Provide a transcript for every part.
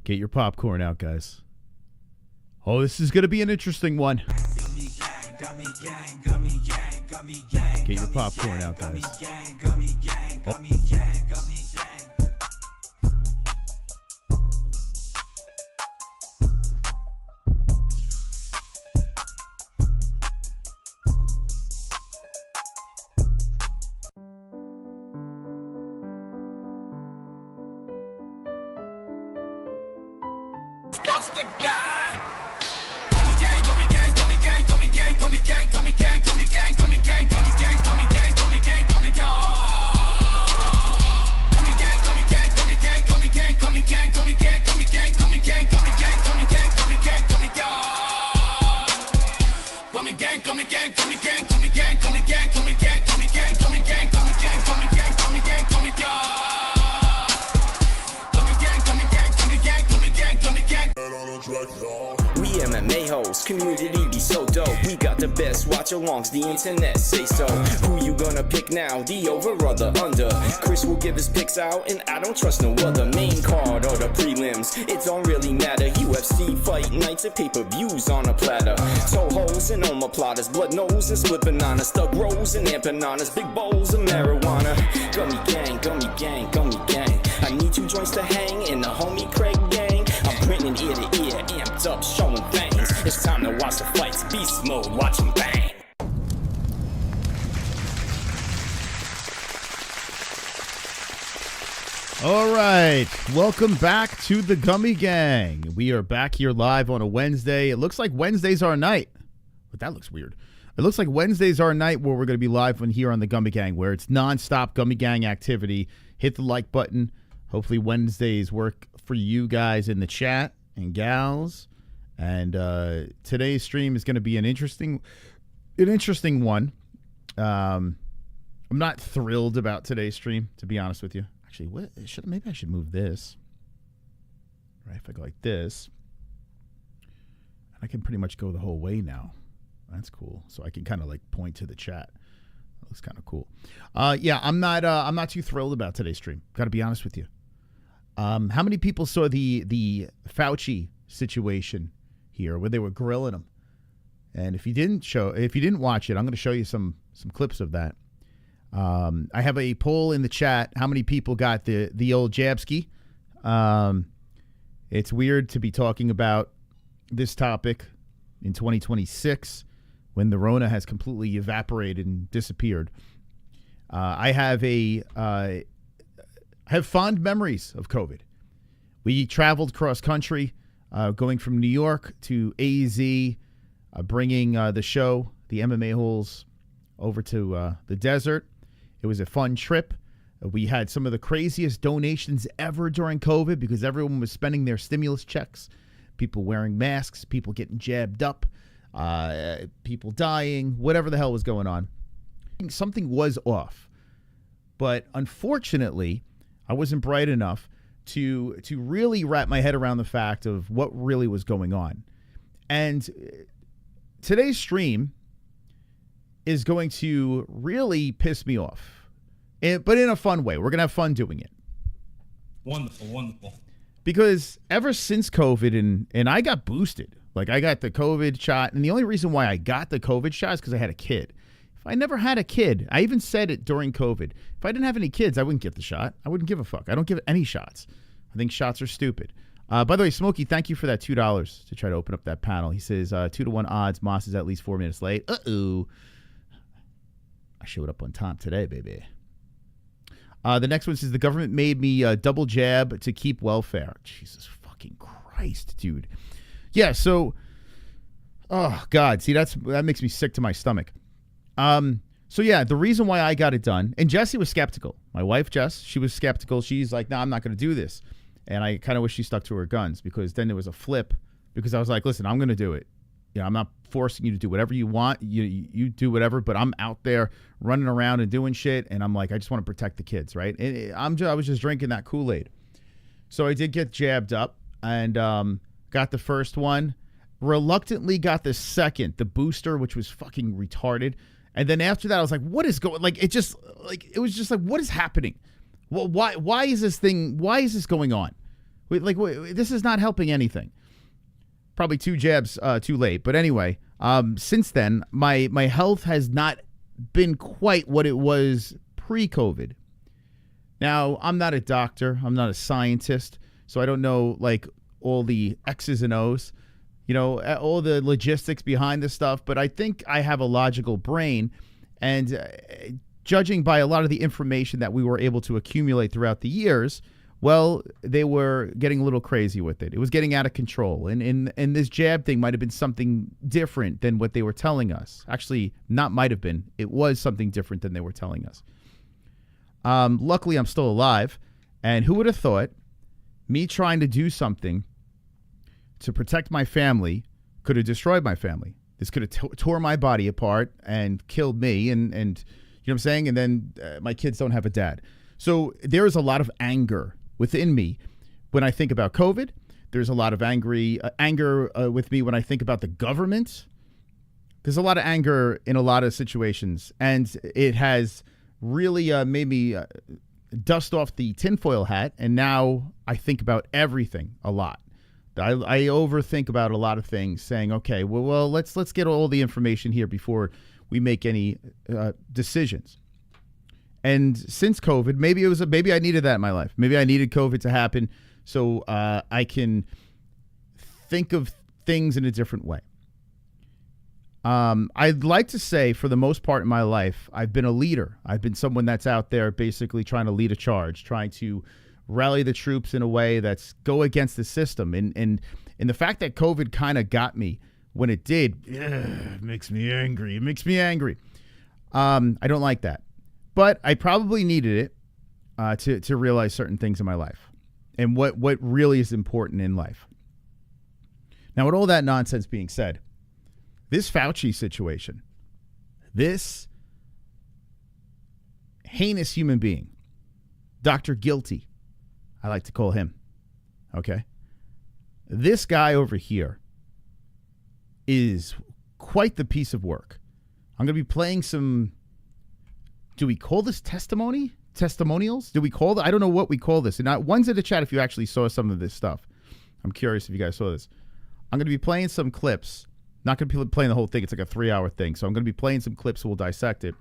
Get your popcorn out, guys. Oh, this is going to be an interesting one. Get your popcorn out, guys. Oh. We MMA-HOLES, community be so dope. We got the best watch-alongs, the internet say so. Who you gonna pick now, the over or the under? Chris will give his picks out, and I don't trust no other. Main card or the prelims, it don't really matter. UFC fight nights and pay-per-views on a platter. Toe holes and omoplatas, blood nose and split bananas, stuck rolls and empanadas, big bowls of marijuana. Gummy gang, gummy gang, gummy gang. I need 2 joints to hang in the homie Craig gang. I'm grinning ear to ear, amped up, showing things. It's time to watch the fights, beast mode, watch them bang. All right, welcome back to the Gummy Gang. We are back here live on a Wednesday. It looks like Wednesday's our night, but that looks weird. It looks like Wednesday's our night where we're going to be live on here on the Gummy Gang, where it's nonstop Gummy Gang activity. Hit the like button. Hopefully Wednesdays work for you guys in the chat and gals. And today's stream is going to be an interesting one. I'm not thrilled about today's stream, to be honest with you. Actually, maybe I should move this. Right, if I go like this, I can pretty much go the whole way now. That's cool. So I can kind of like point to the chat. That looks kind of cool. Yeah, I'm not too thrilled about today's stream. Got to be honest with you. How many people saw the Fauci situation here where they were grilling him? And if you didn't watch it, I'm going to show you some clips of that. I have a poll in the chat. How many people got the old Jabski? It's weird to be talking about this topic in 2026 when the Rona has completely evaporated and disappeared. I have fond memories of COVID. We traveled cross country, going from New York to AZ, bringing the show, the MMA-HOLES, over to the desert. It was a fun trip. We had some of the craziest donations ever during COVID because everyone was spending their stimulus checks. People wearing masks, people getting jabbed up, people dying, whatever the hell was going on. Something was off. But unfortunately, I wasn't bright enough to really wrap my head around the fact of what really was going on. And today's stream is going to really piss me off, but in a fun way. We're going to have fun doing it. Wonderful, wonderful. Because ever since COVID, and I got boosted. Like, I got the COVID shot, and the only reason why I got the COVID shot is because I had a kid. If I never had a kid, I even said it during COVID, if I didn't have any kids, I wouldn't get the shot. I wouldn't give a fuck. I don't give any shots. I think shots are stupid. By the way, Smokey, thank you for that $2 to try to open up that panel. He says 2-to-1 odds. Moss is at least 4 minutes late. Uh-oh. I showed up on time today, baby. The next one says the government made me double jab to keep welfare. Jesus fucking Christ, dude. Yeah, so, oh, God. See, that makes me sick to my stomach. So, yeah, the reason why I got it done, and Jessie was skeptical. My wife, Jess, she was skeptical. She's like, no, I'm not going to do this. And I kind of wish she stuck to her guns because then there was a flip because I was like, listen, I'm going to do it. You know, I'm not forcing you to do whatever you want. You do whatever, but I'm out there running around and doing shit. And I'm like, I just want to protect the kids, right? And I was just drinking that Kool-Aid. So I did get jabbed up and got the first one. Reluctantly got the second, the booster, which was fucking retarded. And then after that, I was like, what is going? Like, it was just like, what is happening? Well, why is this going on? This is not helping anything. Probably 2 jabs too late. But anyway, since then, my health has not been quite what it was pre-COVID. Now, I'm not a doctor. I'm not a scientist. So I don't know, like, all the X's and O's, you know, all the logistics behind this stuff. But I think I have a logical brain. And judging by a lot of the information that we were able to accumulate throughout the years, well, they were getting a little crazy with it. It was getting out of control. And this jab thing might have been something different than what they were telling us. Actually, not might have been. It was something different than they were telling us. Luckily, I'm still alive. And who would have thought me trying to do something to protect my family could have destroyed my family? This could have tore my body apart and killed me. And you know what I'm saying? And then my kids don't have a dad. So there is a lot of anger within me when I think about COVID. There's a lot of anger with me when I think about the government. There's a lot of anger in a lot of situations. And it has really made me dust off the tinfoil hat. And now I think about everything a lot. I overthink about a lot of things, saying, okay, well, let's get all the information here before we make any decisions. And since COVID, maybe I needed that in my life. Maybe I needed COVID to happen so I can think of things in a different way. I'd like to say, for the most part in my life, I've been a leader. I've been someone that's out there basically trying to lead a charge, trying to rally the troops in a way that's go against the system. And the fact that COVID kind of got me when it did, it makes me angry. It makes me angry. I don't like that. But I probably needed it to realize certain things in my life and what really is important in life. Now, with all that nonsense being said, this Fauci situation, this heinous human being, Dr. Guilty, I like to call him, okay? This guy over here is quite the piece of work. I'm going to be playing some... Do we call this testimonials? Do we call that? I don't know what we call this. And one's in the chat if you actually saw some of this stuff. I'm curious if you guys saw this. I'm going to be playing some clips. Not going to be playing the whole thing. It's like a 3-hour thing. So I'm going to be playing some clips. So we'll dissect it.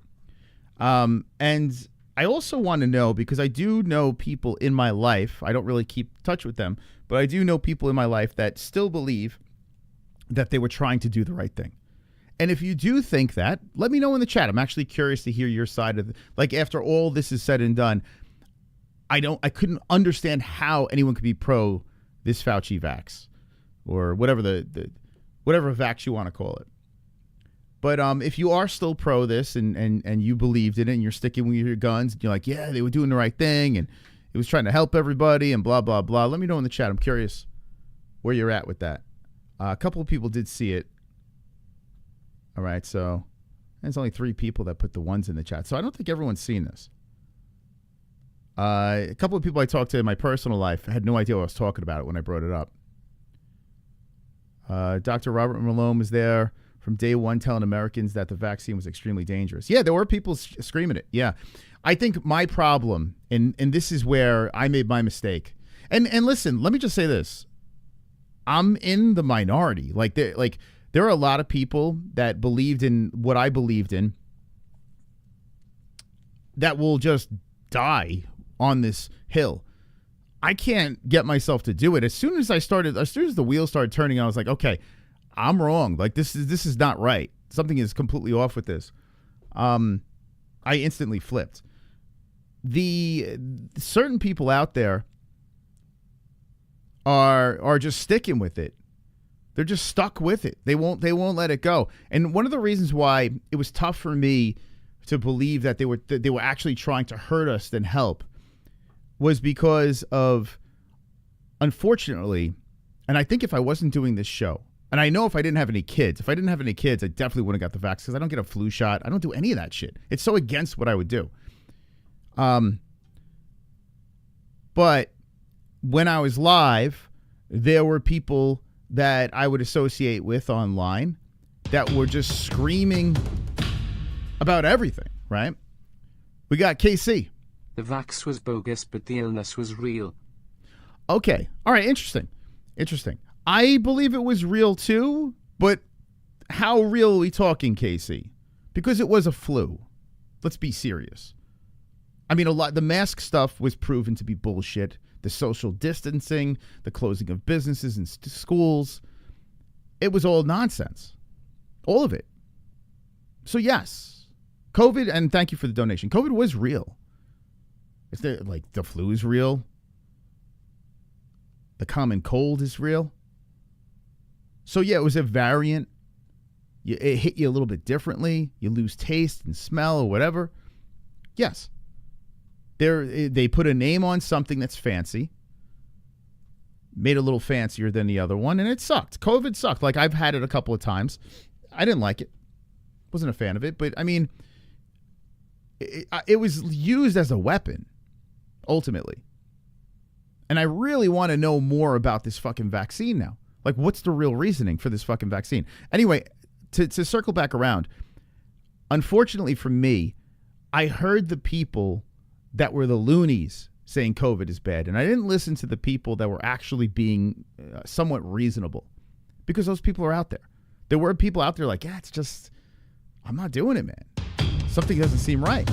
And I also want to know, because I do know people in my life. I don't really keep touch with them. But I do know people in my life that still believe that they were trying to do the right thing. And if you do think that, let me know in the chat. I'm actually curious to hear your side of it. Like, after all this is said and done, I couldn't understand how anyone could be pro this Fauci vax, or whatever whatever vax you want to call it. But if you are still pro this and you believed in it and you're sticking with your guns, and you're like, yeah, they were doing the right thing and it was trying to help everybody and blah, blah, blah, let me know in the chat. I'm curious where you're at with that. A couple of people did see it. All right, so there's only 3 people that put the ones in the chat. So I don't think everyone's seen this. A couple of people I talked to in my personal life had no idea what I was talking about when I brought it up. Dr. Robert Malone was there from day one telling Americans that the vaccine was extremely dangerous. Yeah, there were people screaming it. Yeah. I think my problem, and this is where I made my mistake. And listen, let me just say this. I'm in the minority. There are a lot of people that believed in what I believed in that will just die on this hill. I can't get myself to do it. As soon as the wheels started turning, I was like, okay, I'm wrong. Like, this is not right. Something is completely off with this. I instantly flipped. The certain people out there are just sticking with it. They're just stuck with it. They won't let it go. And one of the reasons why it was tough for me to believe that they were actually trying to hurt us than help was because of, unfortunately, and I think if I wasn't doing this show, and I know if I didn't have any kids, I definitely wouldn't have got the vaccine, because I don't get a flu shot. I don't do any of that shit. It's so against what I would do. But when I was live, there were people that I would associate with online that were just screaming about everything, right? We got KC. The vax was bogus, but the illness was real. Okay. All right. Interesting. I believe it was real too, but how real are we talking, Casey? Because it was a flu. Let's be serious. I mean, the mask stuff was proven to be bullshit. The social distancing, the closing of businesses and schools, it was all nonsense. All of it. So yes, COVID, and thank you for the donation. COVID was real. Is there, like, the flu is real? The common cold is real? So yeah, it was a variant. It hit you a little bit differently. You lose taste and smell or whatever. Yes. They put a name on something that's fancy. Made it a little fancier than the other one, and it sucked. COVID sucked. Like, I've had it a couple of times. I didn't like it. Wasn't a fan of it. But, I mean, it was used as a weapon, ultimately. And I really want to know more about this fucking vaccine now. Like, what's the real reasoning for this fucking vaccine? Anyway, to circle back around, unfortunately for me, I heard the people that were the loonies saying COVID is bad, and I didn't listen to the people that were actually being somewhat reasonable, because those people are out there. There were people out there like, yeah, it's just, I'm not doing it, man. Something doesn't seem right.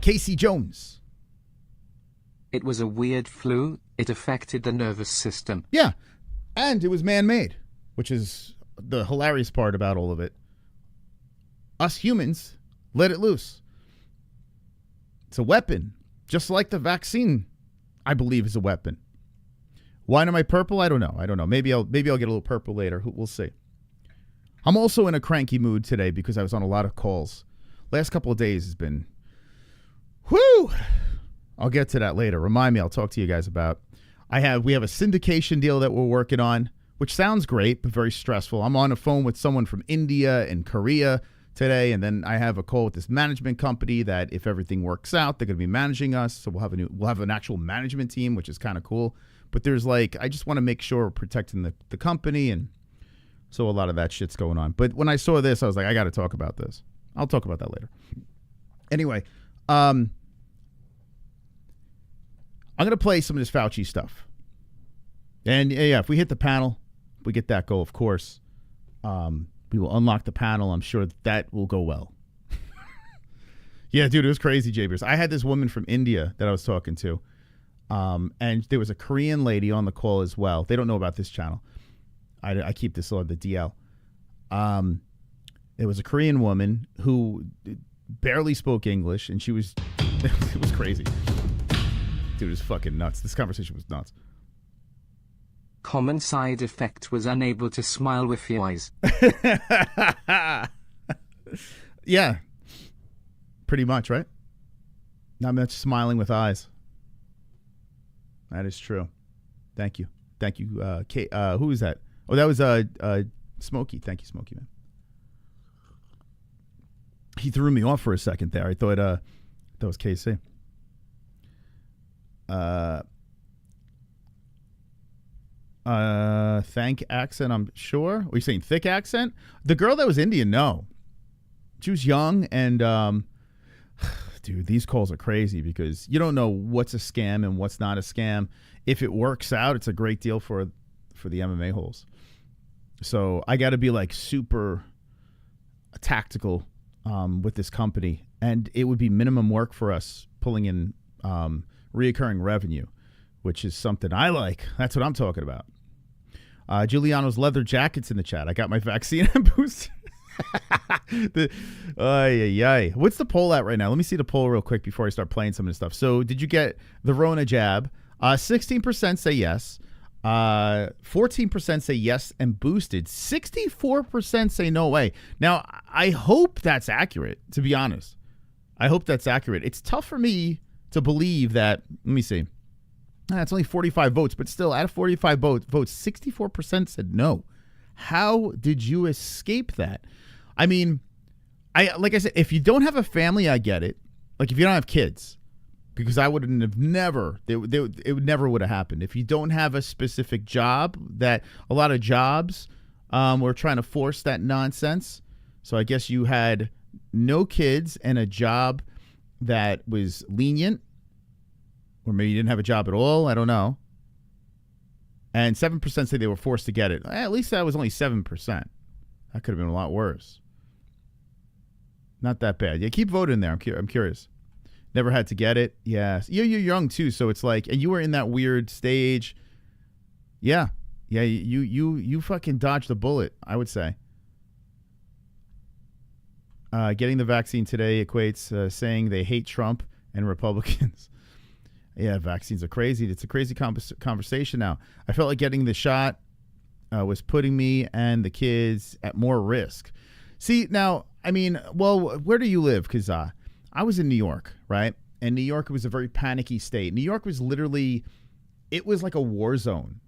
Casey Jones. It was a weird flu. It affected the nervous system. Yeah, and it was man-made, which is the hilarious part about all of it. Us humans let it loose. It's a weapon, just like the vaccine, I believe, is a weapon. Why am I purple? I don't know. Maybe I'll get a little purple later. We'll see. I'm also in a cranky mood today because I was on a lot of calls. Last couple of days has been, whoo. I'll get to that later. Remind me, I'll talk to you guys about. We have a syndication deal that we're working on, which sounds great, but very stressful. I'm on a phone with someone from India and Korea today, and then I have a call with this management company that, if everything works out, they're going to be managing us. So we'll have an actual management team, which is kind of cool. But there's I just want to make sure we're protecting the company, and so a lot of that shit's going on. But when I saw this, I was like, I got to talk about this. I'll talk about that later. Anyway, I'm going to play some of this Fauci stuff. And yeah, if we hit the panel, we get that goal, of course. We will unlock the panel. I'm sure that will go well. Yeah, dude, it was crazy, Jabers. I had this woman from India that I was talking to. And there was a Korean lady on the call as well. They don't know about this channel. I keep this on the DL. There was a Korean woman who barely spoke English, and she was, it was crazy. Dude, it was fucking nuts. This conversation was nuts. Common side effect was unable to smile with your eyes. Yeah. Pretty much, right? Not much smiling with eyes. That is true. Thank you. Thank you. Who was that? Oh, that was Smokey. Thank you, Smokey, man. He threw me off for a second there. I thought that was KC. Thank accent, I'm sure. Are you saying thick accent? The girl that was Indian, no. She was young, and dude, these calls are crazy because you don't know what's a scam and what's not a scam. If it works out, it's a great deal for the MMA holes. So I got to be super tactical with this company, and it would be minimum work for us pulling in reoccurring revenue, which is something I like. That's what I'm talking about. Giuliano's leather jacket's in the chat. I got my vaccine and booster. What's the poll at right now? Let me see the poll real quick before I start playing some of this stuff. So did you get the Rona jab? 16% say yes. 14% say yes and boosted. 64% say no way. Now, I hope that's accurate, to be honest. I hope that's accurate. It's tough for me to believe that. Let me see. It's only 45 votes, but still, out of 45 votes, 64% said no. How did you escape that? I mean, like I said, if you don't have a family, I get it. Like, if you don't have kids, because I wouldn't have never, it would never would have happened. If you don't have a specific job, that a lot of jobs were trying to force that nonsense. So I guess you had no kids and a job that was lenient Or maybe you didn't have a job at all. I don't know. And 7% say they were forced to get it. At least that was only 7%. That could have been a lot worse. Not that bad. Yeah, keep voting there. I'm curious. Never had to get it. Yes. You're young too, so it's like, and you were in that weird stage. Yeah. Yeah, you fucking dodged the bullet, I would say. Getting the vaccine today equates saying they hate Trump and Republicans. Yeah, vaccines are crazy. It's a crazy conversation now. I felt like getting the shot was putting me and the kids at more risk. See, now, I mean, well, where do you live? Because I was in New York, right? And New York was a very panicky state. New York was literally, it was like a war zone.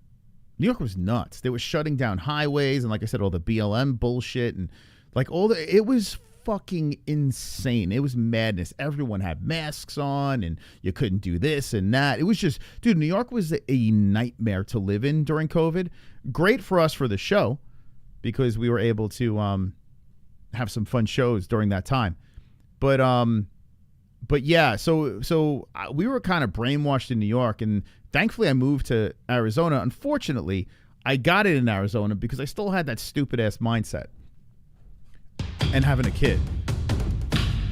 New York was nuts. They were shutting down highways and, like I said, all the BLM bullshit and like it was fucking insane. It was madness. Everyone had masks on and you couldn't do this and that. It was just, dude, New York was a nightmare to live in during COVID. Great for us for the show because we were able to have some fun shows during that time. But yeah, so we were kind of brainwashed in New York, and thankfully I moved to Arizona. Unfortunately, I got it in Arizona because I still had that stupid ass mindset and having a kid.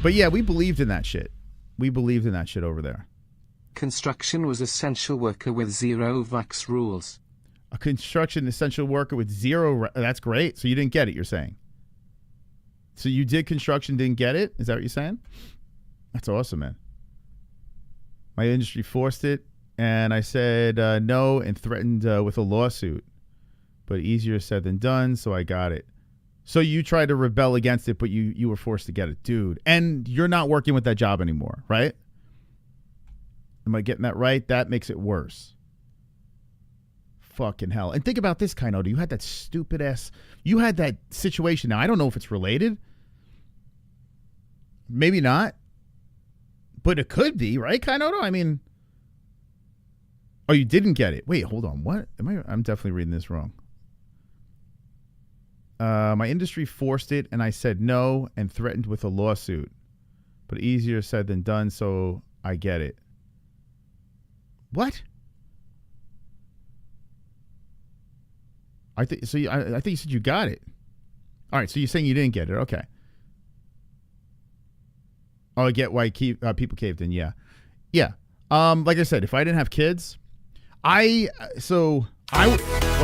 But yeah, we believed in that shit. We believed in that shit over there. Construction was essential worker with 0 vax rules. A construction essential worker with 0. That's great. So you didn't get it, you're saying? So you did construction, didn't get it? Is that what you're saying? That's awesome, man. My industry forced it, and I said no and threatened with a lawsuit. But easier said than done, so I got it. So you tried to rebel against it, but you were forced to get it. Dude, and you're not working with that job anymore, right? Am I getting that right? That makes it worse. Fucking hell. And think about this, Kainoda. You had that stupid ass, you had that situation. Now, I don't know if it's related. Maybe not. But it could be, right, Kainoda? I mean, oh, you didn't get it. Wait, hold on. What? I'm definitely reading this wrong. My industry forced it, and I said no and threatened with a lawsuit. But easier said than done, so I get it. What? I think so. I think you said you got it. All right, so you're saying you didn't get it. Okay. Oh, I get why people caved in. Yeah. Yeah. Like I said, if I didn't have kids, what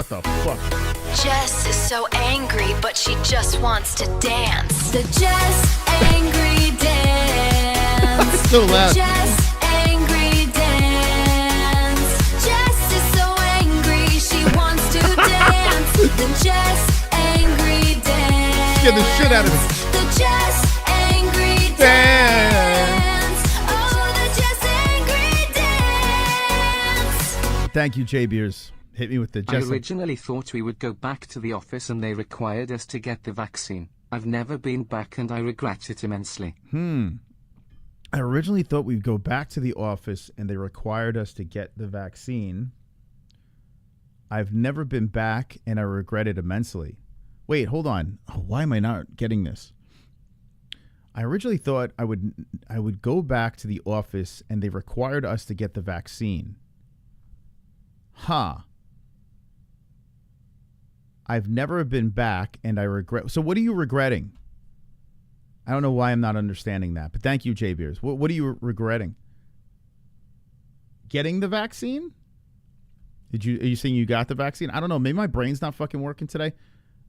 the fuck? Jess is so angry, but she just wants to dance. The Jess angry dance. It's so loud. The Jess angry dance. Jess is so angry, she wants to dance. The Jess angry dance. Get the shit out of me. The Jess angry dance. Oh, the Jess angry dance. Thank you, J Beers. Hit me with the I originally thought we would go back to the office and they required us to get the vaccine. I've never been back and I regret it immensely. I originally thought we'd go back to the office and they required us to get the vaccine. I've never been back and I regret it immensely. Wait, hold on. Oh, why am I not getting this? I originally thought I would go back to the office and they required us to get the vaccine. Huh. I've never been back and I regret. So what are you regretting? I don't know why I'm not understanding that, but thank you, J Beers. What are you regretting? Getting the vaccine? Are you saying you got the vaccine? I don't know. Maybe my brain's not fucking working today,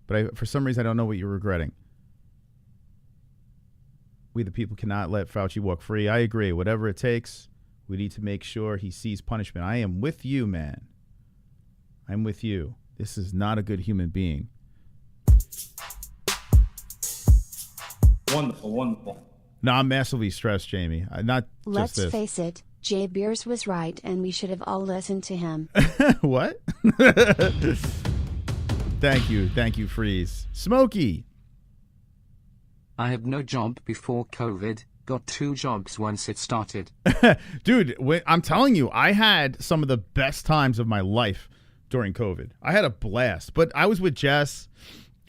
but for some reason I don't know what you're regretting. We the people cannot let Fauci walk free. I agree. Whatever it takes, we need to make sure he sees punishment. I am with you, man. I'm with you. This is not a good human being. Wonderful, wonderful. No, I'm massively stressed, Jamie. Not Let's just this. face it, Jay Beers was right and we should have all listened to him. What? Thank you, Freeze. Smokey. I had no job before COVID, got 2 jobs once it started. Dude, I'm telling you, I had some of the best times of my life during COVID. I had a blast, but I was with Jess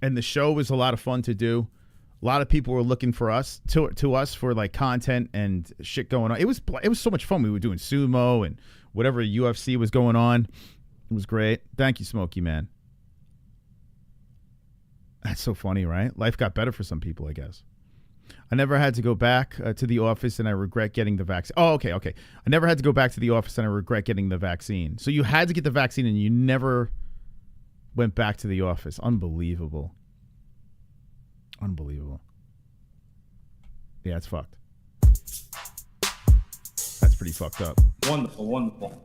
and the show was a lot of fun to do. A lot of people were looking for us to us for like content and shit going on. It was so much fun. We were doing sumo and whatever UFC was going on. It was great. Thank you, Smokey, man. That's so funny, right? Life got better for some people, I guess. I never had to go back to the office, and I regret getting the vaccine. Oh, okay. I never had to go back to the office, and I regret getting the vaccine. So you had to get the vaccine, and you never went back to the office. Unbelievable. Unbelievable. Yeah, it's fucked. That's pretty fucked up. Wonderful, wonderful.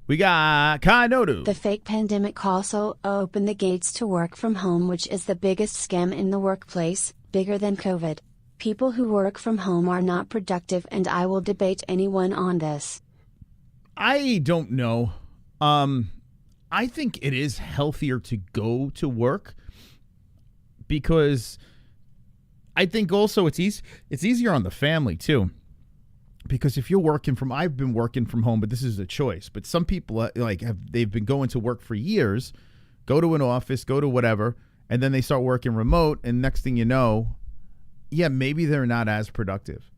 We got Kainodu. The fake pandemic also opened the gates to work from home, which is the biggest scam in the workplace, bigger than COVID. People who work from home are not productive, and I will debate anyone on this. I don't know. I think it is healthier to go to work because I think also it's easier on the family too. Because if you're working from, I've been working from home, but this is a choice. But some people they've been going to work for years, go to an office, go to whatever, and then they start working remote, and next thing you know, yeah, maybe they're not as productive.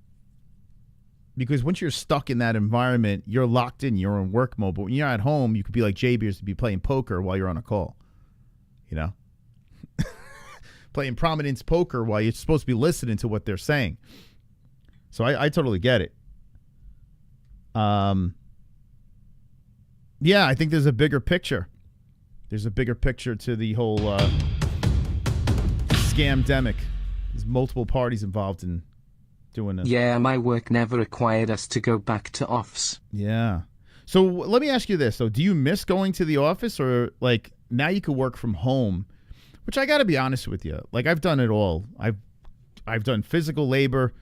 Because once you're stuck in that environment, you're locked in, you're in work mode. But when you're at home, you could be like J-Beers to be playing poker while you're on a call. You know? Playing prominence poker while you're supposed to be listening to what they're saying. So I totally get it. Yeah, I think there's a bigger picture. There's a bigger picture to the whole scamdemic. There's multiple parties involved in doing this. Yeah, my work never required us to go back to office. Yeah. So let me ask you this, though. Do you miss going to the office, or like now you could work from home? Which I got to be honest with you. Like I've done it all. I've done physical labor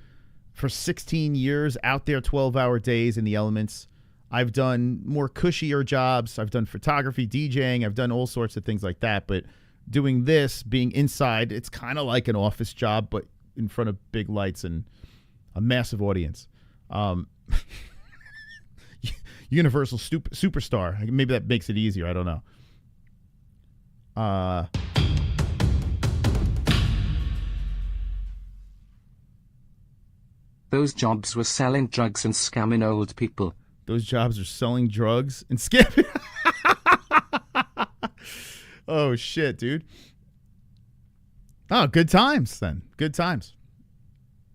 for 16 years out there, 12-hour days in the elements. I've done more cushier jobs. I've done photography, DJing. I've done all sorts of things like that. But doing this, being inside, it's kind of like an office job, but in front of big lights and a massive audience. Universal superstar. Maybe that makes it easier. I don't know. Those jobs were selling drugs and scamming old people. Those jobs are selling drugs and scamming. Oh, shit, dude. Oh, good times then. Good times.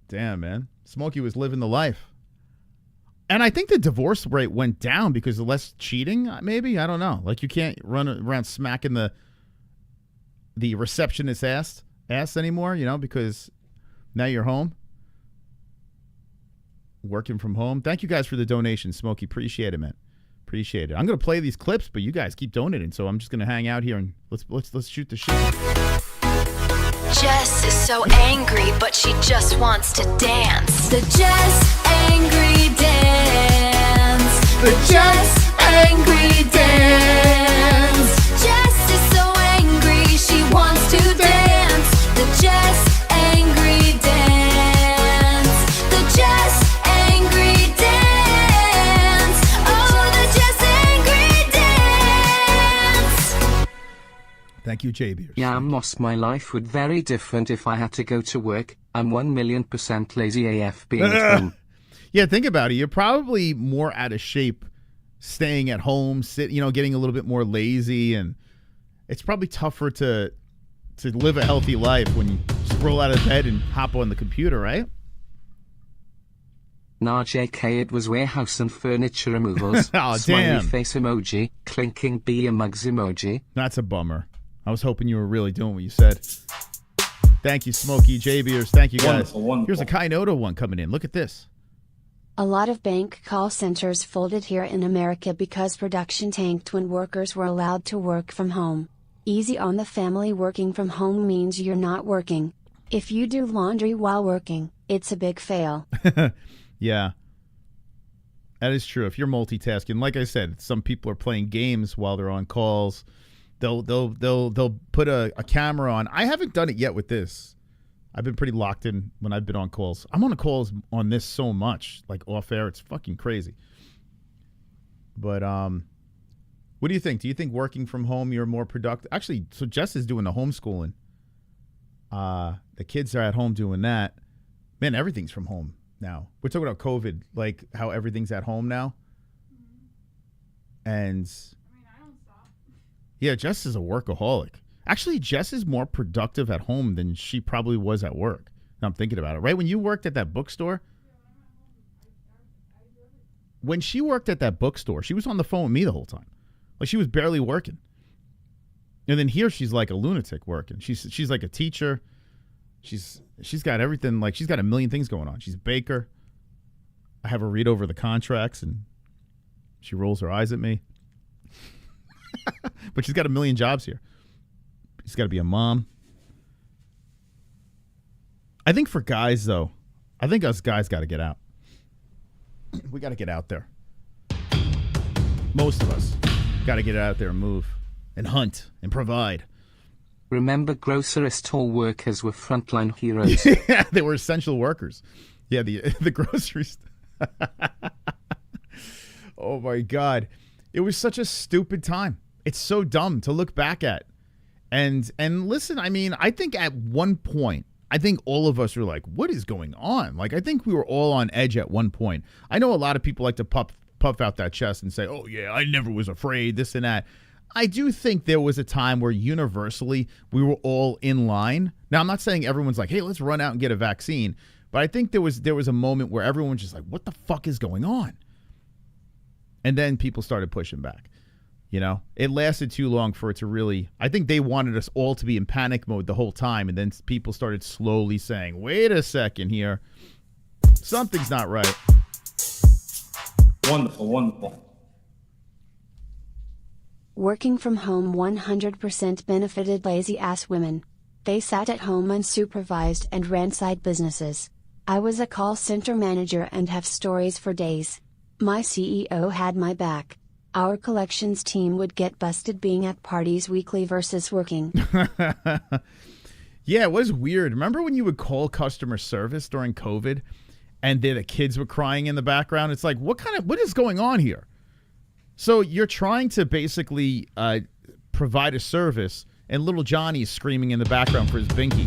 Damn, man. Smokey was living the life. And I think the divorce rate went down because of less cheating, maybe. I don't know. Like, you can't run around smacking the receptionist's ass anymore, you know, because now you're home. Working from home. Thank you guys for the donation, Smokey. Appreciate it, man. Appreciate it. I'm gonna play these clips, but you guys keep donating, so I'm just gonna hang out here and let's shoot the shit. Jess is so angry, but she just wants to dance. The Jess angry dance. The Jess angry dance. Jess is so angry, she wants to dance. The Jess angry dance. The Jess angry dance. Oh, the Jess angry dance. Thank you, J-Beers. Yeah, Moss, my life would very different if I had to go to work. I'm 1,000,000% lazy AF being at home. Yeah, think about it. You're probably more out of shape staying at home, getting a little bit more lazy, and it's probably tougher to live a healthy life when you just roll out of bed and hop on the computer, right? Nah, JK, it was warehouse and furniture removals. Oh, Smiley damn. face emoji, clinking beer mugs emoji. That's a bummer. I was hoping you were really doing what you said. Thank you, Smokey, J-Beers. Thank you, guys. Wonderful, wonderful. Here's a Kainoda one coming in. Look at this. A lot of bank call centers folded here in America because production tanked when workers were allowed to work from home. Easy on the family. Working from home means you're not working. If you do laundry while working, it's a big fail. Yeah. That is true. If you're multitasking, like I said, some people are playing games while they're on calls. They'll put a camera on. I haven't done it yet with this. I've been pretty locked in when I've been on calls. I'm on calls on this so much, like off air. It's fucking crazy. But what do you think? Do you think working from home you're more productive? Actually, so Jess is doing the homeschooling. The kids are at home doing that. Man, everything's from home now. We're talking about COVID, like how everything's at home now. And I don't stop. yeah, Jess is a workaholic. Actually, Jess is more productive at home than she probably was at work. Now I'm thinking about it. Right when you worked at that bookstore, when she worked at that bookstore, she was on the phone with me the whole time. Like she was barely working. And then here she's like a lunatic working. She's like a teacher. She's got everything. Like she's got a million things going on. She's a baker. I have her read over the contracts and she rolls her eyes at me. But she's got a million jobs here. She's got to be a mom. I think for guys, though, I think us guys got to get out. We got to get out there. Most of us got to get out there and move and hunt and provide. Remember, grocery store workers were frontline heroes. Yeah, they were essential workers. Yeah, the grocery store. Oh, my God. It was such a stupid time. It's so dumb to look back at. And listen, I mean, I think at one point, I think all of us were like, what is going on? Like, I think we were all on edge at one point. I know a lot of people like to puff out that chest and say, oh, yeah, I never was afraid, this and that. I do think there was a time where universally we were all in line. Now, I'm not saying everyone's like, hey, let's run out and get a vaccine. But I think there was a moment where everyone was just like, what the fuck is going on? And then people started pushing back. You know, it lasted too long for it to really, I think they wanted us all to be in panic mode the whole time. And then people started slowly saying, wait a second here. Something's not right. Wonderful, wonderful. Working from home 100% benefited lazy-ass women. They sat at home unsupervised and ran side businesses. I was a call center manager and have stories for days. My CEO had my back. Our collections team would get busted being at parties weekly versus working. Yeah, it was weird. Remember when you would call customer service during COVID and the kids were crying in the background? It's like, what is going on here? So you're trying to basically provide a service and little Johnny is screaming in the background for his binky.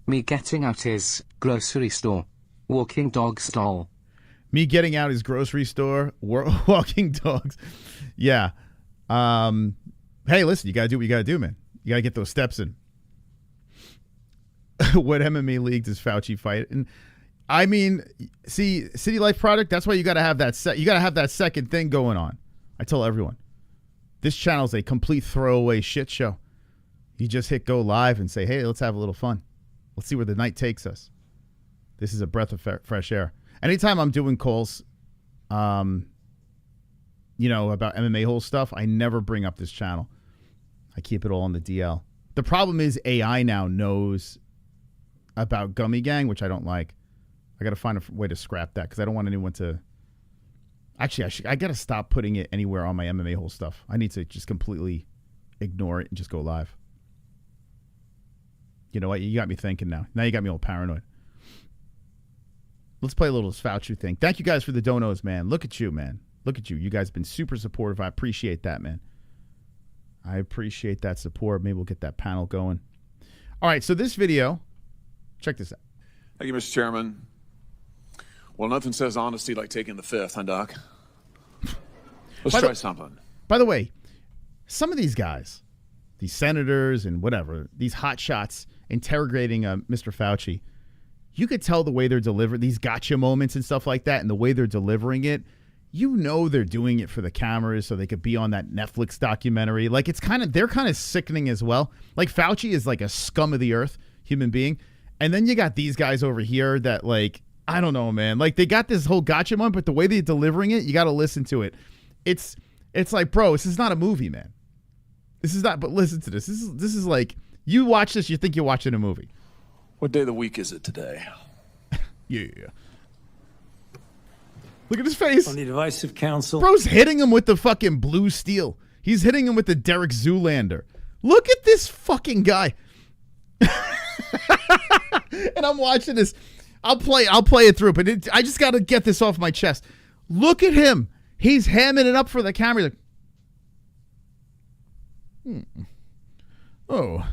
Me getting out his grocery store. Walking dog stall. Me getting out his grocery store, walking dogs. Yeah. Hey, listen, you got to do what you got to do, man. You got to get those steps in. What MMA league does Fauci fight? And I mean, see, City Life Product, that's why you got to have that you got to have that second thing going on. I tell everyone. This channel is a complete throwaway shit show. You just hit go live and say, "Hey, let's have a little fun. Let's see where the night takes us." This is a breath of fresh air. Anytime I'm doing calls, about MMA-HOLES stuff, I never bring up this channel. I keep it all on the DL. The problem is AI now knows about Gummy Gang, which I don't like. I got to find a way to scrap that because I don't want anyone to... Actually, I got to stop putting it anywhere on my MMA-HOLES stuff. I need to just completely ignore it and just go live. You know what? You got me thinking now. Now you got me all paranoid. Let's play a little Fauci thing. Thank you guys for the donos, man. Look at you, man. Look at you. You guys have been super supportive. I appreciate that, man. I appreciate that support. Maybe we'll get that panel going. All right, so this video, check this out. Thank you, Mr. Chairman. Well, nothing says honesty like taking the fifth, huh, Doc? Let's try something. By the way, some of these guys, these senators and whatever, these hot shots interrogating Mr. Fauci, you could tell the way they're delivering these gotcha moments and stuff like that, and the way they're delivering it, you know they're doing it for the cameras so they could be on that Netflix documentary. Like they're kind of sickening as well. Like Fauci is like a scum of the earth human being. And then you got these guys over here that like, I don't know, man. Like they got this whole gotcha moment, but the way they're delivering it, you got to listen to it. It's like, bro, this is not a movie, man. This is not, but listen to this. This is like, you watch this, you think you're watching a movie. What day of the week is it today? Yeah. Look at his face. On the advice of counsel. Bro's hitting him with the fucking blue steel. He's hitting him with the Derek Zoolander. Look at this fucking guy. And I'm watching this. I'll play it through, but I just got to get this off my chest. Look at him. He's hamming it up for the camera. Oh,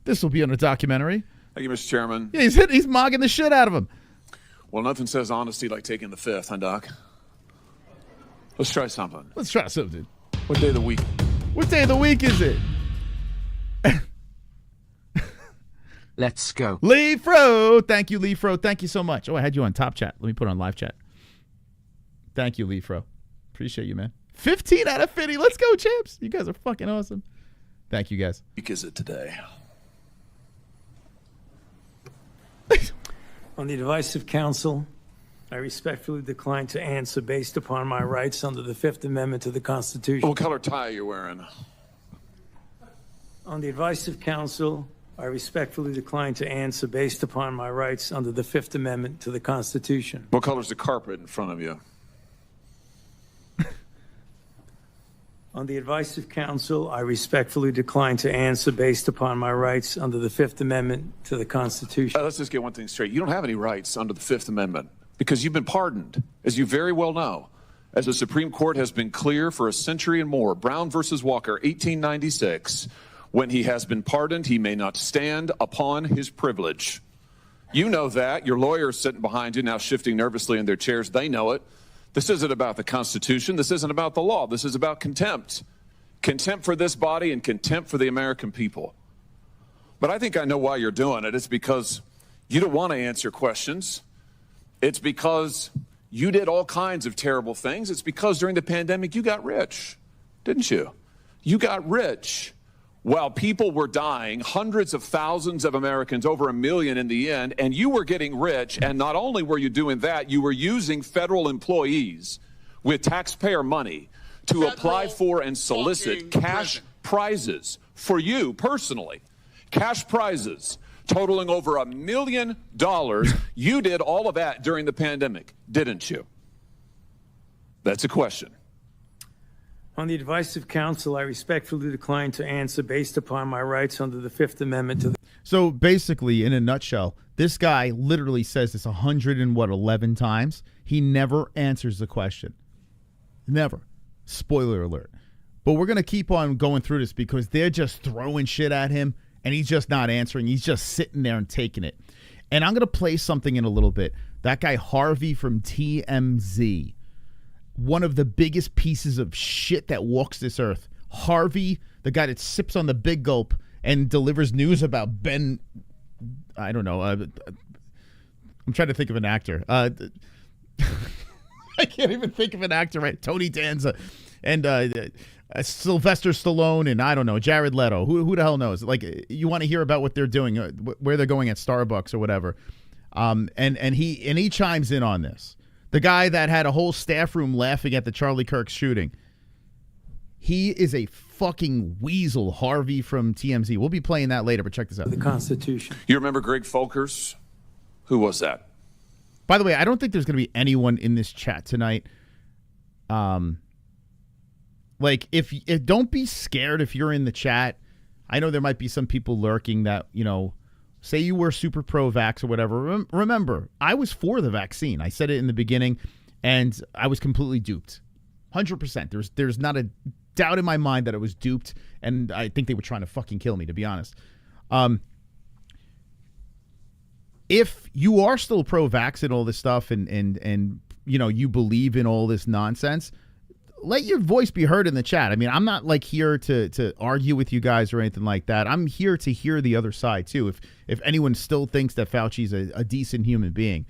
this will be on a documentary. Thank you, Mr. Chairman. Yeah, he's mogging the shit out of him. Well, nothing says honesty like taking the fifth, huh, Doc? Let's try something. Let's try something. What day of the week? What day of the week is it? Let's go. Lee Fro. Thank you, Lee Fro. Thank you so much. Oh, I had you on top chat. Let me put it on live chat. Thank you, Lee Fro. Appreciate you, man. 15 out of 50. Let's go, champs. You guys are fucking awesome. Thank you, guys. Week is it today? On the advice of counsel, I respectfully decline to answer based upon my rights under the Fifth Amendment to the Constitution. What color tie are you wearing? On the advice of counsel, I respectfully decline to answer based upon my rights under the Fifth Amendment to the Constitution. What color's the carpet in front of you? On the advice of counsel, I respectfully decline to answer based upon my rights under the Fifth Amendment to the Constitution. Let's just get one thing straight. You don't have any rights under the Fifth Amendment because you've been pardoned, as you very well know. As the Supreme Court has been clear for a century and more, Brown versus Walker, 1896, when he has been pardoned, he may not stand upon his privilege. You know that. Your lawyers sitting behind you now shifting nervously in their chairs. They know it. This isn't about the Constitution. This isn't about the law. This is about contempt. Contempt for this body and contempt for the American people. But I think I know why you're doing it. It's because you don't want to answer questions. It's because you did all kinds of terrible things. It's because during the pandemic you got rich, didn't you? You got rich while people were dying, hundreds of thousands of Americans, over 1 million in the end, and you were getting rich. And not only were you doing that, you were using federal employees with taxpayer money to apply for and solicit cash prizes for you personally. Cash prizes totaling over $1 million. You did all of that during the pandemic, didn't you? That's a question. On the advice of counsel, I respectfully decline to answer based upon my rights under the Fifth Amendment to the... So basically, in a nutshell, this guy literally says this 111 times. He never answers the question. Never. Spoiler alert. But we're going to keep on going through this because they're just throwing shit at him and he's just not answering. He's just sitting there and taking it. And I'm going to play something in a little bit. That guy Harvey from TMZ, one of the biggest pieces of shit that walks this earth. Harvey, the guy that sips on the big gulp and delivers news about Ben, I don't know. I'm trying to think of an actor. I can't even think of an actor, right? Tony Danza and Sylvester Stallone and I don't know, Jared Leto. Who the hell knows? Like, you want to hear about what they're doing, where they're going at Starbucks or whatever. And he chimes in on this. The guy that had a whole staff room laughing at the Charlie Kirk shooting. He is a fucking weasel, Harvey from TMZ. We'll be playing that later, but check this out. The Constitution. You remember Greg Folkers? Who was that? By the way, I don't think there's going to be anyone in this chat tonight. Like, if don't be scared if you're in the chat. I know there might be some people lurking that, you know, say you were super pro-vax or whatever. Remember, I was for the vaccine. I said it in the beginning, and I was completely duped. 100%. There's not a doubt in my mind that I was duped, and I think they were trying to fucking kill me, to be honest. If you are still pro-vax and all this stuff and you know, you believe in all this nonsense, let your voice be heard in the chat. I mean, I'm not like here to argue with you guys or anything like that. I'm here to hear the other side too. If anyone still thinks that Fauci's a decent human being,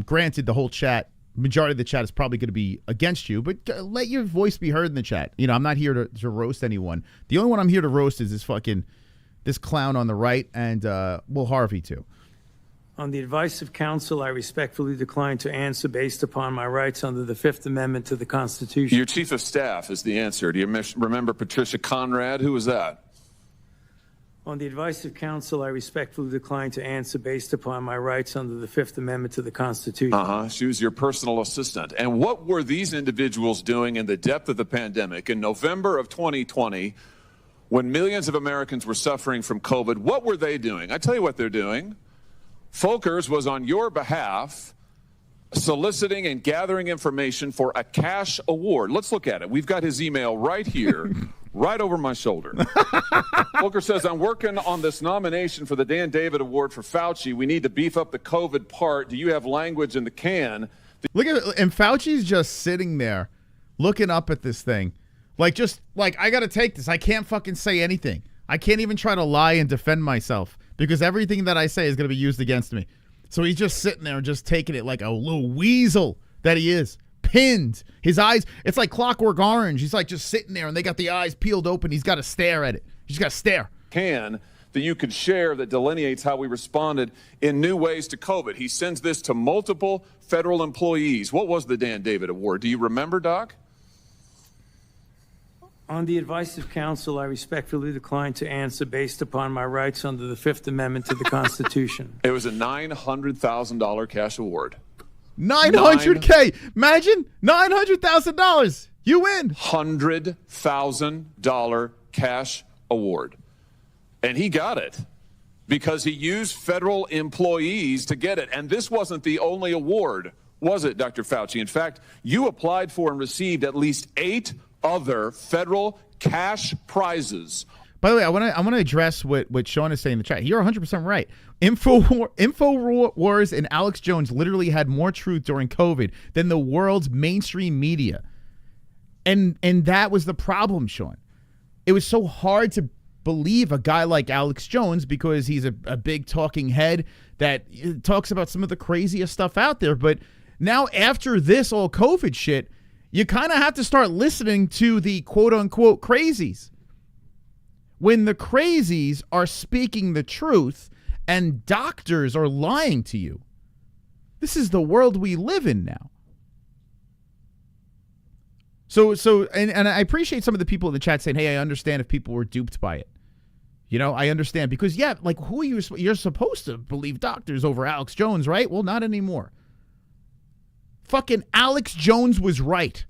granted, the whole chat, majority of the chat is probably going to be against you, but let your voice be heard in the chat. You know, I'm not here to roast anyone. The only one I'm here to roast is this clown on the right and Will Harvey too. On the advice of counsel, I respectfully decline to answer based upon my rights under the Fifth Amendment to the Constitution. Your chief of staff is the answer. Do you remember Patricia Conrad? Who was that? On the advice of counsel, I respectfully decline to answer based upon my rights under the Fifth Amendment to the Constitution. She was your personal assistant. And what were these individuals doing in the depth of the pandemic in November of 2020 when millions of Americans were suffering from COVID? What were they doing? I tell you what they're doing. Folkers was on your behalf soliciting and gathering information for a cash award. Let's look at it. We've got his email right here, right over my shoulder. Booger says, I'm working on this nomination for the Dan David Award for Fauci. We need to beef up the COVID part. Do you have language in the can? Look at, and Fauci's just sitting there looking up at this thing. Like, just like, I got to take this. I can't fucking say anything. I can't even try to lie and defend myself because everything that I say is going to be used against me. So he's just sitting there and just taking it like a little weasel that he is. Pinned. His eyes, it's like Clockwork Orange. He's like just sitting there and they got the eyes peeled open. He's got to stare at it. He's got to stare. Can that you could share that delineates how we responded in new ways to COVID. He sends this to multiple federal employees. What was the Dan David Award? Do you remember, Doc? On the advice of counsel, I respectfully decline to answer based upon my rights under the Fifth Amendment to the Constitution. It was a $900,000 cash award. $900K. Imagine $900,000. You win. $100,000 cash award. And he got it because he used federal employees to get it. And this wasn't the only award, was it, Dr. Fauci? In fact, you applied for and received at least 8 other federal cash prizes. By the way, I want to address what Sean is saying in the chat. You're 100% right. InfoWars and Alex Jones literally had more truth during COVID than the world's mainstream media. And that was the problem, Sean. It was so hard to believe a guy like Alex Jones because he's a big talking head that talks about some of the craziest stuff out there. But now after this all COVID shit, you kind of have to start listening to the quote-unquote crazies. When the crazies are speaking the truth and doctors are lying to you. This is the world we live in now. So and I appreciate some of the people in the chat saying, hey, I understand if people were duped by it. You know, I understand. Because, yeah, like, who are you? You're supposed to believe doctors over Alex Jones, right? Well, not anymore. Fucking Alex Jones was right.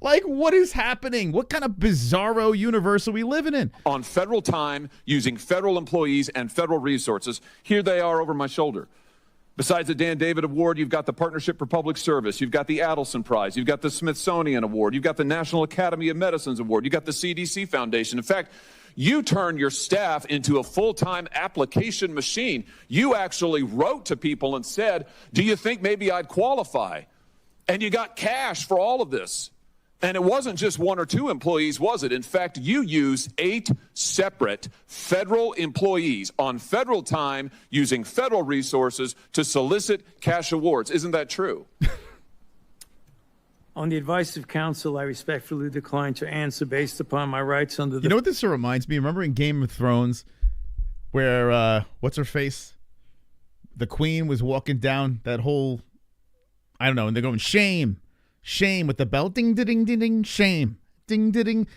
Like, what is happening? What kind of bizarro universe are we living in? On federal time, using federal employees and federal resources. Here they are over my shoulder. Besides the Dan David Award, you've got the Partnership for Public Service. You've got the Adelson Prize. You've got the Smithsonian Award. You've got the National Academy of Medicine's Award. You've got the CDC Foundation. In fact, you turn your staff into a full-time application machine. You actually wrote to people and said, do you think maybe I'd qualify? And you got cash for all of this. And it wasn't just 1 or 2 employees, was it? In fact, you used 8 separate federal employees on federal time using federal resources to solicit cash awards. Isn't that true? On the advice of counsel, I respectfully decline to answer based upon my rights under the... You know what this reminds me? Remember in Game of Thrones where, what's her face? The queen was walking down that whole, I don't know, and they're going, shame, shame, with the bell, ding, ding, ding, ding, shame, ding, ding, ding,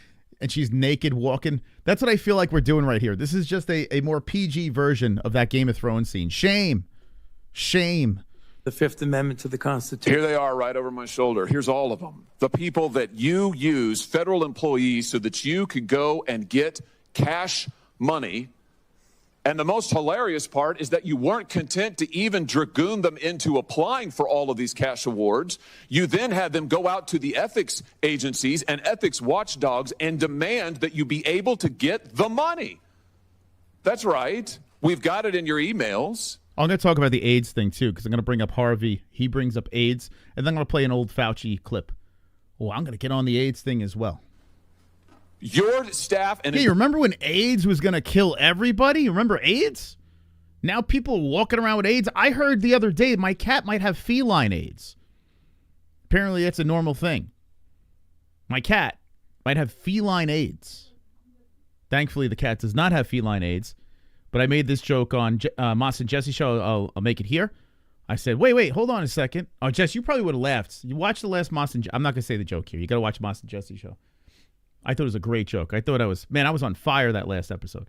and she's naked walking. That's what I feel like we're doing right here. This is just a more PG version of that Game of Thrones scene. Shame, shame. The Fifth Amendment to the Constitution. Here they are right over my shoulder. Here's all of them. The people that you use, federal employees, so that you could go and get cash money. And the most hilarious part is that you weren't content to even dragoon them into applying for all of these cash awards. You then had them go out to the ethics agencies and ethics watchdogs and demand that you be able to get the money. That's right. We've got it in your emails. I'm going to talk about the AIDS thing, too, because I'm going to bring up Harvey. He brings up AIDS, and then I'm going to play an old Fauci clip. Oh, I'm going to get on the AIDS thing as well. Your staff and... Hey, you remember when AIDS was going to kill everybody? You remember AIDS? Now people are walking around with AIDS. I heard the other day my cat might have feline AIDS. Apparently, that's a normal thing. My cat might have feline AIDS. Thankfully, the cat does not have feline AIDS. But I made this joke on Moss and Jessie show. I'll make it here. I said, wait, hold on a second. Oh, Jess, you probably would have laughed. You watched the last Moss and I'm not going to say the joke here. You got to watch Moss and Jessie show. I thought it was a great joke. I thought I was on fire that last episode.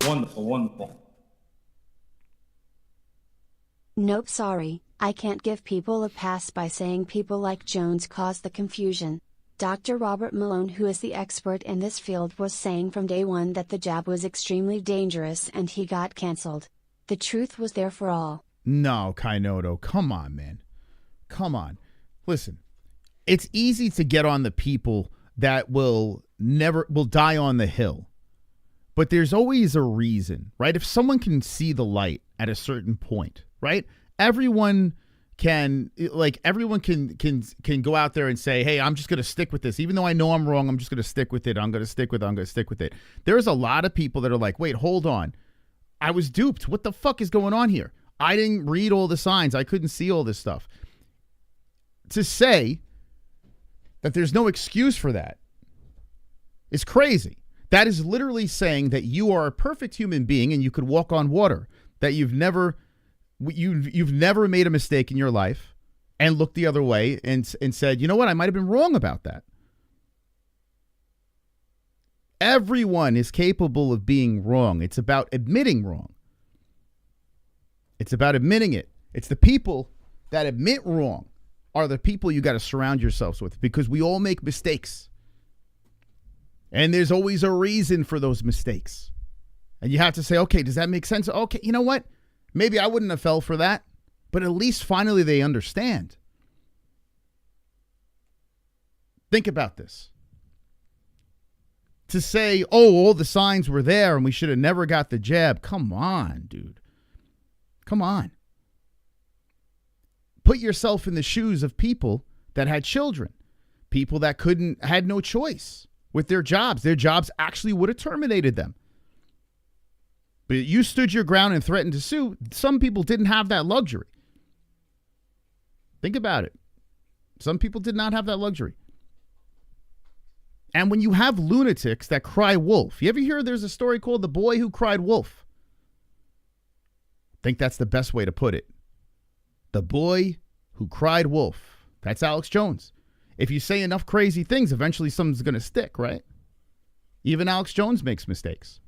Wonderful, wonderful. Nope, sorry. I can't give people a pass by saying people like Jones caused the confusion. Dr. Robert Malone, who is the expert in this field, was saying from day one that the jab was extremely dangerous and he got cancelled. The truth was there for all. No, Kainoto, come on, man. Come on. Listen, it's easy to get on the people that will die on the hill. But there's always a reason, right? If someone can see the light at a certain point, right? Everyone can go out there and say, hey, I'm just going to stick with this. Even though I know I'm wrong, I'm just going to stick with it. I'm going to stick with it. There's a lot of people that are like, wait, hold on. I was duped. What the fuck is going on here? I didn't read all the signs. I couldn't see all this stuff. To say that there's no excuse for that is crazy. That is literally saying that you are a perfect human being and you could walk on water, that you've never made a mistake in your life and looked the other way and said, you know what, I might have been wrong about that. Everyone is capable of being wrong. It's about admitting wrong. It's about admitting it. It's the people that admit wrong are the people you got to surround yourselves with, because we all make mistakes. And there's always a reason for those mistakes. And you have to say, okay, does that make sense? Okay, you know what? Maybe I wouldn't have fell for that, but at least finally they understand. Think about this. To say, oh, all the signs were there and we should have never got the jab. Come on, dude. Come on. Put yourself in the shoes of people that had children, people that had no choice with their jobs. Their jobs actually would have terminated them. But you stood your ground and threatened to sue. Some people didn't have that luxury. Think about it. Some people did not have that luxury. And when you have lunatics that cry wolf, you ever hear there's a story called The Boy Who Cried Wolf? I think that's the best way to put it. The Boy Who Cried Wolf. That's Alex Jones. If you say enough crazy things, eventually something's going to stick, right? Even Alex Jones makes mistakes.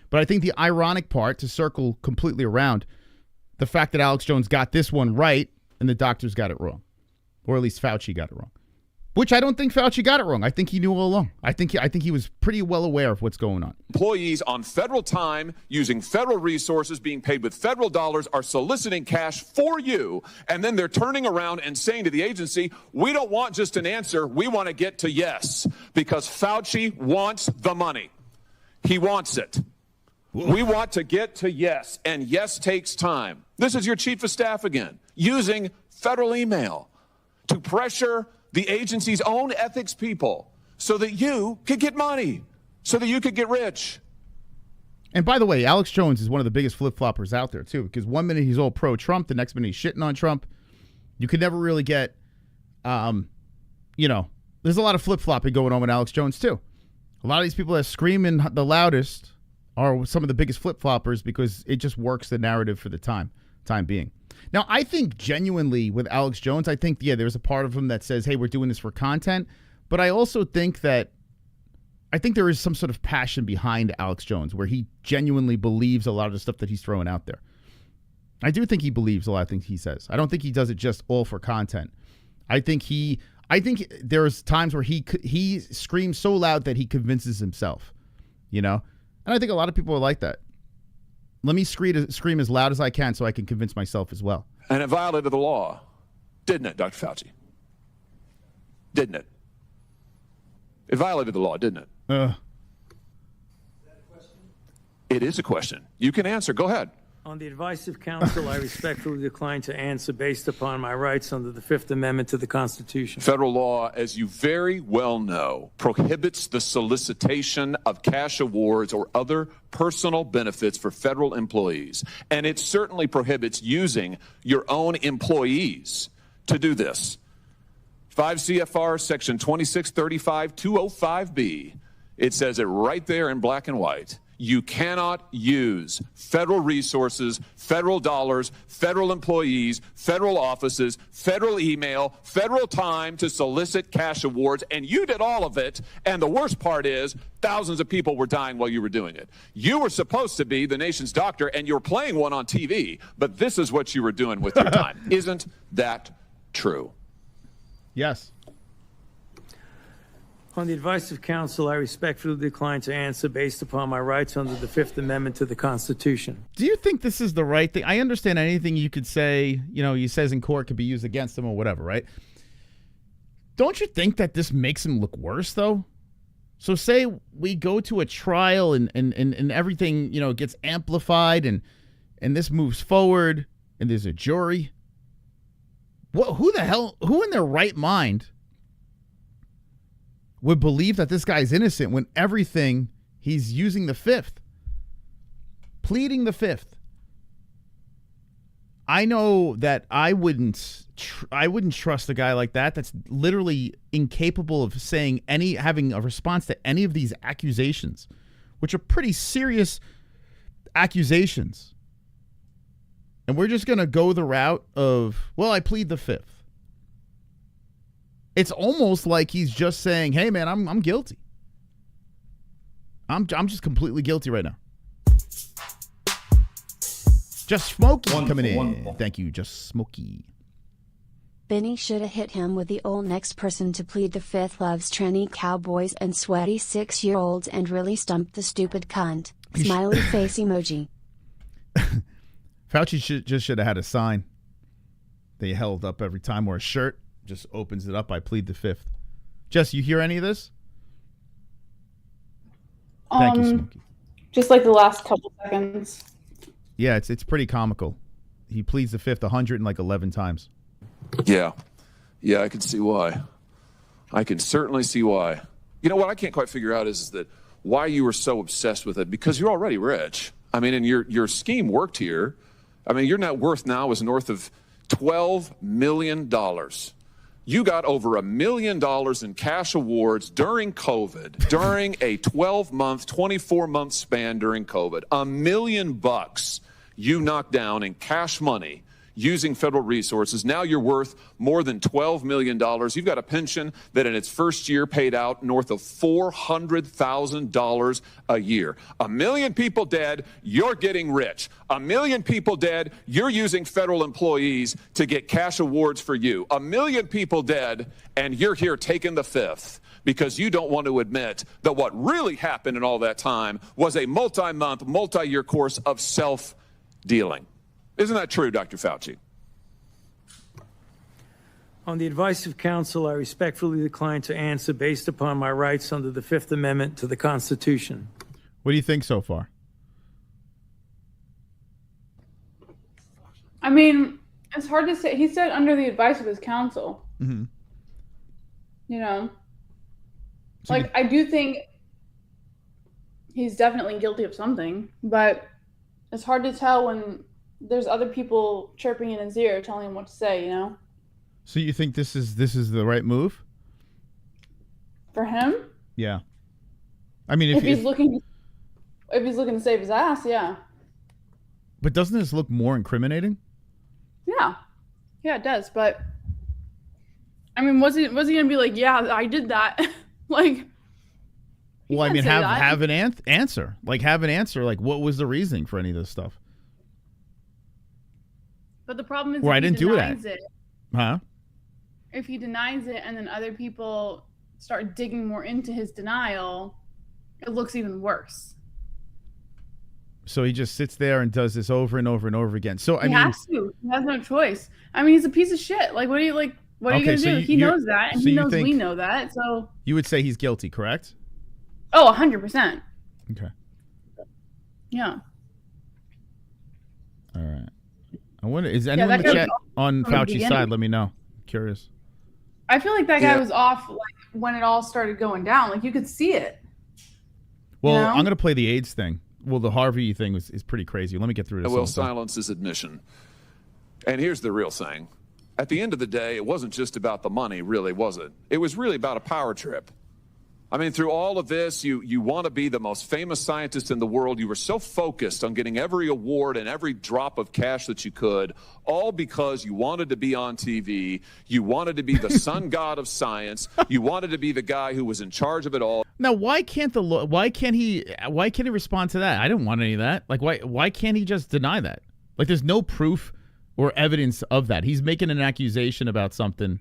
But I think the ironic part, to circle completely around, the fact that Alex Jones got this one right and the doctors got it wrong. Or at least Fauci got it wrong. Which I don't think Fauci got it wrong. I think he knew all along. I think he was pretty well aware of what's going on. Employees on federal time, using federal resources, being paid with federal dollars, are soliciting cash for you, and then they're turning around and saying to the agency, we don't want just an answer, we want to get to yes, because Fauci wants the money. He wants it. Whoa. We want to get to yes, and yes takes time. This is your chief of staff again, using federal email to pressure the agency's own ethics people so that you could get money, so that you could get rich. And by the way, Alex Jones is one of the biggest flip-floppers out there, too, because one minute he's all pro-Trump, the next minute he's shitting on Trump. You could never really get, there's a lot of flip-flopping going on with Alex Jones, too. A lot of these people that scream in the loudest are some of the biggest flip-floppers because it just works the narrative for the time being. Now, I think genuinely with Alex Jones, I think, there's a part of him that says, hey, we're doing this for content. But I also think there is some sort of passion behind Alex Jones where he genuinely believes a lot of the stuff that he's throwing out there. I do think he believes a lot of things he says. I don't think he does it just all for content. I think there's times where he screams so loud that he convinces himself, And I think a lot of people are like that. Let me scream as loud as I can so I can convince myself as well. And it violated the law, didn't it, Dr. Fauci? Didn't it? It violated the law, didn't it? Is that a question? It is a question. You can answer. Go ahead. On the advice of counsel, I respectfully decline to answer based upon my rights under the Fifth Amendment to the Constitution. Federal law, as you very well know, prohibits the solicitation of cash awards or other personal benefits for federal employees. And it certainly prohibits using your own employees to do this. 5 CFR section 2635-205B. It says it right there in black and white. You cannot use federal resources, federal dollars, federal employees, federal offices, federal email, federal time to solicit cash awards. And you did all of it. And the worst part is thousands of people were dying while you were doing it. You were supposed to be the nation's doctor and you're playing one on TV. But this is what you were doing with your time. Isn't that true? Yes. On the advice of counsel, I respectfully decline to answer based upon my rights under the Fifth Amendment to the Constitution. Do you think this is the right thing? I understand anything you could say, he says in court could be used against him or whatever, right? Don't you think that this makes him look worse, though? So say we go to a trial and everything, gets amplified and this moves forward and there's a jury. Who in their right mind would believe that this guy's innocent when everything he's using the Fifth, pleading the Fifth? I know that I wouldn't trust a guy like that. That's literally incapable of having a response to any of these accusations, which are pretty serious accusations. And we're just going to go the route of, I plead the Fifth. It's almost like he's just saying, hey, man, I'm guilty. I'm just completely guilty right now. Just Smokey coming in. Wonderful. Thank you, Just Smokey. Benny shoulda hit him with the old next person to plead the Fifth loves tranny cowboys and sweaty 6-year-olds and really stumped the stupid cunt. Smiley face emoji. Fauci should have had a sign they held up every time, or a shirt just opens it up. I plead the Fifth. Jess, you hear any of this? Thank you, Smokey. Just like the last couple seconds. Yeah, it's pretty comical. He pleads the Fifth 111 times. Yeah, I can see why. I can certainly see why. You know what I can't quite figure out is that why you were so obsessed with it, because you're already rich. I mean, and your scheme worked here. I mean, your net worth now is north of $12 million. You got over $1 million in cash awards during COVID, during a 12-month, 24-month span during COVID. $1 million you knocked down in cash money using federal resources. Now you're worth more than $12 million. You've got a pension that in its first year paid out north of $400,000 a year. 1 million people dead, you're getting rich. 1 million people dead, you're using federal employees to get cash awards for you. 1 million people dead, and you're here taking the Fifth because you don't want to admit that what really happened in all that time was a multi-month, multi-year course of self-dealing. Isn't that true, Dr. Fauci? On the advice of counsel, I respectfully decline to answer based upon my rights under the Fifth Amendment to the Constitution. What do you think so far? I mean, it's hard to say. He said under the advice of his counsel. Mm-hmm. So I do think he's definitely guilty of something, but it's hard to tell when there's other people chirping in his ear telling him what to say, So you think this is the right move? For him? Yeah. I mean, if he's looking to save his ass, yeah. But doesn't this look more incriminating? Yeah. Yeah, it does, but I mean, was he going to be like, "Yeah, I did that." Well, I mean, have an answer. Have an answer what was the reasoning for any of this stuff? But the problem is, I didn't do that. Huh? If he denies it and then other people start digging more into his denial, it looks even worse. So he just sits there and does this over and over and over again. So he has to. He has no choice. I mean, he's a piece of shit. What are you going to do? He knows that, and he knows we know that. So you would say he's guilty, correct? Oh, 100%. Okay. Yeah. All right. I wonder, is anyone in the chat on Fauci's side? Let me know. I'm curious. I feel like that guy was off when it all started going down. You could see it. Well, I'm going to play the AIDS thing. Well, the Harvey thing is pretty crazy. Let me get through this. Well, silence is admission. And here's the real thing. At the end of the day, it wasn't just about the money, really, was it? It was really about a power trip. I mean, through all of this, you want to be the most famous scientist in the world. You were so focused on getting every award and every drop of cash that you could, all because you wanted to be on TV. You wanted to be the sun god of science. You wanted to be the guy who was in charge of it all. Now, why can't he respond to that? I didn't want any of that. Why can't he just deny that? There's no proof or evidence of that. He's making an accusation about something,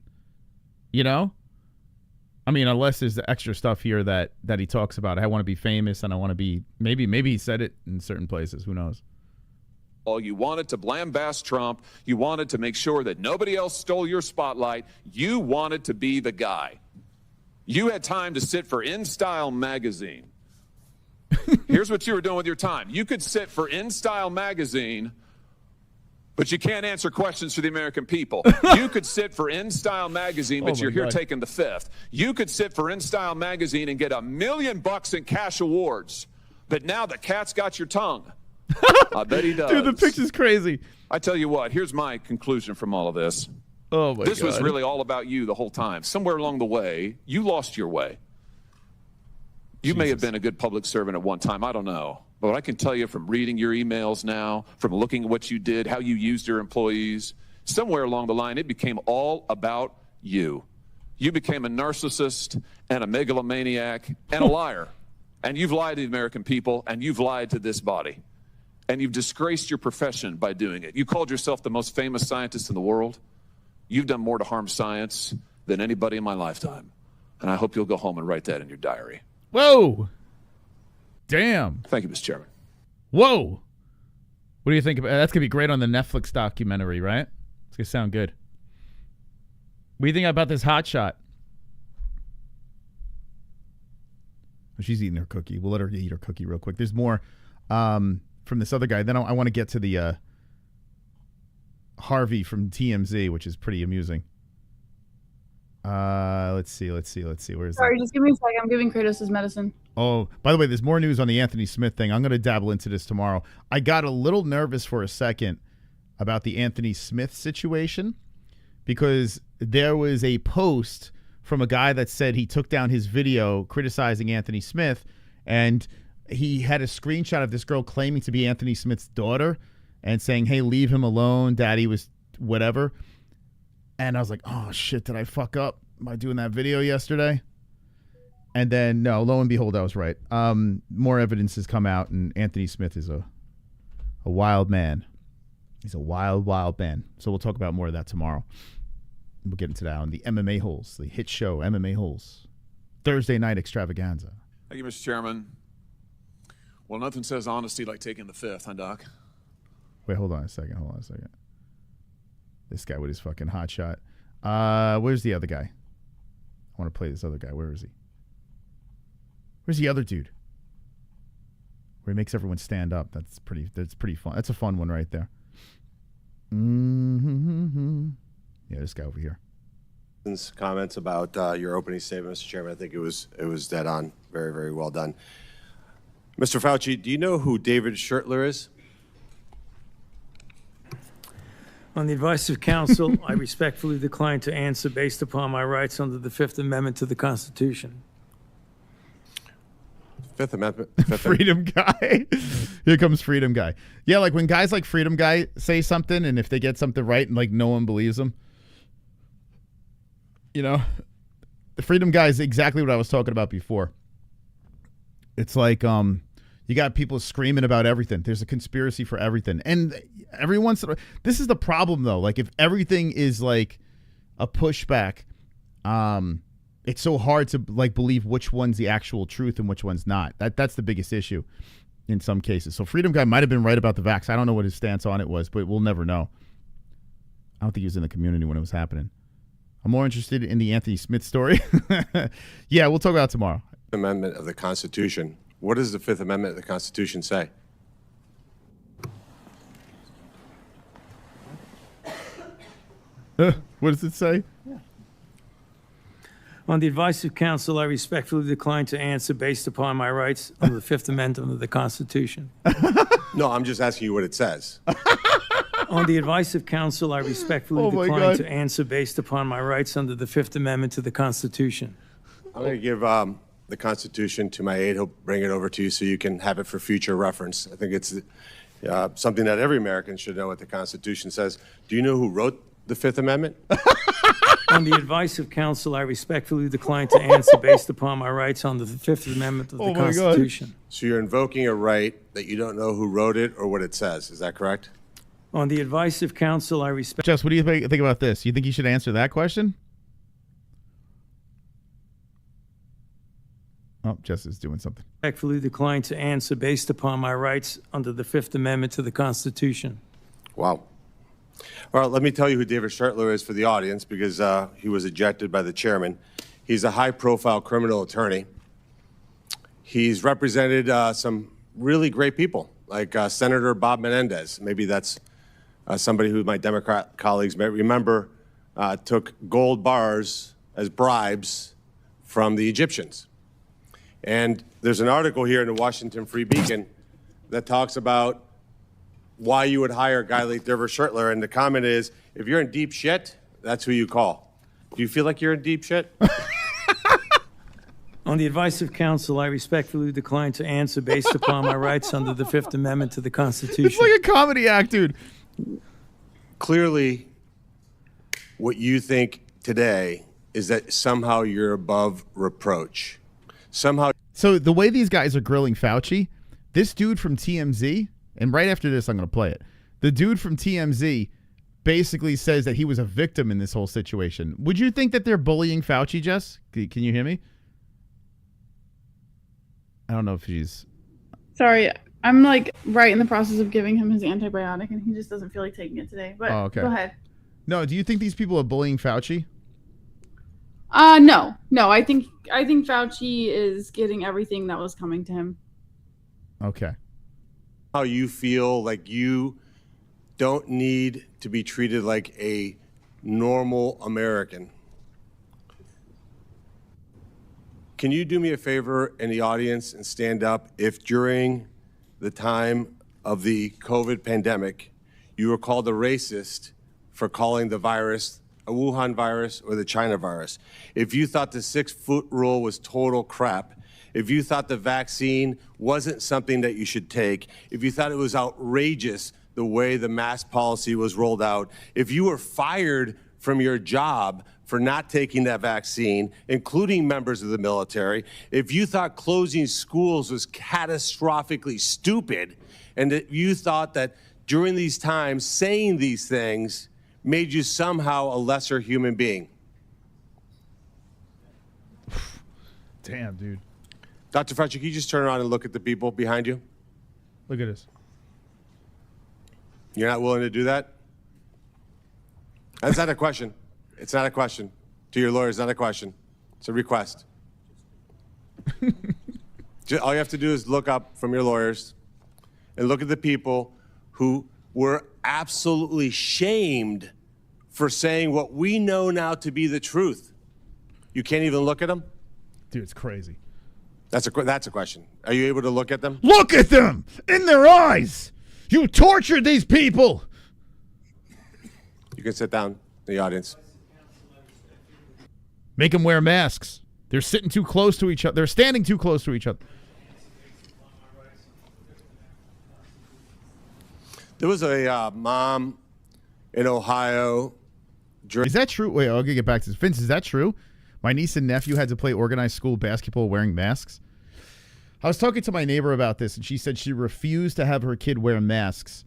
I mean, unless there's the extra stuff here that he talks about. I want to be famous and I want to be, maybe he said it in certain places. Who knows? You wanted to lambast Trump. You wanted to make sure that nobody else stole your spotlight. You wanted to be the guy. You had time to sit for In Style magazine. Here's what you were doing with your time. You could sit for In Style magazine, but you can't answer questions for the American people. You could sit for In Style magazine, but you're here taking the fifth. You could sit for In Style magazine and get $1 million in cash awards, but now the cat's got your tongue. I bet he does. Dude, the picture's crazy. I tell you what, here's my conclusion from all of this. Oh, my God. This was really all about you the whole time. Somewhere along the way, you lost your way. You may have been a good public servant at one time. I don't know. But I can tell you from reading your emails now, from looking at what you did, how you used your employees, somewhere along the line, it became all about you. You became a narcissist and a megalomaniac and a liar. And you've lied to the American people, and you've lied to this body. And you've disgraced your profession by doing it. You called yourself the most famous scientist in the world. You've done more to harm science than anybody in my lifetime. And I hope you'll go home and write that in your diary. Whoa. Damn. Thank you, Mr. Chairman. Whoa. What do you think about that's going to be great on the Netflix documentary, right? It's going to sound good. What do you think about this hot shot? She's eating her cookie. We'll let her eat her cookie real quick. There's more from this other guy. Then I want to get to the Harvey from TMZ, which is pretty amusing. Let's see. Where's Sorry, just give me a second. I'm giving Kratos his medicine. Oh, by the way, there's more news on the Anthony Smith thing. I'm going to dabble into this tomorrow. I got a little nervous for a second about the Anthony Smith situation because there was a post from a guy that said he took down his video criticizing Anthony Smith, and he had a screenshot of this girl claiming to be Anthony Smith's daughter and saying, hey, leave him alone. Daddy was whatever. And I was like, oh, shit, did I fuck up by doing that video yesterday? And then, no, lo and behold, I was right. More evidence has come out, and Anthony Smith is a wild man. He's a wild, wild man. So we'll talk about more of that tomorrow. We'll get into that on the MMA-HOLES, the hit show MMA-HOLES. Thursday night extravaganza. Thank you, Mr. Chairman. Well, nothing says honesty like taking the fifth, huh, Doc? Wait, hold on a second. This guy with his fucking hot shot. Where's the other guy? I want to play this other guy. Where is he? Where's the other dude? Where he makes everyone stand up. That's pretty fun. That's a fun one right there. Mm-hmm. Yeah, this guy over here. Comments about your opening statement, Mr. Chairman. I think it was dead on. Very, very well done. Mr. Fauci, do you know who David Schertler is? On the advice of counsel, I respectfully decline to answer based upon my rights under the Fifth Amendment to the Constitution. Fifth Amendment. Freedom Guy. Here comes Freedom Guy. Yeah, like when guys like Freedom Guy say something, and if they get something right and like no one believes them, you know, the Freedom Guy is exactly what I was talking about before. It's like you got people screaming about everything. There's a conspiracy for everything. And every once in a while, this is the problem though. Like if everything is like a pushback, it's so hard to like believe which one's the actual truth and which one's not. That's the biggest issue in some cases. So Freedom Guy might have been right about the vax. I don't know what his stance on it was, but we'll never know. I don't think he was in the community when it was happening. I'm more interested in the Anthony Smith story. Yeah, we'll talk about it tomorrow. Amendment of the Constitution. What does the Fifth Amendment of the Constitution say? What does it say? On the advice of counsel, I respectfully decline to answer based upon my rights under the Fifth Amendment of the Constitution. No, I'm just asking you what it says. On the advice of counsel, I respectfully decline to answer based upon my rights under the Fifth Amendment to the Constitution. I'm going to give the Constitution to my aide. He'll bring it over to you so you can have it for future reference. I think it's something that every American should know what the Constitution says. Do you know who wrote the Fifth Amendment? On the advice of counsel, I respectfully decline to answer based upon my rights under the Fifth Amendment of the Constitution. So you're invoking a right that you don't know who wrote it or what it says. Is that correct? On the advice of counsel, I respect... Jess, what do you think about this? You think you should answer that question? Oh, Jess is doing something. Respectfully decline to answer based upon my rights under the Fifth Amendment to the Constitution. Wow. All right, let me tell you who David Schertler is for the audience, because he was ejected by the chairman. He's a high-profile criminal attorney. He's represented some really great people, like Senator Bob Menendez. Maybe that's somebody who my Democrat colleagues may remember took gold bars as bribes from the Egyptians. And there's an article here in the Washington Free Beacon that talks about why you would hire a guy like David Schertler. And the comment is, if you're in deep shit, that's who you call. Do you feel like you're in deep shit? On the advice of counsel, I respectfully decline to answer based upon my rights under the Fifth Amendment to the Constitution. It's like a comedy act, dude. Clearly, what you think today is that somehow you're above reproach. Somehow. So the way these guys are grilling Fauci, this dude from TMZ, and right after this, I'm going to play it. The dude from TMZ basically says that he was a victim in this whole situation. Would you think that they're bullying Fauci, Jess? Can you hear me? I don't know if she's... Sorry, I'm like right in the process of giving him his antibiotic, and he just doesn't feel like taking it today. But okay. Go ahead. No, do you think these people are bullying Fauci? No. I think Fauci is getting everything that was coming to him. Okay. How you feel like you don't need to be treated like a normal American. Can you do me a favor in the audience and stand up if during the time of the COVID pandemic, you were called a racist for calling the virus a Wuhan virus or the China virus? If you thought the 6-foot rule was total crap, if you thought the vaccine wasn't something that you should take, if you thought it was outrageous the way the mask policy was rolled out, if you were fired from your job for not taking that vaccine, including members of the military, if you thought closing schools was catastrophically stupid, and that you thought that during these times saying these things made you somehow a lesser human being. Damn, dude. Dr. Fauci, can you just turn around and look at the people behind you? Look at this. You're not willing to do that? That's not a question. It's not a question. To your lawyer, it's not a question. It's a request. All you have to do is look up from your lawyers and look at the people who were absolutely shamed for saying what we know now to be the truth. You can't even look at them? Dude, it's crazy. That's a question. Are you able to look at them? Look at them in their eyes. You tortured these people. You can sit down in the audience. Make them wear masks. They're sitting too close to each other. They're standing too close to each other. There was a mom in Ohio. Is that true? Wait, I'll get back to this. Vince, is that true? My niece and nephew had to play organized school basketball wearing masks. I was talking to my neighbor about this, and she said she refused to have her kid wear masks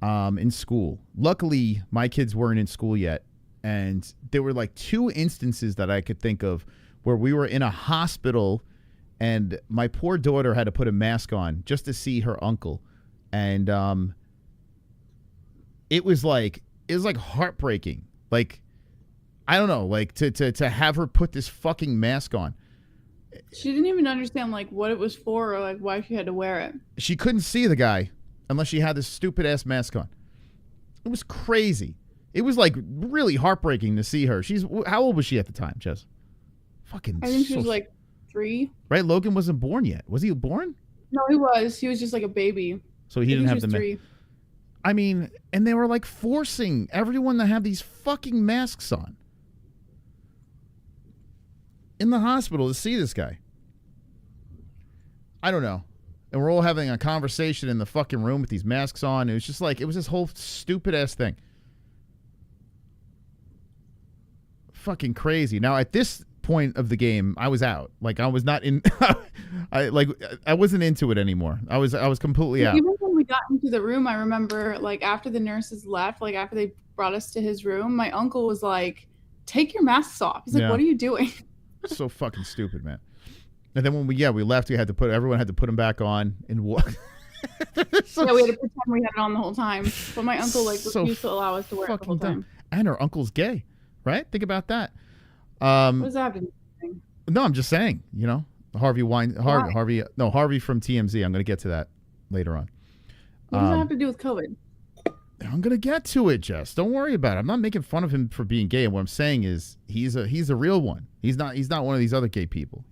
in school. Luckily, my kids weren't in school yet, and there were like 2 instances that I could think of where we were in a hospital, and my poor daughter had to put a mask on just to see her uncle, and it was like heartbreaking. Like, I don't know, like to have her put this fucking mask on. She didn't even understand like what it was for or like why she had to wear it. She couldn't see the guy unless she had this stupid ass mask on. It was crazy. It was like really heartbreaking to see her. How old was she at the time, Jess? Fucking. I think she was like 3. Right, Logan wasn't born yet. Was he born? No, he was. He was just like a baby. So he didn't have the 3. I mean, and they were like forcing everyone to have these fucking masks on in the hospital to see this guy. I don't know. And we're all having a conversation in the fucking room with these masks on. It was just like, it was this whole stupid ass thing. Fucking crazy. Now, at this point of the game, I was out. Like, I was not in, I wasn't into it anymore. I was completely out. Even when we got into the room, I remember like after the nurses left, like after they brought us to his room, my uncle was like, take your masks off. He's like, Yeah. what are you doing? So fucking stupid, man. And then when we left, everyone had to put him back on and walk. Yeah, we had to pretend we had it on the whole time. But my uncle refused to allow us to wear it the whole time. And her uncle's gay, right? Think about that. What does that have to do with anything? No, I'm just saying, Harvey from TMZ. I'm going to get to that later on. What does that have to do with COVID? I'm going to get to it, Jess. Don't worry about it. I'm not making fun of him for being gay. What I'm saying is he's a real one. He's not one of these other gay people,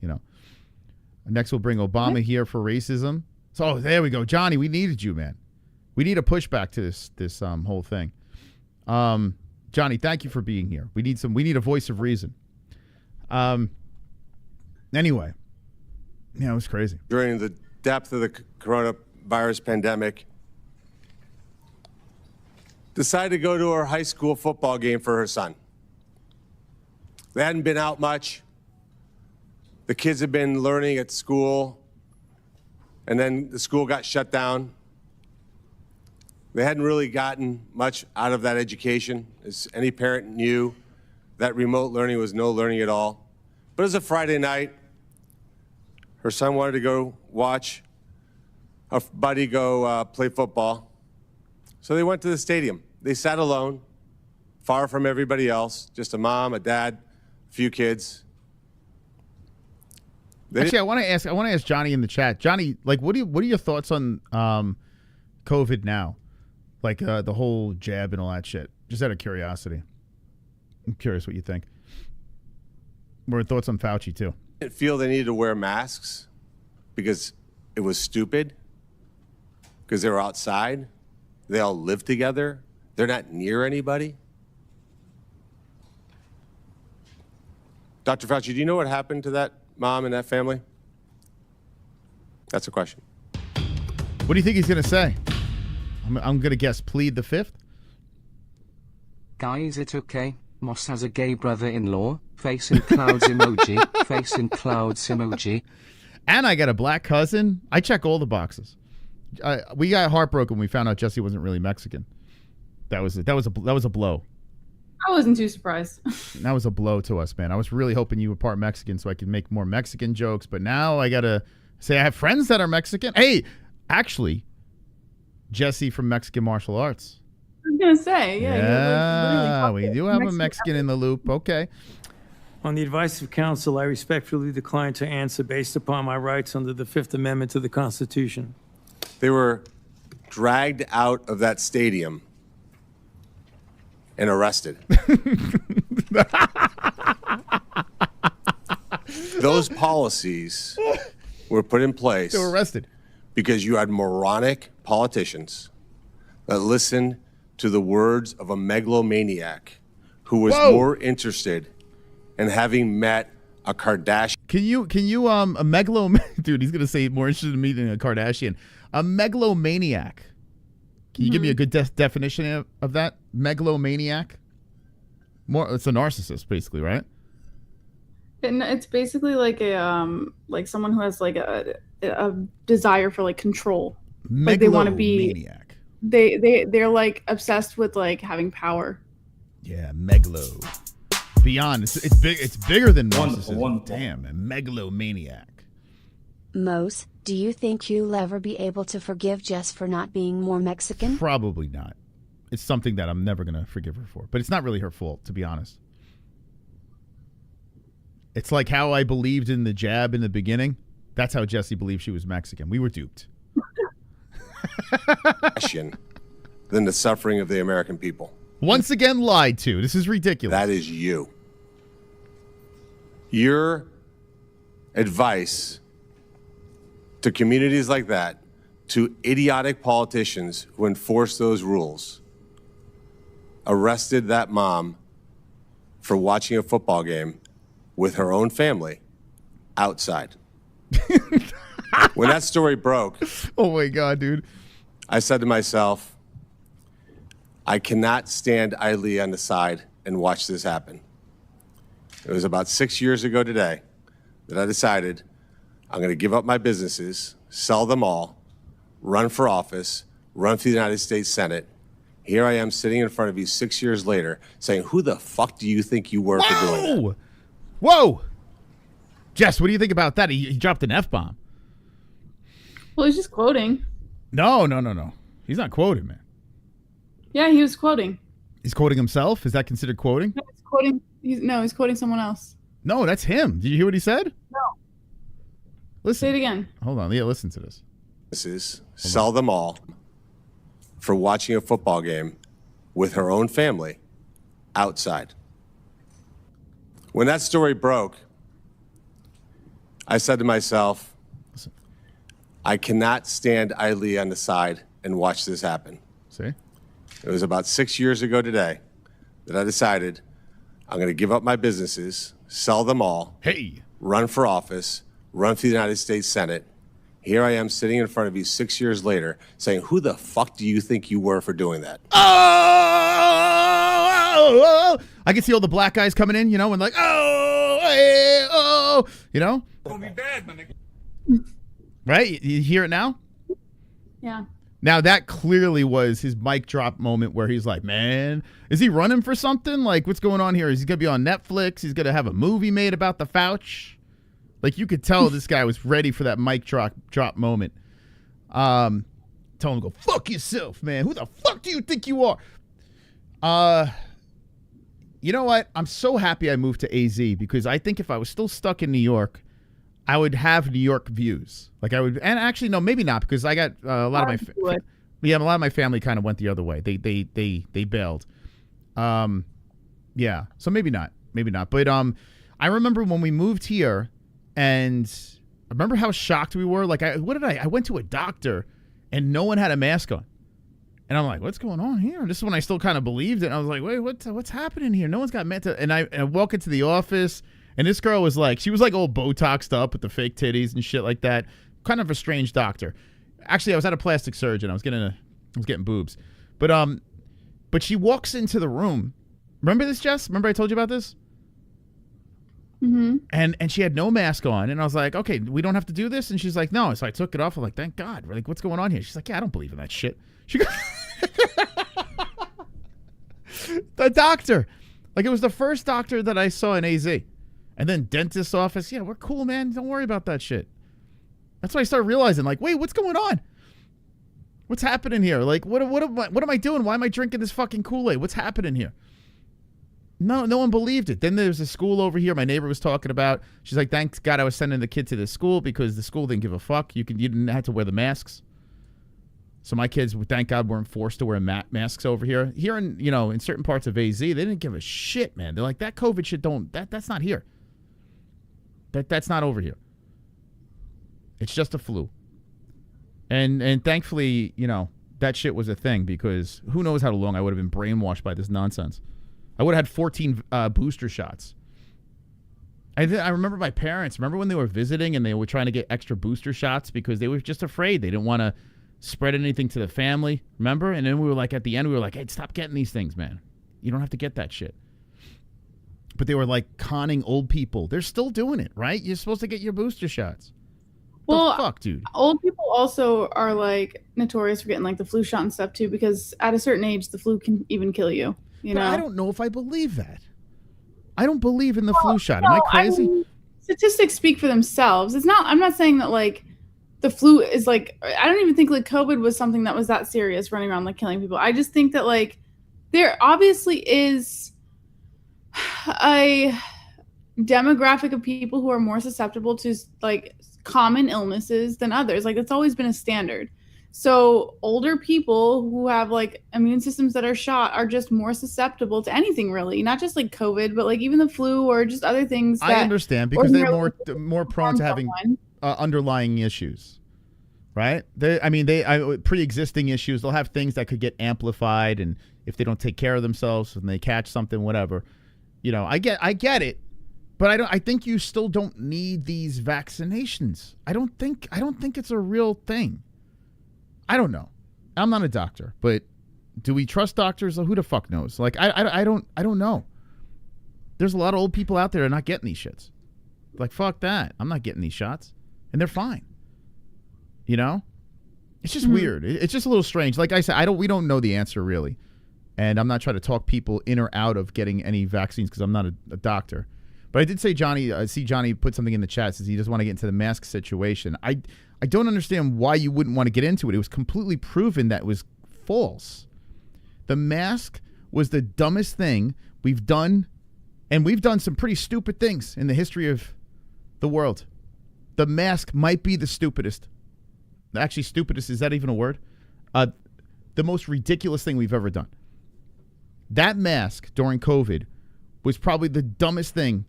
Next, we'll bring Obama here for racism. So there we go. Johnny, we needed you, man. We need a pushback to this whole thing. Johnny, thank you for being here. We need a voice of reason. Anyway, it was crazy. During the depth of the coronavirus pandemic, decided to go to her high school football game for her son. They hadn't been out much. The kids had been learning at school, and then the school got shut down. They hadn't really gotten much out of that education. As any parent knew, that remote learning was no learning at all. But it was a Friday night. Her son wanted to go watch a buddy go play football. So they went to the stadium. They sat alone, far from everybody else, just a mom, a dad, a few kids. Actually, I want to ask Johnny in the chat. Johnny, what are your thoughts on COVID now? The whole jab and all that shit. Just out of curiosity. I'm curious what you think. What are your thoughts on Fauci, too? I didn't feel they needed to wear masks because it was stupid, because they were outside. They all live together. They're not near anybody. Dr. Fauci, do you know what happened to that mom and that family? That's a question. What do you think he's going to say? I'm going to guess plead the fifth. Guys, it's okay. Moss has a gay brother-in-law. Face in clouds emoji. Face in clouds emoji. And I got a black cousin. I check all the boxes. We got heartbroken when we found out Jessie wasn't really Mexican. That was a blow. I wasn't too surprised. That was a blow to us, man. I was really hoping you were part Mexican so I could make more Mexican jokes, but now I gotta say I have friends that are Mexican. Hey, actually, Jessie from Mexican Martial Arts. I was gonna say, yeah, we do have a Mexican in the loop. Okay. On the advice of counsel, I respectfully decline to answer based upon my rights under the Fifth Amendment to the Constitution. They were dragged out of that stadium and arrested. Those policies were put in place. They were arrested because you had moronic politicians that listened to the words of a megalomaniac who was more interested in having met a Kardashian. Can you a megalomaniac? Dude, he's gonna say more interested in meeting a Kardashian. A megalomaniac. Can you give me a good definition of that? Megalomaniac? It's a narcissist, basically, right? It's basically like someone who has a desire for control. Like they want to be. They're obsessed with having power. Yeah, megalo. Beyond, it's big. It's bigger than narcissism. Wonderful. Damn, a megalomaniac. Mose, do you think you'll ever be able to forgive Jess for not being more Mexican? Probably not. It's something that I'm never going to forgive her for. But it's not really her fault, to be honest. It's like how I believed in the jab in the beginning. That's how Jessie believed she was Mexican. We were duped. Than the suffering of the American people. Once again lied to. This is ridiculous. That is you. Your advice to communities like that, to idiotic politicians who enforce those rules, arrested that mom for watching a football game with her own family outside. When that story broke, oh my God, dude, I said to myself, I cannot stand idly on the side and watch this happen. It was about 6 years ago today that I decided I'm going to give up my businesses, sell them all, run for office, run for the United States Senate. Here I am sitting in front of you 6 years later saying, who the fuck do you think you were for doing that? Whoa! Jess, what do you think about that? He dropped an F-bomb. Well, he's just quoting. No. He's not quoting, man. Yeah, he was quoting. He's quoting himself? Is that considered quoting? No, he's quoting. He's quoting someone else. No, that's him. Did you hear what he said? No. Listen. Say it again. Hold on. Yeah, listen to this. This is sell them all for watching a football game with her own family outside. When that story broke, I said to myself, I cannot stand ILLIA on the side and watch this happen. See? It was about 6 years ago today that I decided I'm going to give up my businesses, sell them all, run for office, run for the United States Senate. Here I am sitting in front of you 6 years later saying, who the fuck do you think you were for doing that? Oh! I can see all the black guys coming in, and like, oh, Gonna be bad, my nigga. Right? You hear it now? Yeah. Now, that clearly was his mic drop moment where he's like, man, is he running for something? Like, what's going on here? Is he going to be on Netflix? He's going to have a movie made about the Fauci? Like, you could tell this guy was ready for that mic drop moment. Tell him to go, fuck yourself, man. Who the fuck do you think you are? You know what? I'm so happy I moved to AZ because I think if I was still stuck in New York, I would have New York views. Like I would, and actually no, maybe not because I got a lot of my, a lot of my family kind of went the other way. They bailed. Yeah, so maybe not. But I remember when we moved here, and I remember how shocked we were. Like I went to a doctor, and no one had a mask on, and I'm like, what's going on here? And this is when I still kind of believed it. And I was like, wait, what's happening here? No one's got meant to. And I walk into the office. And this girl was like, she was like all Botoxed up with the fake titties and shit like that. Kind of a strange doctor. Actually, I was at a plastic surgeon. I was getting boobs. But she walks into the room. Remember this, Jess? Remember I told you about this? Mm-hmm. And she had no mask on. And I was like, okay, we don't have to do this? And she's like, no. So I took it off. I'm like, thank God. We're like, what's going on here? She's like, yeah, I don't believe in that shit. She goes, the doctor. Like, it was the first doctor that I saw in AZ. And then dentist's office. Yeah, we're cool, man. Don't worry about that shit. That's why I started realizing, like, wait, what's going on? What's happening here? Like, what am I doing? Why am I drinking this fucking Kool-Aid? What's happening here? No one believed it. Then there's a school over here my neighbor was talking about. She's like, thank God I was sending the kid to this school because the school didn't give a fuck. You didn't have to wear the masks. So my kids, thank God, weren't forced to wear masks over here. Here in, in certain parts of AZ, they didn't give a shit, man. They're like, that COVID shit that's not here. That's not over here. It's just a flu. And thankfully, that shit was a thing because who knows how long I would have been brainwashed by this nonsense. I would have had 14 booster shots. I remember my parents, when they were visiting and they were trying to get extra booster shots because they were just afraid. They didn't want to spread anything to the family, remember? And then we were like, at the end, we were like, hey, stop getting these things, man. You don't have to get that shit. But they were like conning old people. They're still doing it, right? You're supposed to get your booster shots. Well, the fuck, dude. Old people also are like notorious for getting like the flu shot and stuff too, because at a certain age, the flu can even kill you. You know, I don't know if I believe that. I don't believe in the flu shot. Am I crazy? I mean, statistics speak for themselves. It's not. I'm not saying that like the flu is like. I don't even think like COVID was something that was that serious, running around like killing people. I just think that like there obviously is a demographic of people who are more susceptible to like common illnesses than others. Like it's always been a standard. So older people who have like immune systems that are shot are just more susceptible to anything really, not just like COVID, but like even the flu or just other things. I understand because they're more prone to having underlying issues, right? Pre-existing issues. They'll have things that could get amplified, and if they don't take care of themselves and they catch something, whatever. I get it, but I think you still don't need these vaccinations. I don't think it's a real thing. I don't know. I'm not a doctor, but do we trust doctors? Who the fuck knows? Like I don't know. There's a lot of old people out there that are not getting these shits. Like fuck that. I'm not getting these shots, and they're fine. It's just weird. It's just a little strange. Like I said, we don't know the answer really. And I'm not trying to talk people in or out of getting any vaccines because I'm not a doctor. But I did say Johnny, see Johnny put something in the chat, says he doesn't want to get into the mask situation. I don't understand why you wouldn't want to get into it. It was completely proven that it was false. The mask was the dumbest thing we've done, and we've done some pretty stupid things in the history of the world. The mask might be the stupidest. Actually, stupidest, is that even a word? The most ridiculous thing we've ever done. That mask during COVID was probably the dumbest thing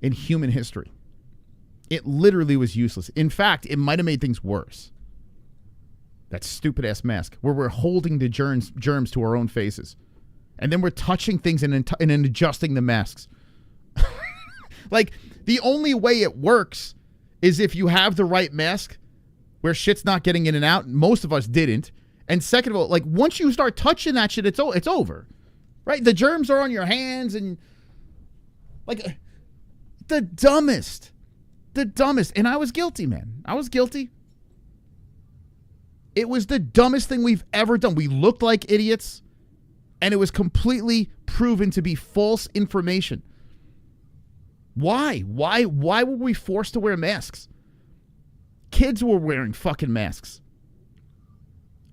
in human history. It literally was useless. In fact, it might have made things worse. That stupid-ass mask, where we're holding the germs to our own faces. And then we're touching things and adjusting the masks. Like, the only way it works is if you have the right mask where shit's not getting in and out. Most of us didn't. And second of all, like, once you start touching that shit, it's over. Right? The germs are on your hands and, like, the dumbest. The dumbest. And I was guilty, man. I was guilty. It was the dumbest thing we've ever done. We looked like idiots, and it was completely proven to be false information. Why? Why were we forced to wear masks? Kids were wearing fucking masks.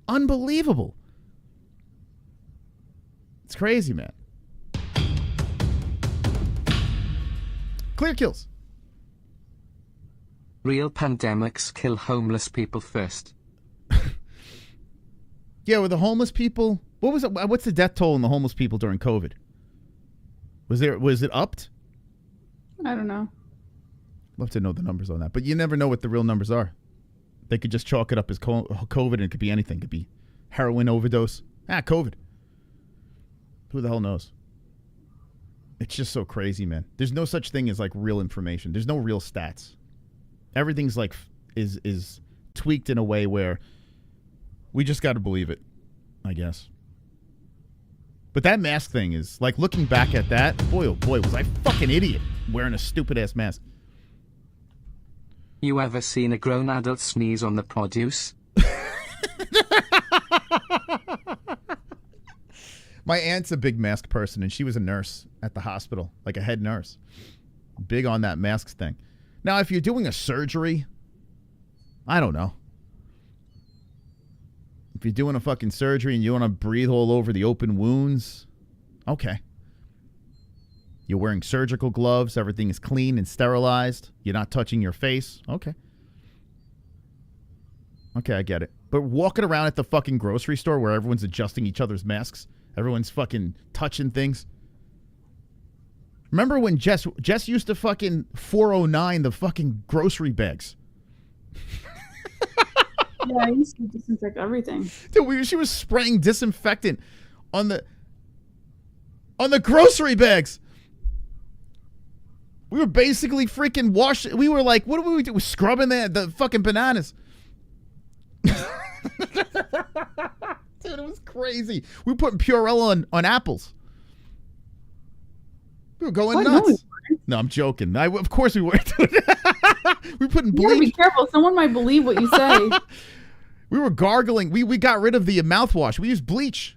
Unbelievable. It's crazy, man. Clear kills. Real pandemics kill homeless people first. Yeah, with the homeless people, what was it? What's the death toll in the homeless people during COVID? Was it upped? I don't know. Love to know the numbers on that, but you never know what the real numbers are. They could just chalk it up as COVID, and it could be anything. It could be heroin overdose. COVID. Who the hell knows? It's just so crazy, man. There's no such thing as like real information. There's no real stats. Everything's like is tweaked in a way where we just got to believe it, I guess. But that mask thing is, like, looking back at that, boy, oh boy, was I fucking idiot wearing a stupid-ass mask. You ever seen a grown adult sneeze on the produce? My aunt's a big mask person, and she was a nurse at the hospital, like a head nurse. Big on that masks thing. Now, if you're doing a surgery, I don't know. If you're doing a fucking surgery and you want to breathe all over the open wounds, okay. You're wearing surgical gloves. Everything is clean and sterilized. You're not touching your face. Okay. Okay, I get it. But walking around at the fucking grocery store where everyone's adjusting each other's masks, everyone's fucking touching things. Remember when Jess used to fucking 409 the fucking grocery bags? Yeah, I used to disinfect everything. Dude, she was spraying disinfectant on the grocery bags. We were basically freaking washing. We were like, what do we do? We're scrubbing the fucking bananas. Dude, it was crazy. We were putting Purell on apples. We were going nuts. No, I'm joking. Of course we weren't. We were putting bleach. You gotta be careful. Someone might believe what you say. We were gargling. We got rid of the mouthwash. We used bleach.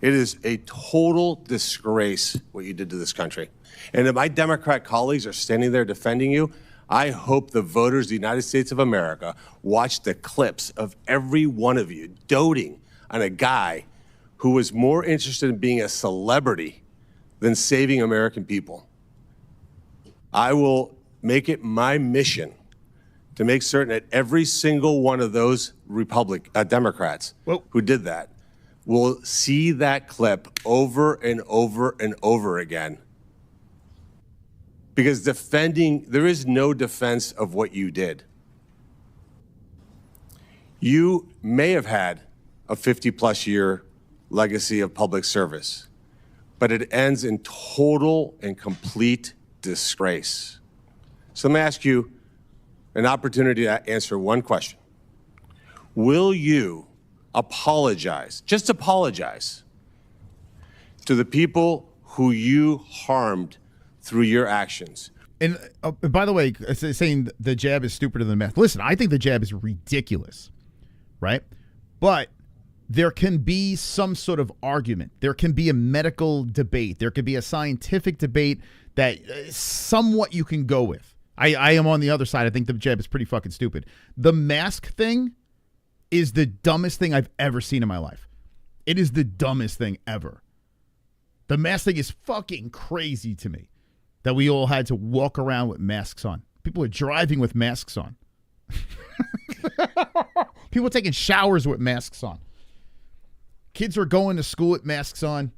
It is a total disgrace what you did to this country. And if my Democrat colleagues are standing there defending you, I hope the voters of the United States of America watch the clips of every one of you doting on a guy who was more interested in being a celebrity than saving American people. I will make it my mission to make certain that every single one of those Democrats who did that will see that clip over and over and over again. Because there is no defense of what you did. You may have had a 50-plus year legacy of public service, but it ends in total and complete disgrace. So let me ask you an opportunity to answer one question. Will you apologize, just apologize, to the people who you harmed through your actions? And by the way, saying the jab is stupider than the mask. Listen, I think the jab is ridiculous, right? But there can be some sort of argument. There can be a medical debate. There could be a scientific debate that somewhat you can go with. I am on the other side. I think the jab is pretty fucking stupid. The mask thing is the dumbest thing I've ever seen in my life. It is the dumbest thing ever. The mask thing is fucking crazy to me that we all had to walk around with masks on. People are driving with masks on. People taking showers with masks on. Kids were going to school with masks on.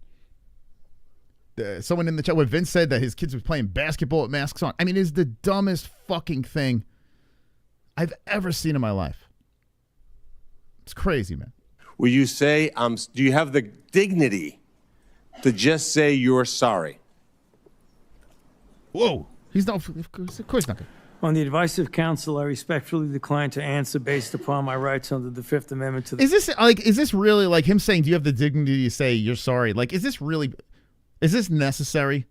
Someone in the chat, what Vince said, that his kids were playing basketball with masks on. I mean, it's the dumbest fucking thing I've ever seen in my life. It's crazy, man. Will you say, do you have the dignity to just say you're sorry? Whoa. He's not, of course not. On the advice of counsel, I respectfully decline to answer based upon my rights under the Fifth Amendment to the... Is this really like him saying, do you have the dignity to say you're sorry? Like, is this necessary?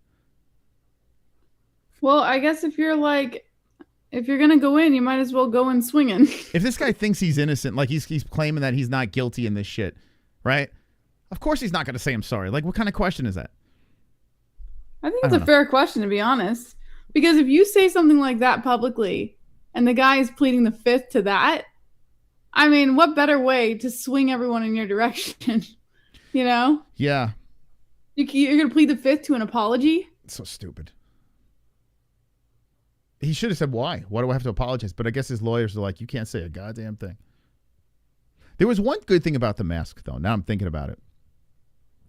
Well, I guess if you're going to go in, you might as well go in swinging. If this guy thinks he's innocent, like he's claiming that he's not guilty in this shit, right? Of course he's not going to say I'm sorry. Like, what kind of question is that? I think it's a fair question, to be honest. Because if you say something like that publicly and the guy is pleading the fifth to that, I mean, what better way to swing everyone in your direction? You know? Yeah. You're going to plead the fifth to an apology? It's so stupid. He should have said, why? Why do I have to apologize? But I guess his lawyers are like, you can't say a goddamn thing. There was one good thing about the mask, though. Now I'm thinking about it.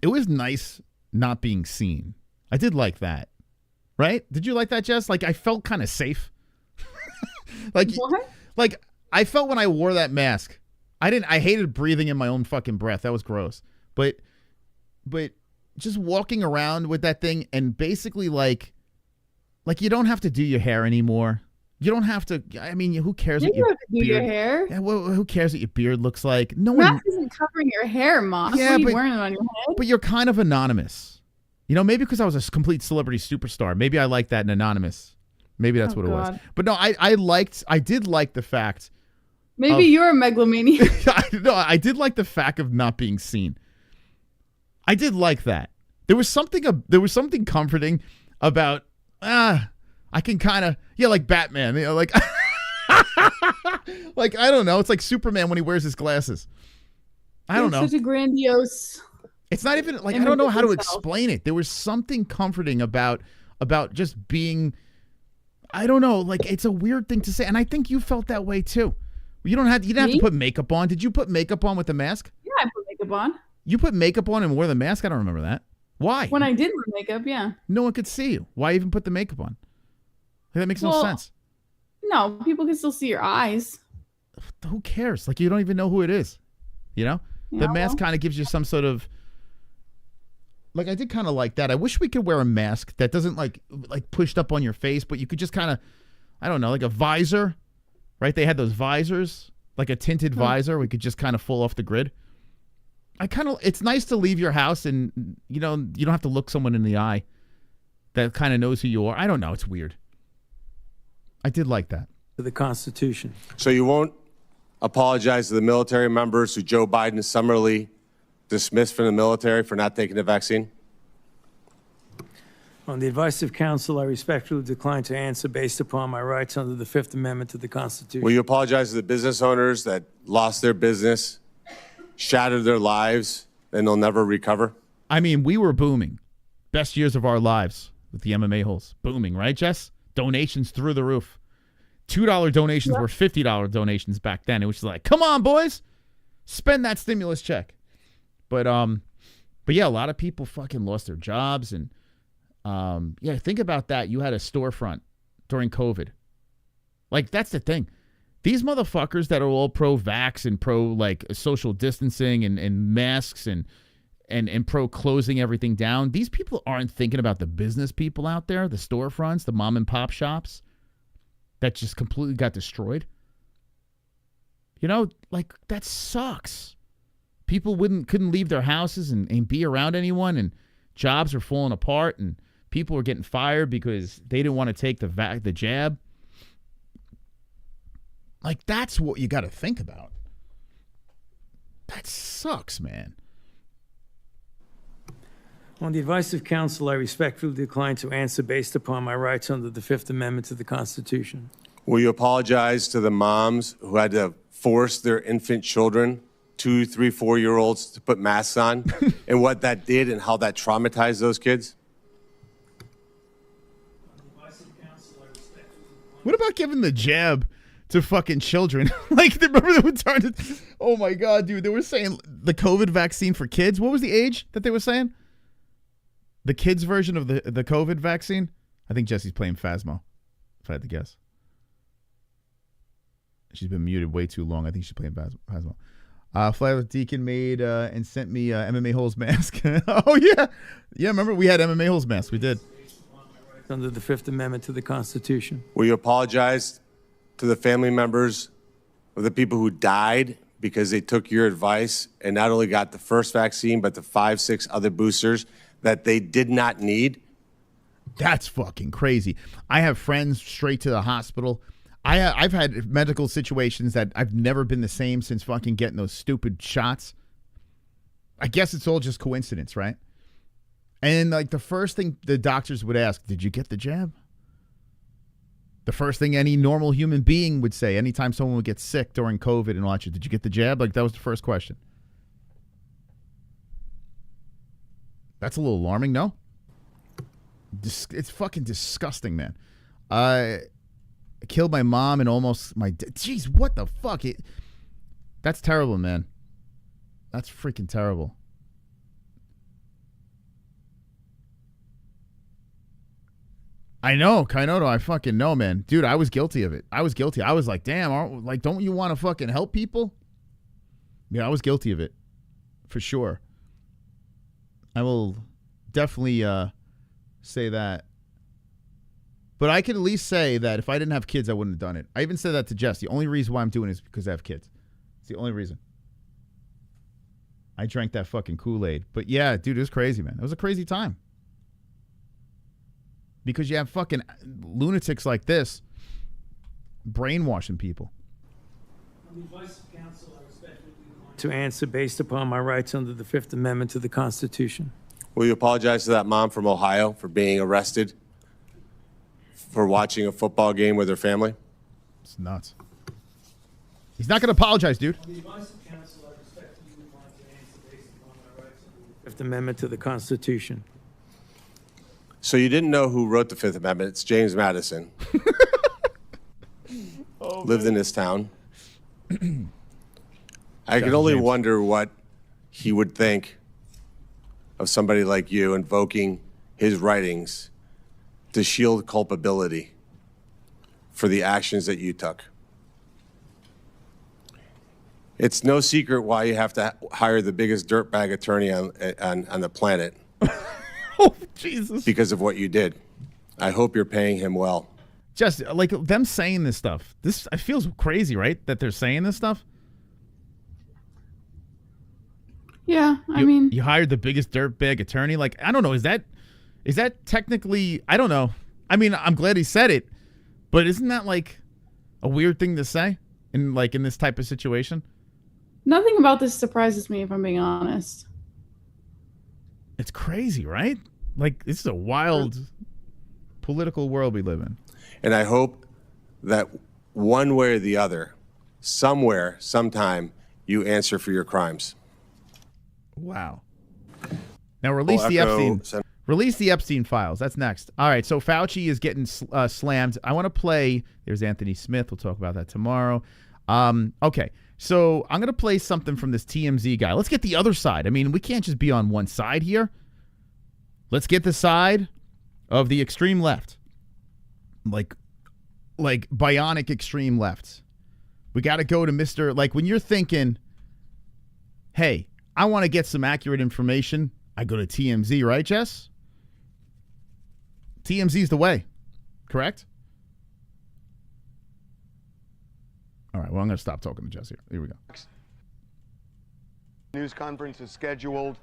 It was nice not being seen. I did like that. Right? Did you like that, Jess? Like, I felt kind of safe. What? Like, I felt when I wore that mask. I hated breathing in my own fucking breath. That was gross. But just walking around with that thing and basically like you don't have to do your hair anymore. You don't have to. I mean, who cares what You your have to do your beard? hair. Yeah, well, who cares what your beard looks like? No Mask one isn't covering your hair, Moss. Yeah, What are you but- wearing it on your head? But you're kind of anonymous. You know, maybe because I was a complete celebrity superstar. Maybe I like that in anonymous. Maybe that's what it was. But no, I did like the fact. Maybe you're a megalomaniac. I did like the fact of not being seen. I did like that. There was something comforting about, I can kind of, like Batman, you know, like, like, I don't know. It's like Superman when he wears his glasses. I don't know. Such a grandiose. It's not even like, I don't know how to explain it. There was something comforting about just being, I don't know, like it's a weird thing to say. And I think you felt that way too. You didn't have to put makeup on. Did you put makeup on with the mask? Yeah, I put makeup on. You put makeup on and wore the mask? I don't remember that. Why? When I did wear makeup, yeah. No one could see you. Why even put the makeup on? That makes no sense. No, people can still see your eyes. Who cares? Like, you don't even know who it is. You know? The Yeah, mask kind of gives you some sort of, like, I did kind of like that. I wish we could wear a mask that doesn't like pushed up on your face, but you could just kind of, I don't know, like a visor, right? They had those visors, like a tinted visor. We could just kind of fall off the grid. It's nice to leave your house and, you know, you don't have to look someone in the eye that kind of knows who you are. I don't know. It's weird. I did like that. To the Constitution. So you won't apologize to the military members who Joe Biden summarily dismissed from the military for not taking the vaccine? On the advice of counsel, I respectfully decline to answer based upon my rights under the Fifth Amendment to the Constitution. Will you apologize to the business owners that lost their business, shattered their lives, and they'll never recover? I mean, we were booming. Best years of our lives with the MMA-HOLES. Booming, right, Jess? Donations through the roof. $2 donations were $50 donations back then. It was like, come on, boys. Spend that stimulus check. But yeah, a lot of people fucking lost their jobs. And yeah, think about that. You had a storefront during COVID. Like, that's the thing. These motherfuckers that are all pro-vax and pro, like, social distancing and masks and pro closing everything down, these people aren't thinking about the business people out there, the storefronts, the mom and pop shops that just completely got destroyed. You know, like, that sucks. People couldn't leave their houses and be around anyone, and jobs are falling apart, and people were getting fired because they didn't want to take the jab. Like, that's what you got to think about. That's sucks, man. On the advice of counsel, I respectfully decline to answer based upon my rights under the Fifth Amendment to the Constitution. Will you apologize to the moms who had to force their infant children, 2, 3, 4-year-olds, to put masks on and what that did and how that traumatized those kids? What about giving the jab to fucking children? Like, remember they were trying to... Oh, my God, dude. They were saying the COVID vaccine for kids. What was the age that they were saying? The kids' version of the COVID vaccine? I think Jessie's playing Phasmo, if I had to guess. She's been muted way too long. I think she's playing Phasmo. Flat Deacon made and sent me MMA-HOLES mask. Oh, yeah. Yeah, remember we had MMA-HOLES masks. We did. Under the Fifth Amendment to the Constitution. Will you apologize to the family members of the people who died because they took your advice and not only got the first vaccine, but the 5, 6 other boosters that they did not need? That's fucking crazy. I have friends straight to the hospital. I've had medical situations that I've never been the same since fucking getting those stupid shots. I guess it's all just coincidence, right? And like the first thing the doctors would ask, did you get the jab? The first thing any normal human being would say anytime someone would get sick during COVID and watch it, did you get the jab? Like that was the first question. That's a little alarming, no? It's fucking disgusting, man. I killed my mom and almost my... Jeez, what the fuck? That's terrible, man. That's freaking terrible. I know, Kainoto, I fucking know, man. Dude, I was guilty of it. I was guilty. I was like, damn, like, don't you want to fucking help people? Yeah, I was guilty of it. For sure. I will definitely say that. But I can at least say that if I didn't have kids, I wouldn't have done it. I even said that to Jess. The only reason why I'm doing it is because I have kids. It's the only reason. I drank that fucking Kool-Aid. But yeah, dude, it was crazy, man. It was a crazy time. Because you have fucking lunatics like this brainwashing people. On the advice of counsel, I respectfully decline to answer based upon my rights under the Fifth Amendment to the Constitution. Will you apologize to that mom from Ohio for being arrested for watching a football game with her family? It's nuts. He's not going to apologize, dude. On the advice of counsel, I respectfully decline to answer based upon my rights under the Fifth Amendment to the Constitution. So you didn't know who wrote the Fifth Amendment. It's James Madison. Lived in this town. I can only wonder what he would think of somebody like you invoking his writings to shield culpability for the actions that you took. It's no secret why you have to hire the biggest dirtbag attorney on the planet. Oh, Jesus. Because of what you did. I hope you're paying him well. Just like them saying this stuff. This it feels crazy, right? That they're saying this stuff. Yeah, I mean, you hired the biggest dirtbag attorney. Like, I don't know. Is that technically? I don't know. I mean, I'm glad he said it, but isn't that like a weird thing to say in this type of situation? nothing about this surprises me, if I'm being honest. It's crazy, right? Like, this is a wild political world we live in. And I hope that one way or the other, somewhere, sometime, you answer for your crimes. Wow. Now release the Epstein files. That's next. All right, so Fauci is getting slammed. I want to play. There's Anthony Smith. We'll talk about that tomorrow. Okay, so I'm going to play something from this TMZ guy. Let's get the other side. I mean, we can't just be on one side here. Let's get the side of the extreme left. Like bionic extreme left. We got to go to Mr. Like, when you're thinking, hey, I want to get some accurate information, I go to TMZ, right, Jess? TMZ's the way, correct? All right, well, I'm going to stop talking to Jess here. Here we go. News conference is scheduled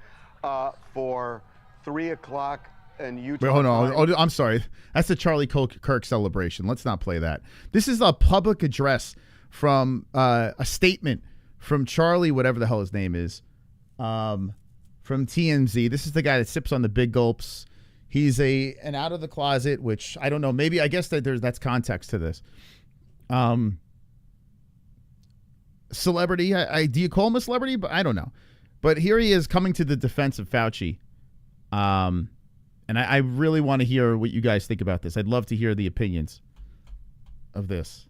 for 3 o'clock in Utah. Wait, hold on. Oh, I'm sorry. That's the Charlie Kirk celebration. Let's not play that. This is a public address from a statement from Charlie, whatever the hell his name is, from TMZ. This is the guy that sips on the big gulps. He's an out of the closet, which I don't know. Maybe I guess that's context to this. Celebrity. Do you call him a celebrity? But I don't know. But here he is coming to the defense of Fauci. And I really want to hear what you guys think about this. I'd love to hear the opinions of this.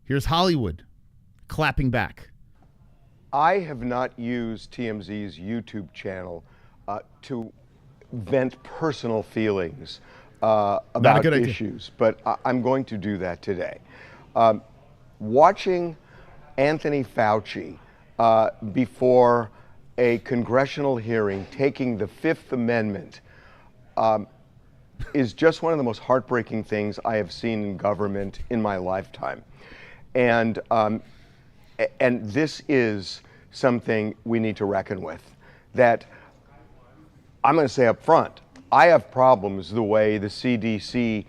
Here's Hollywood clapping back. I have not used TMZ's YouTube channel to vent personal feelings about issues, but I'm going to do that today. Watching Anthony Fauci before a congressional hearing taking the Fifth Amendment is just one of the most heartbreaking things I have seen in government in my lifetime. And this is something we need to reckon with. That I'm going to say up front, I have problems the way the CDC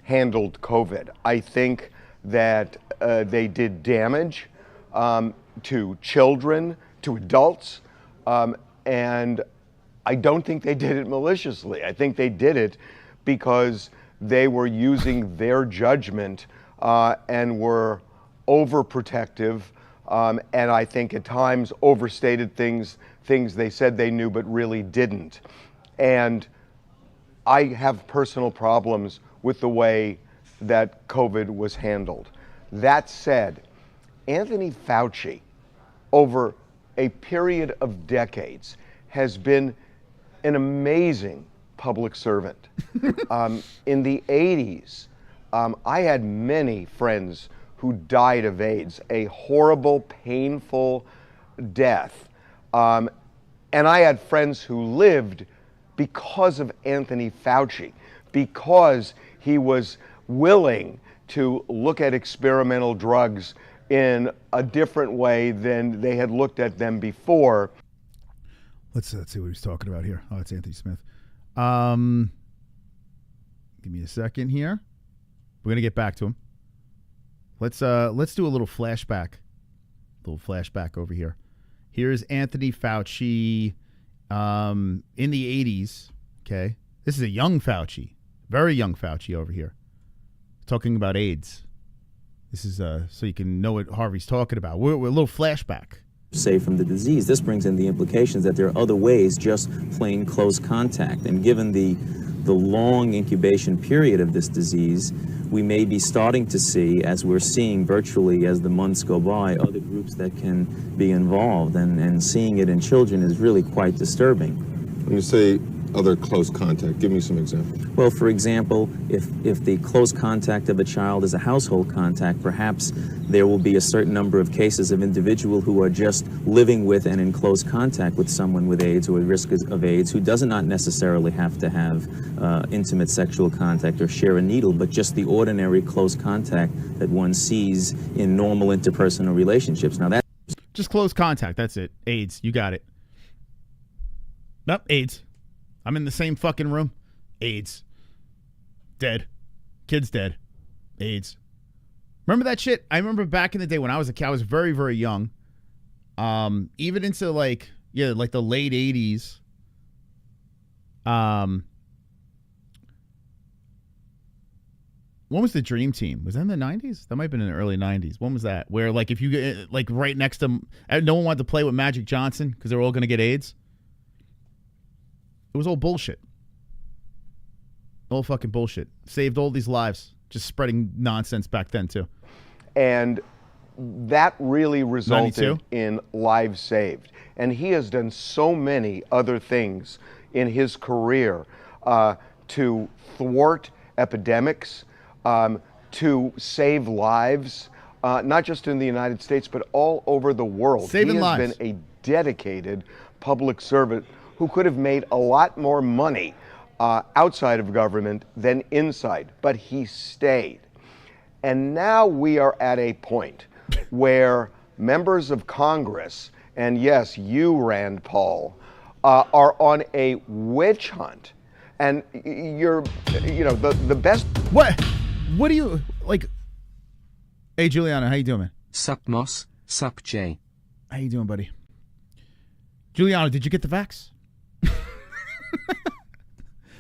handled COVID. I think that they did damage to children, to adults, and I don't think they did it maliciously. I think they did it because they were using their judgment and were overprotective, and I think at times overstated things they said they knew but really didn't. And I have personal problems with the way that COVID was handled. That said, Anthony Fauci, over a period of decades, has been an amazing public servant. In the 80s, I had many friends who died of AIDS, a horrible, painful death. And I had friends who lived because of Anthony Fauci, because he was willing to look at experimental drugs in a different way than they had looked at them before. Let's see what he's talking about here. Oh, it's Anthony Smith. Give me a second here. We're gonna get back to him. Let's do a little flashback. Over here. Here's Anthony Fauci in the 80s. Okay, this is a young Fauci, very young Fauci over here, talking about AIDS. This is so you can know what Harvey's talking about. We're a little flashback. Say from the disease, this brings in the implications that there are other ways, just plain close contact. And given the long incubation period of this disease, we may be starting to see, as we're seeing virtually as the months go by, other groups that can be involved. And seeing it in children is really quite disturbing. When you say other close contact, give me some examples. Well, for example, if the close contact of a child is a household contact, perhaps there will be a certain number of cases of individuals who are just living with and in close contact with someone with AIDS or at risk of AIDS, who does not necessarily have to have intimate sexual contact or share a needle, but just the ordinary close contact that one sees in normal interpersonal relationships. Now that's just close contact. That's it. AIDS. You got it. Nope. AIDS. I'm in the same fucking room. AIDS. Dead. Kid's dead. AIDS. Remember that shit? I remember back in the day when I was a kid, I was very, very young. Even into like the late 80s. When was the Dream Team? Was that in the 90s? That might have been in the early 90s. When was that? Where like if you get like right next to no one wanted to play with Magic Johnson because they were all going to get AIDS. It was all bullshit. All fucking bullshit. Saved all these lives. Just spreading nonsense back then, too. And that really resulted 92? in lives saved. And he has done so many other things in his career to thwart epidemics, to save lives, not just in the United States, but all over the world. Saving he has lives. been a dedicated public servant who could have made a lot more money outside of government than inside, but he stayed. And now we are at a point where members of Congress, and yes, you, Rand Paul, are on a witch hunt. And the best. What do you like? Hey, Juliana, how you doing, man? Sup, Moss? Sup, Jay? How you doing, buddy? Giuliano, did you get the vax?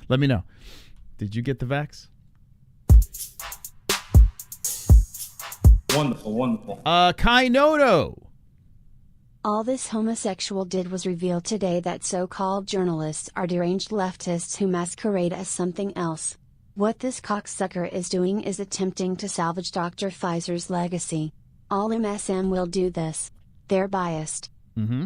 Let me know. Did you get the vax? Wonderful, wonderful. Kai Noto. All this homosexual did was reveal today that so-called journalists are deranged leftists who masquerade as something else. What this cocksucker is doing is attempting to salvage Dr. Pfizer's legacy. All MSM will do this. They're biased. Mm-hmm.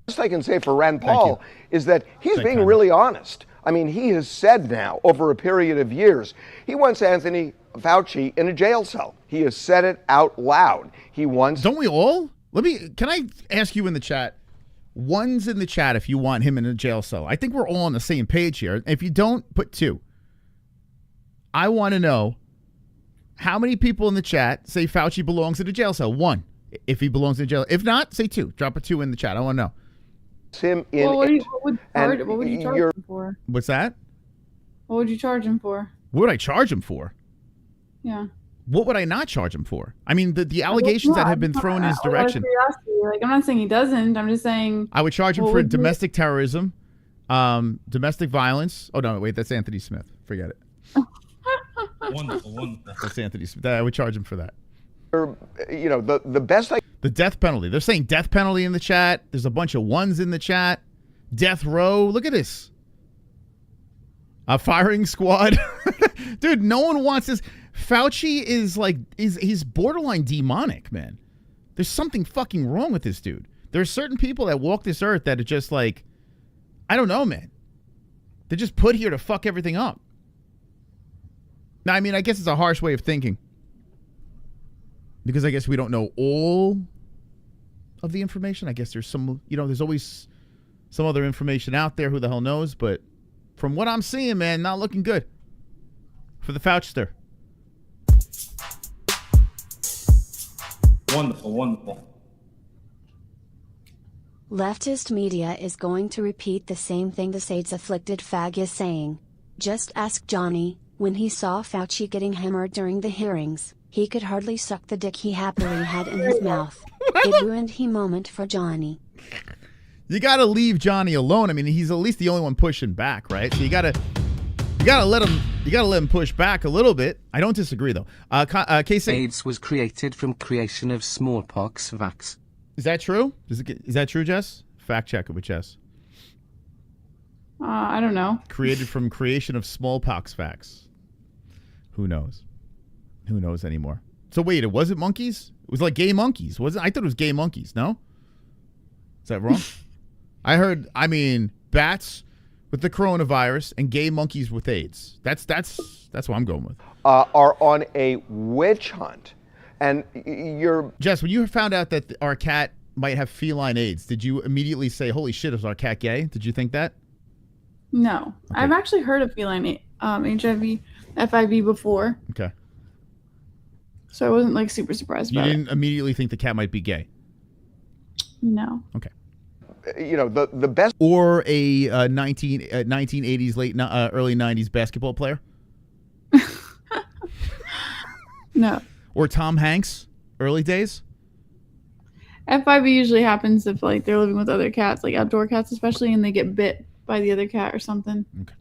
Best I can say for Rand Paul is that he's being really honest. I mean, he has said now over a period of years, he wants Anthony Fauci in a jail cell. He has said it out loud. He wants. Don't we all? Can I ask you in the chat? One's in the chat if you want him in a jail cell. I think we're all on the same page here. If you don't, put 2. I want to know how many people in the chat say Fauci belongs in a jail cell. 1, if he belongs in jail. If not, say 2. Drop a 2 in the chat. I want to know. Him in what would you charge him for? What's that? What would you charge him for? What would I charge him for? Yeah. What would I not charge him for? I mean, the allegations that have been thrown in his direction. Like, I'm not saying he doesn't. I'm just saying. I would charge him for domestic terrorism, domestic violence. Oh, no, wait, that's Anthony Smith. Forget it. Wonderful, wonderful. That's Anthony Smith. I would charge him for that. You know, the best I... The death penalty. They're saying death penalty in the chat. There's a bunch of 1s in the chat. Death row. Look at this. A firing squad. Dude, no one wants this. Fauci is like, he's borderline demonic, man. There's something fucking wrong with this dude. There are certain people that walk this earth that are just like, I don't know, man. They're just put here to fuck everything up. Now, I mean, I guess it's a harsh way of thinking. Because I guess we don't know all of the information. I guess there's some, there's always some other information out there. Who the hell knows? But from what I'm seeing, man, not looking good for the Fauchster. Wonderful, wonderful. Leftist media is going to repeat the same thing this AIDS-afflicted fag is saying. Just ask Johnny, when he saw Fauci getting hammered during the hearings, he could hardly suck the dick he happily had in his mouth. It ruined he moment for Johnny. You got to leave Johnny alone. I mean, he's at least the only one pushing back, right? So you got to let him push back a little bit. I don't disagree though. AIDS was created from creation of smallpox vax. Is that true? Is that true, Jess? Fact check it with Jess. I don't know. Created from creation of smallpox vax. Who knows? Who knows anymore? So wait, it wasn't monkeys? It was like gay monkeys, wasn't it? I thought it was gay monkeys, no? Is that wrong? I mean, bats with the coronavirus and gay monkeys with AIDS. That's what I'm going with. Are on a witch hunt. And Jess, when you found out that our cat might have feline AIDS, did you immediately say, holy shit, is our cat gay? Did you think that? No. Okay. I've actually heard of feline HIV, FIV before. Okay. So I wasn't like super surprised about it. You didn't immediately think the cat might be gay? No. Okay. The best... Or a 1980s, early 90s basketball player? No. Or Tom Hanks, early days? FIV usually happens if like they're living with other cats, like outdoor cats especially, and they get bit by the other cat or something. Okay.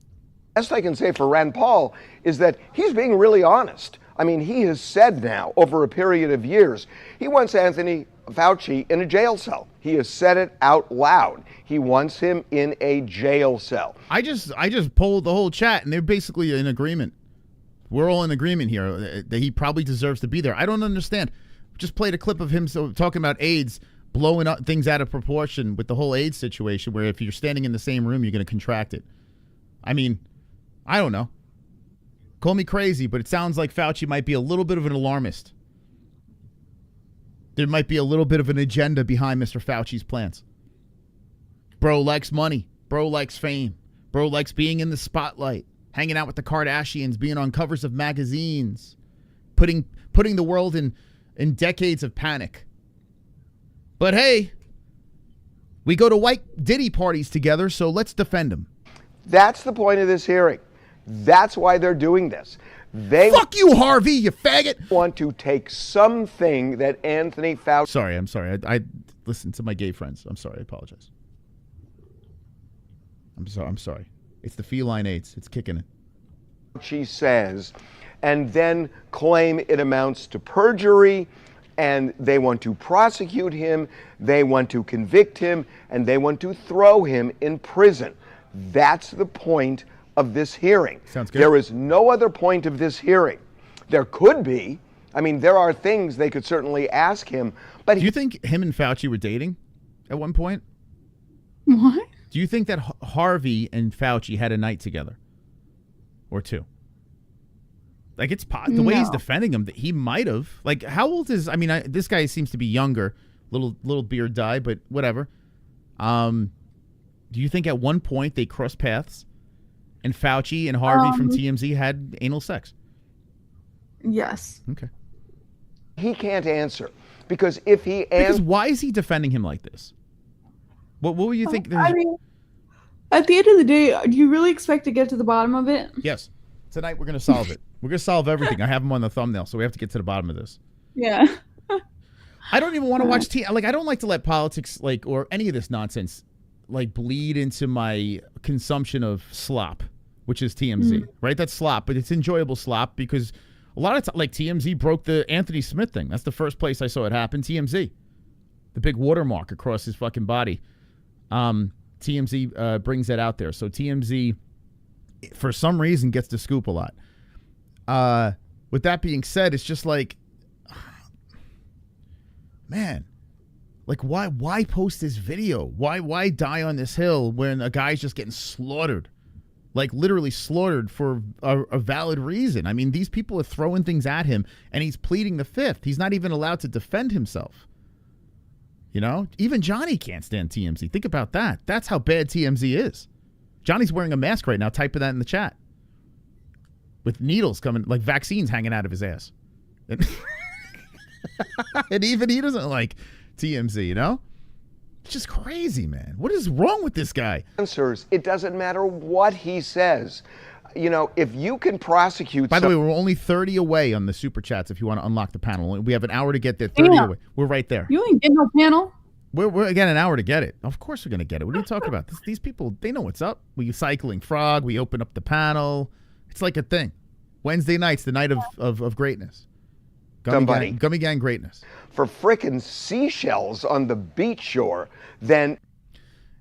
Best I can say for Rand Paul is that he's being really honest. I mean, he has said now over a period of years, he wants Anthony Fauci in a jail cell. He has said it out loud. He wants him in a jail cell. I just polled the whole chat, and they're basically in agreement. We're all in agreement here that he probably deserves to be there. I don't understand. Just played a clip of him talking about AIDS, blowing up things out of proportion with the whole AIDS situation, where if you're standing in the same room, you're going to contract it. I mean, I don't know. Call me crazy, but it sounds like Fauci might be a little bit of an alarmist. There might be a little bit of an agenda behind Mr. Fauci's plans. Bro likes money. Bro likes fame. Bro likes being in the spotlight, hanging out with the Kardashians, being on covers of magazines, putting the world in decades of panic. But hey, we go to white Diddy parties together, so let's defend him. That's the point of this hearing. That's why they're doing this. They fuck you, Harvey, you faggot. Want to take something that Anthony Fauci. Sorry, I'm sorry. listen to my gay friends. I'm sorry. I apologize. I'm sorry. It's the feline AIDS. It's kicking in. She says, and then claim it amounts to perjury, and they want to prosecute him, they want to convict him, and they want to throw him in prison. That's the point of this hearing. Sounds good. There is no other point of this hearing. There could be. I mean, there are things they could certainly ask him, but do you think him and Fauci were dating at one point? What? Do you think that Harvey and Fauci had a night together or two? Like, it's the way he's defending him, that he might have. Like, how old is? I mean, this guy seems to be younger, little beard dye, but whatever. Do you think at one point they crossed paths, and Fauci and Harvey from TMZ had anal sex? Yes. Okay. he can't answer because if he because why is he defending him like this? What will you think? I mean, at the end of the day, do you really expect to get to the bottom of it? Yes. Tonight we're going to solve it. We're going to solve everything. I have him on the thumbnail, so we have to get to the bottom of this. Yeah. I don't even want to watch I don't like to let politics or any of this nonsense bleed into my consumption of slop, which is TMZ, right? That's slop, but it's enjoyable slop because a lot of TMZ broke the Anthony Smith thing. That's the first place I saw it happen. TMZ, the big watermark across his fucking body. TMZ brings that out there. So TMZ, for some reason, gets the scoop a lot. With that being said, it's just man, why post this video? Why die on this hill when a guy's just getting slaughtered? Literally slaughtered for a valid reason. I mean, these people are throwing things at him, and he's pleading the fifth. He's not even allowed to defend himself. You know? Even Johnny can't stand TMZ. Think about that. That's how bad TMZ is. Johnny's wearing a mask right now, typing that in the chat. With needles coming, vaccines hanging out of his ass. And even he doesn't like TMZ, you know? It's just crazy, man. What is wrong with this guy? Answers. It doesn't matter what he says. You know, if you can prosecute... By the way, we're only 30 away on the Super Chats if you want to unlock the panel. We have an hour to get there. 30 away. We're right there. You ain't getting no panel. We're again an hour to get it. Of course we're going to get it. What are you talking about? These people, they know what's up. We cycling frog. We open up the panel. It's like a thing. Wednesday night's the night of greatness. Gummy gang greatness. For frickin' seashells on the beach shore, then...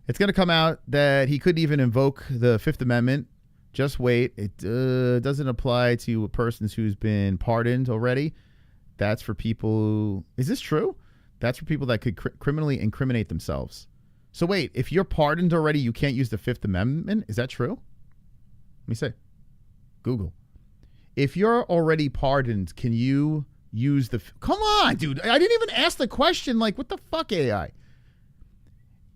It's going to come out that he couldn't even invoke the Fifth Amendment. Just wait. It doesn't apply to persons who's been pardoned already. That's for people... Is this true? That's for people that could criminally incriminate themselves. So wait, if you're pardoned already, you can't use the Fifth Amendment? Is that true? Let me say. Google. If you're already pardoned, can you use the... Come on, dude. I didn't even ask the question. What the fuck, AI?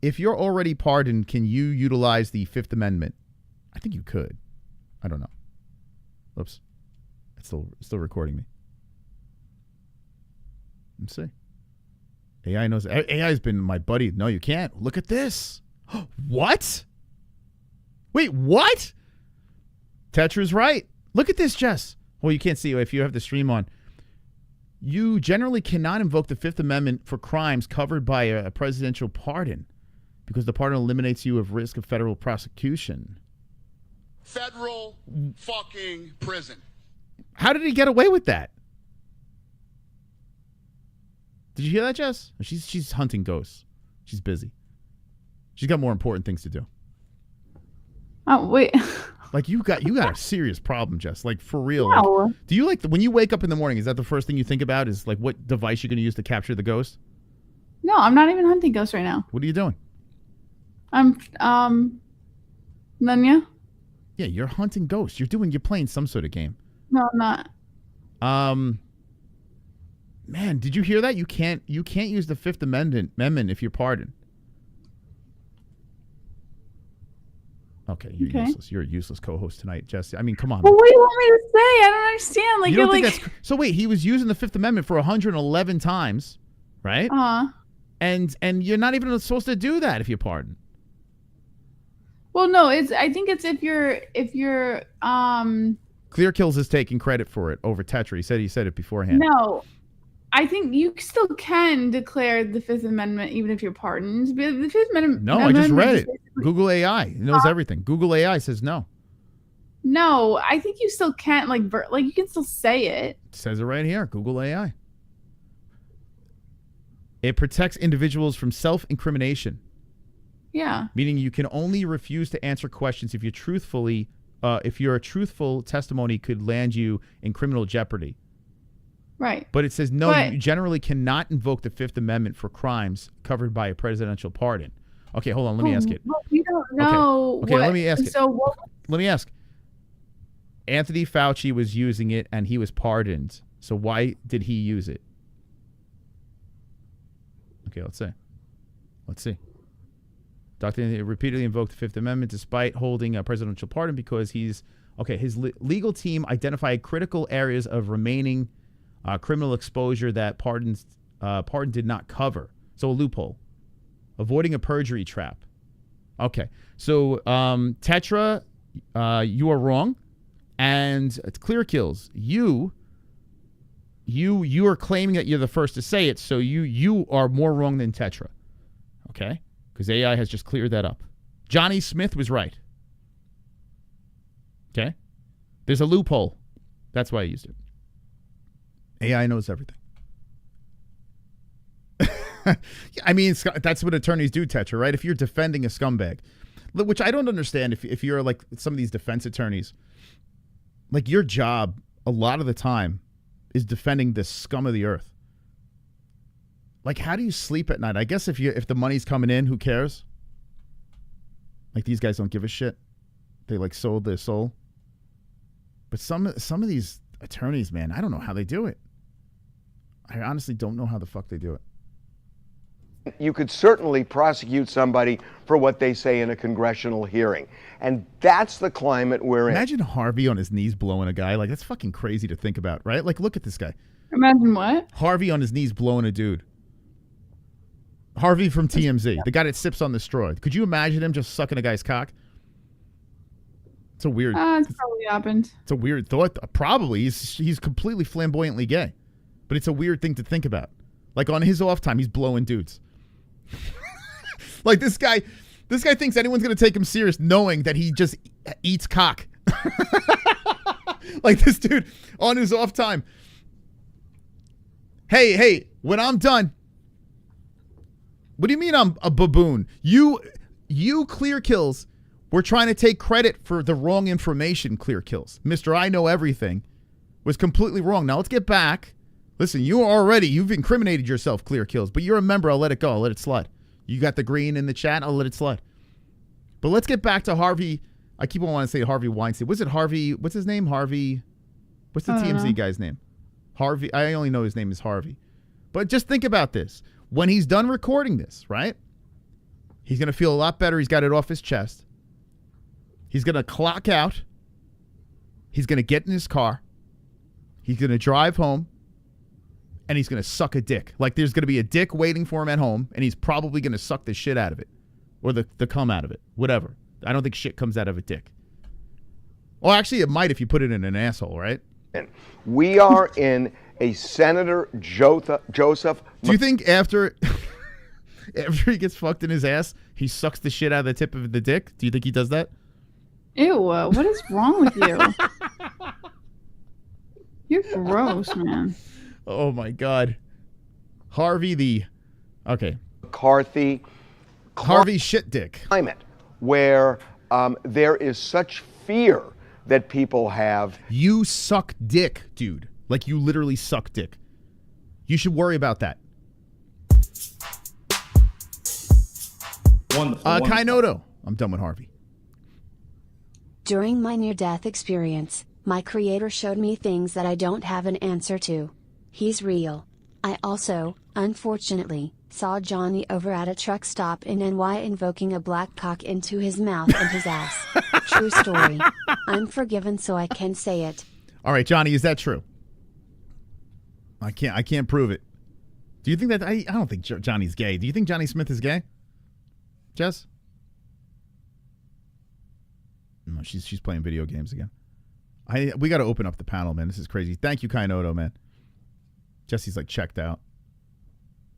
If you're already pardoned, can you utilize the Fifth Amendment? I think you could. I don't know. Oops. It's still recording me. Let's see. AI knows. AI's been my buddy. No, you can't. Look at this. What? Wait, what? Tetra's right. Look at this, Jess. Well, you can't see if you have the stream on. You generally cannot invoke the Fifth Amendment for crimes covered by a presidential pardon because the pardon eliminates you of risk of federal prosecution. Federal fucking prison. How did he get away with that? Did you hear that, Jess? She's hunting ghosts. She's busy. She's got more important things to do. Oh, wait. You got a serious problem, Jess. For real. No. Do you when you wake up in the morning, is that the first thing you think about is what device you're going to use to capture the ghost? No, I'm not even hunting ghosts right now. What are you doing? I'm Nanya? Yeah, you're hunting ghosts. You're playing some sort of game. No, I'm not. Man, did you hear that? You can't use the Fifth Amendment if you're pardoned. Okay, you're useless. You're a useless co-host tonight, Jesse. I mean, come on. Well, what do you want me to say? I don't understand. You don't think that's... So wait, he was using the Fifth Amendment for 111 times, right? And you're not even supposed to do that if you're pardoned. Well, no, I think it's if you're Clear Kills is taking credit for it over Tetra. He said it beforehand. No. I think you still can declare the Fifth Amendment even if you're pardoned. But the Fifth Amendment. No, I just read it. Google AI. It knows everything. Google AI says no. No, I think you still can't like you can still say it. It says it right here. Google AI. It protects individuals from self-incrimination. Yeah. Meaning you can only refuse to answer questions if your truthful testimony could land you in criminal jeopardy. Right. But it says no, you generally cannot invoke the Fifth Amendment for crimes covered by a presidential pardon. Okay, hold on. Let me ask it. Well, we don't know. Okay, let me ask it. So let me ask. Anthony Fauci was using it and he was pardoned. So why did he use it? Okay, let's see. Dr. Anthony repeatedly invoked the Fifth Amendment despite holding a presidential pardon because his legal team identified critical areas of remaining criminal exposure that pardon did not cover. So a loophole. Avoiding a perjury trap. Okay. So Tetra, you are wrong. And Clear Kills, you are claiming that you're the first to say it, so you are more wrong than Tetra. Okay? Because AI has just cleared that up. Johnny Smith was right. Okay? There's a loophole. That's why I used it. AI knows everything. I mean, that's what attorneys do, Tetra, right? If you're defending a scumbag, which I don't understand if you're like some of these defense attorneys, like your job a lot of the time is defending the scum of the earth. Like, how do you sleep at night? I guess if the money's coming in, who cares? Like, these guys don't give a shit. They like sold their soul. But some of these attorneys, man, I don't know how they do it. I honestly don't know how the fuck they do it. You could certainly prosecute somebody for what they say in a congressional hearing. And that's the climate we're in. Imagine Harvey on his knees blowing a guy. Like, that's fucking crazy to think about, right? Like, look at this guy. Imagine what? Harvey on his knees blowing a dude. Harvey from TMZ, the guy that sips on the straw. Could you imagine him just sucking a guy's cock? It's a weird. It's probably happened. It's a weird thought. Probably he's completely flamboyantly gay, but it's a weird thing to think about. Like on his off time, he's blowing dudes. Like this guy thinks anyone's gonna take him serious, knowing that he just eats cock. Like this dude on his off time. Hey, when I'm done. What do you mean I'm a baboon? You Clear Kills. We're trying to take credit for the wrong information, Clear Kills. Mr. I Know Everything was completely wrong. Now let's get back. Listen, you've incriminated yourself, Clear Kills, but you're a member. I'll let it go. I'll let it slide. You got the green in the chat. I'll let it slide. But let's get back to Harvey. I keep on wanting to say Harvey Weinstein. Was it Harvey? What's his name? Harvey. What's the TMZ guy's name? Harvey. I only know his name is Harvey. But just think about this. When he's done recording this, right? He's going to feel a lot better. He's got it off his chest. He's going to clock out. He's going to get in his car. He's going to drive home. And he's going to suck a dick. Like there's going to be a dick waiting for him at home. And he's probably going to suck the shit out of it. Or the cum out of it. Whatever. I don't think shit comes out of a dick. Well, actually, it might if you put it in an asshole, right? We are in a Senator Joseph. Do you think after he gets fucked in his ass, he sucks the shit out of the tip of the dick? Do you think he does that? Ew, what is wrong with you? You're gross, man. Oh, my God. Harvey McCarthy. Harvey shit dick. Climate where there is such fear that people have. You suck dick, dude. Like you literally suck dick. You should worry about that. Wonderful. Kainoto. I'm done with Harvey. During my near-death experience, my creator showed me things that I don't have an answer to. He's real. I also, unfortunately, saw Johnny over at a truck stop in NY invoking a black cock into his mouth and his ass. True story. I'm forgiven so I can say it. All right, Johnny, is that true? I can't prove it. Do you think that I don't think Johnny's gay. Do you think Johnny Smith is gay? Jess? No, she's playing video games again. We got to open up the panel, man. This is crazy. Thank you, Kainoto, man. Jessie's like checked out.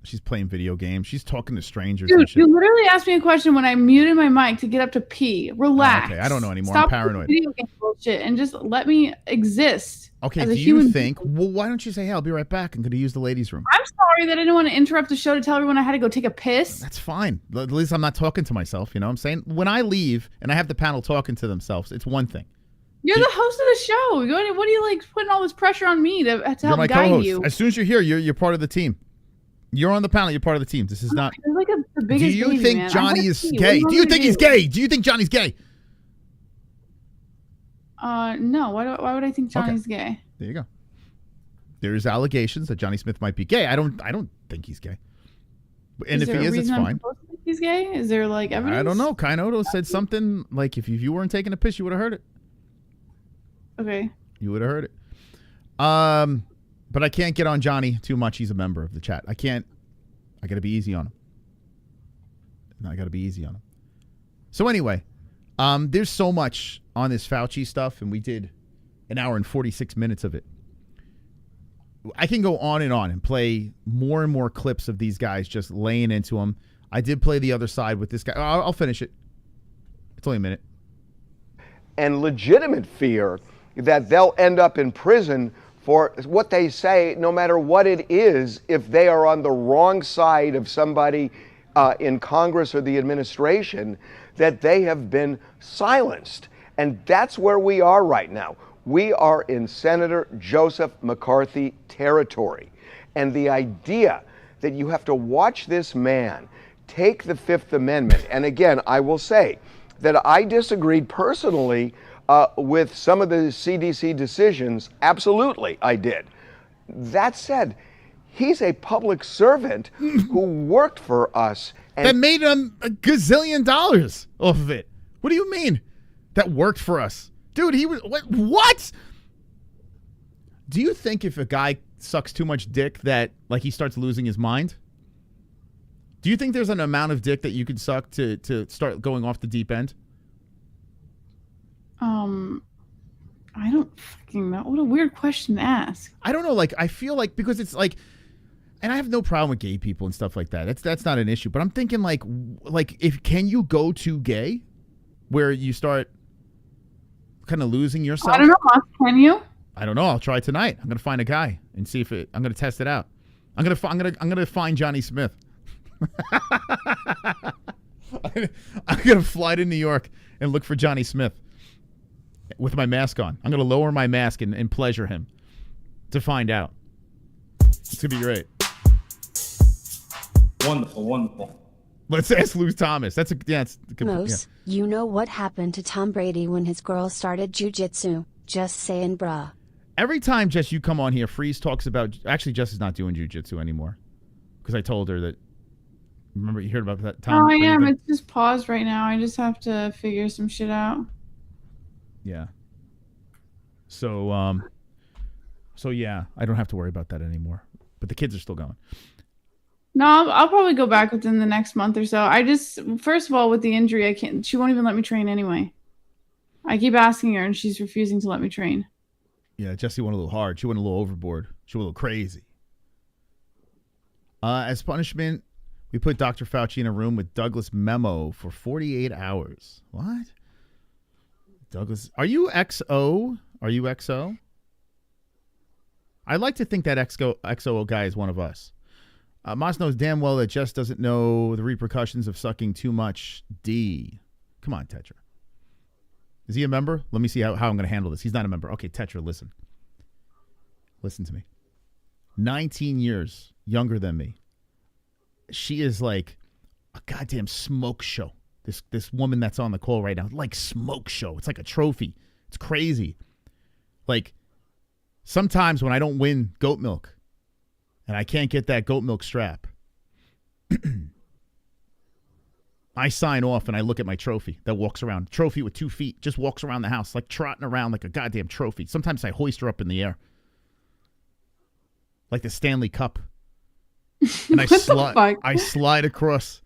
She's playing video games. She's talking to strangers. Dude, and shit. you literally asked me a question when I muted my mic to get up to pee. Relax. Okay, I don't know anymore. Stop I'm paranoid. Video game bullshit and just let me exist. Okay, as do a you human think? being. Well, why don't you say, "Hey, I'll be right back. I'm going to use the ladies' room." I'm sorry that I didn't want to interrupt the show to tell everyone I had to go take a piss. That's fine. At least I'm not talking to myself. You know what I'm saying? When I leave and I have the panel talking to themselves, it's one thing. You're the host of the show. What are you like putting all this pressure on me to You're help my guide co-host. you? As soon as you're here, you're part of the team. You're on the panel. You're part of the team. This is not. You're like the Do biggest you baby, think man. Johnny I wanna is see. gay? What Do you you want me think to he's do? gay? Do you think Johnny's gay? No. Why would I think Johnny's gay? There you go. There's allegations that Johnny Smith might be gay. I don't think he's gay. And if he is, it's fine. He's gay? Is there like evidence? I don't know. Kainoto said something like if you weren't taking a piss, you would have heard it. Okay. You would have heard it. But I can't get on Johnny too much. He's a member of the chat. I can't. I got to be easy on him. So anyway, there's so much on this Fauci stuff, and we did an hour and 46 minutes of it. I can go on and play more and more clips of these guys just laying into him. I did play the other side with this guy. I'll finish it. It's only a minute. And legitimate fear that they'll end up in prison for what they say, no matter what it is, if they are on the wrong side of somebody in Congress or the administration, that they have been silenced. And that's where we are right now. We are in Senator Joseph McCarthy territory. And the idea that you have to watch this man take the Fifth Amendment, and again, I will say that I disagreed personally with some of the CDC decisions. Absolutely, I did. That said, he's a public servant who worked for us. And that made him a gazillion dollars off of it. What do you mean? That worked for us. Dude, he was... What? Do you think if a guy sucks too much dick that, like, he starts losing his mind? Do you think there's an amount of dick that you could suck to start going off the deep end? I don't fucking know. What a weird question to ask. I don't know. Like, I feel like, because it's like, and I have no problem with gay people and stuff like that. That's not an issue. But I'm thinking like if can you go too gay, where you start kind of losing yourself? I don't know. Can you? I don't know. I'll try tonight. I'm gonna find a guy and see if it. I'm gonna test it out. I'm gonna find Johnny Smith. I'm gonna fly to New York and look for Johnny Smith with my mask on. I'm gonna lower my mask and pleasure him to find out. It's gonna be great. Wonderful. Let's ask Lou Thomas. That's a Mos, you know what happened to Tom Brady when his girl started jujitsu? Just saying, bruh. Every time, Jess, you come on here, Freeze talks about... Actually, Jess is not doing jiu-jitsu anymore. Because I told her that... Remember, you heard about that Tom I Brady am. thing? It's just paused right now. I just have to figure some shit out. Yeah. So yeah, I don't have to worry about that anymore. But the kids are still going. No, I'll probably go back within the next month or so. First of all, with the injury, I can't. She won't even let me train anyway. I keep asking her, and she's refusing to let me train. Yeah, Jessie went a little hard. She went a little overboard. She went a little crazy. As punishment, we put Dr. Fauci in a room with Douglas Memo for 48 hours. What? Douglas, are you XO? Are you XO? I'd like to think that XO guy is one of us. Moss knows damn well that Jess doesn't know the repercussions of sucking too much D. Come on, Tetra. Is he a member? Let me see how I'm going to handle this. He's not a member. Okay, Tetra, listen. Listen to me. 19 years younger than me. She is like a goddamn smoke show. This woman that's on the call right now, like smoke show. It's like a trophy. It's crazy. Like, sometimes when I don't win goat milk and I can't get that goat milk strap, I sign off and I look at my trophy that walks around. Trophy with 2 feet. Just walks around the house, like trotting around like a goddamn trophy. Sometimes I hoist her up in the air. Like the Stanley Cup. And I slide across.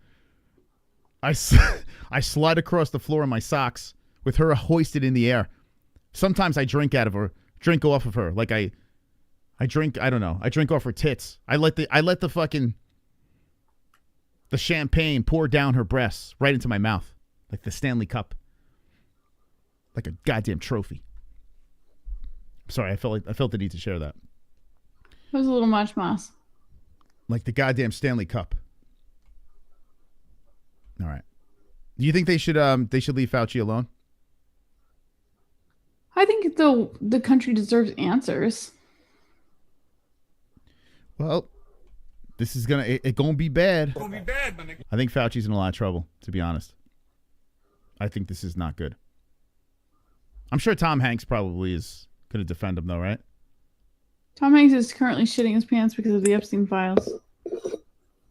I slide across the floor in my socks with her hoisted in the air. Sometimes I drink off of her. Like I don't know. I drink off her tits. I let the fucking the champagne pour down her breasts right into my mouth. Like the Stanley Cup. Like a goddamn trophy. Sorry, I felt the need to share that. It was a little much, Moss. Like the goddamn Stanley Cup. All right. Do you think they should leave Fauci alone? I think the country deserves answers. Well, this is gonna be bad. It's gonna be bad, my nigga. I think Fauci's in a lot of trouble, to be honest. I think this is not good. I'm sure Tom Hanks probably is going to defend him, though, right? Tom Hanks is currently shitting his pants because of the Epstein files.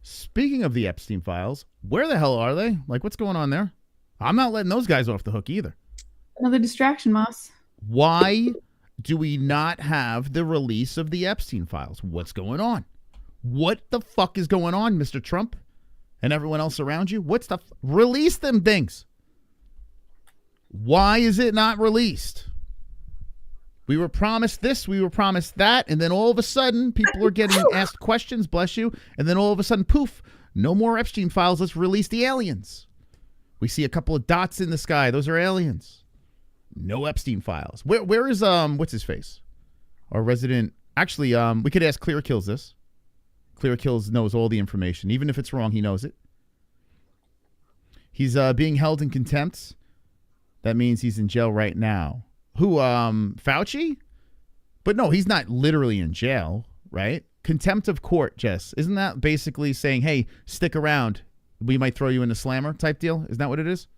Speaking of the Epstein files, where the hell are they? Like, what's going on there? I'm not letting those guys off the hook either. Another distraction, Moss. Why do we not have the release of the Epstein files? What's going on? What the fuck is going on, Mr. Trump and everyone else around you? Release them things. Why is it not released? We were promised this, we were promised that, and then all of a sudden, people are getting asked questions, bless you, and then all of a sudden, poof, no more Epstein files, let's release the aliens. We see a couple of dots in the sky, those are aliens. No Epstein files. Where is, what's his face? Our resident, actually, we could ask Clear Kills this. Clear Kills knows all the information. Even if it's wrong, he knows it. He's being held in contempt. That means he's in jail right now. Who, Fauci? But no, he's not literally in jail, right? Contempt of court, Jess. Isn't that basically saying, hey, stick around. We might throw you in the slammer type deal? Isn't that what it is?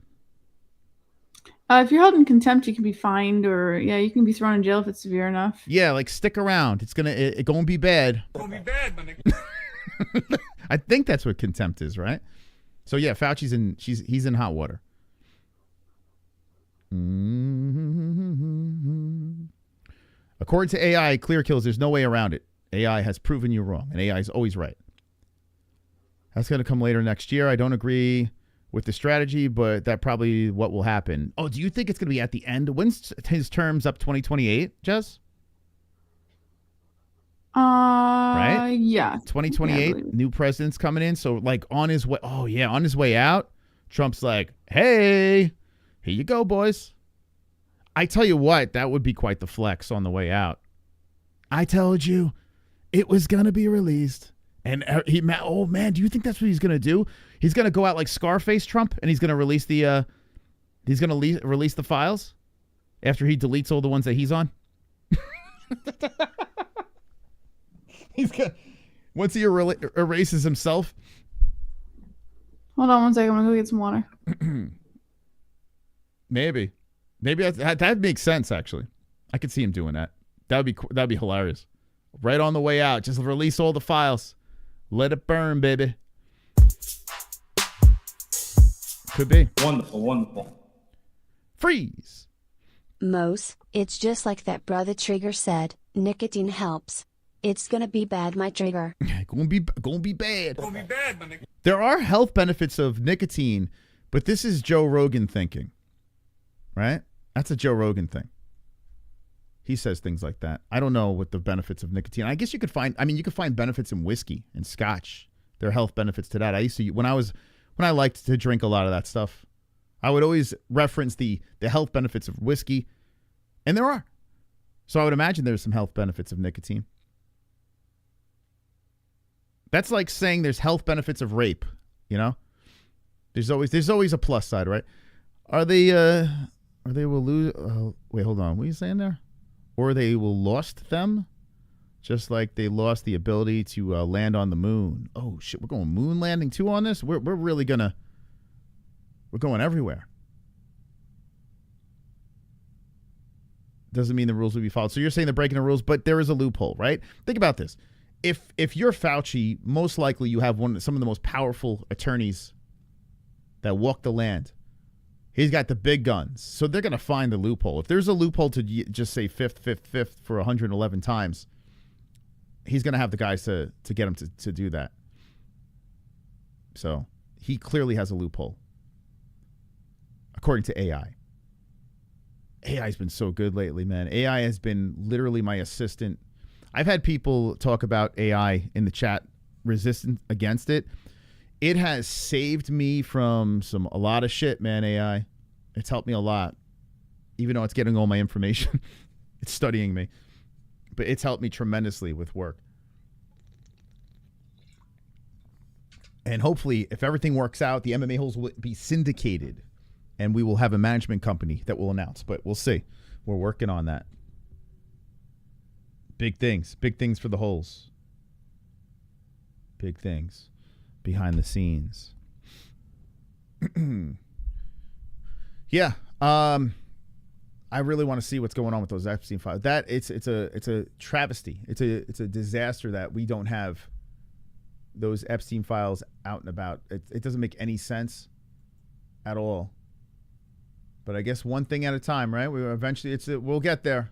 If you're held in contempt, you can be fined or, yeah, you can be thrown in jail if it's severe enough. Yeah, like stick around. It's gonna be bad. It's gonna be bad, my nigga. I think that's what contempt is, right? So yeah, Fauci's he's in hot water. According to AI, Clear Kills, there's no way around it. AI has proven you wrong, and AI is always right. That's going to come later next year. I don't agree with the strategy, but that probably what will happen. Oh, do you think it's going to be at the end? When's his terms up 2028, Jess? Right? Yeah. 2028, new president's coming in. So like on his way, on his way out, Trump's like, hey, here you go, boys. I tell you what, that would be quite the flex on the way out. I told you it was going to be released. And oh man, do you think that's what he's going to do? He's going to go out like Scarface Trump and he's going to release release the files after he deletes all the ones that he's on. Once he erases himself. Hold on one second. I'm going to go get some water. Maybe that makes sense. Actually, I could see him doing that. That'd be hilarious. Right on the way out, just release all the files. Let it burn, baby. Could be. Wonderful, wonderful. Freeze. Mose, it's just like that brother Trigger said, nicotine helps. It's gonna be bad, my Trigger. Gonna be bad. Gonna be bad, my nigga. There are health benefits of nicotine, but this is Joe Rogan thinking. Right? That's a Joe Rogan thing. He says things like that. I don't know what the benefits of nicotine. I guess you could find benefits in whiskey and scotch. There are health benefits to that. I used to when I liked to drink a lot of that stuff, I would always reference the health benefits of whiskey, and there are. So I would imagine there's some health benefits of nicotine. That's like saying there's health benefits of rape, you know? There's always a plus side, right? They will lose wait, hold on. What are you saying there? Or they will lost them, just like they lost the ability to land on the moon. Oh shit, we're going moon landing too on this? We're really we're going everywhere. Doesn't mean the rules will be followed. So you're saying they're breaking the rules, but there is a loophole, right? Think about this. If you're Fauci, most likely you have some of the most powerful attorneys that walk the land. He's got the big guns. So they're going to find the loophole. If there's a loophole to just say fifth for 111 times, he's going to have the guys to get him to do that. So he clearly has a loophole. According to AI. AI's been so good lately, man. AI has been literally my assistant. I've had people talk about AI in the chat, resistant against it. It has saved me from a lot of shit, man, AI. It's helped me a lot. Even though it's getting all my information. It's studying me. But it's helped me tremendously with work. And hopefully, if everything works out, the MMA holes will be syndicated. And we will have a management company that will announce. But we'll see. We're working on that. Big things. Big things for the holes. Big things. Behind the scenes. Yeah. I really want to see what's going on with those Epstein files. That it's a travesty. It's a disaster that we don't have those Epstein files out and about. It doesn't make any sense at all. But I guess one thing at a time, right? We'll get there.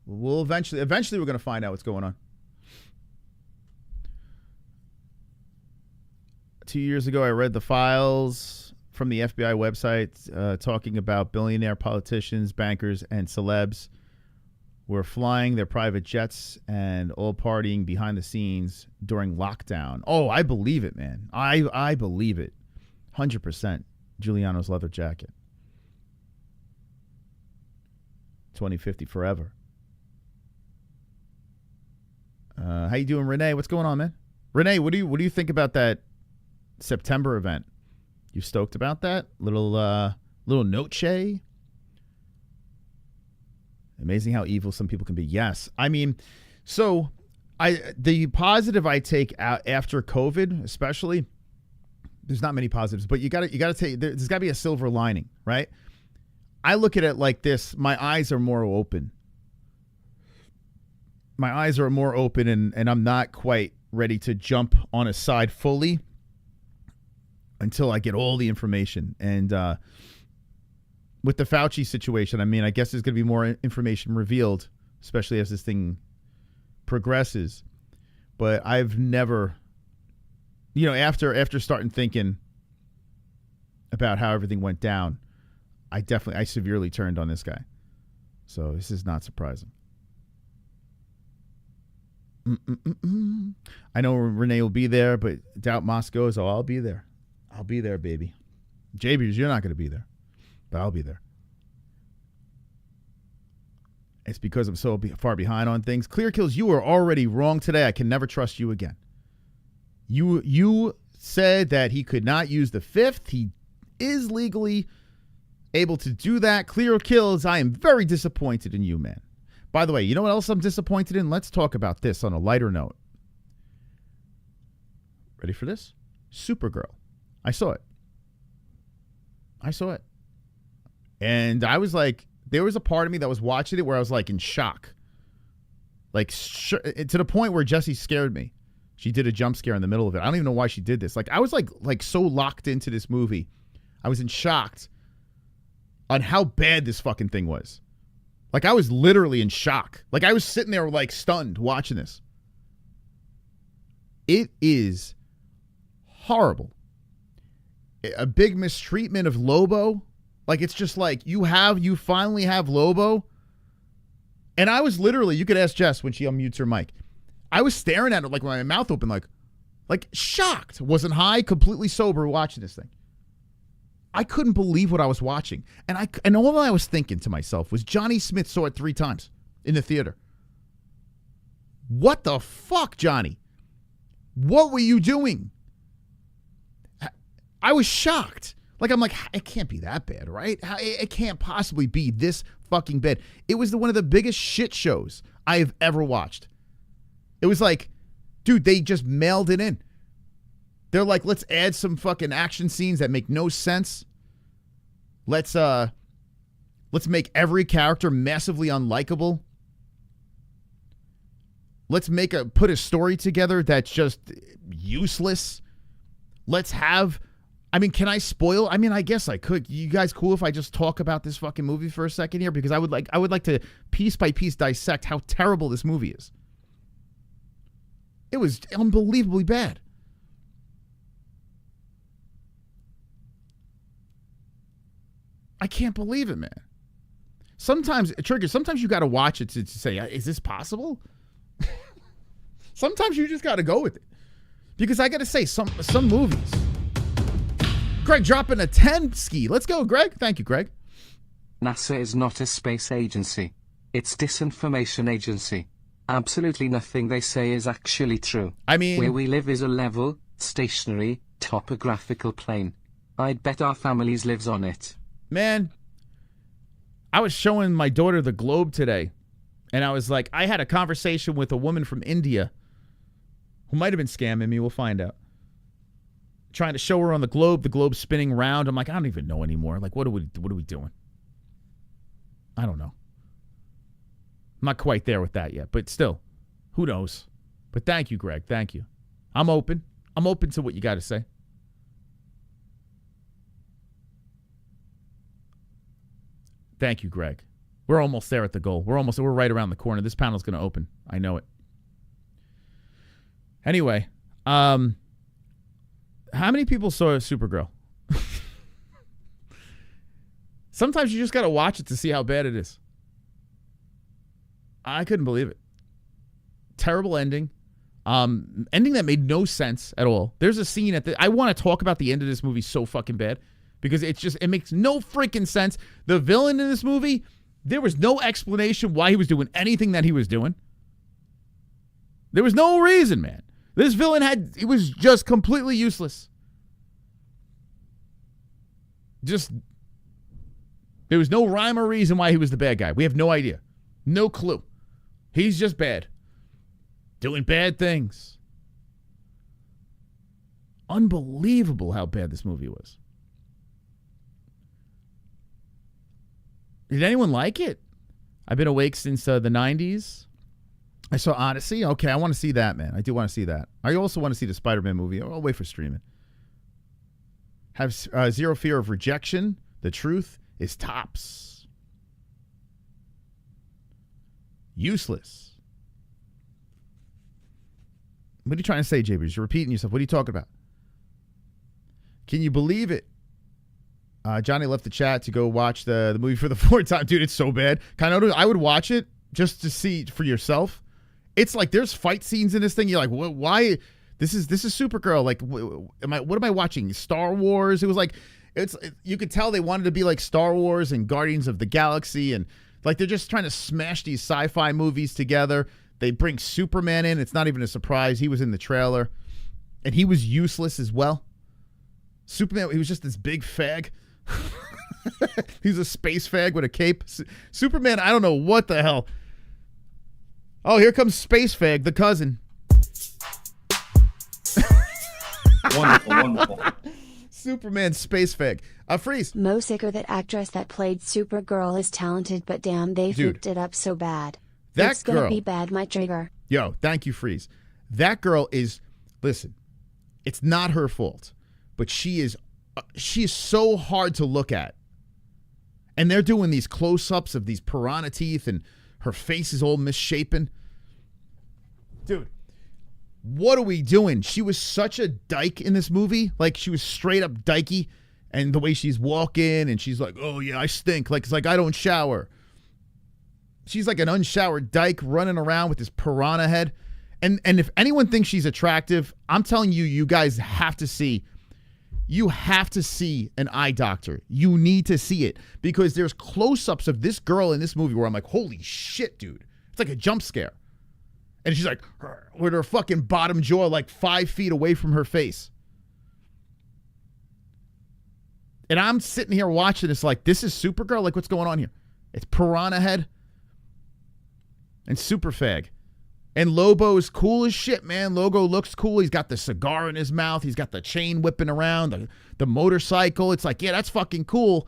We'll eventually we're going to find out what's going on. 2 years ago, I read the files from the FBI website talking about billionaire politicians, bankers, and celebs were flying their private jets and all partying behind the scenes during lockdown. Oh, I believe it, man. I believe it. 100%. Giuliano's leather jacket. 2050 forever. How you doing, Renee? What's going on, man? Renee, what do you think about that September event? You stoked about that? Little noche? Amazing how evil some people can be. Yes. I mean, so the positive I take out after COVID, especially, there's not many positives, but you gotta take, there's gotta be a silver lining, right? I look at it like this. My eyes are more open. My eyes are more open, and I'm not quite ready to jump on a side fully until I get all the information. And with the Fauci situation, I mean, I guess there's going to be more information revealed, especially as this thing progresses. But I've never, after starting thinking about how everything went down, I severely turned on this guy. So this is not surprising. I know Renee will be there, but doubt Moscow, so I'll be there. I'll be there, baby. JB's, you're not going to be there, but I'll be there. It's because I'm so far behind on things. Clear Kills, you were already wrong today. I can never trust you again. You said that he could not use the fifth. He is legally able to do that. Clear Kills, I am very disappointed in you, man. By the way, you know what else I'm disappointed in? Let's talk about this on a lighter note. Ready for this? Supergirl. I saw it. And I was like, there was a part of me that was watching it where I was like in shock. Like to the point where Jessie scared me. She did a jump scare in the middle of it. I don't even know why she did this. Like I was like so locked into this movie. I was in shock on how bad this fucking thing was. Like I was literally in shock. Like I was sitting there like stunned watching this. It is horrible. A big mistreatment of Lobo. Like it's just like you finally have Lobo. And I was literally, you could ask Jess when she unmutes her mic. I was staring at it like with my mouth open, like shocked. Wasn't high, completely sober watching this thing. I couldn't believe what I was watching. And all I was thinking to myself was Johnny Smith saw it 3 times in the theater. What the fuck, Johnny? What were you doing? I was shocked. Like, I'm like, it can't be that bad, right? It can't possibly be this fucking bad. It was one of the biggest shit shows I have ever watched. It was like, dude, they just mailed it in. They're like, let's add some fucking action scenes that make no sense. Let's make every character massively unlikable. Let's put a story together that's just useless. Let's have, I mean, can I spoil? I mean, I guess I could. You guys cool if I just talk about this fucking movie for a second here? Because I would like to piece by piece dissect how terrible this movie is. It was unbelievably bad. I can't believe it, man. sometimes, Trigger, sometimes you got to watch it to say, is this possible? Sometimes you just got to go with it. Because I got to say, some movies. Greg dropping a 10 ski. Let's go, Greg. Thank you, Greg. NASA is not a space agency. It's disinformation agency. Absolutely nothing they say is actually true. I mean, where we live is a level, stationary, topographical plane. I'd bet our families lives on it. Man, I was showing my daughter the globe today, and I was like, I had a conversation with a woman from India who might have been scamming me. We'll find out. Trying to show her on the globe spinning round. I'm like, I don't even know anymore. Like, what are we doing? I don't know. I'm not quite there with that yet, but still, who knows? But thank you, Greg. Thank you. I'm open. I'm open to what you got to say. Thank you, Greg. We're almost there at the goal. We're right around the corner. This panel's going to open. I know it. Anyway, how many people saw Supergirl? Sometimes you just got to watch it to see how bad it is. I couldn't believe it. Terrible ending. Ending that made no sense at all. There's a scene I want to talk about the end of this movie so fucking bad because it makes no freaking sense. The villain in this movie, there was no explanation why he was doing anything that he was doing. There was no reason, man. This villain it was just completely useless. There was no rhyme or reason why he was the bad guy. We have no idea. No clue. He's just bad. Doing bad things. Unbelievable how bad this movie was. Did anyone like it? I've been awake since the 90s. I saw Odyssey. Okay, I want to see that, man. I do want to see that. I also want to see the Spider-Man movie. I'll wait for streaming. Have zero fear of rejection. The truth is tops. Useless. What are you trying to say, JB? You're repeating yourself. What are you talking about? Can you believe it? Johnny left the chat to go watch the movie for the fourth time. Dude, it's so bad. I would watch it just to see for yourself. It's like there's fight scenes in this thing. You're like, why? This is Supergirl. Like, what am I watching? Star Wars? It was like, you could tell they wanted to be like Star Wars and Guardians of the Galaxy, and like they're just trying to smash these sci-fi movies together. They bring Superman in. It's not even a surprise. He was in the trailer, and he was useless as well. Superman, he was just this big fag. He's a space fag with a cape. Superman, I don't know what the hell. Oh, here comes Space Fag, the cousin. Wonderful. Superman, Space Fag. Freeze. Mo sicker that actress that played Supergirl is talented, but damn, they fucked it up so bad. It's gonna be bad, my trigger. Yo, thank you, Freeze. That girl is, listen, it's not her fault, but she is so hard to look at. And they're doing these close-ups of these piranha teeth, and her face is all misshapen. Dude, what are we doing? She was such a dyke in this movie. Like, she was straight up dykey. And the way she's walking, and she's like, oh, yeah, I stink. Like, it's like, I don't shower. She's like an unshowered dyke running around with this piranha head. And if anyone thinks she's attractive, I'm telling you, you guys have to see. You have to see an eye doctor. You need to see it. Because there's close-ups of this girl in this movie where I'm like, holy shit, dude. It's like a jump scare. And she's like, with her fucking bottom jaw like 5 feet away from her face. And I'm sitting here watching this like, this is Supergirl? Like, what's going on here? It's Piranha Head and Super Fag. And Lobo is cool as shit, man. Logo looks cool. He's got the cigar in his mouth. He's got the chain whipping around, the motorcycle. It's like, yeah, that's fucking cool.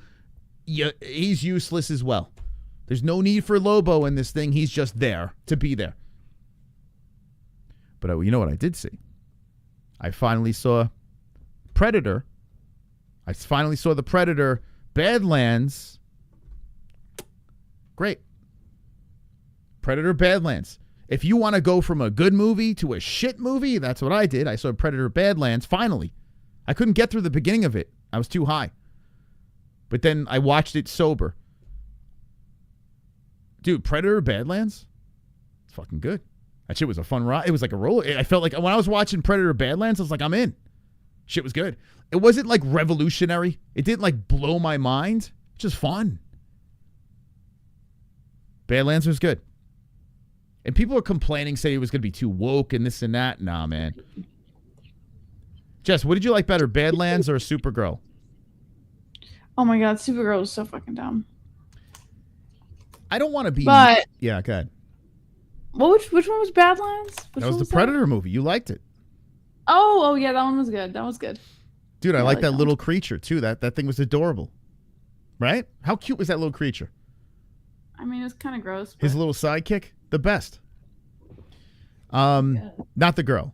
Yeah, he's useless as well. There's no need for Lobo in this thing. He's just there to be there. But you know what I did see? I finally saw Predator. I finally saw the Predator Badlands. Great. Predator Badlands. If you want to go from a good movie to a shit movie, that's what I did. I saw Predator Badlands, finally. I couldn't get through the beginning of it. I was too high. But then I watched it sober. Dude, Predator Badlands? It's fucking good. That shit was a fun ride. It was like a roller. I felt like when I was watching Predator Badlands, I was like, I'm in. Shit was good. It wasn't like revolutionary. It didn't like blow my mind. It's just fun. Badlands was good. And people were complaining, saying it was going to be too woke and this and that. Nah, man. Jess, what did you like better, Badlands or Supergirl? Oh my god, Supergirl was so fucking dumb. I don't want to be... But... Yeah, go ahead. Which one was Badlands? That was the Predator movie. You liked it. Oh, yeah, that one was good. That was good. Dude, I like that little creature, too. That thing was adorable. Right? How cute was that little creature? I mean, it's kind of gross. His little sidekick? The best. Not the girl.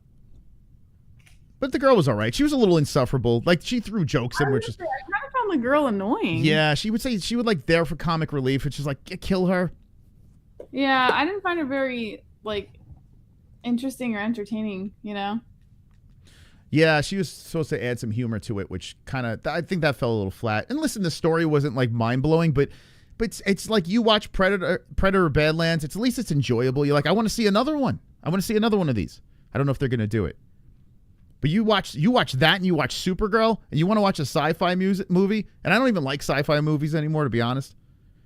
But the girl was all right. She was a little insufferable. Like, she threw jokes in, which is... I kind of found the girl annoying. Yeah, she would like, there for comic relief, which is like, kill her. Yeah, I didn't find her very, like, interesting or entertaining, you know? Yeah, she was supposed to add some humor to it, which kind of, I think that fell a little flat. And listen, the story wasn't, like, mind-blowing, but it's like you watch Predator Badlands, at least it's enjoyable. You're like, I want to see another one. I want to see another one of these. I don't know if they're going to do it. But you watch that and you watch Supergirl and you want to watch a sci-fi movie, and I don't even like sci-fi movies anymore, to be honest.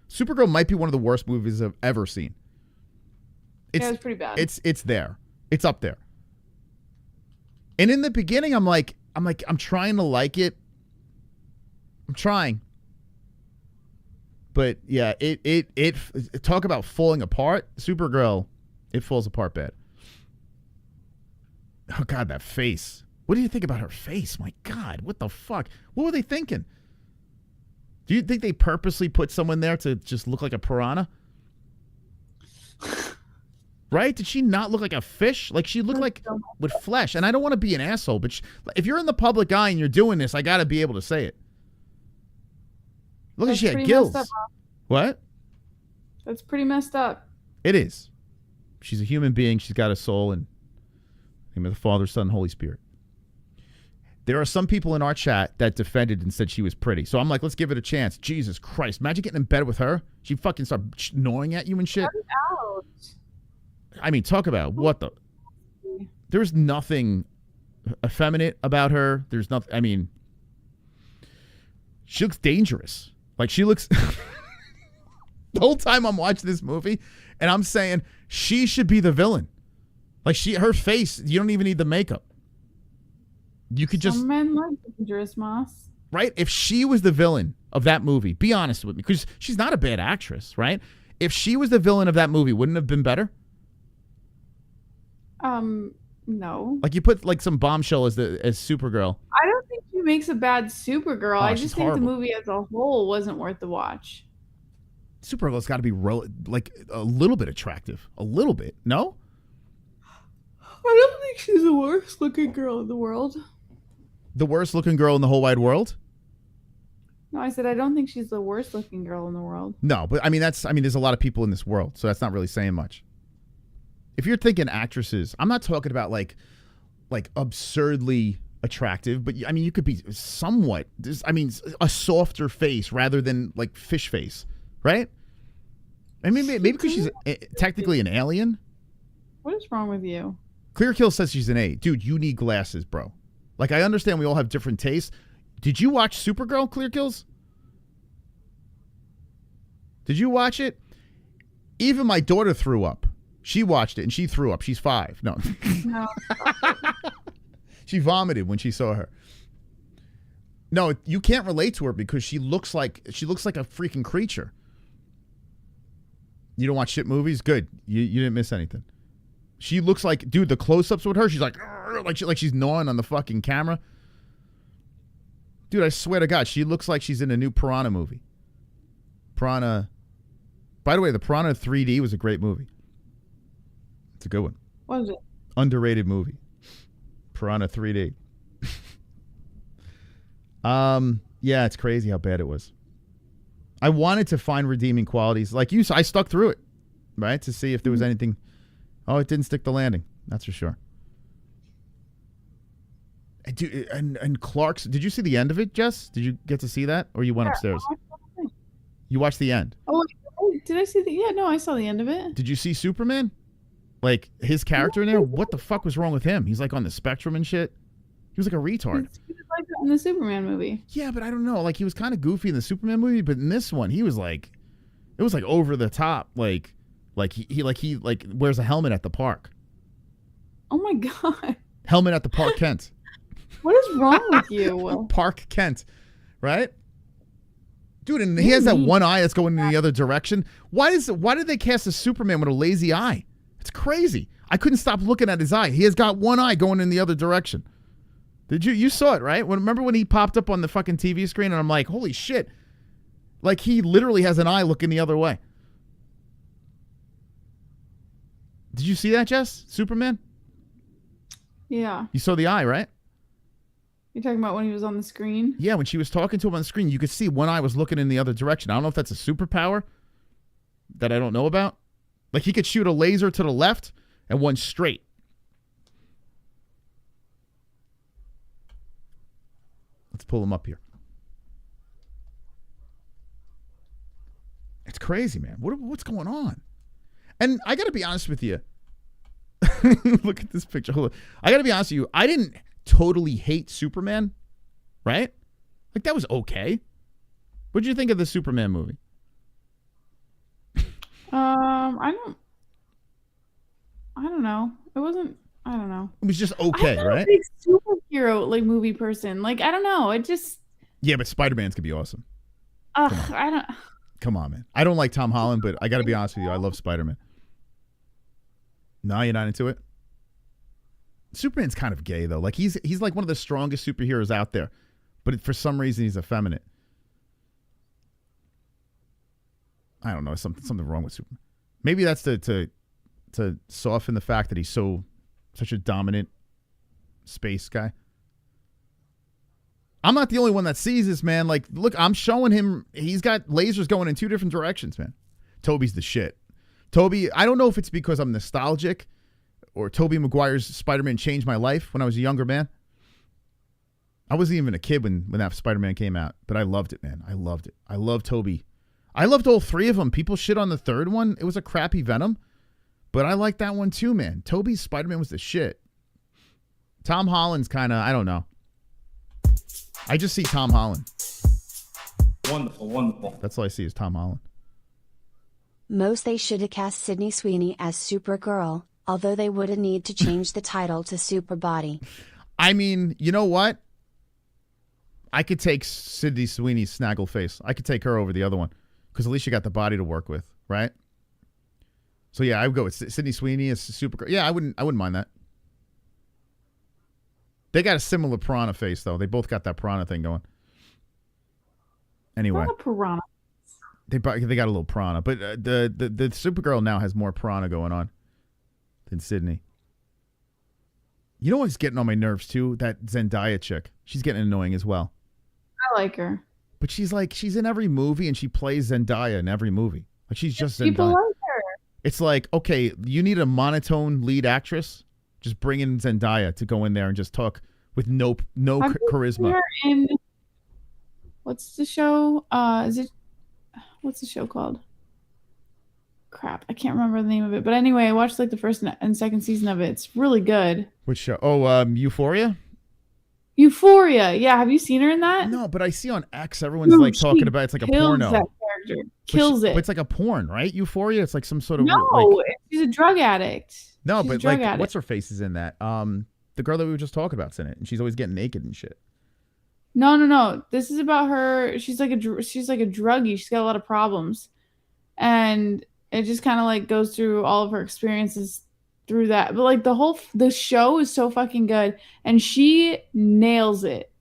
Supergirl might be one of the worst movies I've ever seen. Yeah, it's pretty bad. It's there. It's up there. And in the beginning, I'm trying to like it. I'm trying. But yeah, it talk about falling apart. Supergirl, it falls apart bad. Oh God, that face. What do you think about her face? My God, what the fuck? What were they thinking? Do you think they purposely put someone there to just look like a piranha? Right? Did she not look like a fish? Like, she looked like with flesh. And I don't want to be an asshole, but if you're in the public eye and you're doing this, I got to be able to say it. Look, she had gills. What? That's pretty messed up. It is. She's a human being. She's got a soul, and in the name of the Father, Son, Holy Spirit. There are some people in our chat that defended and said she was pretty. So I'm like, let's give it a chance. Jesus Christ. Imagine getting in bed with her. She fucking start gnawing at you and shit. Out. I mean, talk about what the... There's nothing effeminate about her. There's nothing... I mean, she looks dangerous. Like, she looks... The whole time I'm watching this movie, and I'm saying, she should be the villain. Like, her face, you don't even need the makeup. You could just... Some men like dangerous, Moss. Right? If she was the villain of that movie, be honest with me, because she's not a bad actress, right? If she was the villain of that movie, wouldn't it have been better? No. Like, you put, like, some bombshell as Supergirl. I don't think she makes a bad Supergirl. Oh, I she's just think horrible. the movie as a whole wasn't worth the watch. Supergirl's got to be, like, a little bit attractive. A little bit. No? I don't think she's the worst looking girl in the world. The worst looking girl in the whole wide world? No, I said I don't think she's the worst looking girl in the world. No, but I mean, there's a lot of people in this world, so that's not really saying much. If you're thinking actresses, I'm not talking about like absurdly attractive, but I mean, you could be somewhat, a softer face rather than like fish face, right? I mean, maybe because she's technically an alien. What is wrong with you? Clear Kill says she's an A. Dude, you need glasses, bro. Like, I understand we all have different tastes. Did you watch Supergirl, Clear Kills? Did you watch it? Even my daughter threw up. She watched it and she threw up. She's 5. No. No. She vomited when she saw her. No, you can't relate to her because she looks like a freaking creature. You don't watch shit movies? Good. You didn't miss anything. She looks like, dude, the close-ups with her, she's like she's gnawing on the fucking camera. Dude, I swear to God, she looks like she's in a new Piranha movie. Piranha. By the way, the Piranha 3D was a great movie. It's a good one. What is it? Underrated movie. Piranha 3D. Yeah, it's crazy how bad it was. I wanted to find redeeming qualities. Like you, I stuck through it, right? To see if there was anything. Oh, it didn't stick the landing. That's for sure. And Clark's, did you see the end of it, Jess? Did you get to see that? Or you went upstairs? You watched the end? Oh, did I see the? Yeah, no, I saw the end of it. Did you see Superman? Like his character in there? What the fuck was wrong with him? He's like on the spectrum and shit. He was like a retard. He was like that in the Superman movie. Yeah, but I don't know. Like he was kind of goofy in the Superman movie, but in this one, he was like, it was like over the top. Like he wears a helmet at the park. Oh my god. Helmet at the Park Kent. What is wrong with you? Park Kent, right? Dude, and he has that one eye that's going in the other direction. Why did they cast a Superman with a lazy eye? It's crazy. I couldn't stop looking at his eye. He has got one eye going in the other direction. Did you? You saw it, right? Remember when he popped up on the fucking TV screen and I'm like, holy shit. Like he literally has an eye looking the other way. Did you see that, Jess? Superman? Yeah. You saw the eye, right? You're talking about when he was on the screen? Yeah, when she was talking to him on the screen, you could see one eye was looking in the other direction. I don't know if that's a superpower that I don't know about. Like he could shoot a laser to the left and one straight. Let's pull him up here. It's crazy, man. What's going on? And I got to be honest with you. Look at this picture. Hold on. I got to be honest with you. I didn't totally hate Superman, right? Like that was okay. What did you think of the Superman movie? I don't know. It wasn't. I don't know. It was just okay, I'm not right? a big superhero like movie person. Like I don't know. It just. Yeah, but Spider-Man's could be awesome. I don't. Come on, man. I don't like Tom Holland, but I got to be honest with you. I love Spider-Man. No, you're not into it? Superman's kind of gay, though. Like, he's like one of the strongest superheroes out there. But for some reason, he's effeminate. I don't know. Something wrong with Superman. Maybe that's to soften the fact that he's such a dominant space guy. I'm not the only one that sees this, man. Like, look, I'm showing him. He's got lasers going in 2 different directions, man. Toby's the shit. Toby, I don't know if it's because I'm nostalgic or Tobey Maguire's Spider-Man changed my life when I was a younger man. I wasn't even a kid when that Spider-Man came out, but I loved it, man. I loved it. I love Toby. I loved all 3 of them. People shit on the 3rd one. It was a crappy Venom, but I liked that one too, man. Toby's Spider-Man was the shit. Tom Holland's kind of, I don't know. I just see Tom Holland. Wonderful, wonderful. That's all I see is Tom Holland. Most they should have cast Sydney Sweeney as Supergirl, although they would have need to change the title to Superbody. I mean, you know what? I could take Sydney Sweeney's snaggle face. I could take her over the other one because at least you got the body to work with, right? So yeah, I would go with Sydney Sweeney as Supergirl. Yeah, I wouldn't mind that. They got a similar piranha face though. They both got that piranha thing going. Anyway, Not a piranha. They got a little piranha, but the Supergirl now has more piranha going on than Sydney. You know what's getting on my nerves too? That Zendaya chick. She's getting annoying as well. I like her. But she's in every movie and she plays Zendaya in every movie. Like she's just Zendaya. People like her. It's like, okay, you need a monotone lead actress. Just bring in Zendaya to go in there and just talk with no charisma. In, what's the show? What's the show called? Crap, I can't remember the name of it. But anyway, I watched like the 1st and 2nd season of it. It's really good. Which show? Oh, Euphoria? Euphoria. Yeah, have you seen her in that? No, but I see on X everyone's like talking about it's like a porno. That character. Kills it. But it's like a porn, right? Euphoria. It's like some sort of she's a drug addict. No, she's but like what's her face is in that? The girl that we were just talking about's in it, and she's always getting naked and shit. No. This is about her. She's like a druggie. She's got a lot of problems, and it just kind of like goes through all of her experiences through that. But like the show is so fucking good, and she nails it.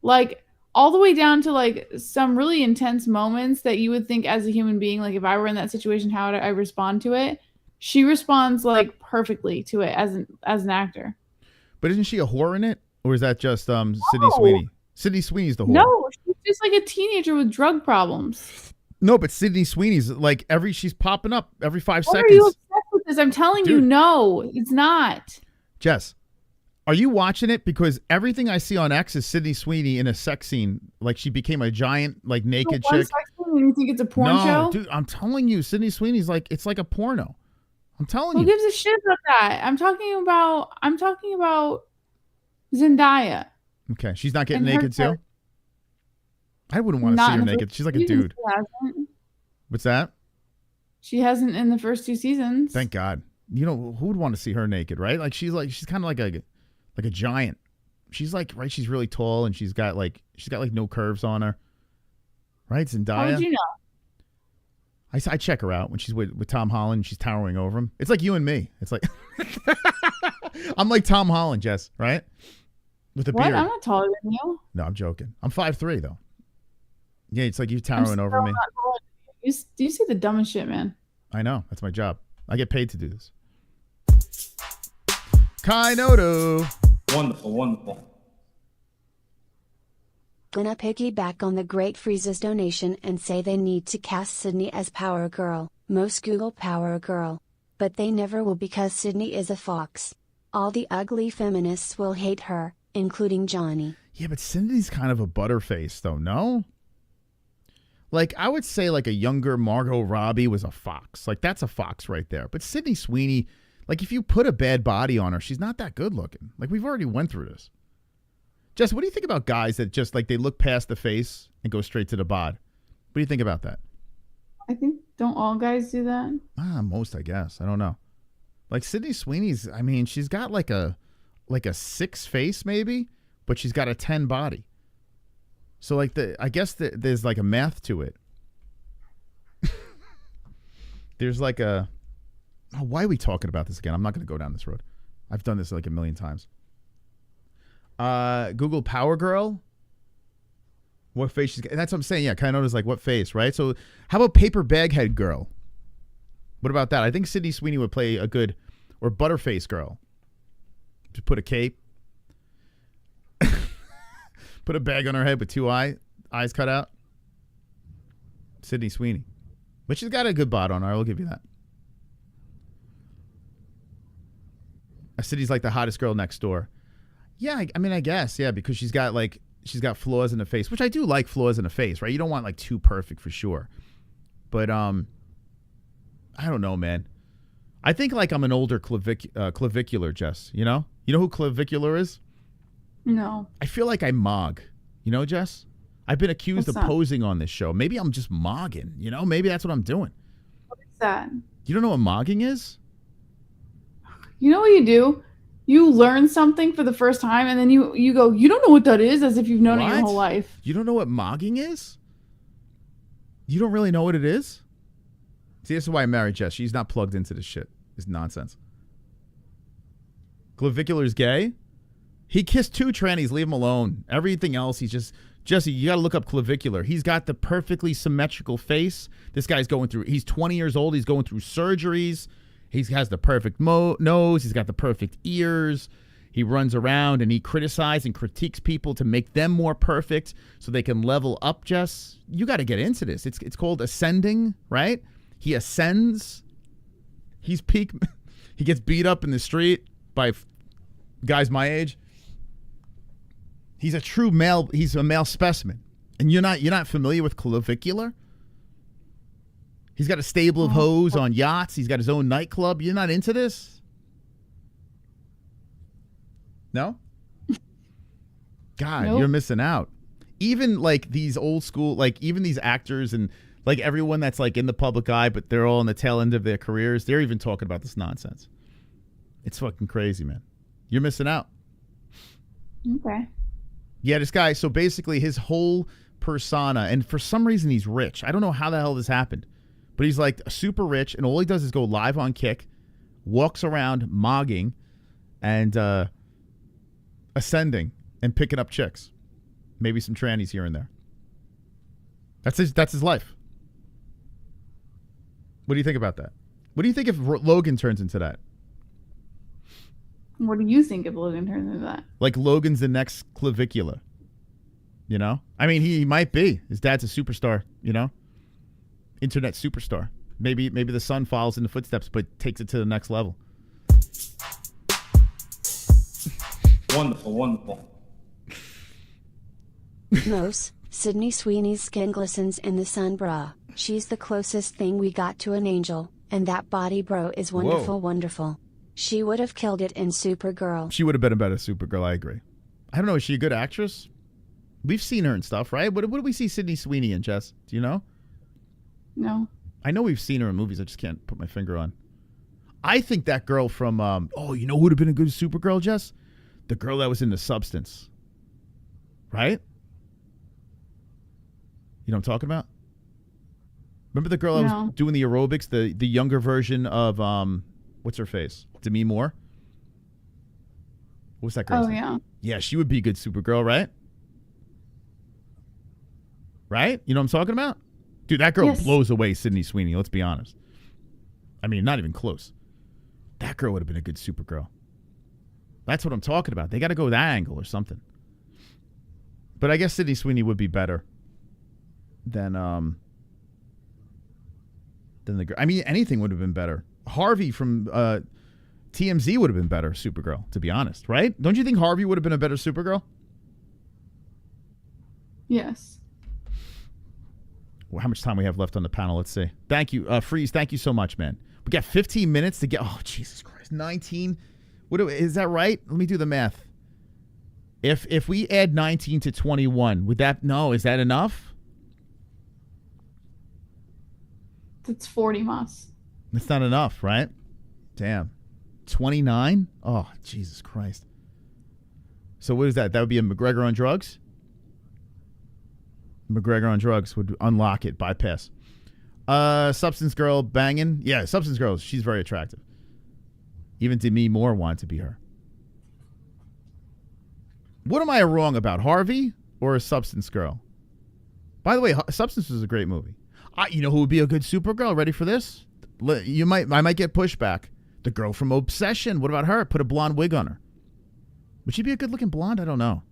Like all the way down to like some really intense moments that you would think as a human being, like if I were in that situation, how would I respond to it? She responds like perfectly to it as an actor. But isn't she a whore in it, or is that just Sydney Sweeney? Sydney Sweeney's the whore. No, she's just like a teenager with drug problems. No, but Sydney Sweeney's like she's popping up every 5 Why seconds. are you obsessed with this? I'm telling you, no, it's not. Jess, are you watching it? Because everything I see on X is Sydney Sweeney in a sex scene. Like she became a giant, like naked chick. Sex scene talking and you think it's a porn show? Dude, I'm telling you, Sydney Sweeney's like, it's like a porno. I'm telling Who you. gives a shit about that? I'm talking about Zendaya. Okay, she's not getting And her naked too? I wouldn't want to Not see her in the naked. first She's like a season, dude. she hasn't. What's that? She hasn't in the first 2 seasons. Thank God. You know, who would want to see her naked, right? Like she's kind of like a giant. She's like, right, she's really tall and she's got like no curves on her. Right, Zendaya? How would you know? I check her out when she's with Tom Holland and she's towering over him. It's like you and me. It's like I'm like Tom Holland, Jess, right? With a What? beard. I'm not taller than you. No, I'm joking. I'm 5'3" though. Yeah, it's like you towering over me. Do you see the dumbest shit, man? I know. That's my job. I get paid to do this. Kainoto. Wonderful, wonderful. Gonna piggyback on the Great Freeze's donation and say they need to cast Sydney as Power Girl, most Google Power Girl. But they never will because Sydney is a fox. All the ugly feminists will hate her, including Johnny. Yeah, but Sydney's kind of a butterface though, no? Like, I would say like a younger Margot Robbie was a fox. Like, that's a fox right there. But Sydney Sweeney, like if you put a bad body on her, she's not that good looking. Like, we've already went through this. Jess, what do you think about guys that just like they look past the face and go straight to the bod? What do you think about that? I think, don't all guys do that? Most, I guess. I don't know. Like Sydney Sweeney's, I mean, she's got like a 6 face maybe, but she's got a 10 body. So like I guess there's like a math to it. There's like why are we talking about this again? I'm not going to go down this road. I've done this like a million times. Google Power Girl. What face she's got? And that's what I'm saying. Yeah, kind of is like what face, right? So how about Paper Bag Head Girl? What about that? I think Sydney Sweeney would play a good, or Butterface Girl. Just put a cape. Put a bag on her head with 2 eyes cut out. Sydney Sweeney. But she's got a good bod on her. I will give you that. Sydney's like the hottest girl next door. Yeah, I mean, I guess. Yeah, because she's got flaws in the face, which I do like flaws in the face, right? You don't want like too perfect for sure. But, I don't know, man. I think like I'm an older clavicular, Jess. You know? You know who clavicular is? No. I feel like I mog. You know, Jess? I've been accused of posing on this show. Maybe I'm just mogging. You know? Maybe that's what I'm doing. What is that? You don't know what mogging is? You know what you do? You learn something for the first time and then you go, you don't know what that is, as if you've known it your whole life. You don't know what mogging is? You don't really know what it is? See, this is why I married Jess. She's not plugged into this shit. It's nonsense. Clavicular's gay? He kissed 2 trannies. Leave him alone. Everything else, he's just... Jesse, you got to look up clavicular. He's got the perfectly symmetrical face. This guy's going through... He's 20 years old. He's going through surgeries. He has the perfect nose. He's got the perfect ears. He runs around and he criticizes and critiques people to make them more perfect so they can level up, Jess. You got to get into this. It's called ascending, right? He ascends. He's peak. He gets beat up in the street by guys my age. He's a true male. He's a male specimen. And you're not familiar with clavicular? He's got a stable of hoes on yachts. He's got his own nightclub. You're not into this? No? God, You're missing out. Even like these old school, like even these actors and like everyone that's like in the public eye, but they're all on the tail end of their careers, they're even talking about this nonsense. It's fucking crazy, man. You're missing out. Okay. Yeah, this guy, so basically his whole persona, and for some reason he's rich. I don't know how the hell this happened, but he's like super rich, and all he does is go live on Kick, walks around mogging, and ascending, and picking up chicks. Maybe some trannies here and there. That's his life. What do you think about that? What do you think if Logan turns into that? What do you think if Logan turns into that? Like Logan's the next clavicular. You know? I mean, he might be. His dad's a superstar, you know? Internet superstar. Maybe the son follows in the footsteps, but takes it to the next level. Wonderful, wonderful. Mos, Sydney Sweeney's skin glistens in the sun, bruh. She's the closest thing we got to an angel, and that body, bro, is wonderful, wonderful. She would have killed it in Supergirl. She would have been a better Supergirl, I agree. I don't know, is she a good actress? We've seen her and stuff, right? What do we see Sydney Sweeney in, Jess? Do you know? No. I know we've seen her in movies, I just can't put my finger on. I think that girl from, you know who would have been a good Supergirl, Jess? The girl that was in The Substance. Right? You know what I'm talking about? Remember the girl that was doing the aerobics, the younger version of, what's her face? Demi Moore? What's that girl's name? Yeah. Yeah, she would be a good Supergirl, right? Right? You know what I'm talking about? Dude, that girl blows away Sydney Sweeney, let's be honest. I mean, not even close. That girl would have been a good Supergirl. That's what I'm talking about. They got to go that angle or something. But I guess Sydney Sweeney would be better than the girl. I mean, anything would have been better. Harvey from TMZ would have been better Supergirl, to be honest, right? Don't you think Harvey would have been a better Supergirl? Yes. Well, how much time we have left on the panel? Let's see. Thank you, Freeze. Thank you so much, man. We got 15 minutes to get. Oh, Jesus Christ, 19. Is that right? Let me do the math. If we add 19 to 21, would that? No, is that enough? That's 40 mas. That's not enough, right? Damn. 29? Oh, Jesus Christ. So what is that? That would be a McGregor on drugs? McGregor on drugs would unlock it, bypass. Substance Girl banging. Yeah, Substance Girl, she's very attractive. Even Demi Moore wanted to be her. What am I wrong about, Harvey or a Substance Girl? By the way, Substance was a great movie. You know who would be a good Supergirl? Ready for this? I might get pushback. The girl from Obsession. What about her? Put a blonde wig on her. Would she be a good-looking blonde? I don't know.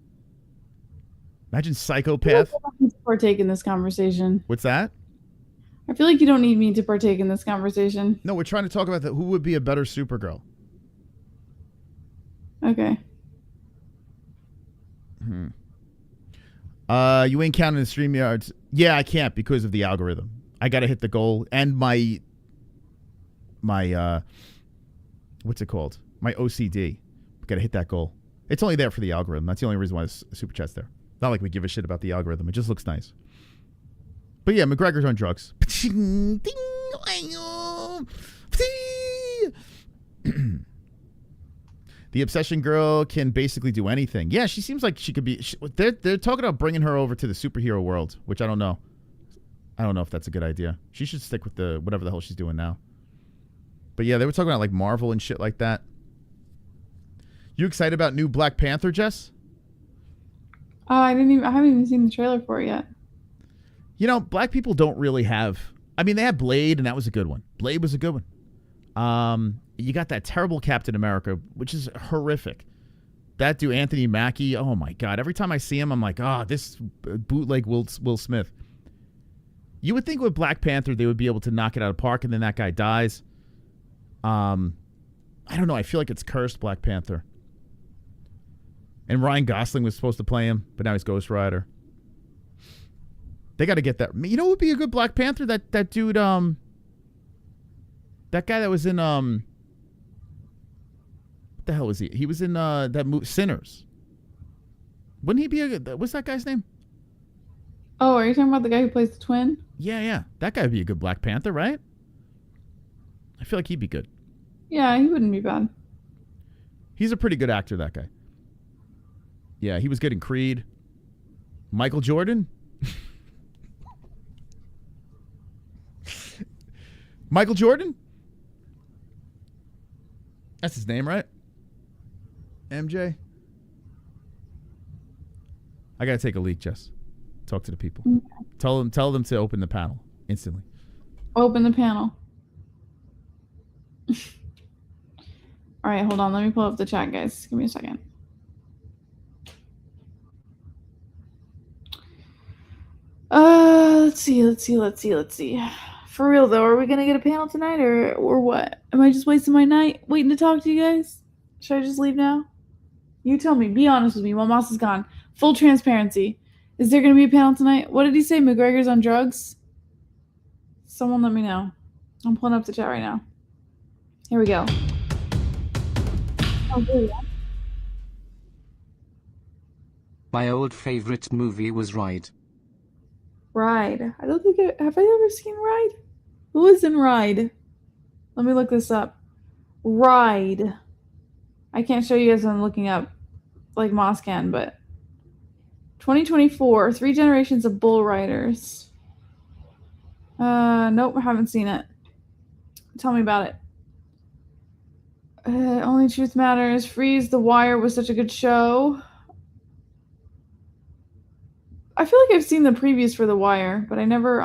Imagine Psychopath. I don't need to partake in this conversation. What's that? I feel like you don't need me to partake in this conversation. No, we're trying to talk about who would be a better Supergirl. Okay. You ain't counting the StreamYards. Yeah, I can't because of the algorithm. I got to hit the goal and my what's it called? My OCD. Got to hit that goal. It's only there for the algorithm. That's the only reason why the Super Chat's there. Not like we give a shit about the algorithm. It just looks nice. But yeah, McGregor's on drugs. The Obsession Girl can basically do anything. Yeah, she seems like she could be. They're talking about bringing her over to the superhero world, which I don't know. I don't know if that's a good idea. She should stick with the whatever the hell she's doing now. But yeah, they were talking about like Marvel and shit like that. You excited about new Black Panther, Jess? I haven't even seen the trailer for it yet. You know, black people don't really have. I mean, they had Blade, and that was a good one. Blade was a good one. You got that terrible Captain America, which is horrific. That dude, Anthony Mackie. Oh my God! Every time I see him, I'm like, this bootleg Will Smith. You would think with Black Panther they would be able to knock it out of the park, and then that guy dies. I don't know. I feel like it's cursed, Black Panther. And Ryan Gosling was supposed to play him, but now he's Ghost Rider. They got to get that. You know who would be a good Black Panther? That dude, that guy that was in, what the hell was he? He was in that movie, Sinners. Wouldn't he be a good, what's that guy's name? Oh, are you talking about the guy who plays the twin? Yeah. That guy would be a good Black Panther, right? I feel like he'd be good. Yeah, he wouldn't be bad. He's a pretty good actor, that guy. Yeah, he was good in Creed. Michael Jordan? Michael Jordan? That's his name, right? MJ? I gotta take a leak, Jess. Talk to the people. Okay. Tell them to open the panel instantly. Open the panel. All right, hold on. Let me pull up the chat, guys. Give me a second. Let's see. For real though, are we gonna get a panel tonight or what? Am I just wasting my night waiting to talk to you guys? Should I just leave now? You tell me. Be honest with me while Moss is gone. Full transparency. Is there going to be a panel tonight? What did he say? McGregor's on drugs? Someone let me know. I'm pulling up the chat right now. Here we go. Oh, there we go. My old favorite movie was Ride. Ride. I don't think have I ever seen Ride? Who is in Ride? Let me look this up. Ride. I can't show you guys what I'm looking up like Moss can, but 2024, 3 generations of bull riders. Nope, I haven't seen it. Tell me about it. Only Truth Matters. Freeze. The Wire was such a good show. I feel like I've seen the previews for The Wire, but I never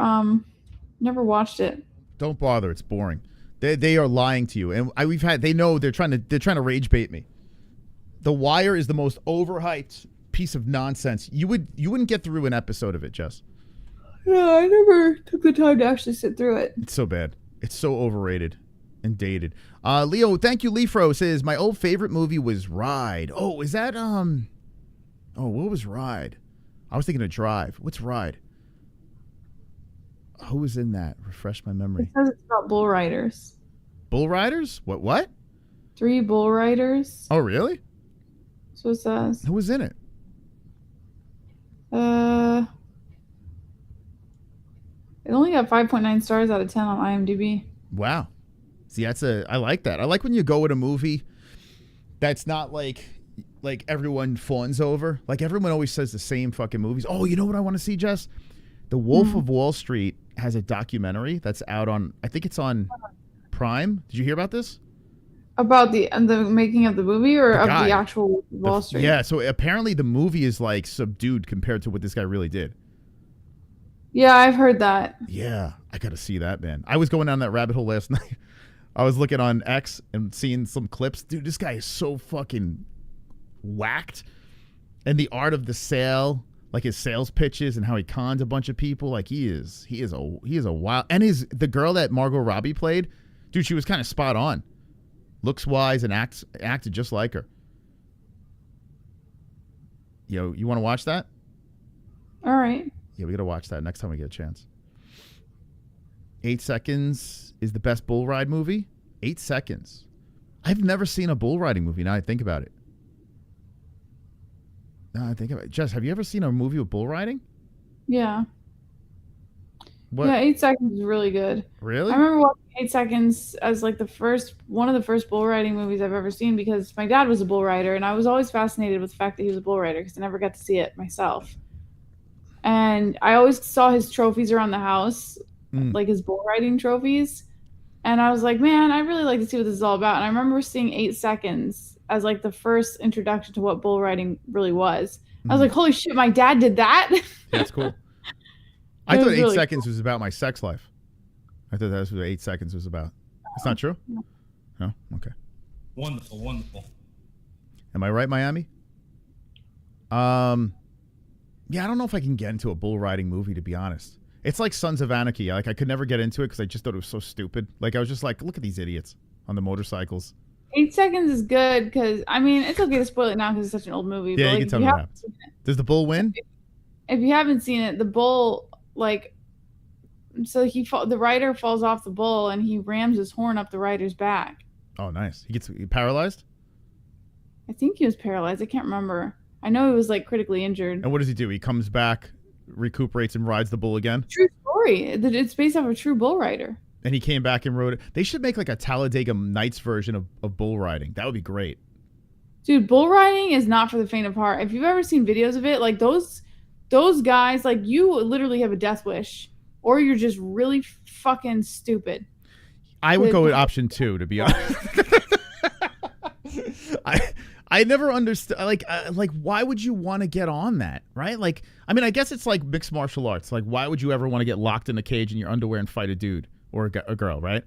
watched it. Don't bother. It's boring. They are lying to you, and they know they're trying to rage bait me. The Wire is the most overhyped piece of nonsense. You wouldn't get through an episode of it, Jess. Yeah, I never took the time to actually sit through it. It's so bad. It's so overrated and dated. Leo, thank you. Leafro says my old favorite movie was Ride. Oh, is that Oh, what was Ride? I was thinking of Drive. What's Ride? Who was in that? Refresh my memory. It says it's about bull riders. Bull riders? What? 3 bull riders. Oh, really? That's what it says. Who was in it? It only got 5.9 stars out of 10 on IMDb. Wow. See, I like that. I like when you go with a movie that's not like everyone fawns over. Like everyone always says the same fucking movies. Oh, you know what I want to see, Jess? The Wolf of Wall Street has a documentary that's out on, I think it's on Prime. Did you hear about this? About the making of the movie or of the actual Wall Street? Yeah, so apparently the movie is like subdued compared to what this guy really did. Yeah, I've heard that. Yeah, I got to see that, man. I was going down that rabbit hole last night. I was looking on X and seeing some clips. Dude, this guy is so fucking whacked. And the art of the sale, like his sales pitches and how he cons a bunch of people, like he is a wild. And the girl that Margot Robbie played, dude, she was kind of spot on. Looks wise and acted just like her. Yo, you want to watch that? All right. Yeah, we got to watch that next time we get a chance. 8 Seconds is the best bull ride movie. 8 Seconds. I've never seen a bull riding movie. Now I think about it. Jess, have you ever seen a movie with bull riding? Yeah. What? Yeah, 8 Seconds is really good. Really? I remember watching 8 Seconds as like one of the first bull riding movies I've ever seen because my dad was a bull rider and I was always fascinated with the fact that he was a bull rider because I never got to see it myself. And I always saw his trophies around the house, like his bull riding trophies. And I was like, man, I really like to see what this is all about. And I remember seeing 8 Seconds as like the first introduction to what bull riding really was. I was like, holy shit, my dad did that? That's cool. I thought 8 Seconds was about my sex life. I thought that's what 8 Seconds was about. That's not true? No? Okay. Wonderful, wonderful. Am I right, Miami? Yeah, I don't know if I can get into a bull riding movie, to be honest. It's like Sons of Anarchy. Like, I could never get into it because I just thought it was so stupid. Like, I was just like, look at these idiots on the motorcycles. 8 Seconds is good because, I mean, it's okay to spoil it now because it's such an old movie. Yeah, but, you can tell me what happens. Does the bull win? If you haven't seen it, the bull, like, so the rider falls off the bull and he rams his horn up the rider's back. Oh, nice. He gets paralyzed? I think he was paralyzed. I can't remember. I know he was, like, critically injured. And what does he do? He comes back, recuperates, and rides the bull again? True story. It's based off a true bull rider. And he came back and rode it. They should make, like, a Talladega Nights version of bull riding. That would be great. Dude, bull riding is not for the faint of heart. If you've ever seen videos of it, like, those guys, like, you literally have a death wish. Or you're just really fucking stupid. I would go with option 2, to be honest. I never understood, like, why would you want to get on that, right? Like, I mean, I guess it's like mixed martial arts. Like, why would you ever want to get locked in a cage in your underwear and fight a dude or a girl, right?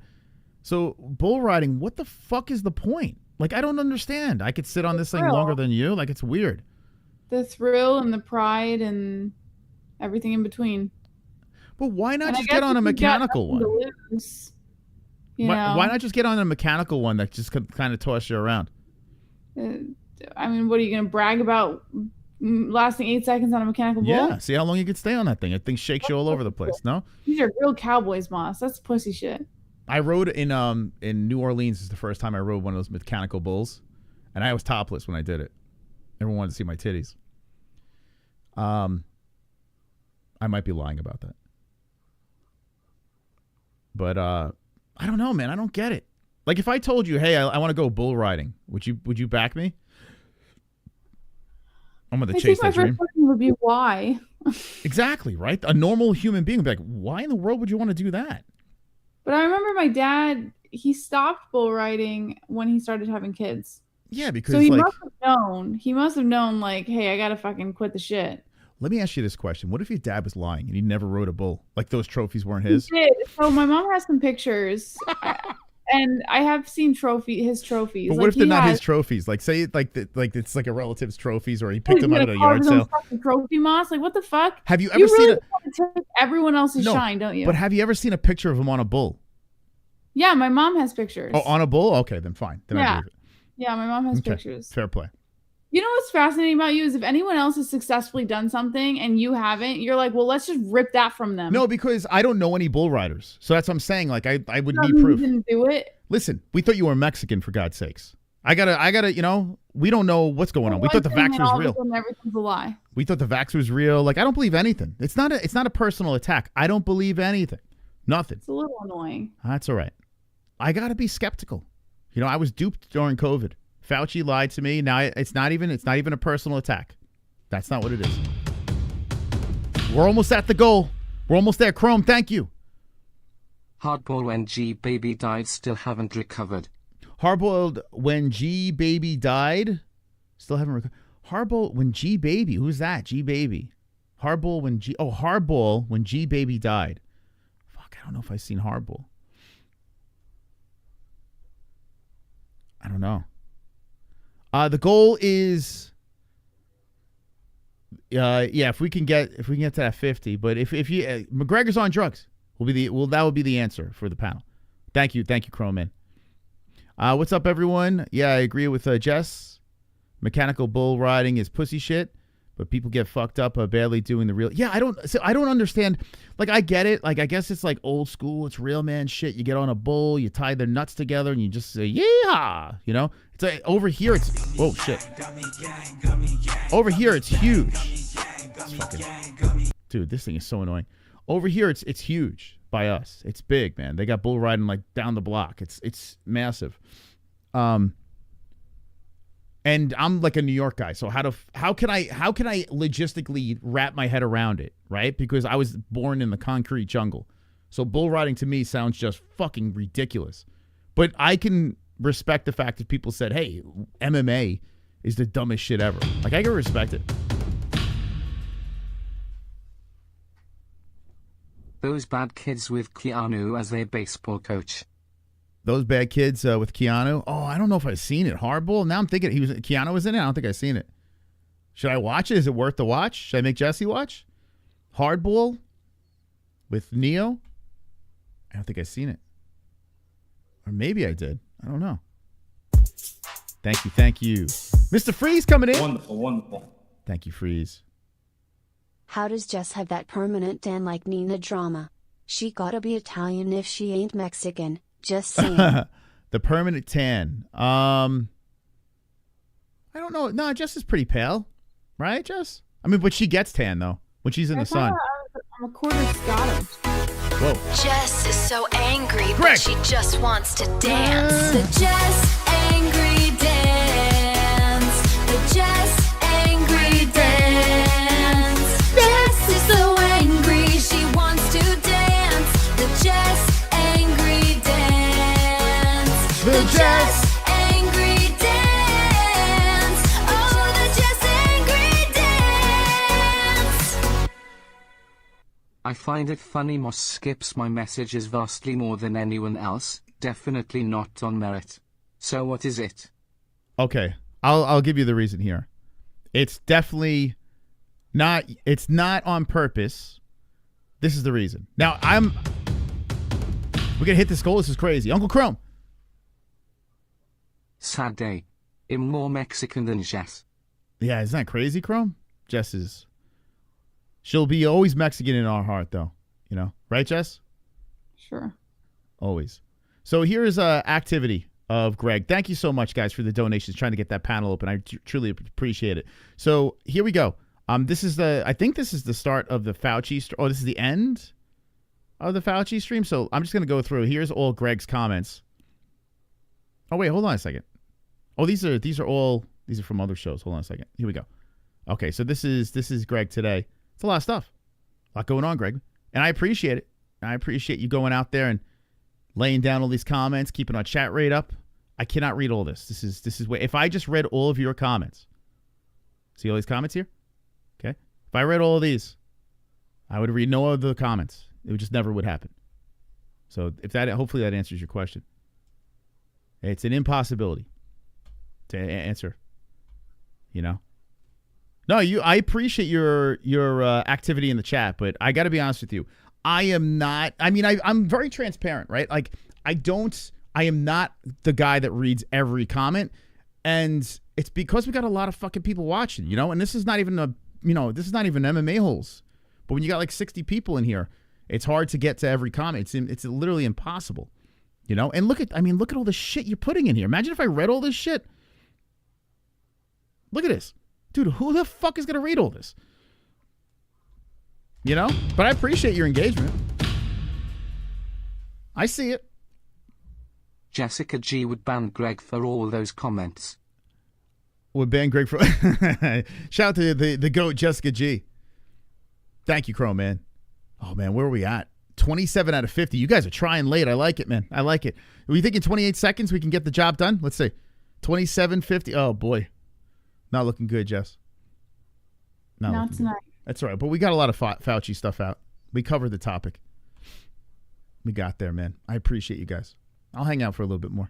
So, bull riding, what the fuck is the point? Like, I don't understand. I could sit on this thing longer than you. Like, it's weird. The thrill and the pride and everything in between. But why not just get on a mechanical one? Why not just get on a mechanical one that just could kind of toss you around? I mean, what are you going to brag about lasting 8 seconds on a mechanical bull? Yeah, see how long you can stay on that thing. That thing shakes you all over the place. No, These are real cowboys, Moss. That's pussy shit. I rode in New Orleans. This is the first time I rode one of those mechanical bulls, and I was topless when I did it. Everyone wanted to see my titties. I might be lying about that, but I don't know, man. I don't get it. Like, if I told you, hey, I want to go bull riding, would you back me? I'm gonna chase that dream. My first question would be why. Exactly, right? A normal human being would be like, why in the world would you want to do that? But I remember my dad, he stopped bull riding when he started having kids. Yeah, because so he like, must have known. He must have known, like, hey, I gotta fucking quit the shit. Let me ask you this question. What if your dad was lying and he never rode a bull? Like, those trophies weren't his? He did. So my mom has some pictures. And I have seen his trophies. But what if they're not his trophies? Like, say it's like a relative's trophies, or he picked them out at a yard sale. Trophy Moss, like, what the fuck? Have you ever seen take everyone else's shine, don't you? But have you ever seen a picture of him on a bull? Yeah, my mom has pictures. Oh, on a bull? Okay, then fine. Then I believe it. Yeah, my mom has pictures. Fair play. You know what's fascinating about you is if anyone else has successfully done something and you haven't, you're like, well, let's just rip that from them. No, because I don't know any bull riders. So that's what I'm saying. Like, I would need proof. You didn't do it. Listen, we thought you were Mexican, for God's sakes. I gotta, you know, we don't know what's going on. We thought the vax was real. Everything's a lie. We thought the vax was real. Like, I don't believe anything. It's not a personal attack. I don't believe anything. Nothing. It's a little annoying. That's all right. I gotta be skeptical. You know, I was duped during COVID. Fauci lied to me. Now it's not even a personal attack. That's not what it is. We're almost at the goal. We're almost there. Chrome, thank you. Hardball when G baby died, still haven't recovered. Hardboiled when G baby died, still haven't recovered. Hardball when G baby, who's that? G baby. Hardball when G baby died. Fuck, I don't know if I've seen Hardball. I don't know. The goal is, if we can get to that 50, but if you McGregor's on drugs, that will be the answer for the panel. Thank you, Chrome Man. What's up, everyone? Yeah, I agree with Jess. Mechanical bull riding is pussy shit, but people get fucked up badly doing the real. Yeah, I don't understand. Like, I get it. Like, I guess it's like old school. It's real man shit. You get on a bull, you tie their nuts together, and you just say, yeehaw. You know, it's like, over here. It's oh shit. Over here, it's huge. Dude, this thing is so annoying. Over here, it's huge by us. It's big, man. They got bull riding like down the block. It's massive. And I'm like a New York guy, so how can I logistically wrap my head around it, right? Because I was born in the concrete jungle. So bull riding to me sounds just fucking ridiculous. But I can respect the fact that people said, hey, MMA is the dumbest shit ever. Like, I can respect it. Those bad kids with Keanu as their baseball coach. Those bad kids with Keanu. Oh, I don't know if I've seen it. Hardball. Now I'm thinking Keanu was in it. I don't think I've seen it. Should I watch it? Is it worth the watch? Should I make Jessie watch? Hardball with Neo. I don't think I've seen it. Or maybe I did. I don't know. Thank you. Mr. Freeze coming in. Wonderful. Thank you, Freeze. How does Jess have that permanent tan like Nina drama? She gotta be Italian if she ain't Mexican. Just saying. The permanent tan. I don't know. No, Jess is pretty pale. Right, Jess? I mean, but she gets tan, though, when she's in the sun. I'm a quarter Scottish. Whoa. Jess is so angry, Greg. but she just wants to dance. The Jess angry dance. The Jess angry dance. Jess is so angry, she wants to dance. The Jess angry dance. The Jess angry dance. Oh, the Jess angry dance. I find it funny Moss skips my messages vastly more than anyone else, definitely not on merit. So what is it? Okay, I'll give you the reason here. It's definitely not, it's not on purpose. This is the reason. Now, we're going to hit this goal. This is crazy. Uncle Chrome. Sad day. I'm more Mexican than Jess. Yeah, isn't that crazy, Chrome? Jess is. She'll be always Mexican in our heart, though. You know, right, Jess? Sure. Always. So here's activity of Greg. Thank you so much, guys, for the donations. Trying to get that panel open. I truly appreciate it. So here we go. This is I think this is the start of the Fauci. This is the end of the Fauci stream. So I'm just going to go through. Here's all Greg's comments. Oh, wait, hold on a second. Oh, these are from other shows. Hold on a second. Here we go. Okay, so this is Greg today. It's a lot of stuff. A lot going on, Greg. And I appreciate it. I appreciate you going out there and laying down all these comments, keeping our chat rate up. I cannot read all this. This is way. If I just read all of your comments, see all these comments here? Okay. If I read all of these, I would read no other comments. It would just never would happen. So hopefully that answers your question. It's an impossibility to answer. You know? No, I appreciate your activity in the chat, but I got to be honest with you. I am not. I mean, I'm very transparent, right? Like, I am not the guy that reads every comment, and it's because we got a lot of fucking people watching, you know. And this is not even this is not even MMA holes. But when you got like 60 people in here, it's hard to get to every comment. It's literally impossible, you know. And look at all the shit you're putting in here. Imagine if I read all this shit. Look at this. Dude, who the fuck is going to read all this? You know? But I appreciate your engagement. I see it. Jessica G would ban Greg for all those comments. Would ban Greg for... Shout out to the GOAT, Jessica G. Thank you, Crow, man. Oh, man, where are we at? 27 out of 50. You guys are trying late. I like it, man. I like it. We think in 28 seconds we can get the job done? Let's see. 27.50. Oh, boy. Not looking good, Jess. Not tonight. That's all right. But we got a lot of Fauci stuff out. We covered the topic. We got there, man. I appreciate you guys. I'll hang out for a little bit more.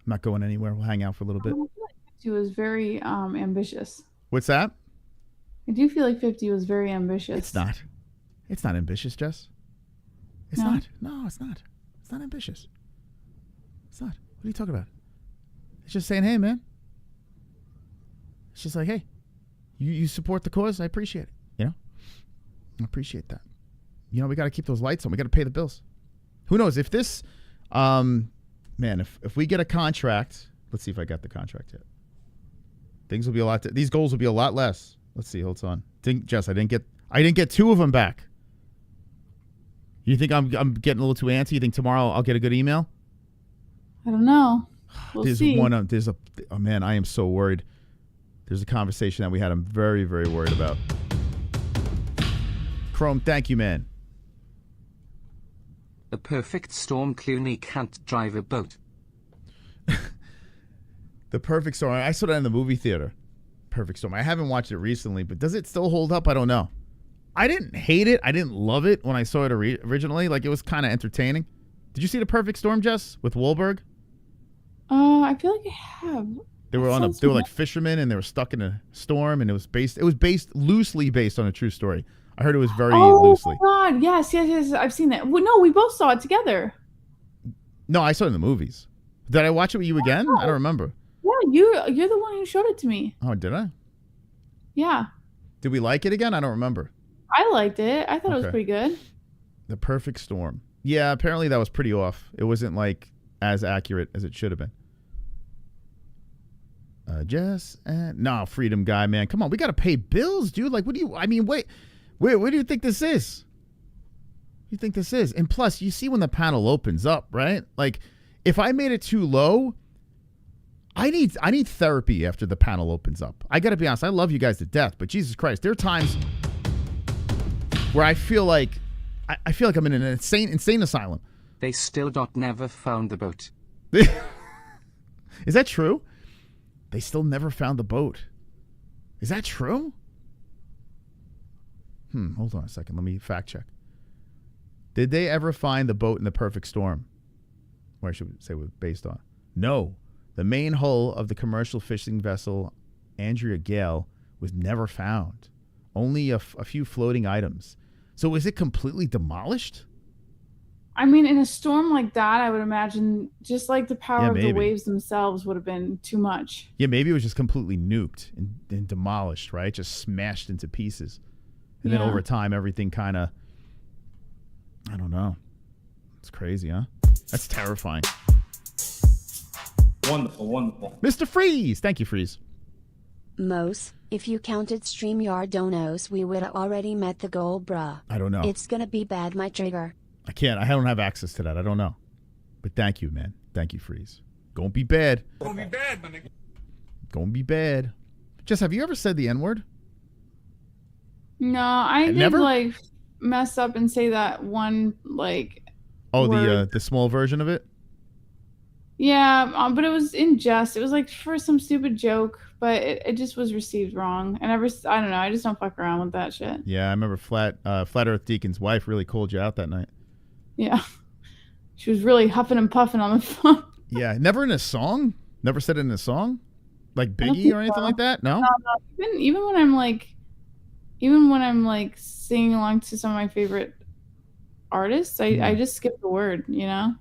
I'm not going anywhere. We'll hang out for a little bit. I feel like 50 was very ambitious. What's that? I do feel like 50 was very ambitious. It's not. It's not ambitious, Jess. It's not. No, it's not. It's not ambitious. It's not. What are you talking about? It's just saying, hey, man. It's just like, hey, you support the cause. I appreciate it. You know? I appreciate that. You know, we got to keep those lights on. We got to pay the bills. Who knows? If this, man, if we get a contract, let's see if I got the contract yet. Things will be a lot, these goals will be a lot less. Let's see. Hold on. Jess, I didn't get two of them back. You think I'm getting a little too antsy? You think tomorrow I'll get a good email? I don't know. We'll see. Oh man, I am so worried. There's a conversation that we had I'm very, very worried about. Chrome, thank you, man. The perfect storm. Clooney can't drive a boat. The Perfect Storm. I saw that in the movie theater. Perfect Storm. I haven't watched it recently, but does it still hold up? I don't know. I didn't hate it. I didn't love it when I saw it originally. Like, it was kind of entertaining. Did you see The Perfect Storm, Jess, with Wahlberg? I feel like I have. They were they were like fishermen, and they were stuck in a storm, and it was loosely based on a true story. I heard it was very loosely. Oh my God! Yes. I've seen that. Well, no, we both saw it together. No, I saw it in the movies. Did I watch it with you again? I don't remember. Yeah, you're the one who showed it to me. Oh, did I? Yeah. Did we like it again? I don't remember. I liked it. I thought it was pretty good. The Perfect Storm. Yeah, apparently that was pretty off. It wasn't like as accurate as it should have been. No, Freedom Guy, man. Come on, we got to pay bills, dude. Like, what do you think this is? You think this is? And plus, you see when the panel opens up, right? Like, if I made it too low, I need therapy after the panel opens up. I got to be honest. I love you guys to death, but Jesus Christ, there are times where I feel like I'm in an insane asylum. They still never found the boat. Is that true? They still never found the boat. Is that true? Hold on a second. Let me fact check. Did they ever find the boat in The Perfect Storm? Or I should say it was based on. No. The main hull of the commercial fishing vessel Andrea Gale was never found. Only a few floating items. So is it completely demolished? I mean, in a storm like that, I would imagine just like the power of the maybe. waves themselves would have been too much. Yeah, maybe it was just completely nuked and demolished, right? Just smashed into pieces. And then Yeah. over time, everything kind of, I don't know. It's crazy, huh? That's terrifying. Wonderful, wonderful. Mr. Freeze! Thank you, Freeze. Mos, if you counted StreamYard donos, we would have already met the goal, bruh. I don't know. It's gonna be bad, my trigger. I can't. I don't have access to that. I don't know. But thank you, man. Thank you, Freeze. Gonna be bad. Gonna be bad, my nigga. Gonna be bad. Jess, have you ever said the N-word? No, I did Never? like mess up and say that one like. Oh, word. the small version of it? Yeah, but it was in jest. It was like for some stupid joke, but it just was received wrong. And I don't know. I just don't fuck around with that shit. Yeah, I remember Flat Earth Deacon's wife really called you out that night. Yeah, she was really huffing and puffing on the phone. Yeah, never in a song? Never said it in a song? Like I don't Biggie think or anything so. like that? No? No. Even when I'm like singing along to some of my favorite artists, I just skip the word, you know?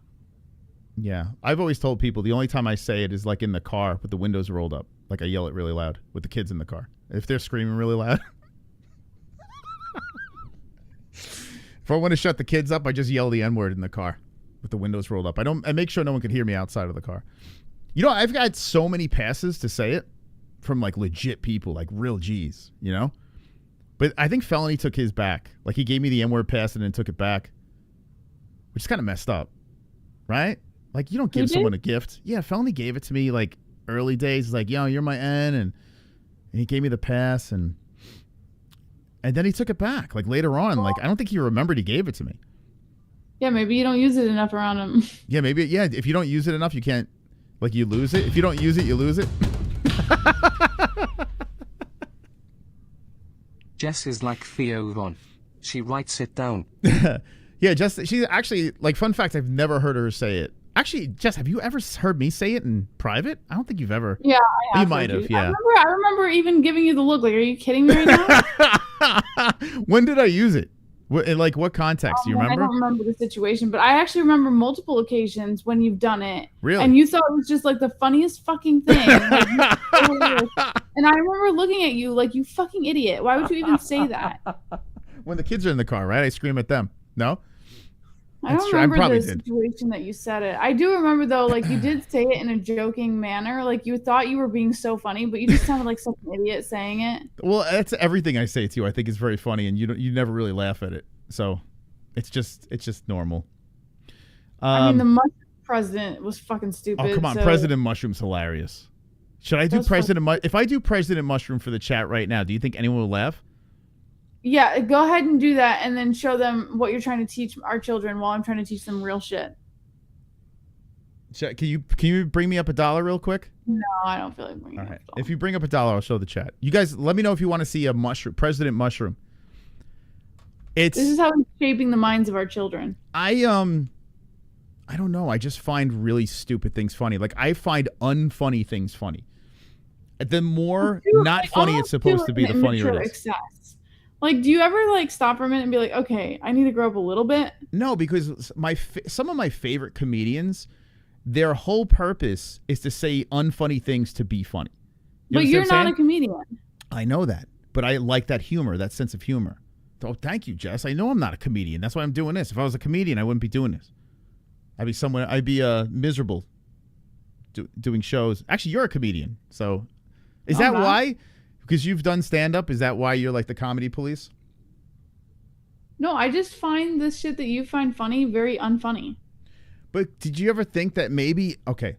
Yeah. I've always told people the only time I say it is like in the car with the windows rolled up. Like I yell it really loud with the kids in the car. If they're screaming really loud. If I want to shut the kids up, I just yell the N-word in the car with the windows rolled up. I make sure no one can hear me outside of the car. You know, I've got so many passes to say it from like legit people, like real G's, you know? But I think Felony took his back. Like he gave me the N-word pass and then took it back, which is kind of messed up, right? Like you don't give someone a gift. Yeah, Felony gave it to me like early days. He's like, yo, you're my N, and he gave me the pass, and then he took it back. Like later on, like I don't think he remembered he gave it to me. Yeah, maybe you don't use it enough around him. Yeah, maybe. Yeah, if you don't use it enough, you can't. Like you lose it. If you don't use it, you lose it. Jess is like Theo Von. She writes it down. Yeah, Jess. She's actually like. Fun fact: I've never heard her say it. Actually, Jess, have you ever heard me say it in private? I don't think you've ever. Yeah, I have. You might have. Yeah. I remember even giving you the look. Like, are you kidding me right now? When did I use it? In like what context? Do you remember? I don't remember the situation, but I actually remember multiple occasions when you've done it. Really? And you thought it was just like the funniest fucking thing. Like, and I remember looking at you like, you fucking idiot. Why would you even say that? When the kids are in the car, right? I scream at them. No? I don't remember the situation that you said it. I do remember though, like you did say it in a joking manner. Like you thought you were being so funny, but you just sounded like such an idiot saying it. Well, that's everything I say to you. I think is very funny, and you never really laugh at it. So it's just normal. I mean, the mushroom president was fucking stupid. Oh, come on. So President Mushroom's hilarious. Should I do if I do President Mushroom for the chat right now, do you think anyone will laugh? yeah, go ahead and do that, and then show them what you're trying to teach our children while I'm trying to teach them real shit. Can you bring me up $1 real quick? No, I don't feel like bringing it up. If you bring up $1, I'll show the chat. You guys, let me know if you want to see a mushroom, President Mushroom. This is how it's shaping the minds of our children. I don't know. I just find really stupid things funny. Like I find unfunny things funny. The more not funny it's supposed to be, the funnier it is. Excess. Like, do you ever like stop for a minute and be like, okay, I need to grow up a little bit? No, because some of my favorite comedians, their whole purpose is to say unfunny things to be funny. But you're not a comedian. I know that, but I like that humor, that sense of humor. Oh, thank you, Jess. I know I'm not a comedian. That's why I'm doing this. If I was a comedian, I wouldn't be doing this. I'd be miserable doing shows. Actually, you're a comedian, so is that why? Because you've done stand-up, is that why you're like the comedy police? No, I just find this shit that you find funny very unfunny. But did you ever think that maybe, okay,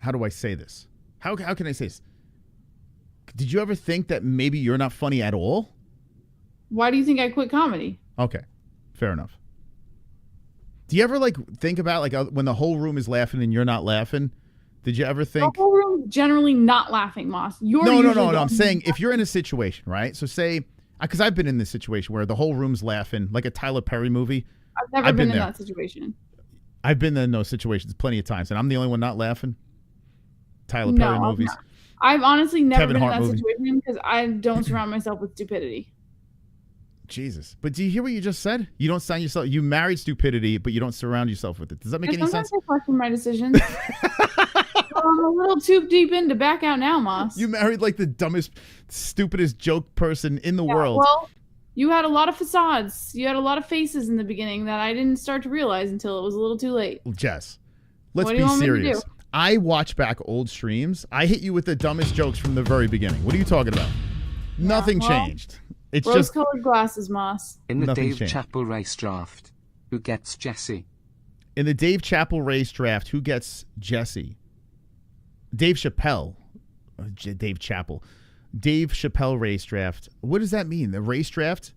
how do I say this? How can I say this? Did you ever think that maybe you're not funny at all? Why do you think I quit comedy? Okay, fair enough. Do you ever like think about like when the whole room is laughing and you're not laughing? Did you ever think? The whole room is generally not laughing, Moss. No. I'm saying if you're in a situation, right? So say, because I've been in this situation where the whole room's laughing, like a Tyler Perry movie. I've never been in that situation. I've been in those situations plenty of times, and I'm the only one not laughing. Tyler Perry movies. I've honestly never Kevin been Hart in that movie. situation because I don't surround myself with stupidity. Jesus. But do you hear what you just said? You don't sound yourself. You married stupidity, but you don't surround yourself with it. Does that make any sense? Sometimes I question my decisions. I'm a little too deep in to back out now, Moss. You married like the dumbest, stupidest joke person in the world. Well, you had a lot of facades. You had a lot of faces in the beginning that I didn't start to realize until it was a little too late. Well, Jess, let's What do be you want me to serious. do? I watch back old streams. I hit you with the dumbest jokes from the very beginning. What are you talking about? Nothing well, changed. It's just rose-colored glasses, Moss. In the Nothing Dave changed. Chappell race draft, who gets Jessie? in the Dave Chappell race draft. Who gets Jessie? Dave Chappelle. Dave Chappell. Dave Chappelle race draft. What does that mean? The race draft?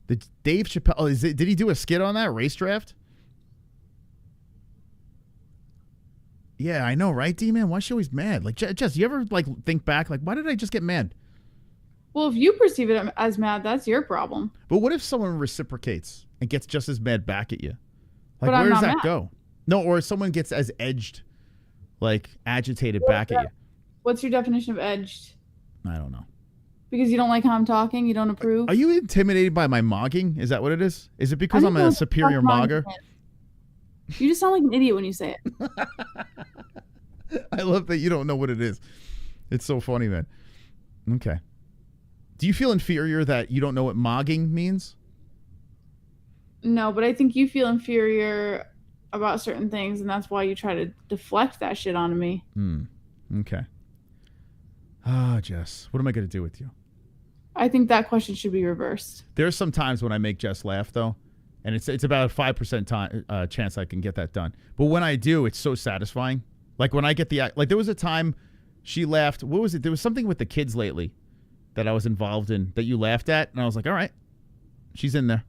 The Dave Chappelle. Oh, is it? Did he do a skit on that race draft? Yeah, I know, right, D-Man? Why is she always mad? Like, Jess, you ever like think back? Like, why did I just get mad? Well, if you perceive it as mad, that's your problem. But what if someone reciprocates and gets just as mad back at you? Like, But I'm where does not that mad. go? No, or someone gets as edged, like agitated back at you. What's your definition of edged? I don't know. Because you don't like how I'm talking? You don't approve? Are you intimidated by my mogging? Is that what it is? Is it because I'm a superior mogger? You just sound like an idiot when you say it. I love that you don't know what it is. It's so funny, man. Okay. Do you feel inferior that you don't know what mogging means? No, but I think you feel inferior about certain things, and that's why you try to deflect that shit onto me. Okay. Ah, Jess, what am I going to do with you? I think that question should be reversed. There's some times when I make Jess laugh, though, and it's about a 5% time, chance I can get that done. But when I do, it's so satisfying. Like when I get the like, there was a time she laughed. What was it? There was something with the kids lately that I was involved in that you laughed at, and I was like, all right, she's in there.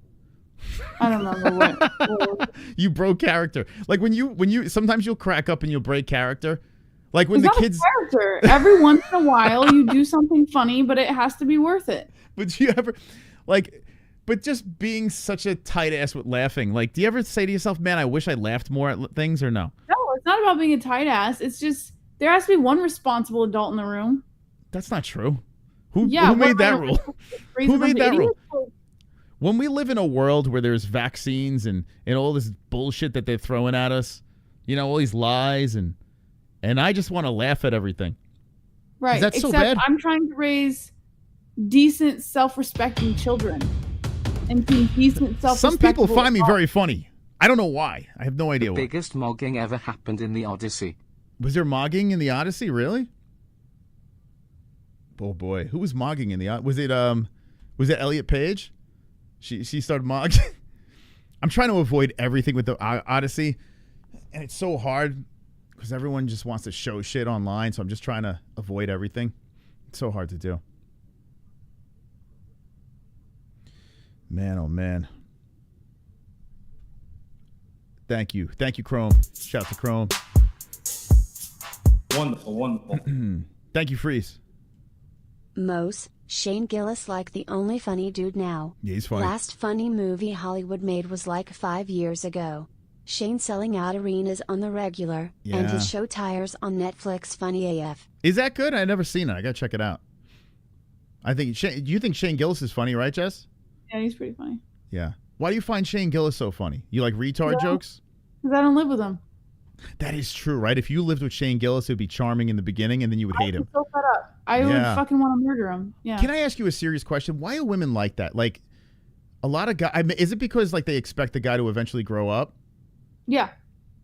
I don't remember what. You broke character. Like when you sometimes you'll crack up and you'll break character. Like when It's the not kids. a character. Every once in a while, you do something funny, but it has to be worth it. But do you ever, like, but just being such a tight ass with laughing, like, do you ever say to yourself, man, I wish I laughed more at things, or no? No, it's not about being a tight ass. It's just there has to be one responsible adult in the room. That's not true. Who Yeah, made that what, rule? raise Who a bunch made of that rule? idiots? When we live in a world where there's vaccines and all this bullshit that they're throwing at us, you know, all these lies, and I just want to laugh at everything. Right. Is that Except so bad? I'm trying to raise decent, self-respecting children and be decent, self-respectable. Some people find me adults. very funny. I don't know why. I have no idea The why. biggest mogging ever happened in the Odyssey. Was there mogging in the Odyssey? Really? Oh boy, who was mogging in the Odyssey? Was it Elliot Page? She started mogging. I'm trying to avoid everything with the Odyssey, and it's so hard because everyone just wants to show shit online. So I'm just trying to avoid everything. It's so hard to do. Man, oh man. Thank you, Chrome. Shout out to Chrome. Wonderful, wonderful. Thank you, Freeze. Mose, Shane Gillis like the only funny dude now. Yeah, he's funny. Last funny movie Hollywood made was like 5 years ago. Shane selling out arenas on the regular, and his show Tires on Netflix funny AF. Is that good? I've never seen it. I gotta check it out. I think. Do you think Shane Gillis is funny, right, Jess? Yeah, he's pretty funny. Yeah. Why do you find Shane Gillis so funny? You like retard jokes? Because I don't live with him. That is true, right? If you lived with Shane Gillis, it would be charming in the beginning, and then you would hate him. I'm so fed up. I would fucking want to murder him. Yeah. Can I ask you a serious question? Why are women like that? Like, a lot of guys. I mean, is it because like they expect the guy to eventually grow up? Yeah.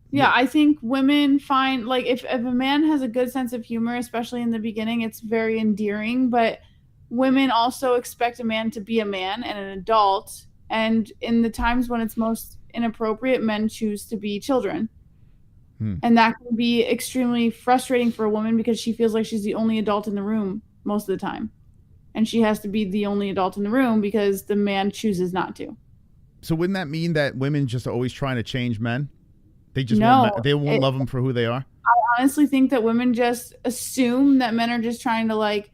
Yeah, I think women find, like, if a man has a good sense of humor, especially in the beginning, it's very endearing. But women also expect a man to be a man and an adult. And in the times when it's most inappropriate, men choose to be children. And that can be extremely frustrating for a woman because she feels like she's the only adult in the room most of the time. And she has to be the only adult in the room because the man chooses not to. So wouldn't that mean that women just are always trying to change men? They just No, won't love them for who they are? I honestly think that women just assume that men are just trying to like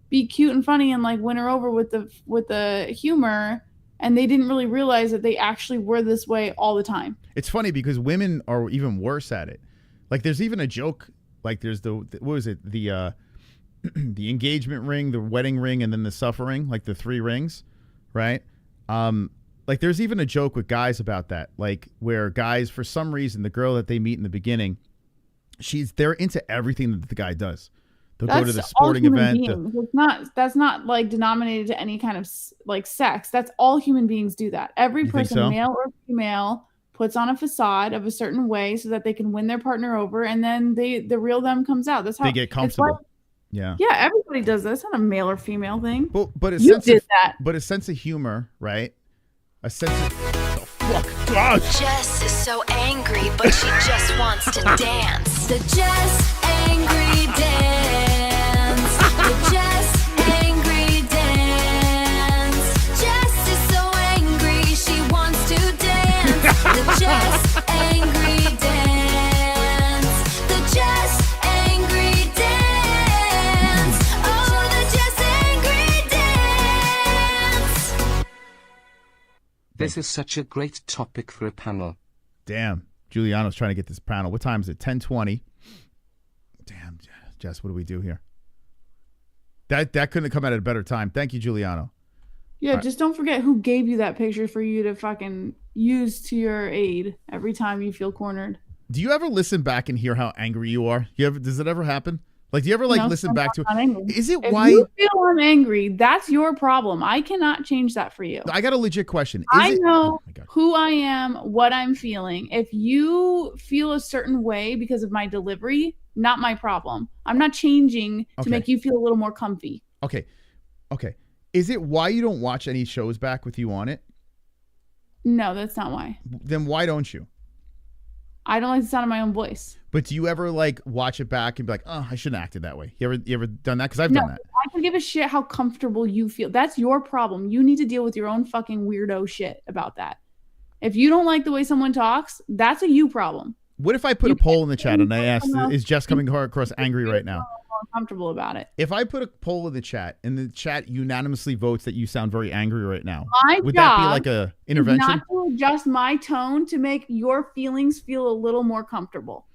be cute and funny and like win her over with the humor, and they didn't really realize that they actually were this way all the time. It's It's funny because women are even worse at it. Like there's even a joke, like there's what was it? The the engagement ring, the wedding ring, and then the suffering, like the 3 rings, right? Like there's even a joke with guys about that, like where guys, for some reason, the girl that they meet in the beginning, they're into everything that the guy does. They'll go to the sporting event. That's not like denominated to any kind of like sex. That's all human beings do that. Every person, male or female, puts on a facade of a certain way so that they can win their partner over, and then the real them comes out. That's how they get comfortable. Yeah, everybody does that. It's not a male or female thing. But a you sense did of, that. But a sense of humor, right? A sense of Jess is so angry, but she just wants to dance. The Jess angry dance. The Jess angry dance. Jess is so angry, she wants to dance. The Jess angry dance. The Jess angry dance. Oh, the Jess angry dance. This is such a great topic for a panel. Damn. Giuliano's trying to get this panel. What time is it? 10:20. Damn, Jess, what do we do here? That couldn't have come at a better time. Thank you, Giuliano. Yeah, just don't forget who gave you that picture for you to fucking use to your aid every time you feel cornered. Do you ever listen back and hear how angry you are? Does it ever happen? Like, do you ever listen back to it? Is it why you feel I'm angry? That's your problem. I cannot change that for you. I got a legit question. I know who I am, what I'm feeling. If you feel a certain way because of my delivery, not my problem. I'm not changing to make you feel a little more comfy. Okay. Is it why you don't watch any shows back with you on it? No, that's not why. Then why don't you? I don't like the sound of my own voice. But do you ever like watch it back and be like, oh, I shouldn't have acted that way? You ever done that? Because I've done that. I can give a shit how comfortable you feel. That's your problem. You need to deal with your own fucking weirdo shit about that. If you don't like the way someone talks, that's a you problem. What if I put a poll in the chat and I asked, is Jess coming across angry right now? Uncomfortable about it. If I put a poll in the chat and the chat unanimously votes that you sound very angry right now, would that be like a intervention? Not to adjust my tone to make your feelings feel a little more comfortable.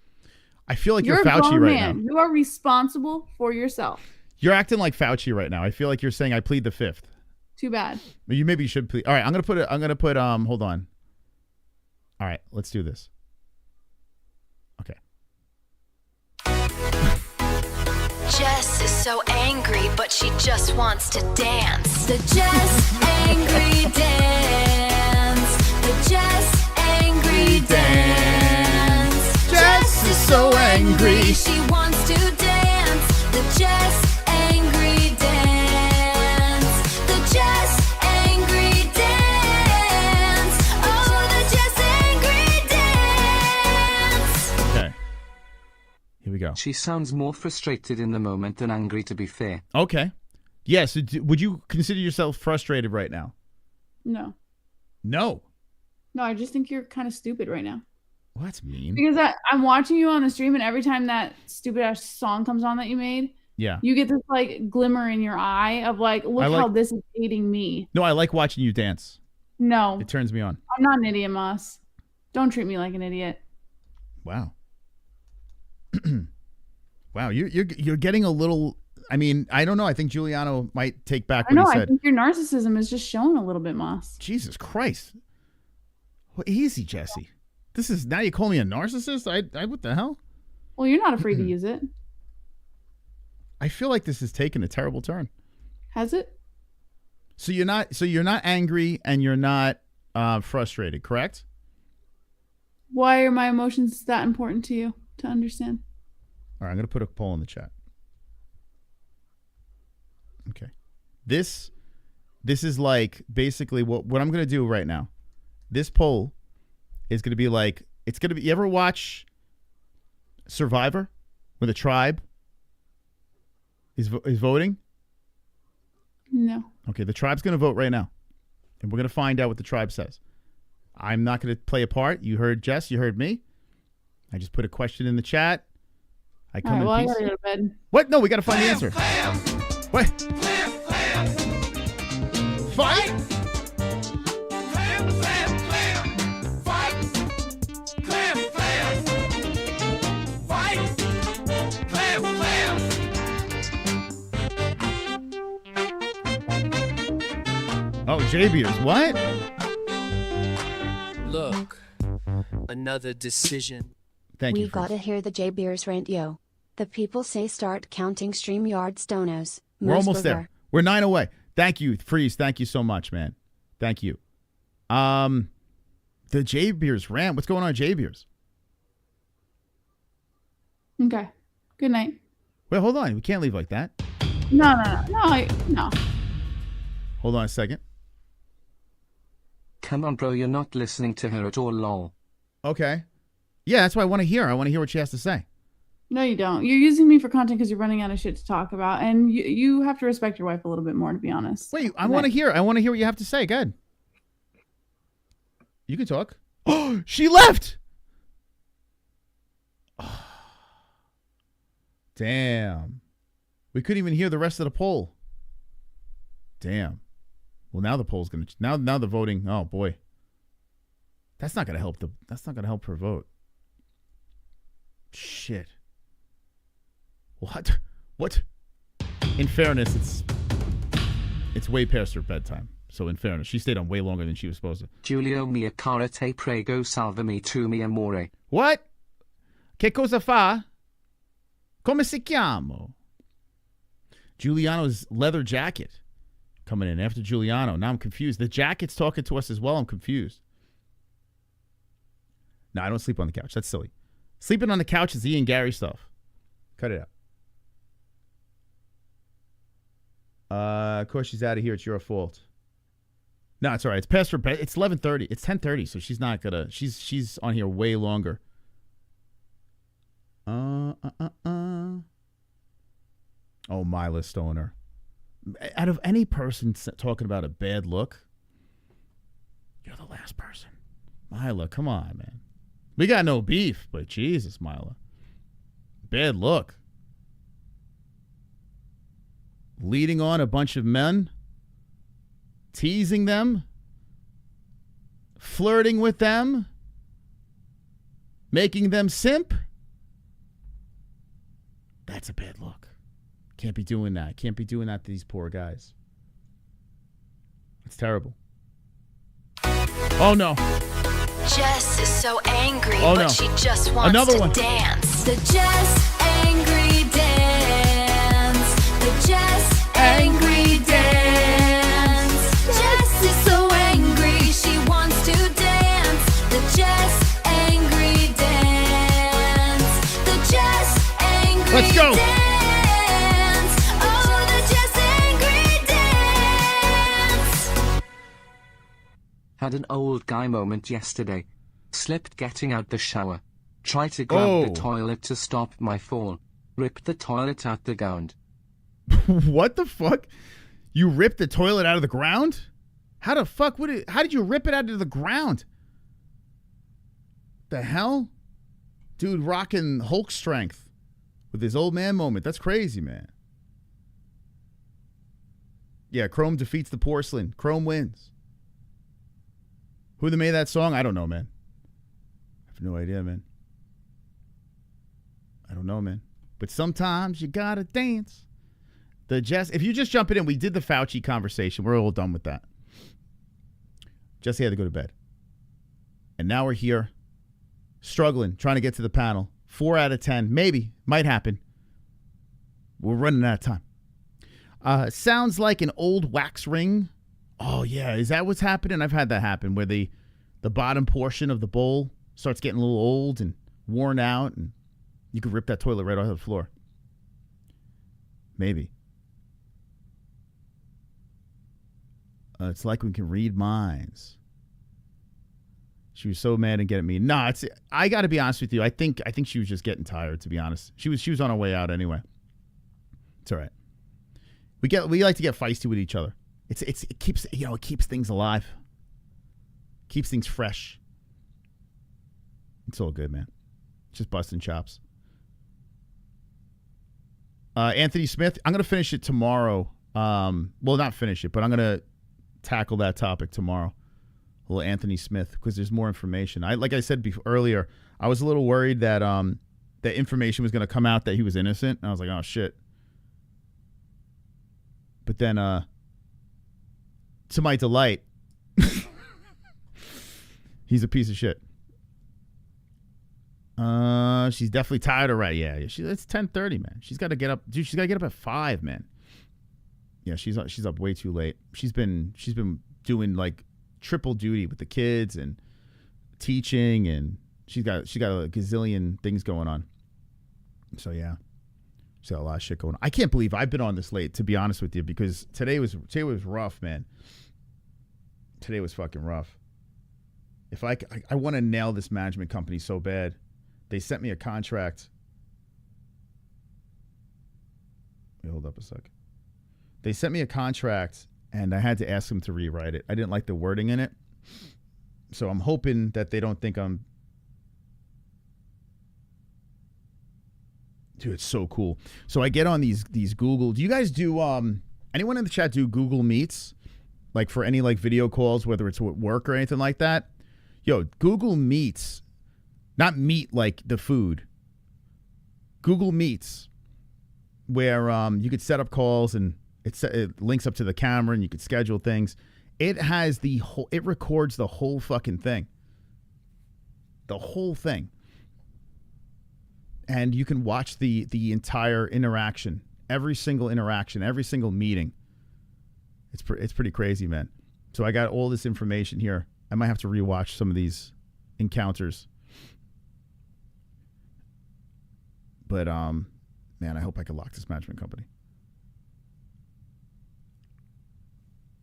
I feel like you're Fauci right now. You are responsible for yourself. You're acting like Fauci right now. I feel like you're saying I plead the fifth. Too bad. You maybe should plead. All right, I'm gonna put hold on. All right, let's do this. Okay. Jess is so angry, but she just wants to dance. The Jess angry dance. The Jess angry dance. Jess is so angry, she wants to dance. The Jess angry dance. The Jess angry dance. Oh, the Jess angry dance. Okay. Here we go. She sounds more frustrated in the moment than angry, to be fair. Okay. Yes. Would you consider yourself frustrated right now? No. No. No, I just think you're kind of stupid right now. Well, that's mean. Because I'm watching you on the stream, and every time that stupid ass song comes on that you made, you get this like glimmer in your eye of like, look how this is aiding me. No, I like watching you dance. No. It turns me on. I'm not an idiot, Moss. Don't treat me like an idiot. Wow. Wow, you're getting a little. I mean, I don't know. I think Giuliano might take back what he said. I think your narcissism is just showing a little bit, Moss. Jesus Christ. Well, easy, Jessie. This is now you call me a narcissist? I what the hell? Well, you're not afraid to use it. I feel like this has taken a terrible turn. Has it? So you're not angry and you're not frustrated, correct? Why are my emotions that important to you to understand? All right, I'm going to put a poll in the chat. Okay. This is like basically what I'm going to do right now. This poll is going to be like, it's going to be, you ever watch Survivor where the tribe is voting? No. Okay, the tribe's going to vote right now. And we're going to find out what the tribe says. I'm not going to play a part. You heard Jess, you heard me. I just put a question in the chat. I come in peace. I gotta go to bed. What? No, we got to find the answer. What? Fight? Oh, J-Beers, what? Look, another decision. Thank you. We gotta hear the J Beers rant, yo. The people say start counting StreamYard's donos. We're almost Mosberger. there. We're 9 away. Thank you, Freeze. Thank you so much, man. Thank you. The J-Beers rant. What's going on, J-Beers? Okay. Good night. Wait, hold on. We can't leave like that. No. Hold on a second. Come on, bro, you're not listening to her at all, lol. Okay. Yeah, that's what I want to hear. I want to hear what she has to say. No, you don't. You're using me for content because you're running out of shit to talk about, and you have to respect your wife a little bit more, to be honest. Wait, I want to hear. I want to hear what you have to say. Go ahead. You can talk. Oh, she left. Oh, damn. We couldn't even hear the rest of the poll. Damn. Well, now the poll's gonna. Now the voting. Oh boy. That's not gonna help That's not gonna help her vote. Shit. What? What? In fairness, it's way past her bedtime. So in fairness, she stayed on way longer than she was supposed to. Giulio mia cara te prego salvami tu mi amore. What? Che cosa fa? Come si chiamo? Giuliano's leather jacket coming in after Giuliano. Now I'm confused. The jacket's talking to us as well. I'm confused. No, I don't sleep on the couch. That's silly. Sleeping on the couch is Ian Gary stuff. Cut it out. Of course she's out of here. It's your fault. No, it's all right. It's past her bed. It's 11:30. It's 10:30, so she's not gonna. She's on here way longer. Oh, Mila Stoner. Out of any person talking about a bad look, you're the last person. Mila, come on, man. We got no beef, but Jesus, Mila. Bad look. Leading on a bunch of men. Teasing them. Flirting with them. Making them simp. That's a bad look. Can't be doing that. Can't be doing that to these poor guys. It's terrible. Oh, no. Jess is so angry, Oh, but no. she just wants Another to one. dance. The Jess angry dance. The Jess angry dance. Jess is so angry, she wants to dance. The Jess angry dance. The Jess angry Let's go. dance. Oh, the Jess angry dance. Had an old guy moment yesterday. Slipped getting out the shower. Tried to grab the toilet to stop my fall. Ripped the toilet out the ground. What the fuck? You ripped the toilet out of the ground? How the fuck would it? How did you rip it out of the ground? The hell? Dude rocking Hulk strength with his old man moment. That's crazy, man. Yeah, Chrome defeats the porcelain. Chrome wins. Who they made that song? I don't know, man. I have no idea, man. I don't know, man. But sometimes you gotta dance. The Jess, if you just jump in, we did the Fauci conversation. We're all done with that. Jesse had to go to bed. And now we're here, struggling, trying to get to the panel. 4 out of 10, maybe, might happen. We're running out of time. Sounds like an old wax ring. Oh, yeah. Is that what's happening? I've had that happen where the bottom portion of the bowl starts getting a little old and worn out, and you could rip that toilet right off the floor. Maybe. It's like we can read minds. She was so mad and get at me. Nah, I got to be honest with you. I think she was just getting tired, to be honest. She was on her way out anyway. It's all right. We like to get feisty with each other. It keeps things alive. Keeps things fresh. It's all good, man. Just busting chops. Anthony Smith, I'm going to finish it tomorrow. Well, not finish it, but I'm going to tackle that topic tomorrow. A little Anthony Smith, because there's more information. Like I said earlier, I was a little worried that that information was going to come out that he was innocent. And I was like, oh, shit. But then to my delight, he's a piece of shit. She's definitely tired already. Yeah, it's 10:30, man. She's got to get up, dude. She's got to get up at 5, man. Yeah, she's up way too late. She's been doing like triple duty with the kids and teaching, and she got a gazillion things going on. So yeah, she's got a lot of shit going on. I can't believe I've been on this late, to be honest with you, because today was rough, man. Today was fucking rough. If I want to nail this management company so bad. They sent me a contract. Wait, hold up a sec. They sent me a contract, and I had to ask them to rewrite it. I didn't like the wording in it. So I'm hoping that they don't think I'm... Dude, it's so cool. So I get on these Google... Do you guys do... anyone in the chat do Google Meets? Like for any like video calls, whether it's at work or anything like that? Yo, Google Meets... Not meat like the food. Google Meets, where you could set up calls and it links up to the camera and you could schedule things. It has it records the whole fucking thing. The whole thing. And you can watch the entire interaction, every single interaction, every single meeting. It's pretty crazy, man. So I got all this information here. I might have to rewatch some of these encounters. But, man, I hope I can lock this management company.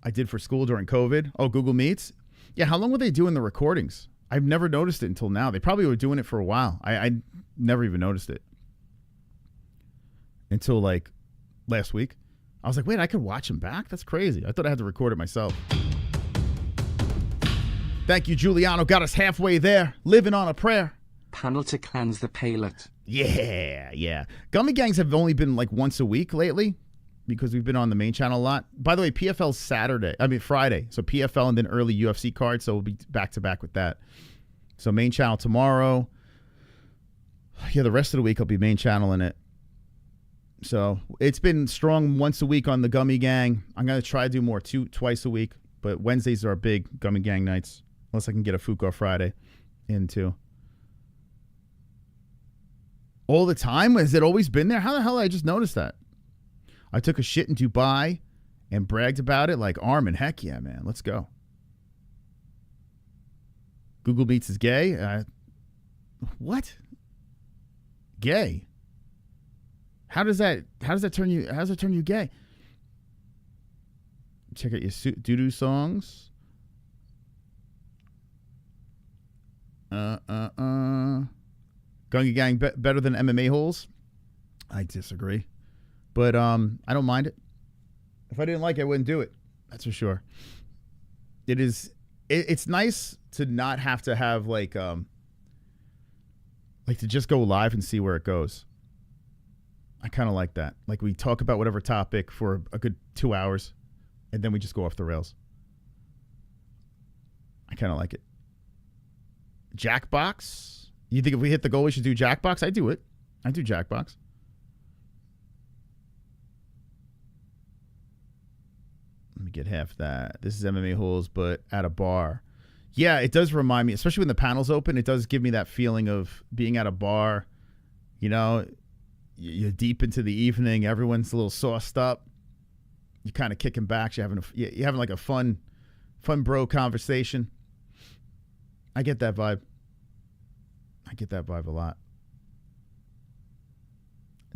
I did for school during COVID. Oh, Google Meets? Yeah, how long were they doing the recordings? I've never noticed it until now. They probably were doing it for a while. I never even noticed it. Until, like, last week. I was like, wait, I could watch them back? That's crazy. I thought I had to record it myself. Thank you, Giuliano. Got us halfway there. Living on a prayer. Panel to cleanse the palate. Yeah. Gummy gangs have only been like once a week lately because we've been on the main channel a lot. By the way, PFL's Friday. So PFL and then early UFC cards. So we'll be back to back with that. So main channel tomorrow. Yeah, the rest of the week I'll be main channel in it. So it's been strong once a week on the Gummy Gang. I'm going to try to do more twice a week. But Wednesdays are big Gummy Gang nights. Unless I can get a Fuko Friday in too. All the time? Has it always been there? How the hell did I just notice that? I took a shit in Dubai and bragged about it like Armin. Heck yeah, man. Let's go. Google Meets is gay? What? Gay? How does that turn you gay? Check out your doo-doo songs. Gunga Gang better than MMA-HOLES? I disagree. But I don't mind it. If I didn't like it, I wouldn't do it. That's for sure. It's nice to not have to have like to just go live and see where it goes. I kind of like that. Like we talk about whatever topic for a good 2 hours and then we just go off the rails. I kind of like it. Jackbox? You think if we hit the goal, we should do Jackbox? I do it. I do Jackbox. Let me get half that. This is MMA-HOLES, but at a bar. Yeah, it does remind me, especially when the panel's open, it does give me that feeling of being at a bar. You know, you're deep into the evening. Everyone's a little sauced up. You're kind of kicking back. You're having like a fun bro conversation. I get that vibe. I get that vibe a lot.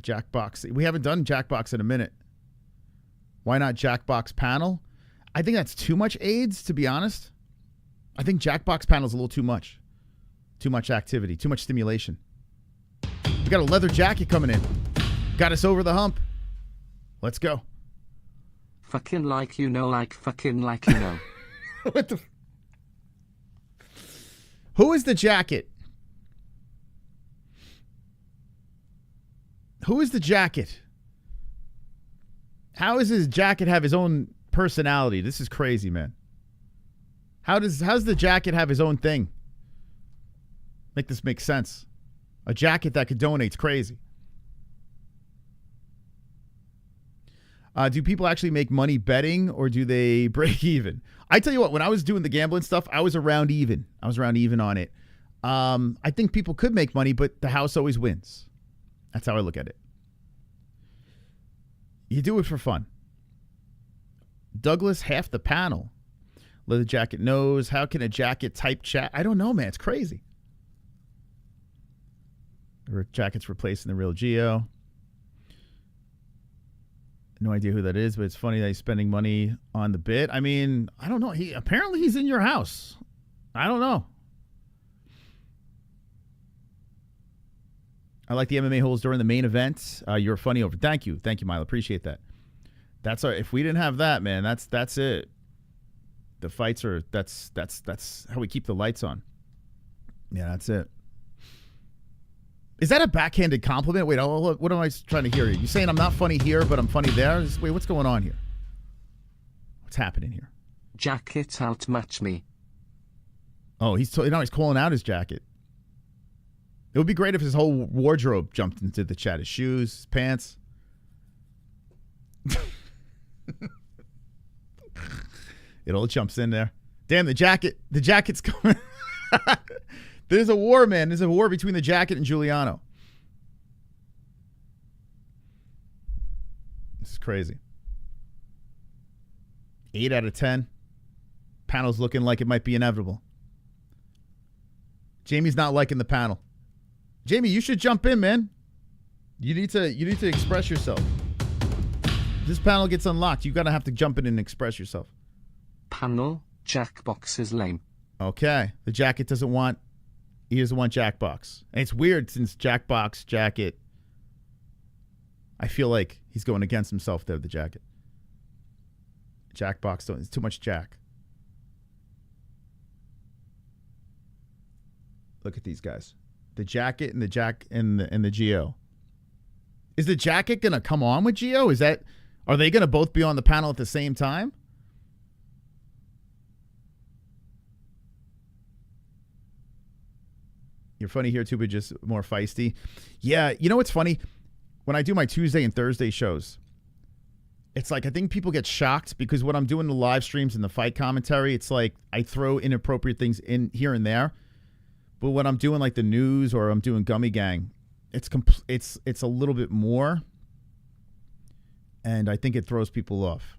Jackbox. We haven't done Jackbox in a minute. Why not Jackbox panel? I think that's too much AIDS, to be honest. I think Jackbox panel is a little too much. Too much activity. Too much stimulation. We got a leather jacket coming in. Got us over the hump. Let's go. Fucking like you know, like fucking like you know. What the... Who is the jacket? Who is the jacket? How does his jacket have his own personality? This is crazy, man. How's the jacket have his own thing? Make this make sense. A jacket that could donate's crazy. Do people actually make money betting or do they break even? I tell you what, when I was doing the gambling stuff, I was around even. I was around even on it. I think people could make money, but the house always wins. That's how I look at it. You do it for fun. Douglas, half the panel. Leather jacket knows. How can a jacket type chat? I don't know, man. It's crazy. Jacket's replacing the real Geo. No idea who that is, but it's funny that he's spending money on the bit. I mean, I don't know. Apparently he's in your house. I don't know. I like the MMA holes during the main event. You're funny over. Thank you, Milo. Appreciate that. That's our. If we didn't have that, man, that's it. The fights are. That's how we keep the lights on. Yeah, that's it. Is that a backhanded compliment? Wait, what am I trying to hear here? You saying I'm not funny here, but I'm funny there? Wait, what's going on here? What's happening here? Jacket outmatch me. Oh, he's calling out his jacket. It would be great if his whole wardrobe jumped into the chat. His shoes, his pants. It all jumps in there. Damn, the jacket's coming. There's a war, man. There's a war between the jacket and Giuliano. This is crazy. 8 out of 10. Panel's looking like it might be inevitable. Jamie's not liking the panel. Jamie, you should jump in, man. You need to express yourself. This panel gets unlocked. You're gonna have to jump in and express yourself. Panel, Jackbox is lame. Okay. The jacket doesn't want Jackbox. And it's weird since Jackbox, jacket. I feel like he's going against himself there, the jacket. Jackbox, it's too much Jack. Look at these guys. The jacket and the Jack and the Geo. Is the jacket gonna come on with Geo? Are they gonna both be on the panel at the same time? You're funny here too, but just more feisty. Yeah, you know what's funny? When I do my Tuesday and Thursday shows, it's like I think people get shocked because when I'm doing the live streams and the fight commentary, it's like I throw inappropriate things in here and there. But when I'm doing like the news or I'm doing Gummy Gang, it's a little bit more, and I think it throws people off.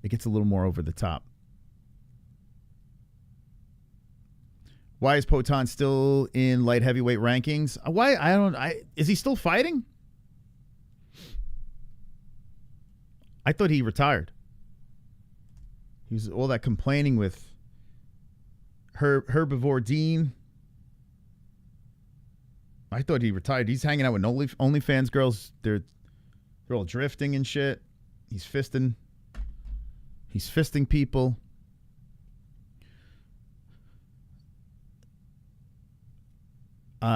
It gets a little more over the top. Why is Poton still in light heavyweight rankings? Is he still fighting? I thought he retired. He was all that complaining with Herbivore Dean. I thought he retired. He's hanging out with OnlyFans girls. They're all drifting and shit. He's fisting people.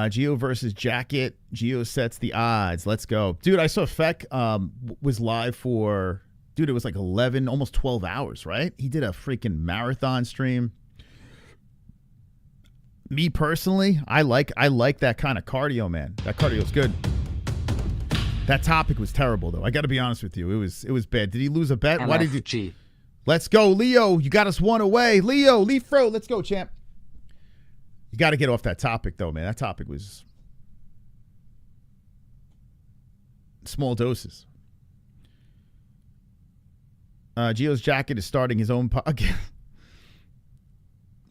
Geo versus Jacket. Geo sets the odds. Let's go. Dude, I saw Feck was live for, it was like 11, almost 12 hours, right? He did a freaking marathon stream. Me personally, I like that kind of cardio, man. That cardio's good. That topic was terrible, though. I got to be honest with you. It was bad. Did he lose a bet? Why did you? Let's go, Leo. You got us one away. Leo, Lee Fro. Let's go, champ. You got to get off that topic, though, man. That topic was small doses. Geo's jacket is starting his own podcast.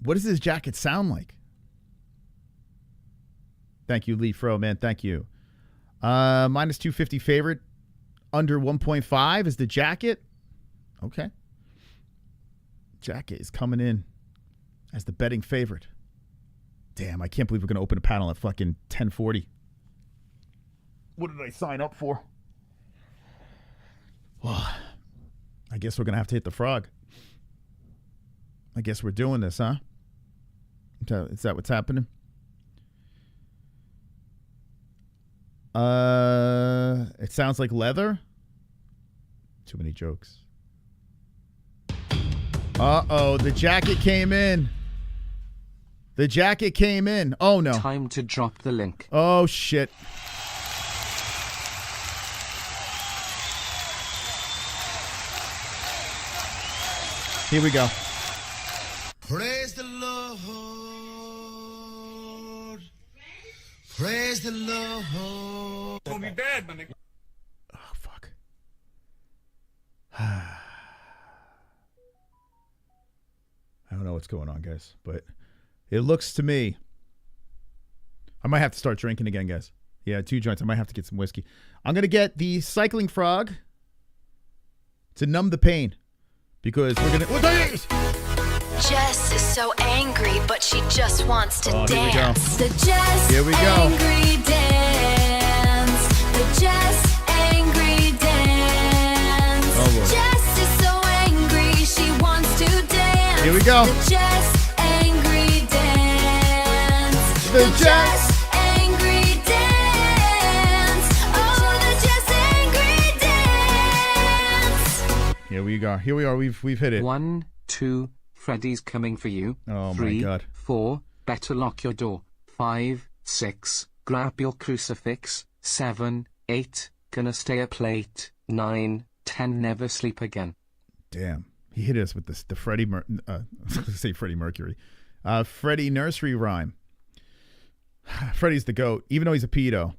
What does his jacket sound like? Thank you, Lee Fro, man. Thank you. Minus 250 favorite. Under 1.5 is the jacket. Okay. Jacket is coming in as the betting favorite. Damn, I can't believe we're going to open a panel at fucking 10:40. What did I sign up for? Well, I guess we're going to have to hit the frog. I guess we're doing this, huh? Is that what's happening? It sounds like leather. Too many jokes. Uh-oh, the jacket came in. The jacket came in. Oh, no. Time to drop the link. Oh, shit. Here we go. Praise the Lord. Praise the Lord. Gonna be bad, my nigga. Oh, fuck. I don't know what's going on, guys, but it looks to me. I might have to start drinking again, guys. Yeah, 2 joints. I might have to get some whiskey. I'm going to get the cycling frog to numb the pain because we're going to... Jess is so angry, but she just wants to dance. Here we go. The Jess Here we go. angry dance. The Jess angry dance. Oh, Lord. Jess is so angry, she wants to dance. Here we go. The Jess angry dance. The Jess angry dance. Oh, the Jess angry dance. Here we go. Here we are. We've hit it. 1, 2, Freddy's coming for you. Oh, 3, my God. 4, better lock your door. 5, 6, grab your crucifix. 7, 8, gonna stay up late. 9, 10, never sleep again. Damn. He hit us with this, the Freddie, I was going to say Freddie Mercury. Freddie nursery rhyme. Freddie's the GOAT. Even though he's a pedo,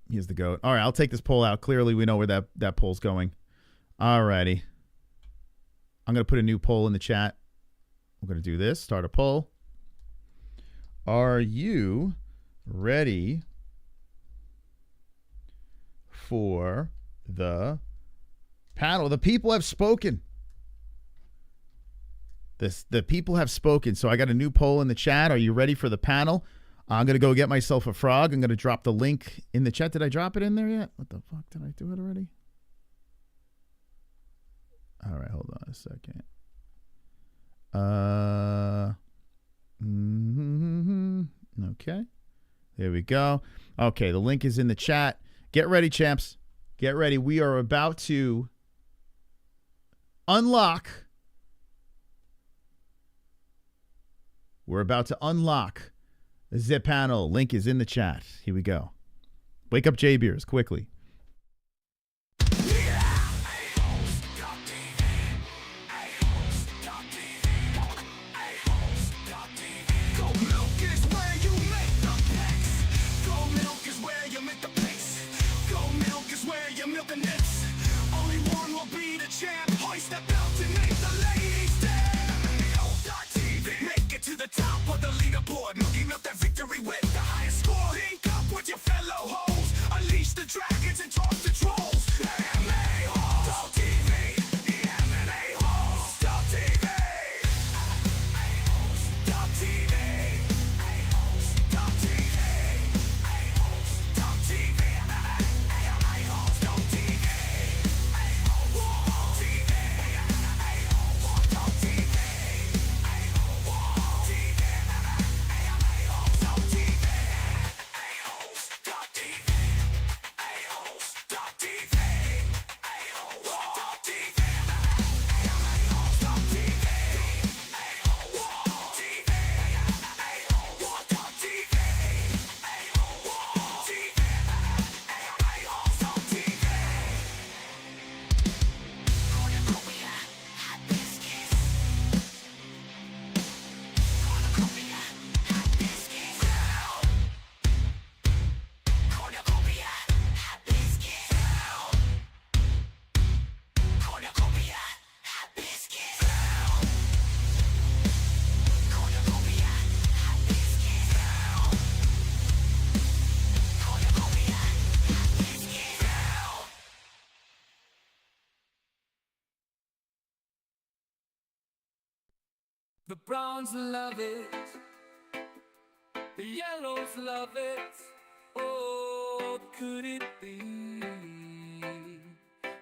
he's the GOAT. All right, I'll take this poll out. Clearly, we know where that poll's going. All righty. I'm going to put a new poll in the chat. We're going to do this. Start a poll. Are you ready for the panel? The people have spoken. The people have spoken. So I got a new poll in the chat. Are you ready for the panel? I'm going to go get myself a frog. I'm going to drop the link in the chat. Did I drop it in there yet? What the fuck? Did I do it already? All right, hold on a second. Okay. There we go. Okay, the link is in the chat. Get ready, champs. Get ready. We are about to unlock. We're about to unlock the Zip panel. Link is in the chat. Here we go. Wake up J-Beers quickly. Dragons and talk to trolls. MMA-HOLES.TV. The MMA-HOLES.TV. A-HOLES.TV. A-HOLES.TV. A-HOLES.TV. MMA-HOLES.TV. A-HOLES.TV. A-HOLES.TV. The browns love it, the yellows love it. Oh, could it be?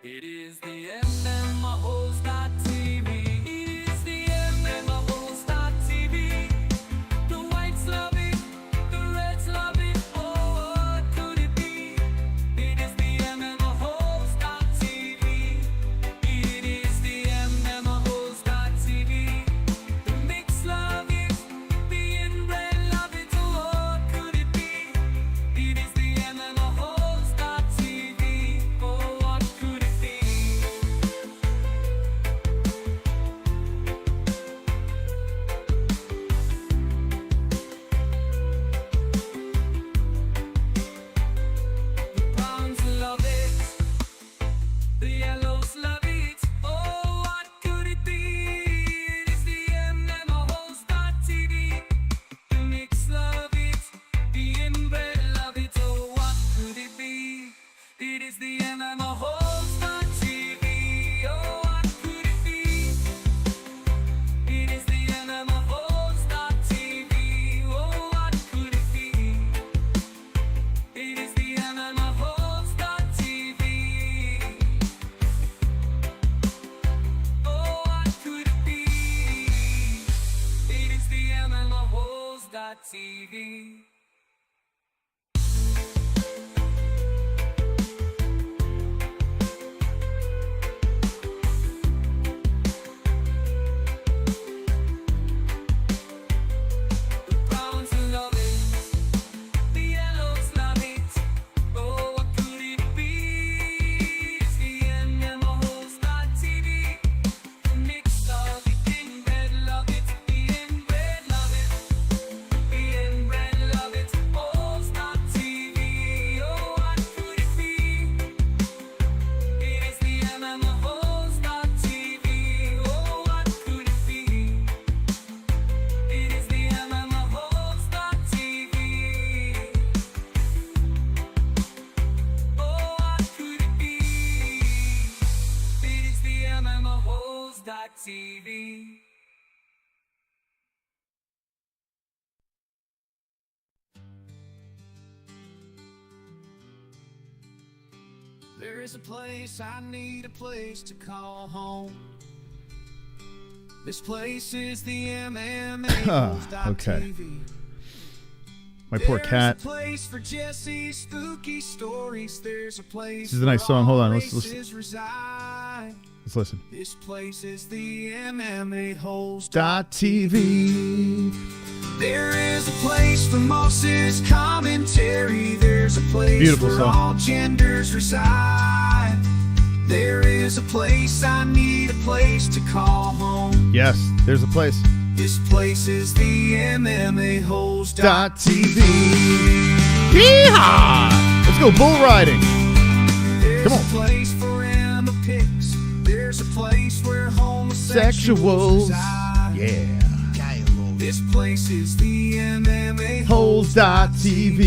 It is the MMA-HOLES.TV. It is the MMA-HOLES.TV. The whites love it, the reds love it. Oh, what could it be? It is the MMA-HOLES.TV. It is the MMA-HOLES.TV. Love it, the inbred love it, oh, what could it be? It is the MMA-HOLES.TV. TV. The browns love it, the yellows love it. Oh, what could it be? It's the MMA-HOLES.TV. The mix of the inbred love it, the inbred love it, the inbred love it. HOLES.TV. Oh, what could it be? It is the MMA-HOLES.TV. Oh, what could it be? It is the MMA-HOLES.TV. Oh, what could it be? It is the MMA-HOLES.TV. There is a place, I need a place to call home. This place is the MMA-HOLES.TV. Okay. My poor cat. There's a place for Jessie's spooky stories. There's a place This is a nice song. Hold on. where Let's all listen. races reside. Let's listen. This place is the MMA-HOLES.TV. .tv. There is a place for Moss's commentary. There's a place Beautiful where song. all genders reside. There is a place, I need a place to call home. Yes, there's a place. This place is the MMA-HOLES.TV. Yeehaw! Let's go bull riding. There's Come on. a place for Emma Picks. There's a place where Sexuals. homosexuals reside. Yeah. This place is the MMA-HOLES.TV. Holes.tv.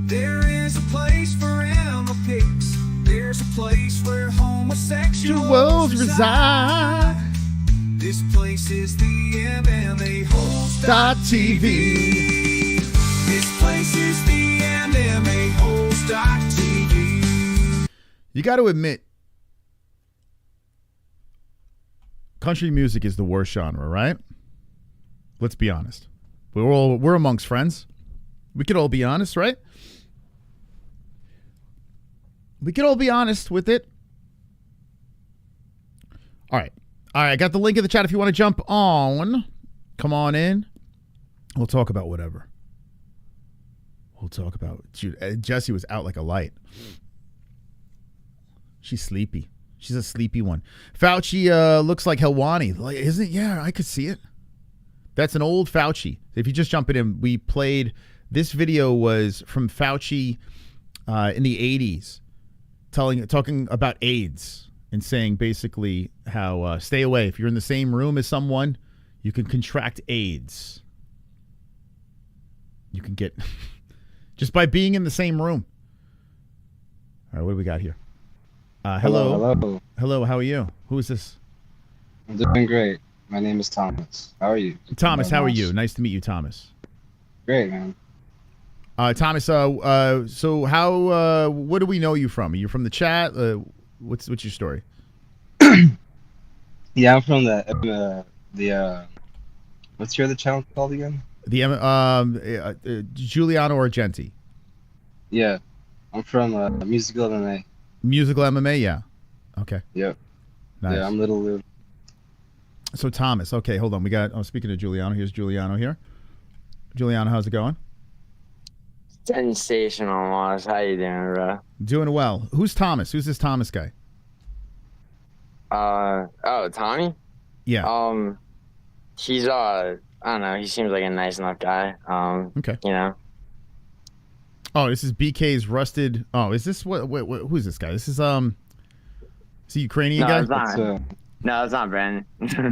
There is a place for Emma Picks. There's a place where homosexuals reside. This place is the MMA-HOLES.TV. This place is the MMA-HOLES.TV. You got to admit, country music is the worst genre, right? Let's be honest. We're amongst friends. We could all be honest, right? We could all be honest with it. All right. I got the link in the chat if you want to jump on. Come on in. We'll talk about whatever. We'll talk about... Shoot, Jessie was out like a light. She's sleepy. She's a sleepy one. Fauci looks like Helwani. Like, isn't it? Yeah, I could see it. That's an old Fauci. If you just jump in, we played... This video was from Fauci in the 80s. Talking about AIDS and saying basically how stay away. If you're in the same room as someone, you can contract AIDS. You can get just by being in the same room. All right, what do we got here? Hello. Hello, how are you? Who is this? I'm doing great. My name is Thomas. How are you? Thomas, how are you? Nice to meet you, Thomas. Great, man. Thomas, so how, what do we know you from? Are you from the chat? What's your story? Yeah, I'm from the what's your other channel called again? The Giuliano Argenti. Yeah, I'm from Musical MMA. Musical MMA, yeah. Okay. Yep. Nice. Yeah, I'm Little Lou. So Thomas, okay, hold on. Speaking of Giuliano, here's Giuliano here. Giuliano, how's it going? Sensational, Mosh. How you doing, bro? Doing well. Who's Thomas? Who's this Thomas guy? Oh, Tommy? Yeah. He's I don't know, he seems like a nice enough guy. Okay. You know. Oh, this is BK's Rusted. Oh, is this what who's this guy? This is a Ukrainian guy? It's not. No, it's not Brandon.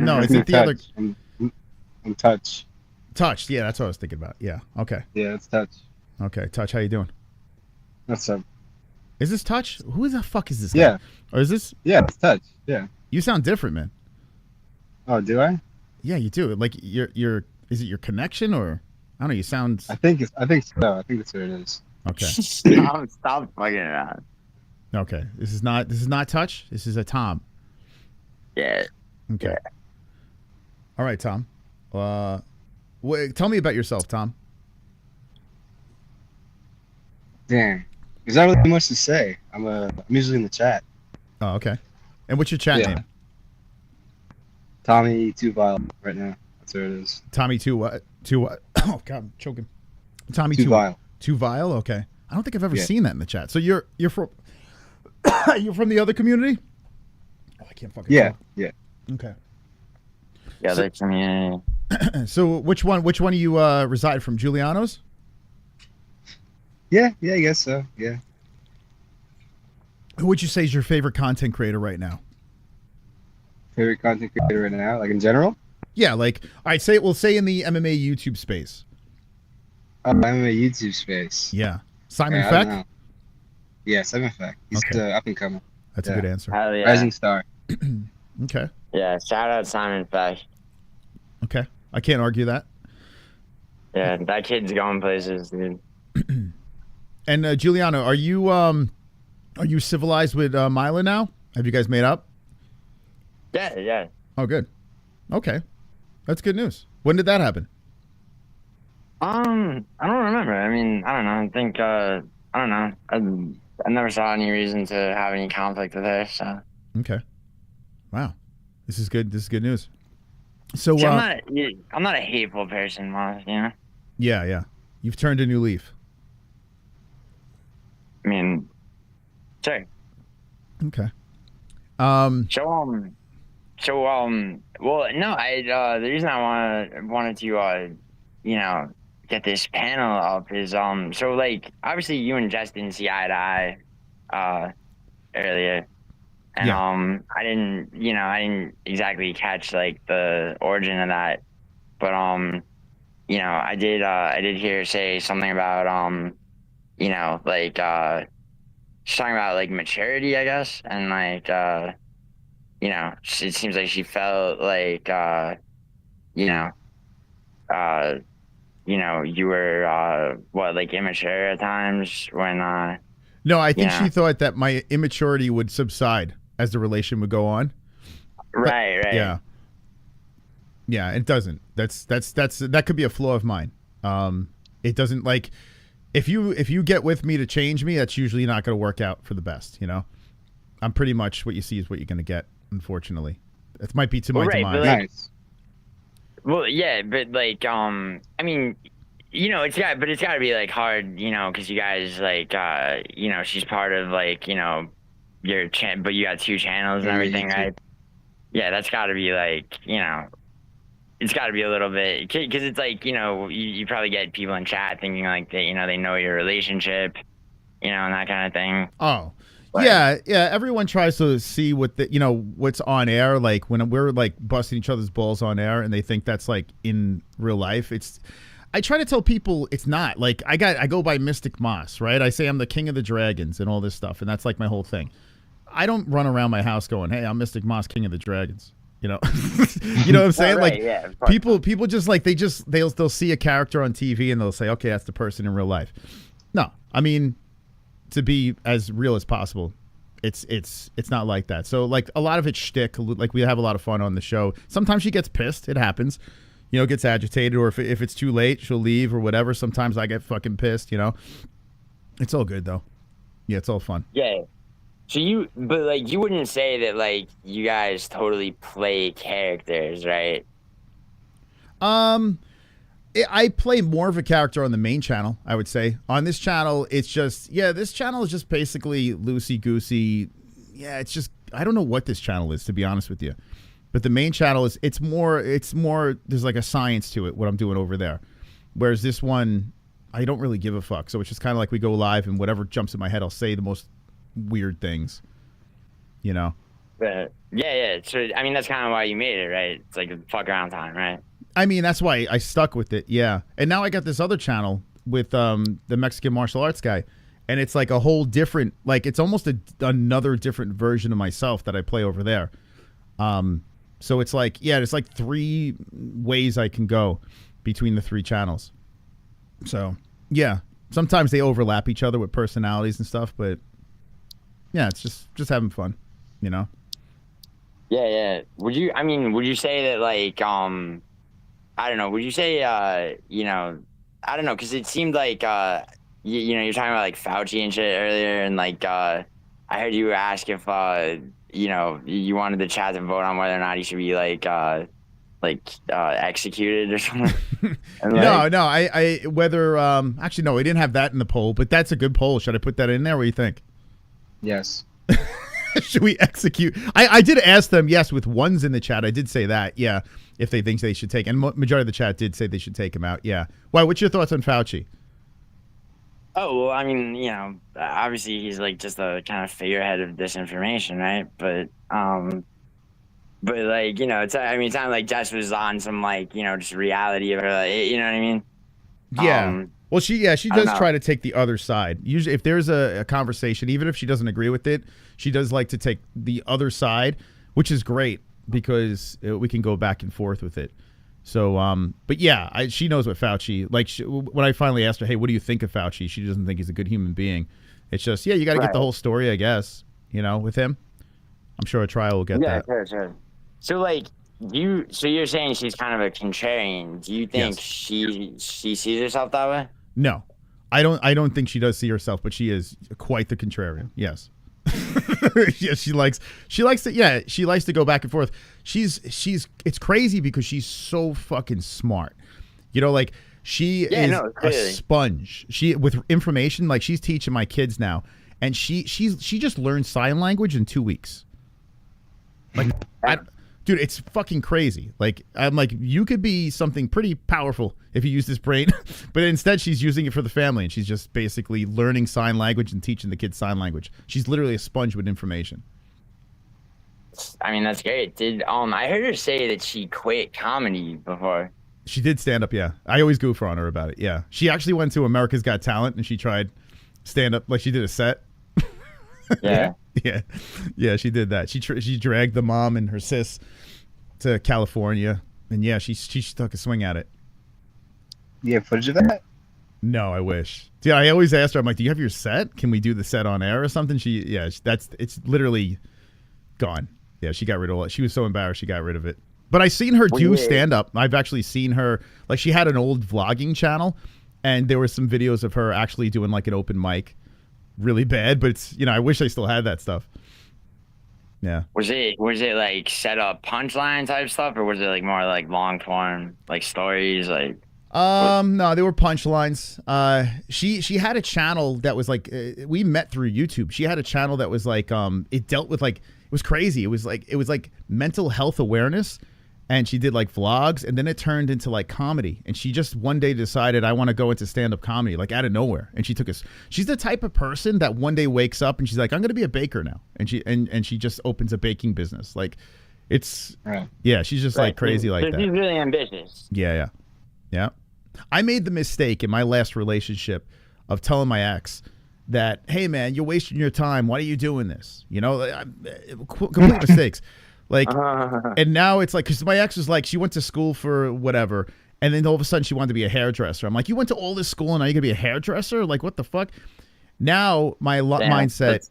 No, is it the other? I'm Touch. Touch, yeah, that's what I was thinking about. Yeah, okay. Yeah, it's Touch. Okay, Touch, how you doing? What's up? Is this Touch? Who the fuck is this guy? Yeah. Or is this? Yeah, it's Touch. Yeah. You sound different, man. Oh, do I? Yeah, you do. Like your is it your connection or I don't know, you sound I think so. I think that's what it is. Okay. Stop fucking around. Okay. This is not Touch. This is a Tom. Yeah. Okay. Yeah. All right, Tom. Tell me about yourself, Tom. Damn. There's not really much to say. I'm usually in the chat. Oh, okay. And what's your chat name? Tommy 2 Vile right now. That's where it is. Tommy 2 what? 2 what? Oh God, I'm choking. Tommy 2 Vile. 2 Vile. Okay. I don't think I've ever Yeah. seen that in the chat. So you're from you're from the other community? Oh, I can't fucking. Yeah. talk. Yeah. Okay. Yeah, So- that's community. So which one do you reside from? Giuliano's? Yeah. Yeah. I guess so. Yeah. Who would you say is your favorite content creator right now? Favorite content creator right now, like in general? Yeah, like we'll say in the MMA YouTube space. I'm in a YouTube space. Yeah. Simon Yeah, I don't Feck? know. Yeah, Simon Feck. He's up and coming. That's a good answer. Hell yeah. Rising star. Okay. Yeah, shout out Simon Feck. Okay. I can't argue that. Yeah, that kid's going places, dude. And Giuliano, are you civilized with Mila now? Have you guys made up? Yeah, yeah. Oh, good. Okay. That's good news. When did that happen? I don't remember. I mean, I don't know. I think I don't know. I never saw any reason to have any conflict with her. So Okay. Wow. This is good. This is good news. So See, I'm not a hateful person, Moss, you know. yeah. You've turned a new leaf. I mean, sure. Okay. Well, no, the reason I wanted to you know, get this panel up is so like obviously you and Jess didn't see eye to eye earlier, and I didn't exactly catch like the origin of that, but you know, I did hear her say something about you know, like she's talking about like maturity, I guess, and like you know, it seems like she felt like you know, you were like immature at times when No, I think you she know. thought that my immaturity would subside as the relation would go on. Right. Yeah. Yeah, it doesn't. That could be a flaw of mine. It doesn't, like, if you get with me to change me, that's usually not going to work out for the best, you know? I'm pretty much what you see is what you're going to get, unfortunately. That might be to my demise. But like, well, yeah, but like, I mean, you know, it's got to be like hard, you know, because you guys like, you know, she's part of like, you know, your but you got 2 channels and everything, right? Yeah, that's got to be like, you know, it's got to be a little bit, because it's like, you know, you probably get people in chat thinking like that, you know, they know your relationship, you know, and that kind of thing. Oh, yeah. Everyone tries to see what what's on air. Like when we're like busting each other's balls on air, and they think that's like in real life. I try to tell people it's not. Like I go by Mystic Moss, right? I say I'm the king of the dragons and all this stuff, and that's like my whole thing. I don't run around my house going, "Hey, I'm Mystic Moss, king of the dragons." You know, you know what I'm saying? Right, like yeah, people just like they'll see a character on TV and they'll say, "Okay, that's the person in real life." No, I mean, to be as real as possible, it's not like that. So like a lot of it's shtick. Like we have a lot of fun on the show. Sometimes she gets pissed. It happens. You know, gets agitated, or if it's too late, she'll leave or whatever. Sometimes I get fucking pissed. You know, it's all good though. Yeah, it's all fun. Yeah. So but like you wouldn't say that like you guys totally play characters, right? I play more of a character on the main channel, I would say. On this channel, it's just, this channel is just basically loosey-goosey. Yeah, it's just, I don't know what this channel is, to be honest with you. But the main channel is, it's more, there's like a science to it, what I'm doing over there. Whereas this one, I don't really give a fuck. So it's just kind of like we go live and whatever jumps in my head, I'll say the most weird things, you know? But yeah. So, I mean, that's kind of why you made it, right? It's like a fuck around time, right? I mean, that's why I stuck with it, yeah. And now I got this other channel with the Mexican martial arts guy, and it's like a whole different, like it's almost another different version of myself that I play over there. So it's like, there's like 3 ways I can go between the 3 channels. So, yeah, sometimes they overlap each other with personalities and stuff, but yeah, it's just having fun, you know? Yeah. Would you say that like, I don't know. Would you say, you know, I don't know, because it seemed like, you know, you're talking about like Fauci and shit earlier, and like, I heard you ask if, you know, you wanted the chat to vote on whether or not he should be like executed or something. And, like, No, I whether actually no, we didn't have that in the poll, but that's a good poll. Should I put that in there? What do you think? Yes. Should we execute? I did ask them, yes, with ones in the chat. I did say that, yeah, if they think they should take, and majority of the chat did say they should take him out, yeah. Why? What's your thoughts on Fauci? Oh, well, I mean, you know, obviously he's like just a kind of figurehead of disinformation, right? But like, you know, I mean, it sounded like Jess was on some like, you know, just reality of her, you know what I mean? Yeah. Well, she does know. try to take the other side. Usually, if there's a conversation, even if she doesn't agree with it, she does like to take the other side, which is great because we can go back and forth with it. So, but yeah, she knows what Fauci, like when I finally asked her, hey, what do you think of Fauci? She doesn't think he's a good human being. It's just, yeah, you got to get the whole story, I guess, you know, with him. I'm sure a trial will get that. Yeah, sure. So like so you're saying she's kind of a contrarian. Do you think she sees herself that way? No, I don't think she does see herself, but she is quite the contrarian. Yes. Yeah, she likes to go back and forth. It's crazy because she's so fucking smart. You know, like she is a sponge. She with information, like she's teaching my kids now, and she just learned sign language in 2 weeks. Like dude, it's fucking crazy. Like, I'm like, you could be something pretty powerful if you use this brain, but instead she's using it for the family, and she's just basically learning sign language and teaching the kids sign language. She's literally a sponge with information. I mean, that's great. I heard her say that she quit comedy before. She did stand up, yeah. I always goof on her about it, yeah. She actually went to America's Got Talent, and she tried stand up, like she did a set. Yeah. Yeah, she did that. She dragged the mom and her sis to California, and yeah, she took a swing at it. You have footage of that? No, I wish. Yeah, I always asked her, I'm like, do you have your set? Can we do the set on air or something? It's literally gone. Yeah, she got rid of it. She was so embarrassed she got rid of it. But I seen her do stand up. I've actually seen her, like she had an old vlogging channel, and there were some videos of her actually doing like an open mic. Really bad, but it's, you know, I wish I still had that stuff. Yeah. Was it like set up punchline type stuff, or was it like more like long form, like stories, like? No, they were punchlines. She had a channel that was like, we met through YouTube. She had a channel that was like, it dealt with like, it was crazy. It was like mental health awareness. And she did like vlogs, and then it turned into like comedy. And she just one day decided, I want to go into stand-up comedy, like out of nowhere. And she's the type of person that one day wakes up and she's like, I'm going to be a baker now. And she just opens a baking business. Like it's, yeah, she's just like crazy like that. She's really ambitious. Yeah. I made the mistake in my last relationship of telling my ex that, hey man, you're wasting your time. Why are you doing this? You know, complete mistakes. Like, and now it's like, because my ex was like, she went to school for whatever, and then all of a sudden she wanted to be a hairdresser. I'm like, you went to all this school and now you're gonna be a hairdresser? Like, what the fuck? Now my mindset,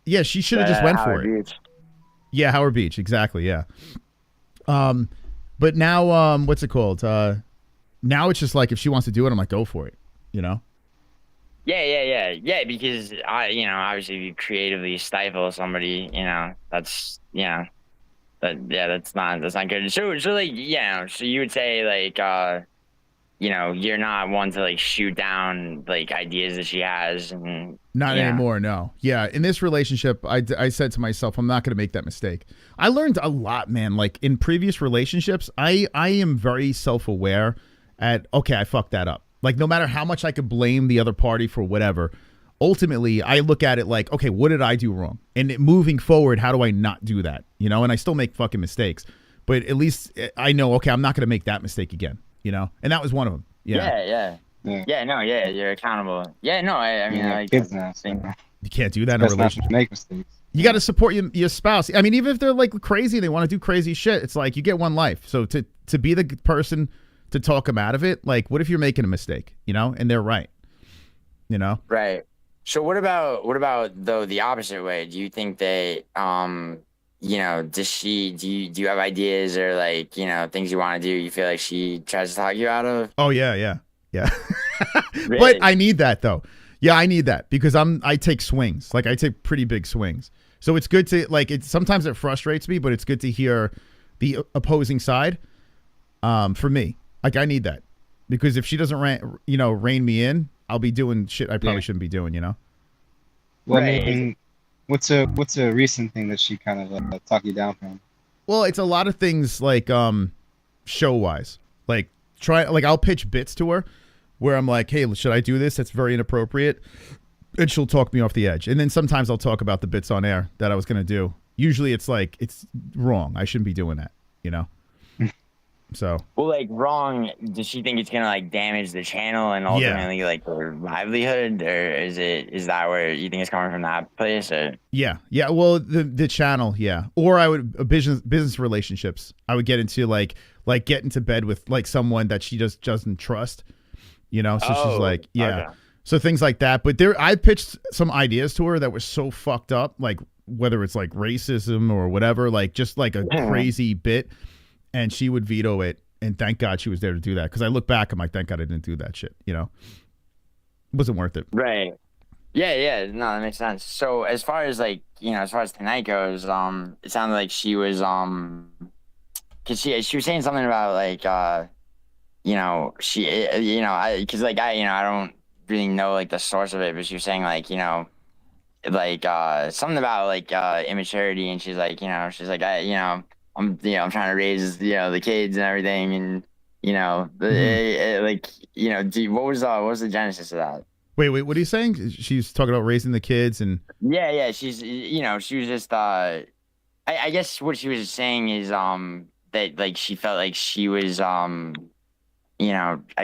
yeah, she should have just went for it. Beach. Yeah, Howard Beach, exactly, yeah. But now, what's it called? Now it's just like, if she wants to do it, I'm like, go for it, you know? Yeah, because you know, obviously if you creatively stifle somebody, you know, that's, you know, that's not good. So like, yeah, so you would say like, you know, you're not one to like shoot down like ideas that she has, and not anymore. No. Yeah. In this relationship, I said to myself, I'm not going to make that mistake. I learned a lot, man. Like in previous relationships, I am very self-aware okay, I fucked that up. Like no matter how much I could blame the other party for whatever, ultimately I look at it like, okay, what did I do wrong? And moving forward, how do I not do that? You know, and I still make fucking mistakes, but at least I know, okay, I'm not going to make that mistake again, you know? And that was one of them. Yeah, you're accountable. Yeah, no, I mean, like, kids now, you can't do that in a relationship. Make mistakes. You got to support your spouse. I mean, even if they're like crazy, they want to do crazy shit. It's like, you get one life. So to be the person to talk them out of it, like, what if you're making a mistake, you know, and they're right, you know? Right. So what about though the opposite way? Do you think they you know, do you have ideas or like, you know, things you want to do? You feel like she tries to talk you out of? Oh yeah. But Really? I need that though. Yeah, I need that because I take swings. Like I take pretty big swings. So it's good to like sometimes it frustrates me, but it's good to hear the opposing side. For me, like I need that because if she doesn't rein me in, I'll be doing shit I probably shouldn't be doing. You know. Well, I mean, what's a recent thing that she kind of talked you down from? Well, it's a lot of things like show wise. Like I'll pitch bits to her where I'm like, hey, should I do this? That's very inappropriate. And she'll talk me off the edge. And then sometimes I'll talk about the bits on air that I was going to do. Usually it's like, it's wrong. I shouldn't be doing that, you know? So. Well, like wrong, does she think it's going to like damage the channel and ultimately like her livelihood? Or is that where you think it's coming from, that place? Or? Yeah. Well, the channel. Yeah. Or I would, business relationships. I would get into like get into bed with like someone that she just doesn't trust, you know? So she's like, yeah. Okay. So things like that. But I pitched some ideas to her that were so fucked up, like whether it's like racism or whatever, like just like a crazy bit, and she would veto it. And thank God she was there to do that. Because I look back, I'm like, thank God I didn't do that shit. You know, it wasn't worth it. Right. Yeah. No, that makes sense. So as far as like, you know, as far as tonight goes, it sounded like she was, cause she was saying something about like, you know, cause like I don't really know like the source of it, but she was saying like, you know, like something about like immaturity, and she's like, I'm trying to raise the kids and everything, and like what was the genesis of that? Wait, what are you saying? She's talking about raising the kids and yeah, she's she was just I guess what she was saying is that like she felt like she was I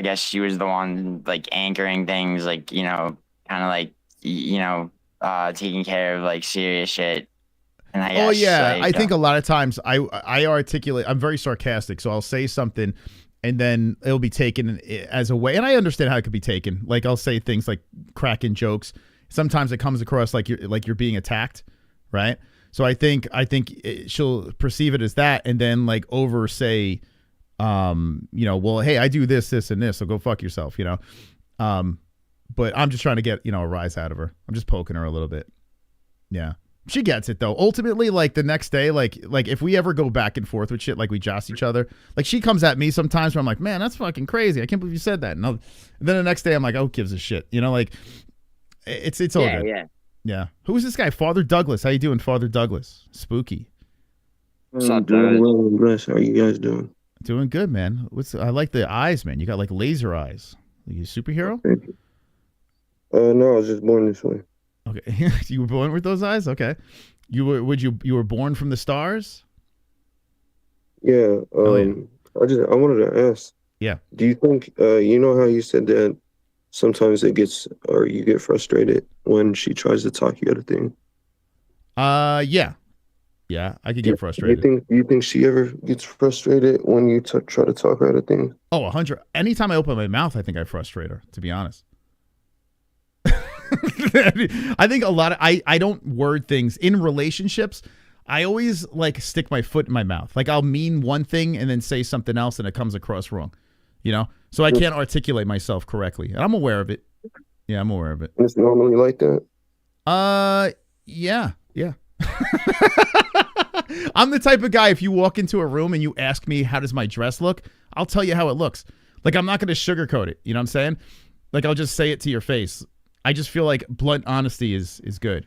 guess she was the one like anchoring things, like kind of like taking care of like serious shit. And I guess, I think a lot of times I articulate, I'm very sarcastic, so I'll say something and then it'll be taken as a way, and I understand how it could be taken. Like I'll say things like cracking jokes. Sometimes it comes across like you're being attacked, right? So I think she'll perceive it as that, and then like over say, well, hey, I do this, and this, so go fuck yourself, But I'm just trying to get, a rise out of her. I'm just poking her a little bit. Yeah. She gets it though. Ultimately, like the next day, like if we ever go back and forth with shit, like we joss each other, like she comes at me sometimes where I'm like, man, that's fucking crazy. I can't believe you said that. And then the next day I'm like, oh, who gives a shit? Like it's all good. Yeah. Who's this guy? Father Douglas. How you doing, Father Douglas? Spooky. I'm doing well and blessed. How you guys doing? Doing good, man. I like the eyes, man. You got like laser eyes. Are you a superhero? Thank you. No, I was just born this way. Okay. You were born with those eyes? Okay. You were born from the stars? Yeah. I wanted to ask. Yeah. Do you think you know how you said that sometimes you get frustrated when she tries to talk you out of things? Yeah. Yeah, I could get frustrated. Do you think she ever gets frustrated when you try to talk her out of things? Oh, 100. Anytime I open my mouth, I think I frustrate her, to be honest. I think a lot of I don't word things in relationships. I always like stick my foot in my mouth. Like I'll mean one thing and then say something else and it comes across wrong. So I can't articulate myself correctly. And I'm aware of it. Yeah, I'm aware of it. It's normally like that? Yeah. I'm the type of guy, if you walk into a room and you ask me how does my dress look, I'll tell you how it looks. Like I'm not going to sugarcoat it. You know what I'm saying? Like I'll just say it to your face. I just feel like blunt honesty is good.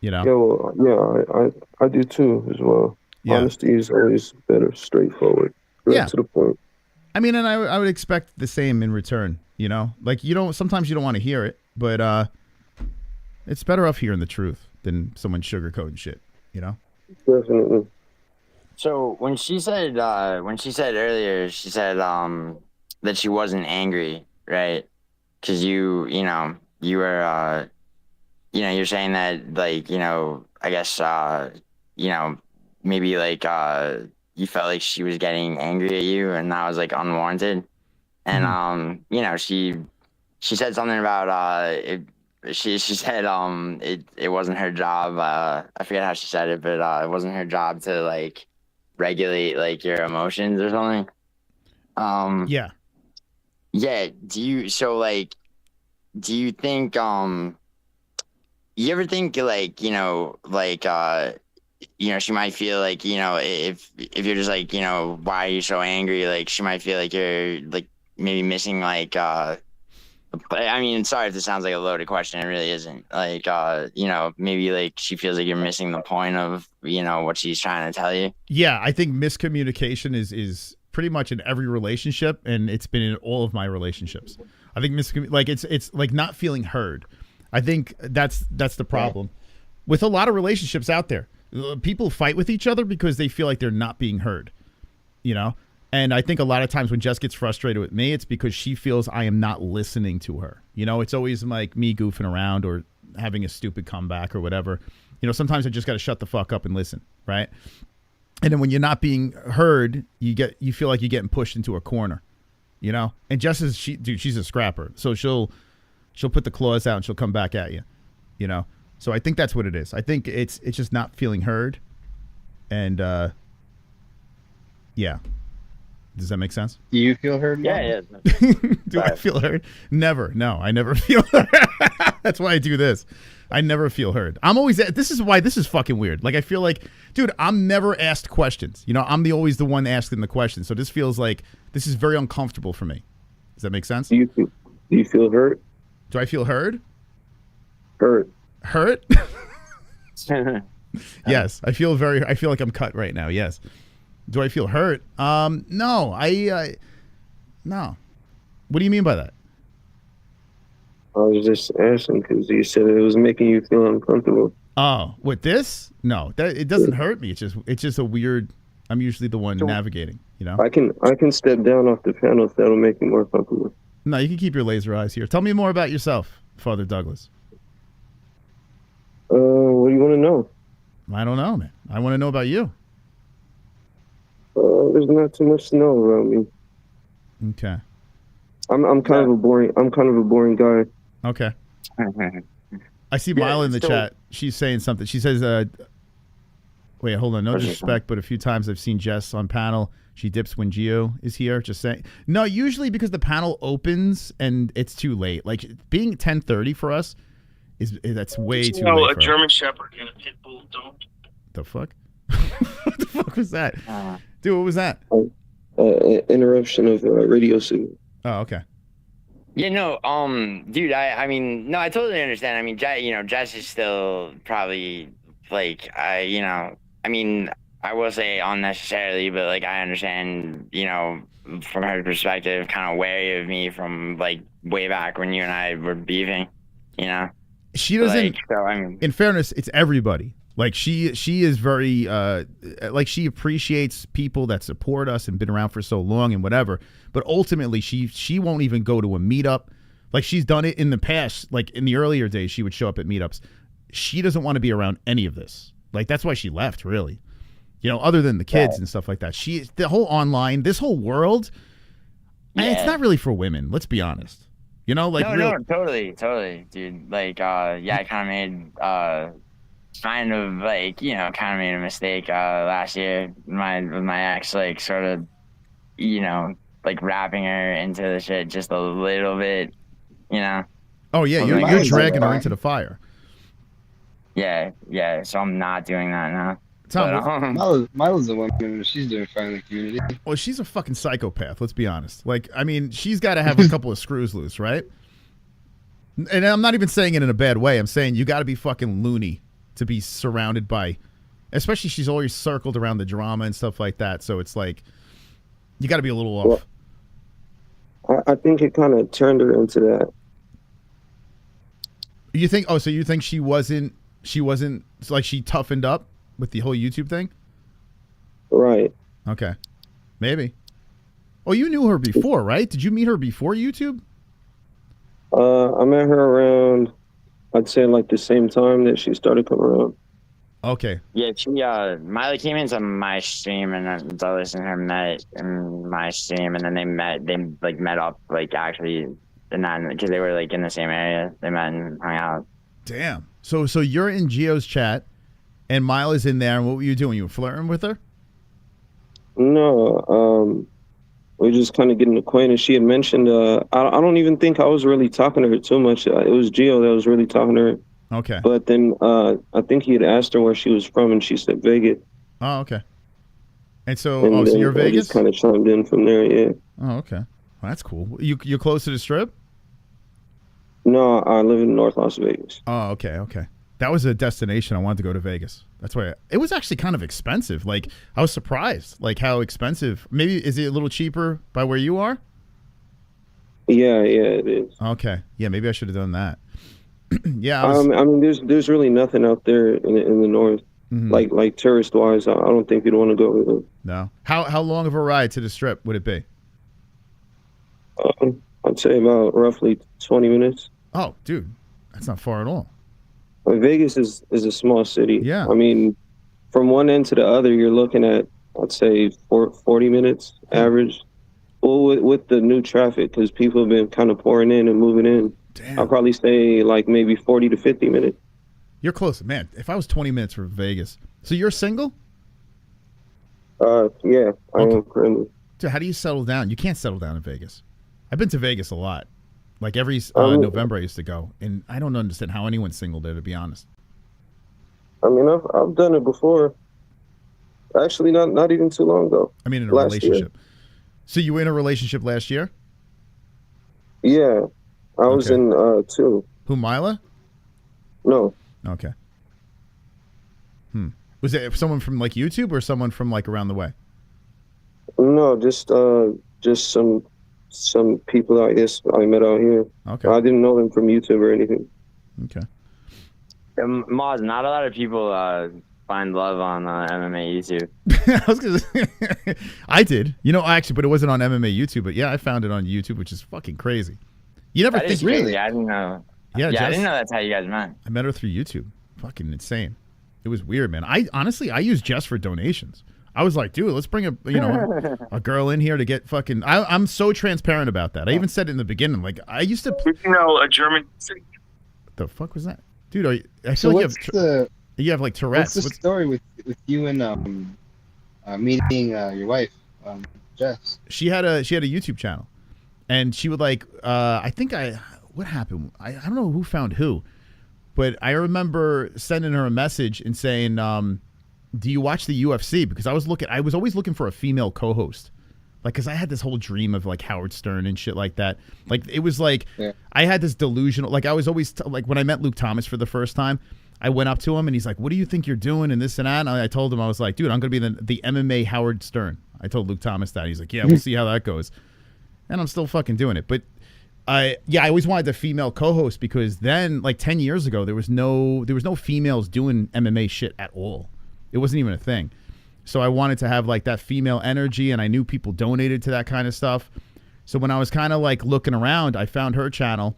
Yeah, well, yeah, I do too as well. Yeah. Honesty is always better, straightforward, right to the point. I mean, and I would expect the same in return. Like sometimes you don't want to hear it, but it's better off hearing the truth than someone sugarcoating shit. Definitely. So when she said earlier, she said that she wasn't angry, right? Because you were you're saying that like I guess maybe like you felt like she was getting angry at you and that was like unwarranted, and she said something about she said it wasn't her job. I forget how she said it, but it wasn't her job to like regulate like your emotions or something. Yeah. Yeah. Do you think you ever think like she might feel like if you're just like why are you so angry, like she might feel like you're like maybe missing like I mean, sorry if this sounds like a loaded question, it really isn't. Like maybe like she feels like you're missing the point of what she's trying to tell you. Yeah, I think miscommunication is pretty much in every relationship, and it's been in all of my relationships. I think it's like not feeling heard. I think that's the problem with a lot of relationships out there. People fight with each other because they feel like they're not being heard, And I think a lot of times when Jess gets frustrated with me, it's because she feels I am not listening to her. It's always like me goofing around or having a stupid comeback or whatever. Sometimes I just got to shut the fuck up and listen, right? And then when you're not being heard, you feel like you're getting pushed into a corner, And Jess she's a scrapper, so she'll put the claws out and she'll come back at you, So I think that's what it is. I think it's just not feeling heard, and yeah. Does that make sense? Do you feel heard? Yeah. Do I feel heard? Never. No, I never feel heard. That's why I do this. I never feel heard. I'm always. This is why this is fucking weird. Like I feel like, dude, I'm never asked questions. I'm always the one asking the questions. So this feels like this is very uncomfortable for me. Does that make sense? Do you feel hurt? Do I feel heard? Hurt. Hurt? Yes, I feel like I'm cut right now. Yes. Do I feel hurt? No. No. What do you mean by that? I was just asking because you said it was making you feel uncomfortable. Oh, with this? No, it doesn't hurt me. It's just a weird. I'm usually the one navigating. I can step down off the panel if that'll make you more comfortable. No, you can keep your laser eyes here. Tell me more about yourself, Father Douglas. What do you want to know? I don't know, man. I want to know about you. There's not too much to know about me. Okay. I'm kind of a boring guy. Okay. I see Mila in the chat. She's saying something. She says, wait, hold on. No disrespect, but a few times I've seen Jess on panel. She dips when Gio is here. Just saying. No, usually because the panel opens and it's too late. Like being 10:30 for us that's way too late. A German Shepherd and a pit bull don't. The fuck? What the fuck was that? Dude, what was that? Interruption of radio signal. Oh, okay. Yeah, no, dude, I mean, no, I totally understand. I mean, Jess is still probably like, I mean, I will say unnecessarily, but like, I understand, from her perspective, kind of wary of me from like way back when you and I were beefing, She doesn't, like, so, I mean, in fairness, it's everybody. Like she is very like she appreciates people that support us and been around for so long and whatever. But ultimately, she won't even go to a meetup. Like she's done it in the past. Like in the earlier days, she would show up at meetups. She doesn't want to be around any of this. Like that's why she left, really. Other than the kids and stuff like that. The whole online, this whole world, it's not really for women. Let's be honest. Like no, totally, dude. Like, I kind of made kind of like kind of made a mistake last year with my ex, like sort of like wrapping her into the shit just a little bit, Oh yeah, you're dragging her into the fire. Yeah, so I'm not doing that now. Milo's a woman. She's doing fine in the community. Well, she's a fucking psychopath. Let's be honest. Like, I mean, she's got to have a couple of screws loose, right? And I'm not even saying it in a bad way. I'm saying you got to be fucking loony to be surrounded by, especially she's always circled around the drama and stuff like that. So it's like, you got to be a little off. Well, I think it kind of turned her into that. You think? Oh, so you think she wasn't like she toughened up with the whole YouTube thing? Right. Okay. Maybe. Oh, you knew her before, right? Did you meet her before YouTube? I met her around, I'd say like the same time that she started coming around. Okay. Yeah, she Miley came into my stream and Douglas and her met in my stream, and then they met up like actually and then because they were like in the same area, they met and hung out. Damn. So you're in Gio's chat, and Mila's in there, and what were you doing? You were flirting with her? No, we were just kind of getting acquainted. She had mentioned, I don't even think I was really talking to her too much. It was Gio that was really talking to her. Okay. But then I think he had asked her where she was from, and she said Vegas. Oh, okay. And so, And so then you're I Vegas? just kind of chimed in from there, yeah. Oh, okay. Well, that's cool. You're close to the Strip? No, I live in North Las Vegas. Oh, okay, okay. That was a destination. I wanted to go to Vegas. That's why it was actually kind of expensive. Like, I was surprised, like how expensive. Maybe is it a little cheaper by where you are? Yeah, it is. Okay. Yeah, maybe I should have done that. Yeah. I mean, there's really nothing out there in the north, like tourist wise. I don't think you'd want to go with them. No. How long of a ride to the Strip would it be? I'd say about roughly 20 minutes. Oh, dude, that's not far at all. Vegas is a small city. Yeah. I mean, from one end to the other, you're looking at, I'd say, 40 minutes average. Well, with the new traffic, because people have been kind of pouring in and moving in. Damn. I'll probably say like maybe 40 to 50 minutes. You're close. Man, if I was 20 minutes from Vegas. So you're single? Yeah, I am currently. Dude, how do you settle down? You can't settle down in Vegas. I've been to Vegas a lot. Like every November I used to go. And I don't understand how anyone's single there, to be honest. I mean, I've done it before. Actually, not even too long ago. I mean, in a Last relationship. year. So you were in a relationship last year? Yeah, I was in two. Who, Mila? No. Okay. Was it someone from like YouTube or someone from like around the way? No, just some people I guess I met out here. Okay. I didn't know them from YouTube or anything. Okay. Maz, not a lot of people find love on MMA YouTube. I was gonna say, I did. You know, actually, but it wasn't on MMA YouTube. But yeah, I found it on YouTube, which is fucking crazy. You never That think is crazy. I didn't know. Yeah, I Jess, didn't know that's how you guys met. I met her through YouTube. Fucking insane. It was weird, man. I honestly used Jess for donations. I was like, dude, let's bring a girl in here to get fucking. I'm so transparent about that. I even said it in the beginning. Like I used to. You know, a German. What the fuck was that, dude? I So feel like what's you have like Tourette's. What's the story with you and meeting your wife, Jess? She had a YouTube channel, and she would like. What happened? I don't know who found who, but I remember sending her a message and saying, do you watch the UFC? Because I was always looking for a female co-host. Like, because I had this whole dream of like Howard Stern and shit like that. Like, it was like, I had this delusional, like I was always, like when I met Luke Thomas for the first time, I went up to him and he's like, what do you think you're doing and this and that? And I told him, I was like, dude, I'm going to be the MMA Howard Stern. I told Luke Thomas that. He's like, yeah, we'll see how that goes. And I'm still fucking doing it. But I always wanted the female co-host because then like 10 years ago, there was no females doing MMA shit at all. It wasn't even a thing. So I wanted to have like that female energy, and I knew people donated to that kind of stuff. So when I was kind of like looking around, I found her channel,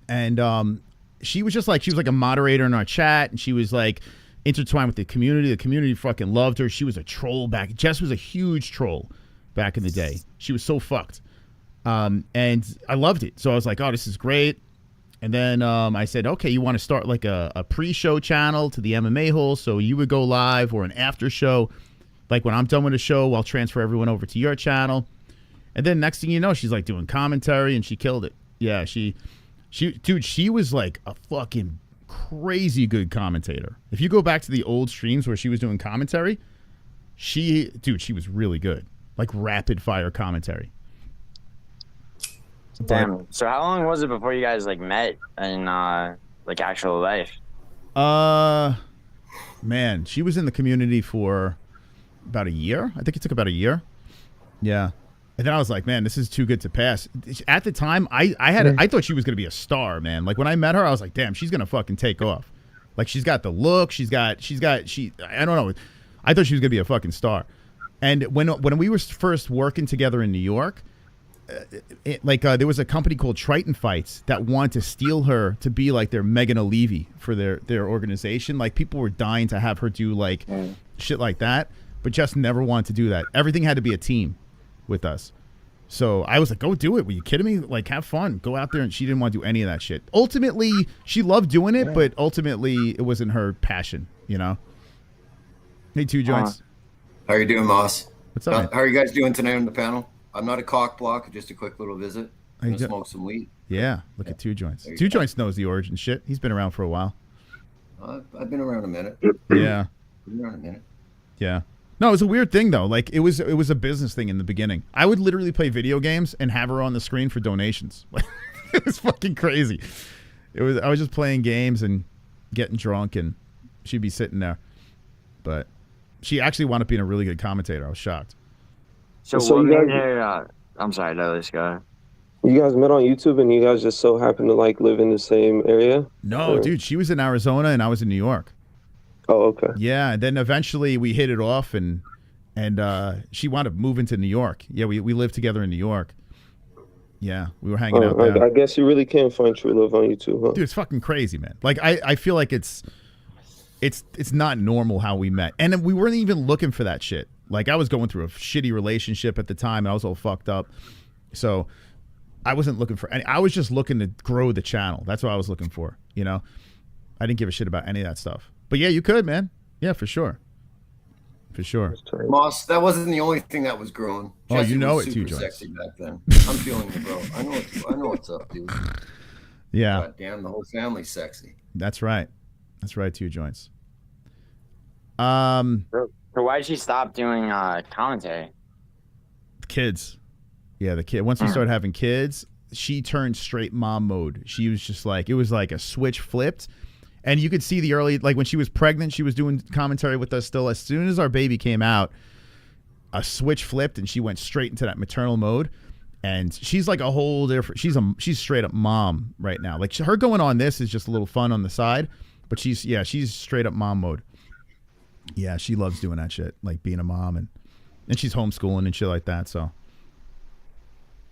and she was like a moderator in our chat, and she was like intertwined with the community. The community fucking loved her. She was a troll back. Jess was a huge troll back in the day. She was so fucked. And I loved it. So I was like, oh, this is great. And then I said, okay, you want to start like a pre-show channel to the MMA hole, so you would go live, or an after show. Like when I'm done with the show, I'll transfer everyone over to your channel. And then next thing you know, she's like doing commentary, and she killed it. Yeah, she was like a fucking crazy good commentator. If you go back to the old streams where she was doing commentary, she was really good. Like rapid fire commentary. Damn. So how long was it before you guys like met in like actual life? Man, she was in the community for about a year. I think it took about a year. Yeah. And then I was like, man, this is too good to pass. At the time, I thought she was gonna be a star, man. Like when I met her, I was like, damn, she's gonna fucking take off. Like she's got the look, I don't know. I thought she was gonna be a fucking star. And when we were first working together in New York, there was a company called Triton Fights that wanted to steal her to be like their Megan O'Leary for their organization. Like people were dying to have her do like shit like that, but just never wanted to do that. Everything had to be a team with us. So I was like, go do it. Were you kidding me? Like, have fun. Go out there. And she didn't want to do any of that shit. Ultimately, she loved doing it, but ultimately it wasn't her passion, you know? Hey, Two Joints. How you doing, Moss? What's up, man? How are you guys doing tonight on the panel? I'm not a cock block, just a quick little visit. I'm gonna smoke some weed. Yeah, look at Two Joints. There you Two go. Joints knows the origin shit. He's been around for a while. I've been around a minute. Yeah. Been around a minute. Yeah. No, it was a weird thing though. Like it was a business thing in the beginning. I would literally play video games and have her on the screen for donations. It was fucking crazy. I was just playing games and getting drunk and she'd be sitting there. But she actually wound up being a really good commentator. I was shocked. So what made her? I'm sorry, no, this guy. You guys met on YouTube and you guys just so happen to like live in the same area? No, dude, she was in Arizona and I was in New York. Oh, okay. Yeah, and then eventually we hit it off and she wound up moving to New York. Yeah, we lived together in New York. Yeah, we were hanging out there. I guess you really can't find true love on YouTube, huh? Dude, it's fucking crazy, man. Like I feel like it's not normal how we met. And we weren't even looking for that shit. Like I was going through a shitty relationship at the time and I was all fucked up. So I wasn't looking for any. I was just looking to grow the channel. That's what I was looking for, you know? I didn't give a shit about any of that stuff. But yeah, you could, man. Yeah, for sure. For sure. Moss, that wasn't the only thing that was growing. Oh, Jessie you know was it too, super Joyce. sexy back then. I'm feeling you, bro. I know what's up, dude. Yeah. God damn, the whole family's sexy. That's right. That's right, Two Joints. So why did she stop doing commentary? Kids. Yeah, the kid. Once we started having kids, she turned straight mom mode. She was just like, it was like a switch flipped. And you could see the early, like when she was pregnant, she was doing commentary with us still. As soon as our baby came out, a switch flipped and she went straight into that maternal mode. And she's like a whole different, she's straight up mom right now. Like her going on this is just a little fun on the side, but she's straight up mom mode. Yeah, she loves doing that shit, like being a mom and she's homeschooling and shit like that. So,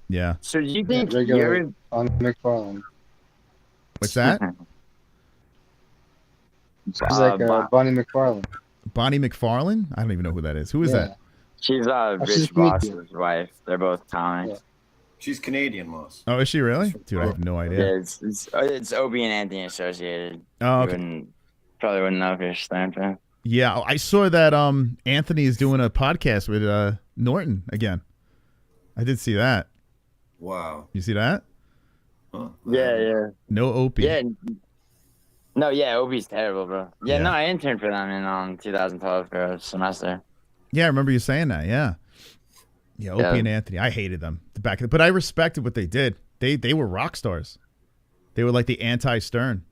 yeah. So do you think regular on McFarlane? What's that? She's like Bonnie McFarlane. Bonnie McFarlane? I don't even know who that is. Who is that? She's she's Rich Boss's wife. They're both comics. Yeah. She's Canadian, Moss. Oh, is she really? Dude, I have no idea. Yeah, it's Obie and Anthony associated. Oh, okay. Probably wouldn't know if you're Stan fan. Yeah, I saw that Anthony is doing a podcast with Norton again. I did see that. Wow. You see that? Huh. No Opie. Yeah. No, yeah, Obie's terrible, bro. Yeah, Yeah. no, I interned for them in 2012 for a semester. Yeah, I remember you saying that. Yeah. Yeah, Opie and Anthony. I hated them but I respected what they did. They were rock stars. They were like the anti-Stern.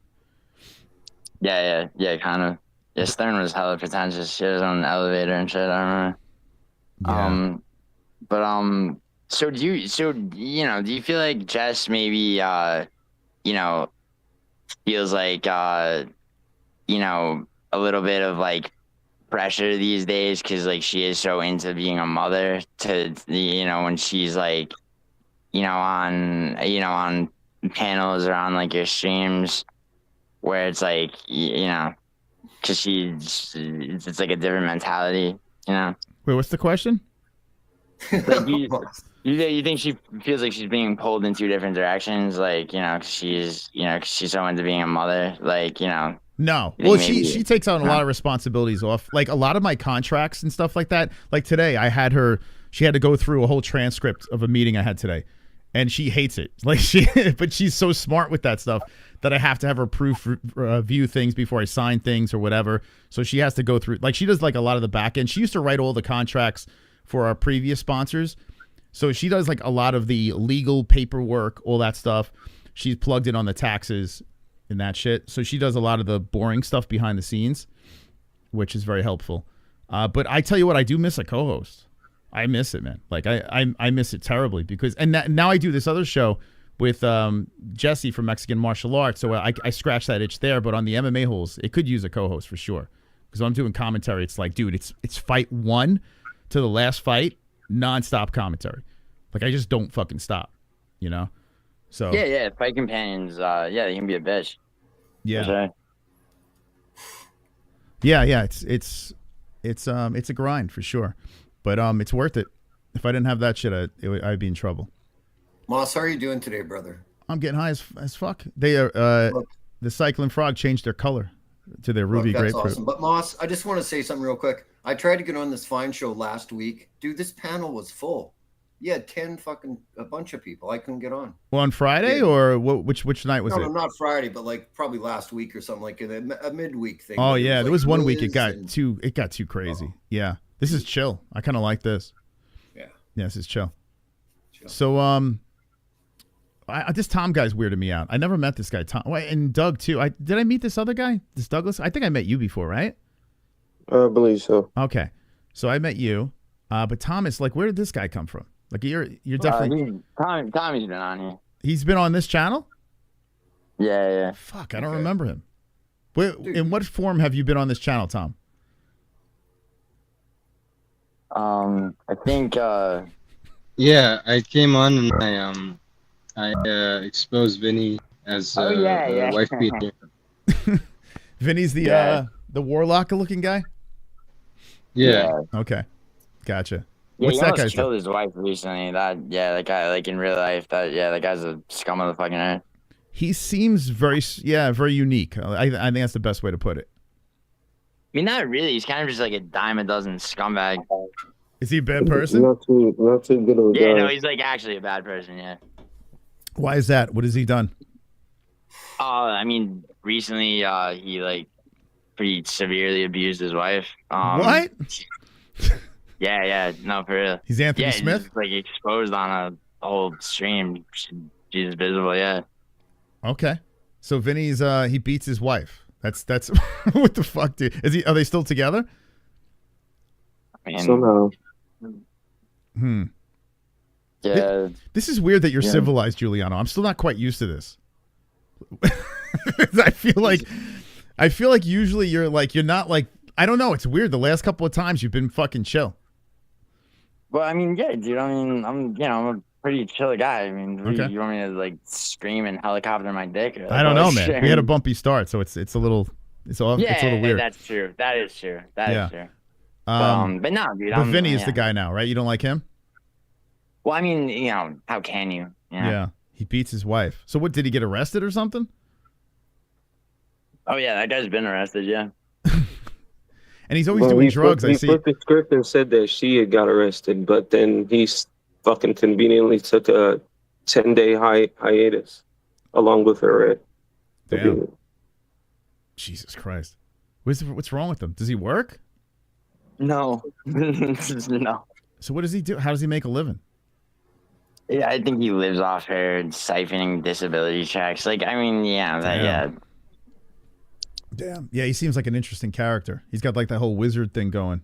Yeah, kind of. Yeah, Stern was hella pretentious. She was on the elevator and shit. I remember. Yeah. So do you feel like Jess maybe feels like a little bit of like pressure these days because like she is so into being a mother to when she's like on panels or on like your streams where it's like because it's like a different mentality, Wait, what's the question? Like you think she feels like she's being pulled in two different directions, like cause she's so into being a mother, like No. Well, she takes on a lot of responsibilities off. Like a lot of my contracts and stuff like that. Like today, she had to go through a whole transcript of a meeting I had today. And she hates it. Like but she's so smart with that stuff that I have to have her view things before I sign things or whatever. So she has to go through, like she does like a lot of the back end. She used to write all the contracts for our previous sponsors. So she does like a lot of the legal paperwork, all that stuff. She's plugged in on the taxes and that shit. So she does a lot of the boring stuff behind the scenes, which is very helpful. But I tell you what, I do miss a co-host. I miss it, man. Like I miss it terribly because now I do this other show with Jessie from Mexican Martial Arts. So I scratch that itch there. But on the MMA-HOLES, it could use a co-host for sure. Because when I'm doing commentary, it's like, dude, it's fight 1 to the last fight, nonstop commentary. Like I just don't fucking stop, So yeah, fight companions. They can be a bitch. Yeah. Sure. Yeah. It's a grind for sure, but it's worth it. If I didn't have that shit, I'd be in trouble. Moss, how are you doing today, brother? I'm getting high as fuck. They are the Cycling Frog changed their color to their ruby That's grapefruit. awesome. But Moss, I just want to say something real quick. I tried to get on this Fine show last week. Dude, this panel was full. You had a bunch of people. I couldn't get on. Well, on Friday or which night was it? No, not Friday, but like probably last week or something, like a midweek thing. Oh yeah, there was one week Liz it got too crazy. Yeah, this is chill. I kind of like this. Yeah, this is chill. So this Tom guy's weirded me out. I never met this guy, Tom. Wait, and Doug too. Did I meet this other guy, this Douglas? I think I met you before, right? I believe so. Okay, so I met you, but Thomas, like, where did this guy come from? Like, you're definitely Tommy's been on here. He's been on this channel. Yeah. Fuck, I don't remember him. In what form have you been on this channel, Tom? I think. Yeah, I came on and I exposed Vinny as a wife beater. Vinny's the warlock-looking guy. Yeah. Okay, gotcha. Yeah, What's he that almost guy's killed his wife recently. That guy, like in real life, that guy's a scum of the fucking earth. He seems very unique. I think that's the best way to put it. I mean, not really. He's kind of just like a dime a dozen scumbag. Is he a bad person? Not too good of a guy. Yeah, no, he's like actually a bad person. Yeah. Why is that? What has he done? I mean, recently he like pretty severely abused his wife. What? Yeah, no, for real. He's Anthony Smith? He's, like exposed on a whole stream. She's visible, yeah. Okay, so Vinny's he beats his wife. That's what the fuck, dude? Are they still together? Somehow. Yeah. This is weird that you're civilized, Giuliano. I'm still not quite used to this. I feel like usually you're not like, I don't know. It's weird. The last couple of times you've been fucking chill. Well, I mean, yeah, dude. I mean, I'm a pretty chill guy. I mean, Okay. you want me to like scream and helicopter my dick? Or, like, I don't know, man. shit? We had a bumpy start, so it's a little it's a little weird. That's true. That is true. That is true. But no, dude. But Vinny is the guy now, right? You don't like him? Well, I mean, how can you? Yeah. He beats his wife. So what, did he get arrested or something? Oh yeah, that guy's been arrested. Yeah. And he's always doing drugs. He flipped the script and said that she had got arrested, but then he's fucking conveniently took a 10-day hiatus along with her. Right? Damn. Jesus Christ. What's wrong with him? Does he work? No. No. So what does he do? How does he make a living? Yeah, I think he lives off her siphoning disability checks. Like, I mean, yeah. Damn. Yeah, he seems like an interesting character. He's got like that whole wizard thing going.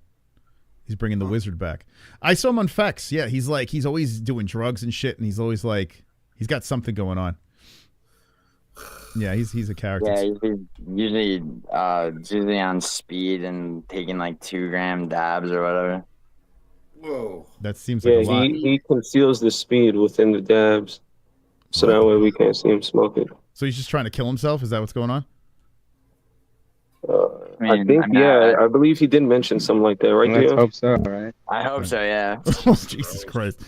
He's bringing the wizard back. I saw him on Fex. Yeah, he's always doing drugs and shit, and he's always like, he's got something going on. Yeah, he's a character. Yeah, he's usually on speed and taking like 2-gram dabs or whatever. Whoa. That seems like a lot. He conceals the speed within the dabs, so that way we can't see him smoking. So he's just trying to kill himself? Is that what's going on? I believe he did mention something like that, right? Let's hope so, right? I hope so, yeah. Oh, Jesus Christ.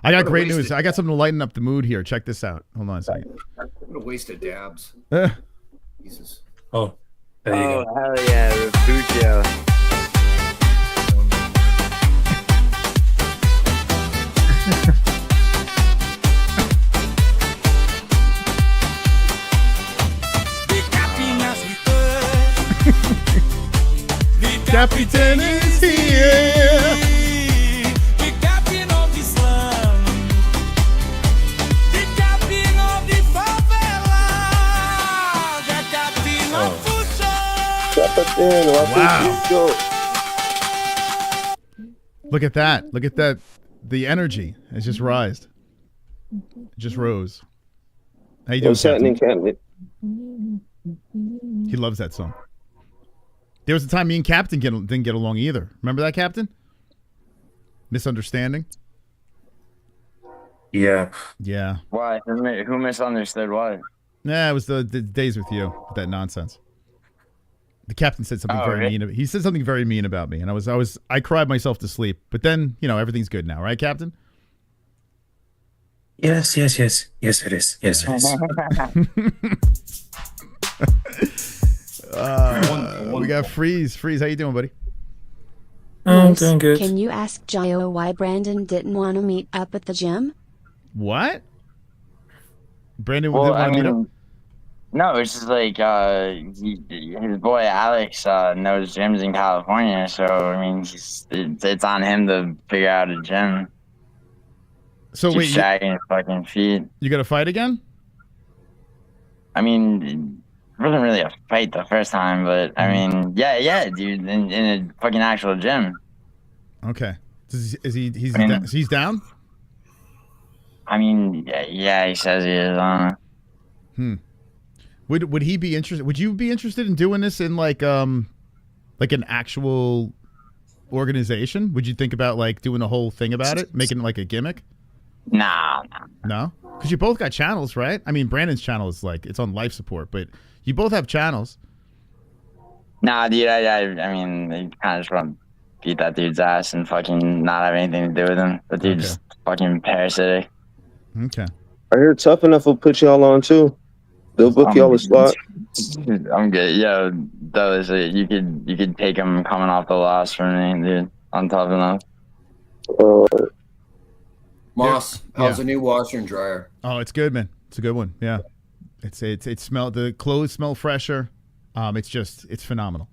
I got great news. I got something to lighten up the mood here. Check this out. Hold on a second. What a waste of dabs. Jesus. Oh, there you go. Hell yeah, Refugio. Captain is here. The captain of the slum, the captain of the favela, the captain of Wow. Look at that. Look at that. The energy has just rised. It just rose. How you doing, Captain? He loves that song. There was a time me and Captain didn't get along either. Remember that, Captain? Misunderstanding? Yeah. Yeah. Why? Who misunderstood what? Nah, it was the days with you, with that nonsense. The captain said something Oh, very really? mean. He said something very mean about me, and I cried myself to sleep. But then, everything's good now, right, Captain? Yes, it is. Yes, it is. We got Freeze. Freeze, how you doing, buddy? I'm Liz, doing good. Can you ask Gio why Brandon didn't want to meet up at the gym? What? Brandon Well, didn't want I to meet mean, up? no, it's just like his boy Alex knows gyms in California, so I mean, it's on him to figure out a gym. So Keep wait, shagging his fucking feet. You got to fight again? I mean, it wasn't really a fight the first time, but I mean, yeah, dude, in a fucking actual gym. Okay. He's I mean- he's down? I mean, yeah, he says he is on. Would he be interested? Would you be interested in doing this in like an actual organization? Would you think about like doing a whole thing about it, making it like a gimmick? Nah. No, because you both got channels, right? I mean, Brandon's channel is like it's on life support, but you both have channels. Nah, dude, I mean, they kind of just want to beat that dude's ass and fucking not have anything to do with him. The dude's fucking parasitic. Okay. I hear Tough Enough will put y'all on too. They'll book y'all a slot. I'm good. Yo, that was it. You could take him coming off the loss from me, dude. On top of that. Moss, how's Yeah. the new washer and dryer? Oh, it's good, man. It's a good one. Yeah. It smell the clothes smell fresher. It's phenomenal.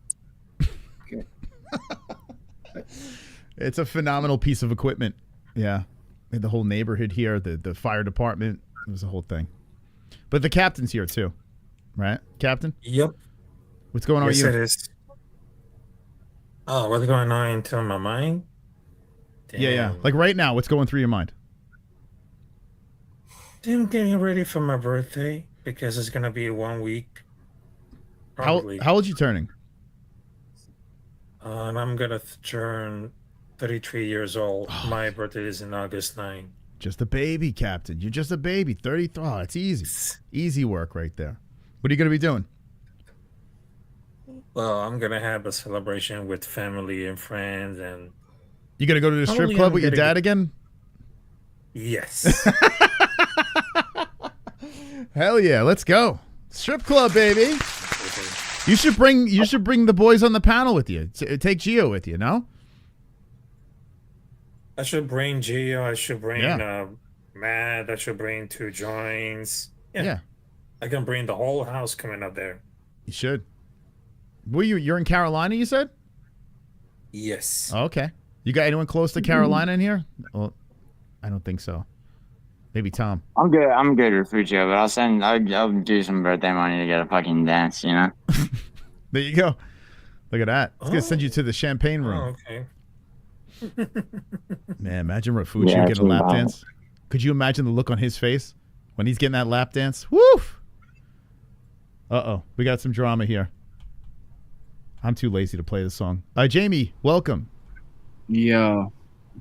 It's a phenomenal piece of equipment. Yeah. And the whole neighborhood here, the fire department, it was a whole thing. But the captain's here too. Right? Captain? Yep. What's going on Yes, with it you? is. Oh, what's going on into my mind? Yeah. Like right now, what's going through your mind? I'm getting ready for my birthday because it's gonna be 1 week. Probably. How old you turning? And I'm gonna turn 33 years old. My birthday is in August 9. Just a baby, Captain. You're just a baby. 33. Oh, it's easy. Easy work right there. What are you going to be doing? Well, I'm gonna have a celebration with family and friends, and You going to go to the strip Probably club I'm with your gonna dad get- again? yes. Hell yeah, let's go. Strip club, baby. You should bring the boys on the panel with you. Take Gio with you, no? I should bring Gio. I should bring Yeah. Matt. I should bring 2 joints. Yeah. I can bring the whole house coming up there. You should. You're in Carolina, you said? Yes. Oh, okay. You got anyone close to Carolina in here? Well, I don't think so. Maybe Tom. I'm good with Fucho, but I'll do some birthday money to get a fucking dance, you know? There you go. Look at that. It's going to send you to the champagne room. okay. Man, imagine Rafucci Yeah, getting a lap wow. dance. Could you imagine the look on his face when he's getting that lap dance? Woof! Uh-oh. We got some drama here. I'm too lazy to play the song. Jamie, welcome. Yo.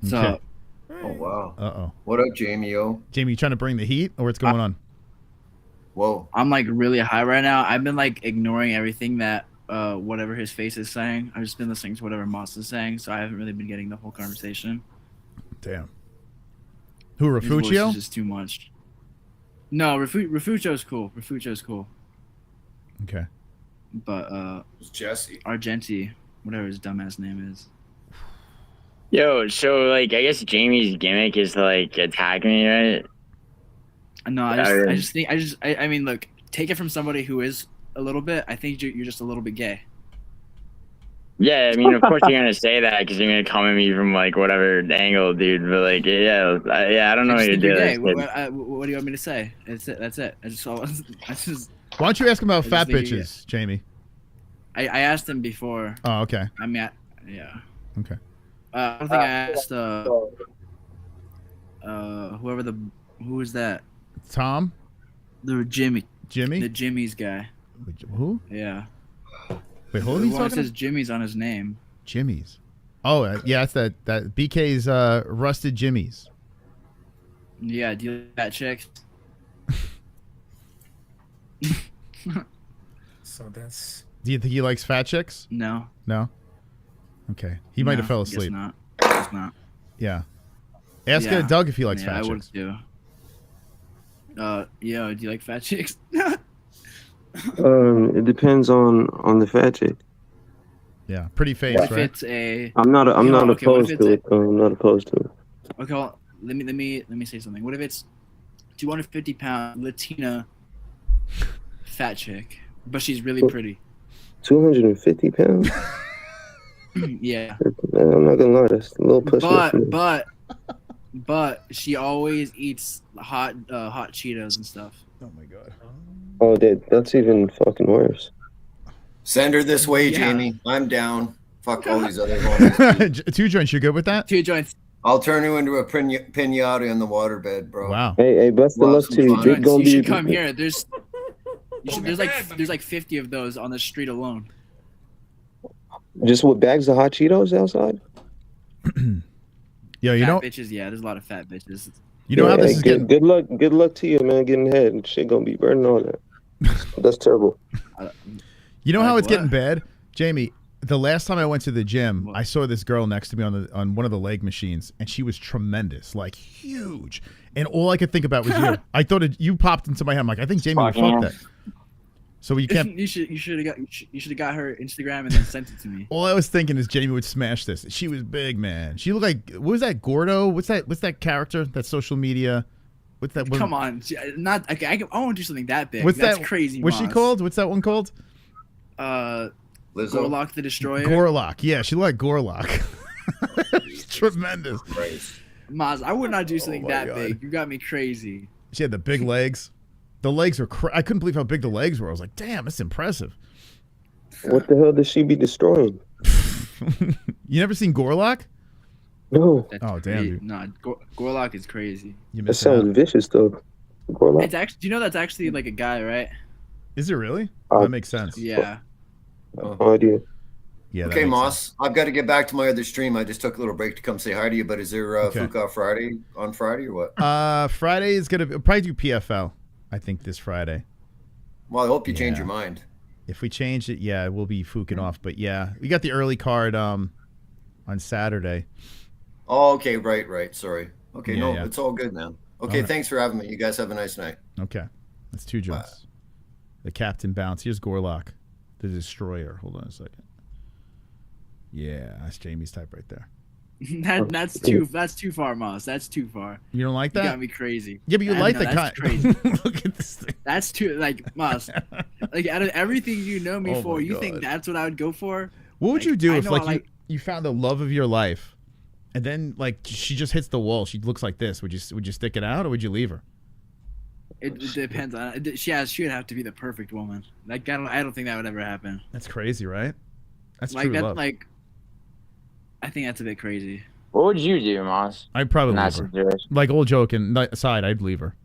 What's Okay. up? Oh, wow. Uh-oh. What up, Jamie-O? Jamie, you trying to bring the heat or what's going on? Whoa. I'm like really high right now. I've been like ignoring everything that whatever his face is saying. I've just been listening to whatever Moss is saying, so I haven't really been getting the whole conversation. Damn. Who, His voice Rafuccio? is just too much. No, Rafuccio's cool. Rafuccio's cool. Okay. But It's Jessie. Argenti, whatever his dumbass name is. Yo, so like I guess Jamie's gimmick is to like attack me, right? No, I mean, look, take it from somebody who is a little bit. I think you're just a little bit gay. Yeah, I mean, of course you're gonna say that because you're gonna come at me from like whatever angle, dude. But like, yeah, I don't know what you're You're gay. doing. What do you want me to say? That's it. I just. Why don't you ask him about I fat just think you- bitches, Jamie? I asked him before. Oh, okay. I mean, yeah. Okay. I don't think I asked who was that? Tom? The Jimmy. Jimmy? The Jimmy's guy. Who? Yeah. Wait, who are The you one that talking says about? Jimmy's on his name. Jimmy's. Oh, yeah, it's that BK's Rusted Jimmy's. Yeah, do you like that chick? So that's Do you think he likes fat chicks? No. No? Okay. He might have fell Guess asleep. not. Guess not. Yeah. Ask Yeah. Doug if he likes fat I would chicks. do. Do you like fat chicks? It depends on the fat chick. Yeah, pretty face, What if right? it's a? I'm not okay, what opposed if to it's it. I'm not opposed to it. Okay, well, let me say something. What if it's 250-pound Latina fat chick, but she's really pretty? 250 pounds? Yeah. Man, I'm not gonna lie, that's a little push. But she always eats hot Cheetos and stuff. Oh my god. Oh, that's even fucking worse. Send her this way, Yeah. Jamie. I'm down. Fuck all these other ones. 2 joints, you good with that? 2 joints. I'll turn you into a pinata in the waterbed, bro. Wow. Hey, best of luck to you. Big gonna You be. should come here. There's like 50 of those on the street alone. Just with bags of hot Cheetos outside. Yo, you Fat know, bitches, yeah. There's a lot of fat bitches. you know how this is getting. Good luck. Good luck to you, man. Getting head. Shit gonna be burning on that. That's terrible. You know how Like it's getting what? bad, Jamie. The last time I went to the gym, I saw this girl next to me on one of the leg machines, and she was tremendous, like huge. And all I could think about was you. I thought you popped into my head. I'm like, I think Jamie would fuck that. So you can't. You should have got her Instagram and then sent it to me. All I was thinking is Jamie would smash this. She was big, man. She looked like, what was that, Gordo? What's that character? That social media? What's that? Come on, not okay. I want to do something that big. What's That's that? crazy. What's she Moz. called? What's that one called? Gorlock the Destroyer. Gorlock. Yeah, she looked like Gorlock. She's tremendous. Maz, I would not do something my that God. big. You got me crazy. She had the big legs. The legs were. I couldn't believe how big the legs were. I was like, damn, that's impressive. What the hell does she be destroying? You never seen Gorlock? No. Oh damn, dude. Nah, Gorlock is crazy. You That missed sounds vicious, though. Gorlock. It's actually. Do you know that's actually like a guy, right? Is it really? That makes sense. Yeah. No idea. Yeah. Okay, Moss. I've got to get back to my other stream. I just took a little break to come say hi to you. But is there Fuka Friday on Friday or what? Friday is gonna probably do PFL. I think this Friday. Well, I hope you change your mind. If we change it, yeah, we'll be fuking off. But yeah, we got the early card on Saturday. Oh, okay, right. Sorry. Okay, Yeah. it's all good now. Okay, All right. thanks for having me. You guys have a nice night. Okay, that's 2 joints. The Captain Bounce. Here's Gorlock, the Destroyer. Hold on a second. Yeah, that's Jamie's type right there. That's too far, Moss. That's too far. You don't like that? You got me crazy. Yeah, but you like the that's kind. crazy. Look at this thing. That's too Moss. Like out of everything you know me Oh for, my you God. think that's what I would go for? What would you do I if know I like you found the love of your life, and then like she just hits the wall? She looks like this. Would you stick it out or would you leave her? It depends on. She would have to be the perfect woman. Like I don't think that would ever happen. That's crazy, right? That's like true that. love. Like I think that's a bit crazy. What would you do, Moss? I'd probably in that leave her. situation? Like, old joking aside, I'd leave her.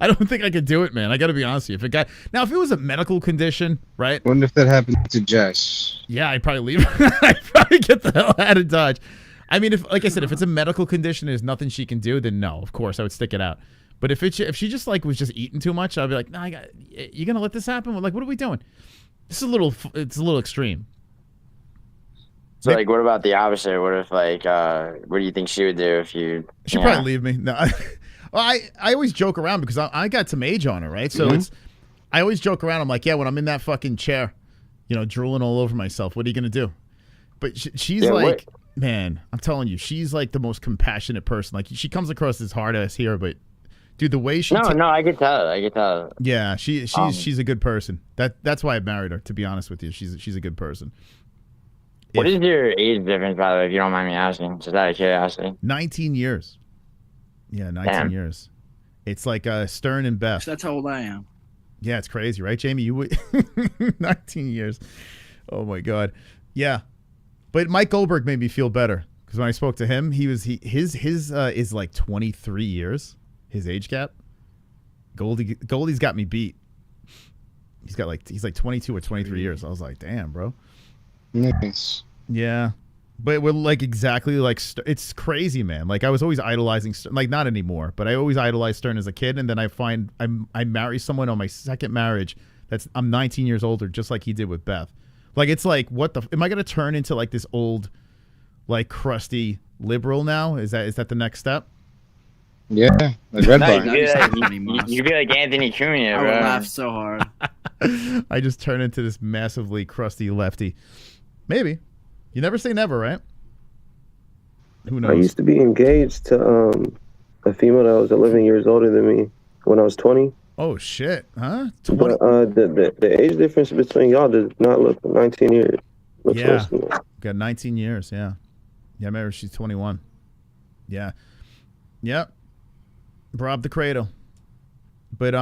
I don't think I could do it, man. I got to be honest with you. If it was a medical condition, right? What if that happened to Jess? Yeah, I'd probably leave her. I'd probably get the hell out of Dodge. I mean, like I said, if it's a medical condition, there's nothing she can do, then no, of course, I would stick it out. But if she just like was just eating too much, I'd be like, nah, you gonna let this happen? Like, what are we doing? It's a little extreme. So, like, what about the opposite? What if, like, what do you think she would do if you? She'd probably leave me. No, I always joke around because I got some age on her, right? So I always joke around. I'm like, yeah, when I'm in that fucking chair, drooling all over myself, what are you gonna do? But she's like, man, I'm telling you, she's like the most compassionate person. Like, she comes across as hard ass here, but dude, the way she No, I can tell. Yeah, she's a good person. That's why I married her. To be honest with you, she's a good person. What is your age difference, by the way, if you don't mind me asking? Just out of curiosity. 19 years. Yeah, 19 years. It's like Stern and Beth. So that's how old I am. Yeah, it's crazy, right, Jamie? You would 19 years. Oh my God. Yeah, but Mike Goldberg made me feel better because when I spoke to him, his is like 23 years. His age gap. Goldie's got me beat. He's like 22 or 23 years. I was like, damn, bro. Nice. Yeah, but we're like exactly like it's crazy, man. Like I was always idolizing Stern, like not anymore, but I always idolized Stern as a kid, and then I marry someone on my second marriage I'm 19 years older, just like he did with Beth. Like, it's like, what the? Am I gonna turn into like this old, like crusty liberal now? Is that the next step? Yeah, like Red No, Bar. you be like Anthony Cumia, I bro. would laugh so hard. I just turn into this massively crusty lefty. Maybe. You never say never, right? Who knows? I used to be engaged to a female that was 11 years older than me when I was 20. Oh shit, huh? 20? But the age difference between y'all does not look 19 years. Looks Yeah, less than that. got 19 years. Yeah, yeah. I remember she's 21. Yeah, yep. Rob the cradle. But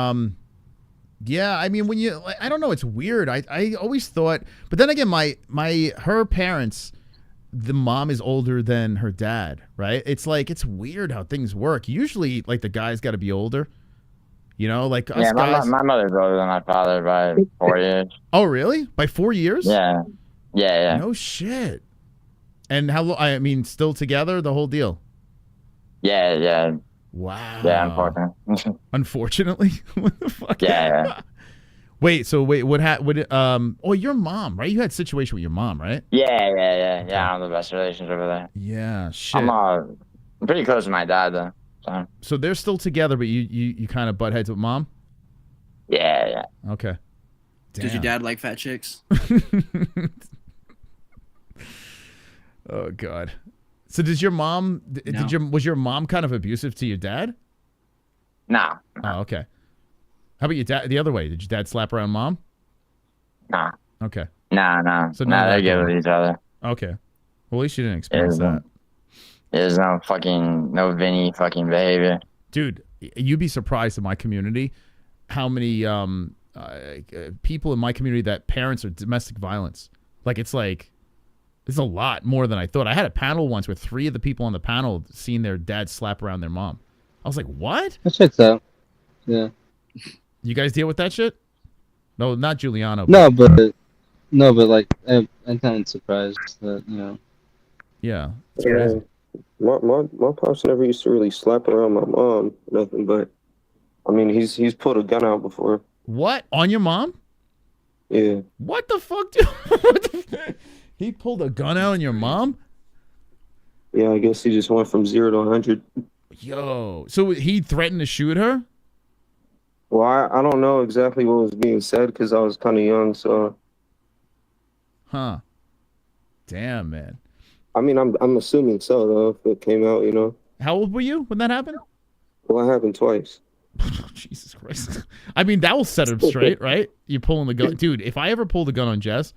yeah. I mean, when you, like, I don't know. It's weird. I always thought, but then again, her parents, the mom is older than her dad, right? It's like, it's weird how things work. Usually, like, the guy's got to be older. You know, like us Yeah, guys. my mother's older than my father by 4 years. Oh, really? By 4 years? Yeah. Yeah. No shit. And how long? I mean, still together, the whole deal? Yeah. Wow. Yeah, unfortunately. Unfortunately? What the fuck? Yeah. Wait, what happened? Oh, your mom, right? You had a situation with your mom, right? Yeah. I have the best relationship with her. Yeah, shit. I'm pretty close to my dad, though. So they're still together, but you kind of butt heads with mom? Yeah. Okay. Does your dad like fat chicks? Oh God. So does your mom? Was your mom kind of abusive to your dad? Nah. Oh, okay. How about your dad? The other way, did your dad slap around mom? Nah. Okay. Nah. So nah, they're good with each other. Okay. Well, at least you didn't experience that. There's no Vinny fucking behavior. Dude, you'd be surprised in my community how many people in my community that parents are domestic violence. Like, it's a lot more than I thought. I had a panel once where 3 of the people on the panel seen their dad slap around their mom. I was like, what? That shit's out. Yeah. You guys deal with that shit? No, not Giuliano. No, but like I'm kind of surprised that, you know. Yeah. It's Yeah. crazy. My pops never used to really slap around my mom, nothing, but I mean, he's pulled a gun out before. What? On your mom? Yeah. What the fuck? Dude? He pulled a gun out on your mom? Yeah, I guess he just went from 0 to 100. Yo. So he threatened to shoot her? Well, I don't know exactly what was being said because I was kind of young, so. Huh. Damn, man. I mean, I'm assuming so, though, if it came out, you know. How old were you when that happened? Well, it happened twice. Jesus Christ. I mean, that will set him straight, right? You pulling the gun. Dude, if I ever pulled a gun on Jess,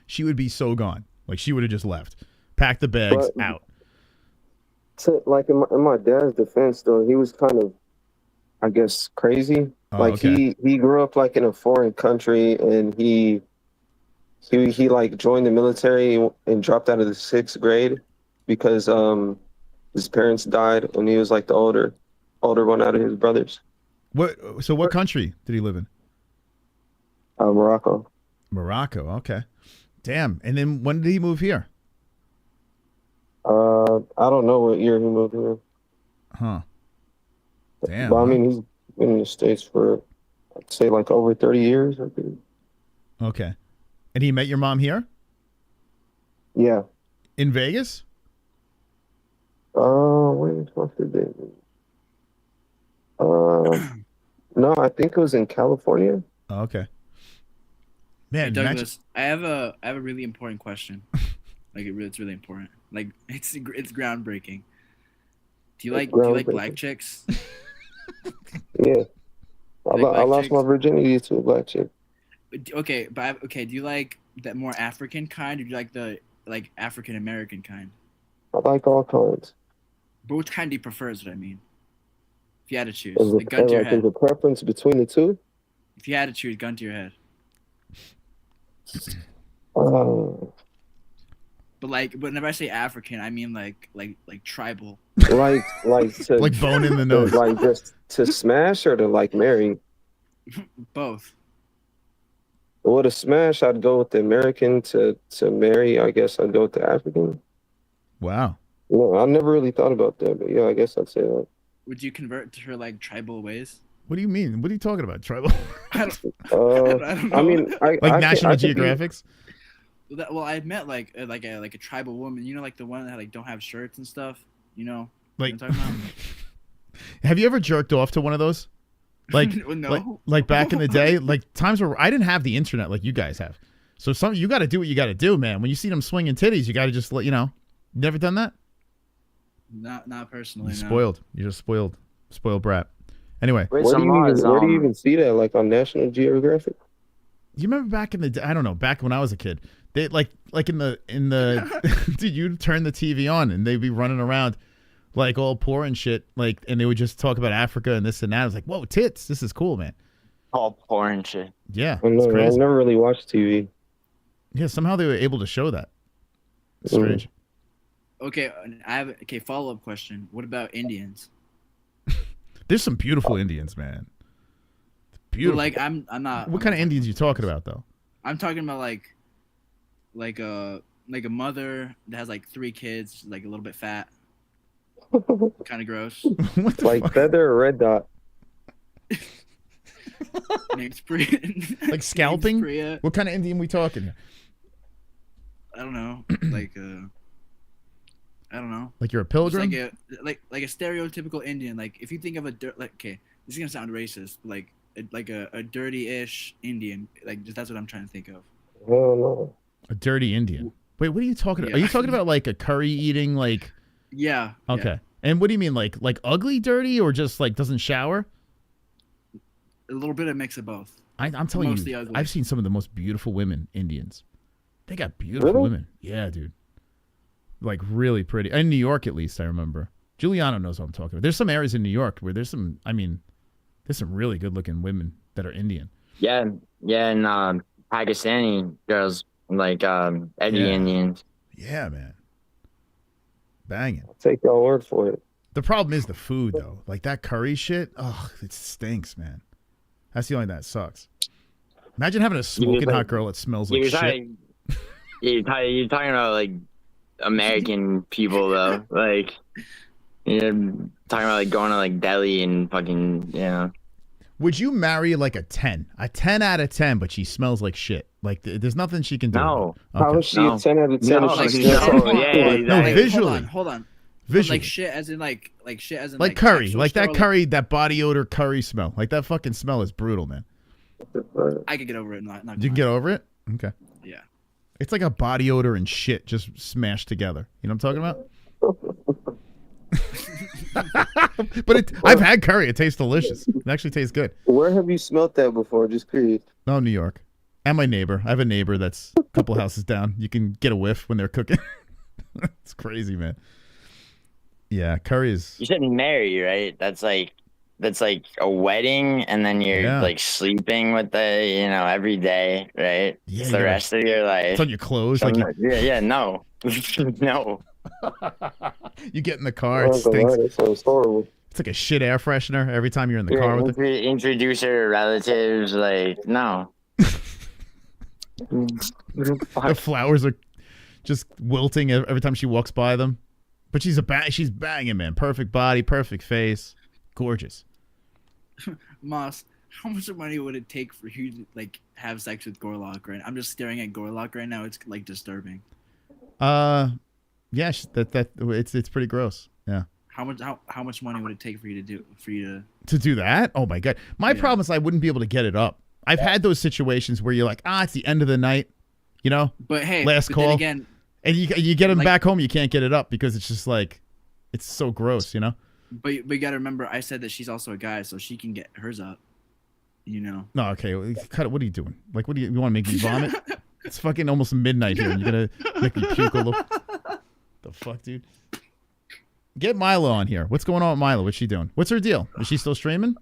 she would be so gone. Like, she would have just left. Packed the bags, out. Like, in my dad's defense, though, he was kind of, I guess, crazy. Oh, like, okay. he grew up, like, in a foreign country, and he like joined the military and dropped out of the 6th grade because his parents died and he was like the older one out of his brothers. So what country did he live in? Morocco. Morocco, okay. Damn. And then when did he move here? I don't know what year he moved here. Huh. Damn. But I mean, he's been in the States for, I'd say, like over 30 years, I think. Okay. And he met your mom here? Yeah. In Vegas? Where the fuck did they? No, I think it was in California. Oh, okay. Man, Douglas, I have a really important question. Like, it's really important. Like, it's groundbreaking. Do you like black chicks? Yeah. I lost my virginity to a black chick. Okay, do you like that more African kind, or do you like the African American kind? I like all kinds. But which kind do you prefer? Is what I mean. If you had to choose, Is like, gun to your head. There's a preference between the two? If you had to choose, gun to your head. But whenever I say African, I mean like tribal. Like to, like bone in the nose. Like just to smash or to like marry? Both. Well, to smash, I'd go with the American. To marry, I guess I'd go with the African. Wow. No, I never really thought about that, but yeah, I guess I'd say that. Would you convert to her like tribal ways? What do you mean? What are you talking about? Tribal? I don't know. I mean, Like National Geographics? Well, I met like a tribal woman. You know, like the one that like don't have shirts and stuff. You know, Like, what I'm talking about? have you ever jerked off to one of those? Like, No. like back in the day, like times where I didn't have the internet like you guys have. So you got to do what you got to do, man. When you see them swinging titties, you got to just let Never done that? Not personally. You're no. spoiled. You're just spoiled brat. Anyway, Where do you even see that? Like on National Geographic? you remember back in the day? I don't know. Back when I was a kid, they like in the dude, you'd turn the TV on and they'd be running around like all poor and shit, like, and they would just talk about Africa and this and that. I was like, whoa, tits! This is cool, man. All poor and shit. Yeah, I it's know, I crazy. never really watched TV. Yeah, somehow they were able to show that. It's strange. Okay, I have follow-up question. What about Indians? There's some beautiful Indians, man. Beautiful. Like I'm not. What kind of Indians you talking about though? I'm talking about like a mother that has like 3 kids, like a little bit fat. Kind of gross. Like Feather or Red Dot? Name's Priya. Like scalping? Priya. What kind of Indian we talking here? I don't know. Like I don't know. Like you're a pilgrim? Just like a stereotypical Indian. Like if you think of a this is gonna sound racist, but like a dirty-ish Indian. Like that's what I'm trying to think of. Oh no. A dirty Indian. Wait, what are you talking about? Yeah. Are you talking about like a curry eating like? Yeah. Okay. Yeah. And what do you mean, like ugly dirty, or just like doesn't shower? A little bit of mix of both. I'm telling Mostly you, ugly. I've seen some of the most beautiful women Indians. They got beautiful Really? women. Yeah, dude. Like really pretty. In New York, at least, I remember. Giuliano knows what I'm talking about. There's some areas in New York where there's some really good looking women that are Indian. Yeah, and Pakistani girls like Eddie Yeah. Indians. Yeah, man. Banging. I'll take your word for it. The problem is the food, though. Like that curry shit. Oh, it stinks, man. That's the only thing that sucks. Imagine having a smoking hot girl that smells like shit. You're talking about like American people though, like you're talking about like going to like Delhi and fucking Would you marry like a 10? A 10 out of 10, but she smells like shit. Like there's nothing she can do. No. How is she a 10 out of 10? No, if she no, smells like yeah, shit? No, exactly. visually. Hold on. Visually. Like shit as in like shit as in Like curry. actual Like that store, curry, that body odor curry smell. Like that fucking smell is brutal, man. I could get over it. Not You can get over it? Okay. Yeah. It's like a body odor and shit just smashed together. You know what I'm talking about? But I've had curry. It tastes delicious. It actually tastes good. Where have you smelt that before? Just curious. Oh, New York. And my neighbor. I have a neighbor that's a couple houses down. You can get a whiff when they're cooking. It's crazy, man. Yeah, curry is... You said marry, right? That's like a wedding, and then you're like sleeping with the every day, right? Yeah, It's the rest of your life. It's on your clothes. So Like no, no, no. you get in the car, Oh, it stinks. that sounds horrible. It's like a shit air freshener every time you're in the car with it. Introduce her to relatives, like no. The flowers are just wilting every time she walks by them. But she's banging, man. Perfect body, perfect face, gorgeous. Moss, how much money would it take for you to like have sex with Gorlock right now? I'm just staring at Gorlock right now. It's like disturbing. Yeah, it's pretty gross. Yeah. How much money would it take for you to To do that? Oh my god. My problem is I wouldn't be able to get it up. I've had those situations where you're like, it's the end of the night, But hey, last but call. then again, and you get them like- back home, you can't get it up because it's just like, it's so gross, But you gotta remember, I said that she's also a guy, so she can get hers up. No, okay, cut it. What are you doing? Like, you want to make me vomit? It's fucking almost midnight here, and you're gonna make me puke a little. The fuck, dude? Get Milo on here. What's going on with Milo? What's she doing? What's her deal? Is she still streaming?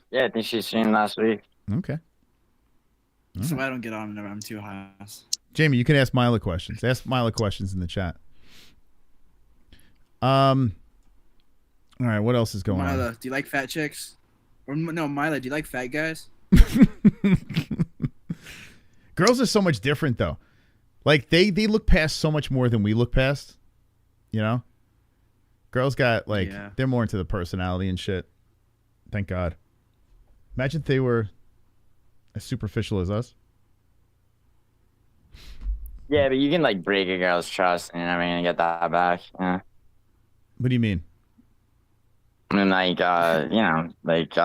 Yeah, I think she streamed last week. Okay. So I don't get on whenever I'm too high. Jamie, you can ask Milo questions. Ask Milo questions in the chat. All right, what else is going Milo, on? do you like fat chicks? Or no, Milo, do you like fat guys? Girls are so much different, though. Like, they look past so much more than we look past. Girls got, they're more into the personality and shit. Thank God. Imagine if they were as superficial as us. Yeah, but you can like break a girl's trust and you're never gonna get that back. Yeah. What do you mean? I mean, like, you know, like,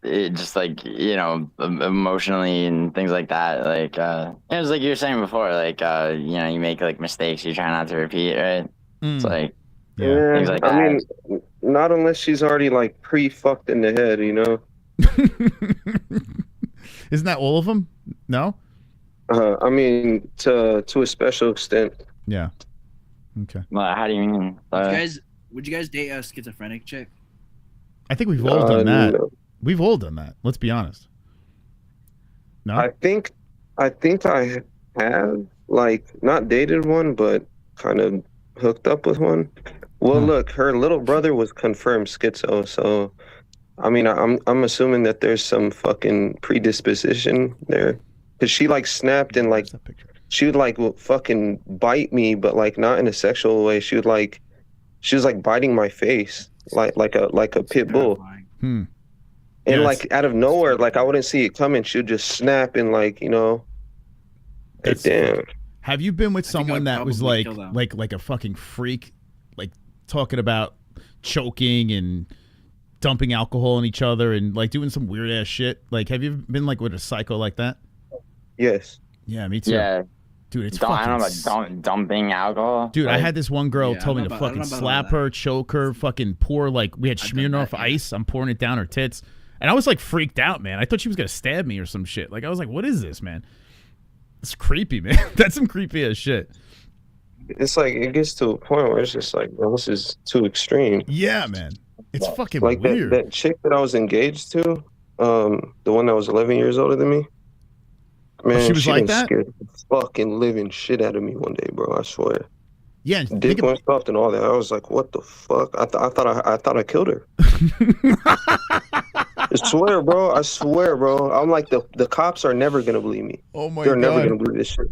it just like, you know, emotionally and things like that. Like, it was like you were saying before, like, you know, you make like mistakes you try not to repeat, right? It's like, things like that. I mean, not unless she's already like pre-fucked in the head, you know? Isn't that all of them? No? I mean, to a special extent. Yeah. Okay. Well, how do you mean? Would you guys date a schizophrenic chick? I think we've all done that. No. We've all done that. Let's be honest. No? I think I have, like, not dated one, but kind of hooked up with one. Well, look, her little brother was confirmed schizo, so I mean, I'm assuming that there's some fucking predisposition there, because she like snapped and like she would like fucking bite me, but like not in a sexual way. She was like biting my face like a pit bull. And like out of nowhere, like I wouldn't see it coming. She would just snap and like, you know, like, damn. Have you been with someone that was like a fucking freak, like talking about choking and dumping alcohol on each other and like doing some weird ass shit? Like, have you been like with a psycho like that? Yes. Yeah, me too. Yeah. Dude, it's I don't know fucking... about dumping alcohol. Dude, I Like, had this one girl tell me to fucking slap her, choke her, fucking pour, like, we had Smirnoff ice. I'm pouring it down her tits. And I was like freaked out, man. I thought she was going to stab me or some shit. Like, I was like, what is this, man? It's creepy, man. That's some creepy ass shit. It's like, it gets to a point where it's just like, well, this is too extreme. Yeah, man. It's fucking like weird. That chick that I was engaged to, the one that was 11 years older than me. Man, she was like that? Scared the fucking living shit out of me one day, bro. I swear. Yeah, dick went soft and all that. I was like, what the fuck? I thought I killed her. I swear, bro. I'm like, the cops are never gonna believe me. Oh my They're God. never gonna believe this shit.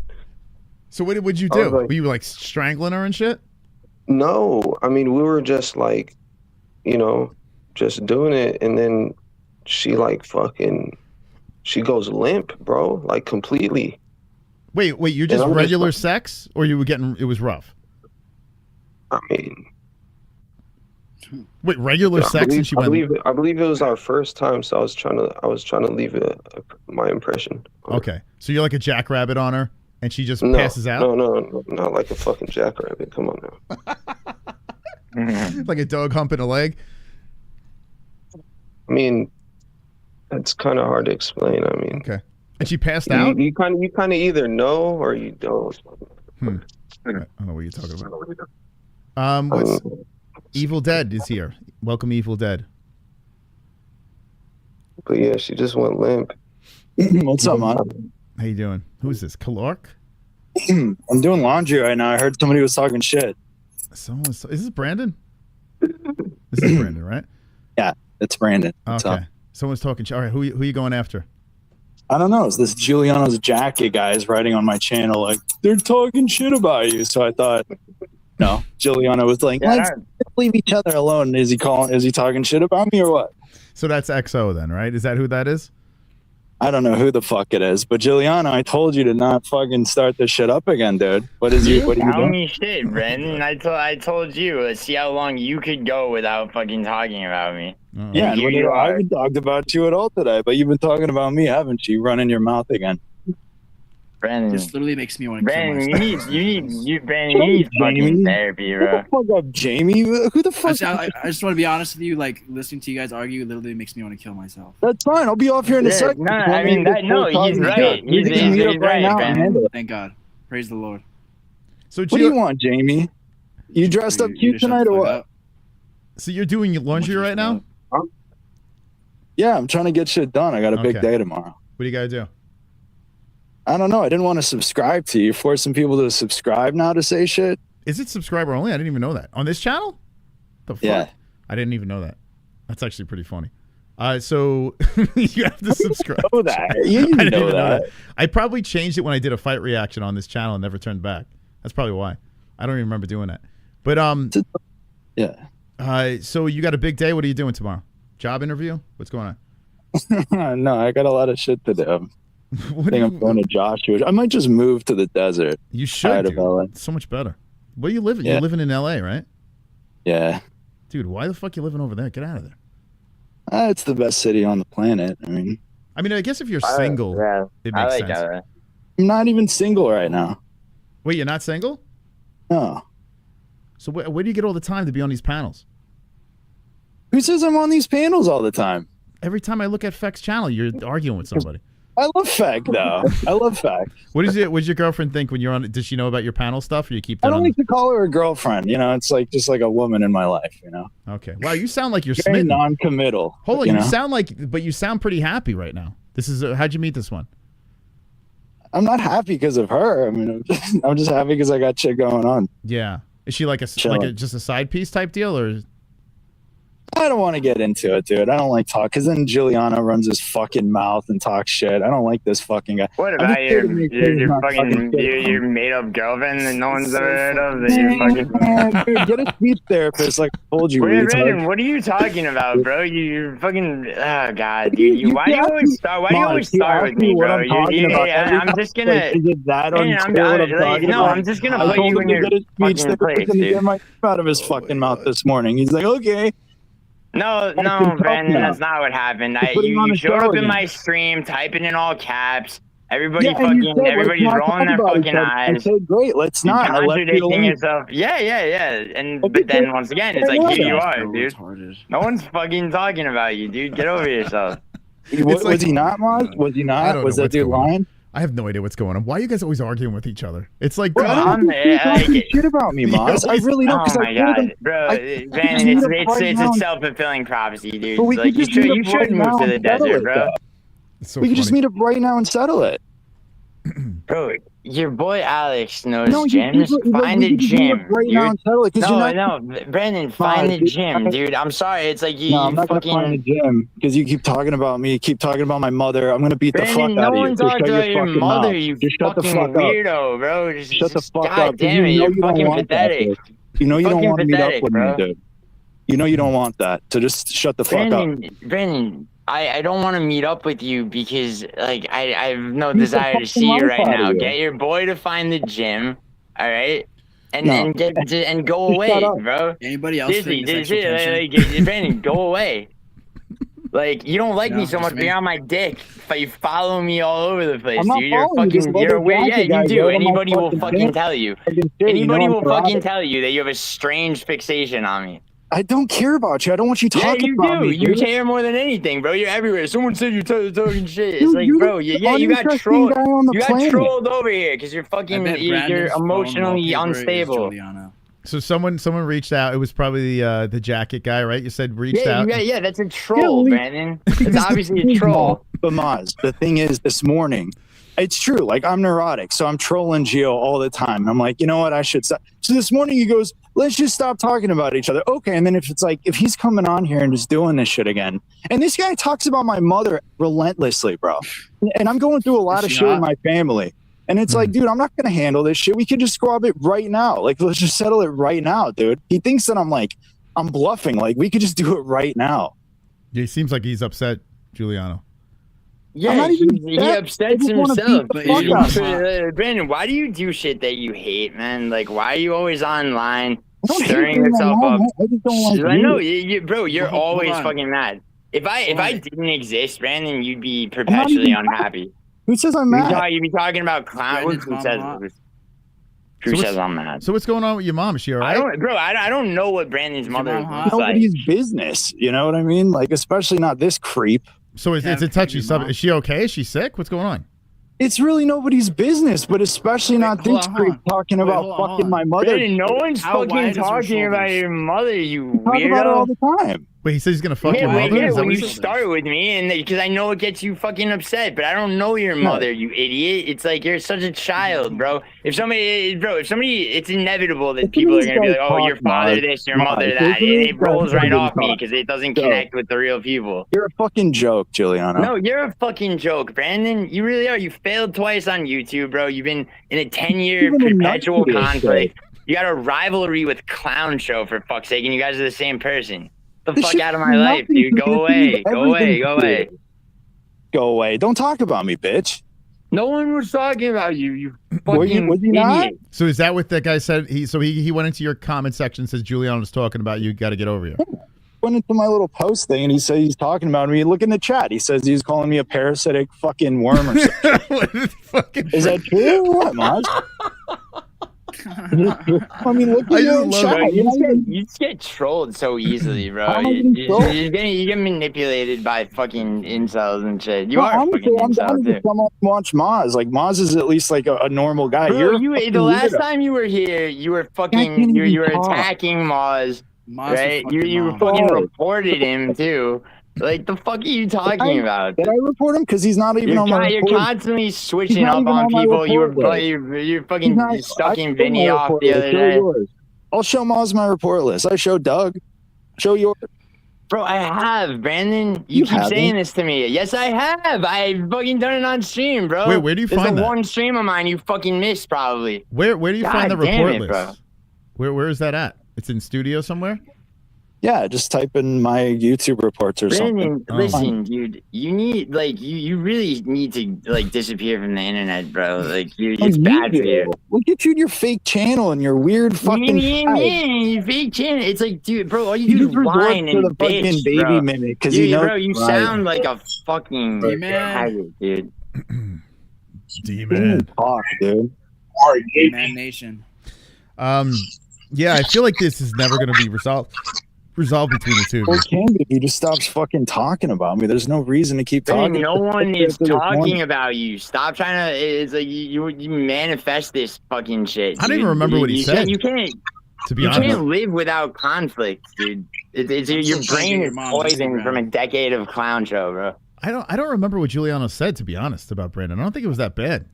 So what would you do? Like, were you like strangling her and shit? No, I mean, we were just like, you know, just doing it, and then she like fucking, she goes limp, bro, like completely. Wait, you're just regular sex, or you were getting, it was rough? I mean, wait, regular sex, and she went. I believe it was our first time, so I was trying to leave my impression. Okay, so you're like a jackrabbit on her, and she just passes out. No, not like a fucking jackrabbit. Come on now. Like a dog humping a leg. I mean, that's kind of hard to explain. I mean, okay, and she passed out. You kind of either know or you don't. I don't know what you're talking about. What's Evil Dead is here. Welcome, Evil Dead. But yeah, she just went limp. What's up, man? How you doing? Who is this? Kalork? I'm doing laundry right now. I heard somebody was talking shit. Is this Brandon? This is Brandon, right? Yeah, it's Brandon. Okay. Someone's talking shit. All right, who you going after? I don't know. It's this Giuliano's jacket guy is writing on my channel like, they're talking shit about you. So I thought, no, Giuliano was like, let's leave each other alone. Is he talking shit about me or what? So that's XO then, right? Is that who that is? I don't know who the fuck it is, but Giuliano, I told you to not fucking start this shit up again, dude. What are you Tell doing? me shit, Brandon. I told you. Let's see how long you could go without fucking talking about me. Yeah, Here you I are. haven't talked about you at all today, but you've been talking about me, haven't you? Running your mouth again. Brandon, This literally makes me want to kill Brandon, myself. you need fucking therapy, bro. Shut the fuck up, Jamie. Who the fuck? I just want to be honest with you. Like, listening to you guys argue literally makes me want to kill myself. That's fine. I'll be off here in a second. No, I mean, he's right. He's right, Brandon. Thank God. Praise the Lord. So what do you want, Jamie? You dressed up cute tonight or what? So you're doing your laundry right now? Yeah, I'm trying to get shit done. I got a big day tomorrow. What do you gotta do? I don't know. I didn't want to subscribe to you. You're forcing people to subscribe now to say shit. Is it subscriber only? I didn't even know that. On this channel? The fuck? Yeah. I didn't even know that. That's actually pretty funny. So you have to subscribe. know that. You I didn't know even know that. I probably changed it when I did a fight reaction on this channel and never turned back. That's probably why. I don't even remember doing that. But yeah. So you got a big day. What are you doing tomorrow? Job interview? What's going on? No, I got a lot of shit to do. I think I'm going to Joshua. I might just move to the desert. You should, dude. It's so much better. Where you living? Yeah. You're living in LA, right? Yeah. Dude, why the fuck you living over there? Get out of there. It's the best city on the planet. I mean, I guess if you're single, it makes sense. I'm not even single right now. Wait, you're not single? No. So where do you get all the time to be on these panels? Who says I'm on these panels all the time? Every time I look at Feck's channel, you're arguing with somebody. I love Feck, though. I love Feck. What does your girlfriend think when you're on? Does she know about your panel stuff, or you keep that I don't on? like to call her a girlfriend. You know, it's like just like a woman in my life. You know. Okay. Wow, you sound like you're Very smitten. non-committal. Hold on, you you know? sound like, but you sound pretty happy right now. This is how'd you meet this one? I'm not happy because of her. I mean, I'm just happy because I got shit going on. Yeah. Is she like just a side piece type deal, or? I don't want to get into it, dude. I don't like talk because then Giuliano runs his fucking mouth and talks shit. I don't like this fucking guy. What about your made up girlfriend that no one's ever heard of? That you're fucking... Dude, get a speech therapist, like I told you. Wait, Brandon, what are you talking about, bro? You're fucking. Oh god, dude. Why do you always start? Why do you always start with me, bro? I'm just gonna. I'm just gonna put you in your fucking place, dude. Get my out of his fucking mouth this morning. He's like, okay. No, Brandon, that's not what happened. You showed up in my stream, typing in all caps. Everybody's rolling their fucking eyes. I said, great, let's not. Contradicting yourself. Yeah. But then once again, it's like, here you are, dude. No one's fucking talking about you, dude. Get over yourself. Was he not, Moz? Was he not? Was that dude lying? I have no idea what's going on. Why are you guys always arguing with each other? It's like, bro, shit about me, Moz. I really don't. Oh my god, bro, Brandon, it's a self-fulfilling prophecy, dude. Like, you should move to the desert, bro. We could just meet up right now and settle it. Bro, your boy Alex knows gyms. Find a gym. No, Brandon, find the gym, dude. I'm sorry. It's like you. I'm not gonna find a gym because you keep talking about me. You keep talking about my mother. I'm gonna beat the fuck out of you. No one's talking about your mother. You fucking weirdo, bro. Just shut the fuck up. God damn it, you're fucking pathetic. You know you don't want to meet up with me, dude. You know you don't want that. So just shut the fuck up. Brandon. I don't want to meet up with you because like I have no desire to see you right now. Get your boy to find the gym, all right, and go away, bro. Anybody else? Brandon, go away. Like you don't like me so much, but you're on my dick. You follow me all over the place, dude. You're weird. Yeah, you do. Anybody will fucking tell you. Anybody will fucking tell you that you have a strange fixation on me. I don't care about you. I don't want you talking about me. You care more than anything, bro. You're everywhere. Someone said you're talking shit. It's like, bro, you got trolled. You got trolled over here because you're fucking, you're emotionally unstable. So someone reached out. It was probably the jacket guy, right? You said reached out. Yeah, that's a troll, Brandon. It's obviously a troll. But Maz, the thing is, this morning, it's true. Like, I'm neurotic, so I'm trolling Gio all the time. And I'm like, you know what? I should stop. So this morning he goes, let's just stop talking about each other. Okay. And then if he's coming on here and just doing this shit again, and this guy talks about my mother relentlessly, bro. And I'm going through a lot of shit with my family. And it's like, dude, I'm not going to handle this shit. We could just squab it right now. Like, let's just settle it right now, dude. He thinks that I'm bluffing. Like, we could just do it right now. Yeah, he seems like he's upset, Giuliano. Yeah, he upsets himself. Brandon, why do you do shit that you hate, man? Like, why are you always online stirring yourself up? I know, bro, you're always fucking mad. If I didn't exist, Brandon, you'd be perpetually unhappy. Who says I'm mad? You'd be talking about clowns. Who says I'm mad? So what's going on with your mom? Is she all right? I don't know what Brandon's mother looks like. Nobody's business. You know what I mean? Like, especially not this creep. So it's a touchy subject. Is she okay? Is she sick? What's going on? It's really nobody's business, but especially not this creep talking about fucking my mother. Brandon, no one's fucking talking about your mother, you weirdo. Talk about it all the time. Wait, he says he's gonna fuck your mother? Yeah, when you start with me, and because I know it gets you fucking upset, but I don't know your mother, you idiot. It's like you're such a child, bro. If somebody, it's inevitable that people are gonna be like, oh, your father this, your mother that, and it rolls right off me because it doesn't connect with the real people. You're a fucking joke, Giuliano. No, you're a fucking joke, Brandon. You really are. You failed twice on YouTube, bro. You've been in a 10-year perpetual conflict. You got a rivalry with Clown Show, for fuck's sake, and you guys are the same person. The This fuck shit out of has my life, nothing dude. to do Go with away. Go away. everything Go to do. away. Go away. Don't talk about me, bitch. No one was talking about you. You Was fucking you not? idiot. So is that what that guy said? He went into your comment section and says Giuliano's talking about you. Got to get over here. Went into my little post thing and he said he's talking about me. Look in the chat. He says he's calling me a parasitic fucking worm or something. Is that true? What, Maj? I mean, look at your chat. Bro, you just get trolled so easily, bro. How am I You, getting you, trolled? you get manipulated by fucking incels and shit. You No, are a honestly, fucking I'm incel, down to too. come up and watch Maz. Like Maz is at least like a normal guy. Bro, You're a you fucking the last weirdo. time you were here, you were fucking can't you even were talk. attacking Maz, Maz right? was You fucking fucking Maz. reported him too. Like the fuck are you talking about? Did I report him? Because he's not even on my You're report. constantly switching He's not up even on on my people. You were report list. you're He's fucking not- I stucking showed Vinny my off report the list. other Show day. yours. I'll show Maz my report list. I showed Doug. Show yours. Bro, I have, Brandon. You keep haven't. saying this to me. Yes, I have. I've fucking done it on stream, bro. Wait, where do you There's find the that? one stream of mine you fucking missed, probably. Where do you find the God damn report it, bro. list? Where is that at? It's in studio somewhere? Yeah, just type in my YouTube reports or Brandon, something. listen, dude. You need you really need to like disappear from the internet, bro. Like it's bad for you. Look at you and your fake channel and your weird fucking You fake channel. It's like, dude, bro, all you do is just resort whine to and the fucking bitch, baby bro. minute, 'cause Dude, you know bro, you it's right. sound like a fucking D-man. faggot, dude. D-man. Talk, dude. Man Nation. Yeah, I feel like this is never going to be resolved between the two of Well, you. it can be. He just stops fucking talking about me. There's no reason to keep Brandon, talking. no one is After this talking morning. about you. Stop trying to. It's like you manifest this fucking shit. I don't dude. even remember what he said, You can't. to be You honest. can't live without conflict, dude. It's your still trying to brain get is your mom's poisoned Instagram. from a decade of clown show, bro. I don't remember what Giuliano said, to be honest, about Brandon. I don't think it was that bad,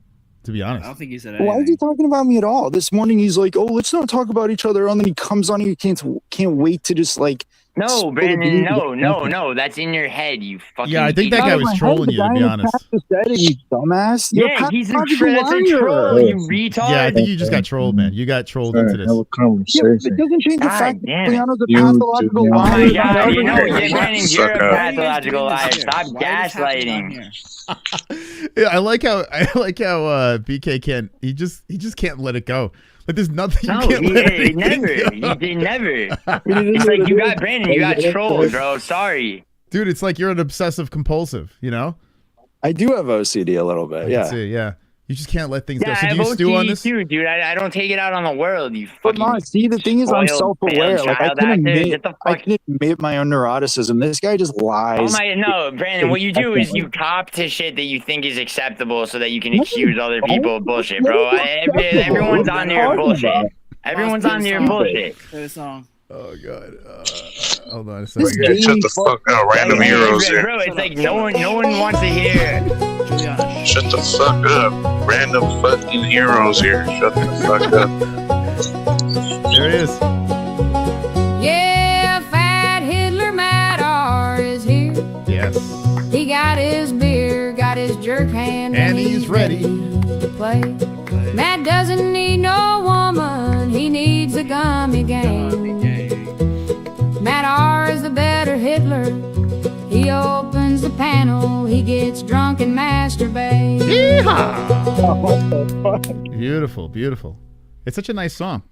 to be I honest. don't think he said Why is anything. he talking about me at all? This morning he's like, "Oh, let's not talk about each other." And then he comes on, and he can't wait to just like. No, spill the Brandon, beans. no. That's in your head, you fucking. Yeah, I think that idiot. guy was trolling you, to be honest. Said it, you dumbass. You're Yeah, he's a pathological that's a liar. troll, you retard. Yeah, I think you just got trolled, man. You got trolled into this. Yeah, but it doesn't change the God fact that damn it. Giuliano's a You pathological do Oh not- liar. my Liars god, don't you know, ever yeah, get Brandon, suck you're a up. pathological liar. Stop gaslighting. Yeah, I like how BK can't. He just can't let it go. Like there's nothing. No, you can't let he anything never. go. He did never. It's like you got Brandon, you got trolled, bro. Sorry. Dude, it's like you're an obsessive compulsive. You know? I do have OCD a little bit. I can Yeah. see, yeah. You just can't let things Yeah, go. I So have do you stew on OCD this? too, dude. I don't take it out on the world, you But fucking. no, see, the thing is, I'm spoiled, self-aware. failed Like I child can actor. admit, Get the I fuck. can admit my own neuroticism. This guy just lies. Oh my no, Brandon! What you do is you cop to shit that you think is acceptable, so that you can accuse other people of bullshit, bro. Everyone's on your bullshit. Everyone's on your bullshit. Play the song. Oh god. Hold on a second. Yeah, shut the fuck up, random heroes here. Bro, it's like no one wants to hear. Giuliano. Shut the fuck up, random fucking heroes here. Shut the fuck up. There he is. Yeah, Fat Hitler Matt R is here. Yes. He got his beer, got his jerk hand, And he's ready to play. Matt doesn't need no woman, he needs a gummy game. Matt R is the better Hitler. He opens the panel, he gets drunk and masturbates. Beautiful, beautiful. It's such a nice song.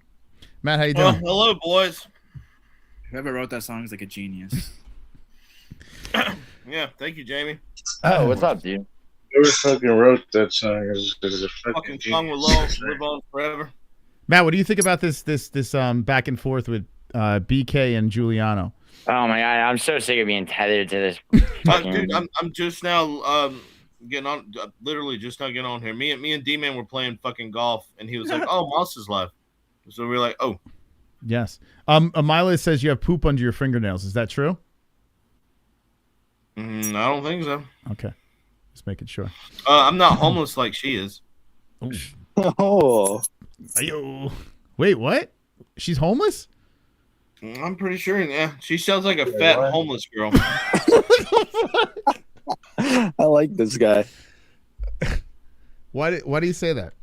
Matt, how you doing? Hello, boys. Whoever wrote that song is like a genius. Yeah, thank you, Jamie. Oh, what's up, dude? Whoever fucking wrote that song is a Fucking song will live on forever. Matt, what do you think about this back and forth with BK and Giuliano? Oh my god, I'm so sick of being tethered to this. Dude, I'm just now getting on. Literally just now getting on here. Me and D-Man were playing fucking golf, and he was like, "Oh, Moss is live." So we were like, "Oh, Yes. Amila says you have poop under your fingernails. Is that true? I don't think so." Okay. Just making sure. I'm not homeless like she is. Oh. Ayo. Wait, what? She's homeless? I'm pretty sure. Yeah, she sounds like a fat homeless girl. I like this guy. Why do you say that?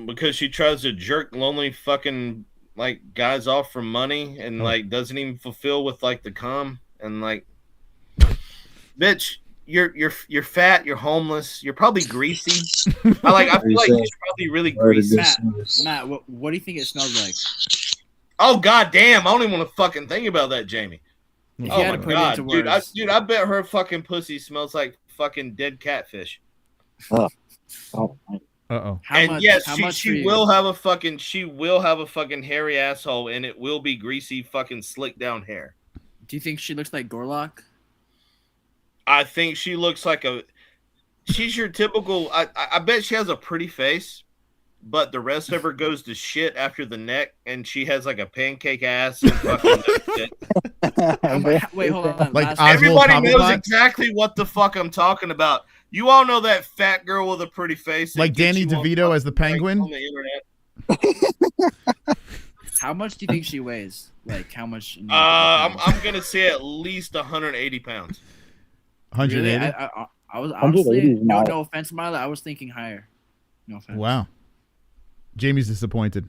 Because she tries to jerk lonely fucking like guys off for money and like doesn't even fulfill with like the cum and like, bitch, you're fat, you're homeless, you're probably greasy. I feel like you're probably really greasy. Matt, what do you think it smells like? Oh god damn, I don't even want to fucking think about that, Jamie. If Oh you had my to put it god, into dude, words. I bet her fucking pussy smells like fucking dead catfish. Oh. Uh-oh. And yes, she will have a fucking hairy asshole, and it will be greasy fucking slick down hair. Do you think she looks like Gorlock? I think she looks like she's your typical. I bet she has a pretty face, but the rest of her goes to shit after the neck, and she has like a pancake ass. And fucking Wait, hold on. Like everybody knows exactly what the fuck I'm talking about. You all know that fat girl with a pretty face, Like Danny DeVito as the penguin. on the internet. How much do you think she weighs? Like how much? I'm gonna say at least 180 pounds. 180. Really? I was honestly no offense, Marla. I was thinking higher. No offense. Wow. Jamie's disappointed.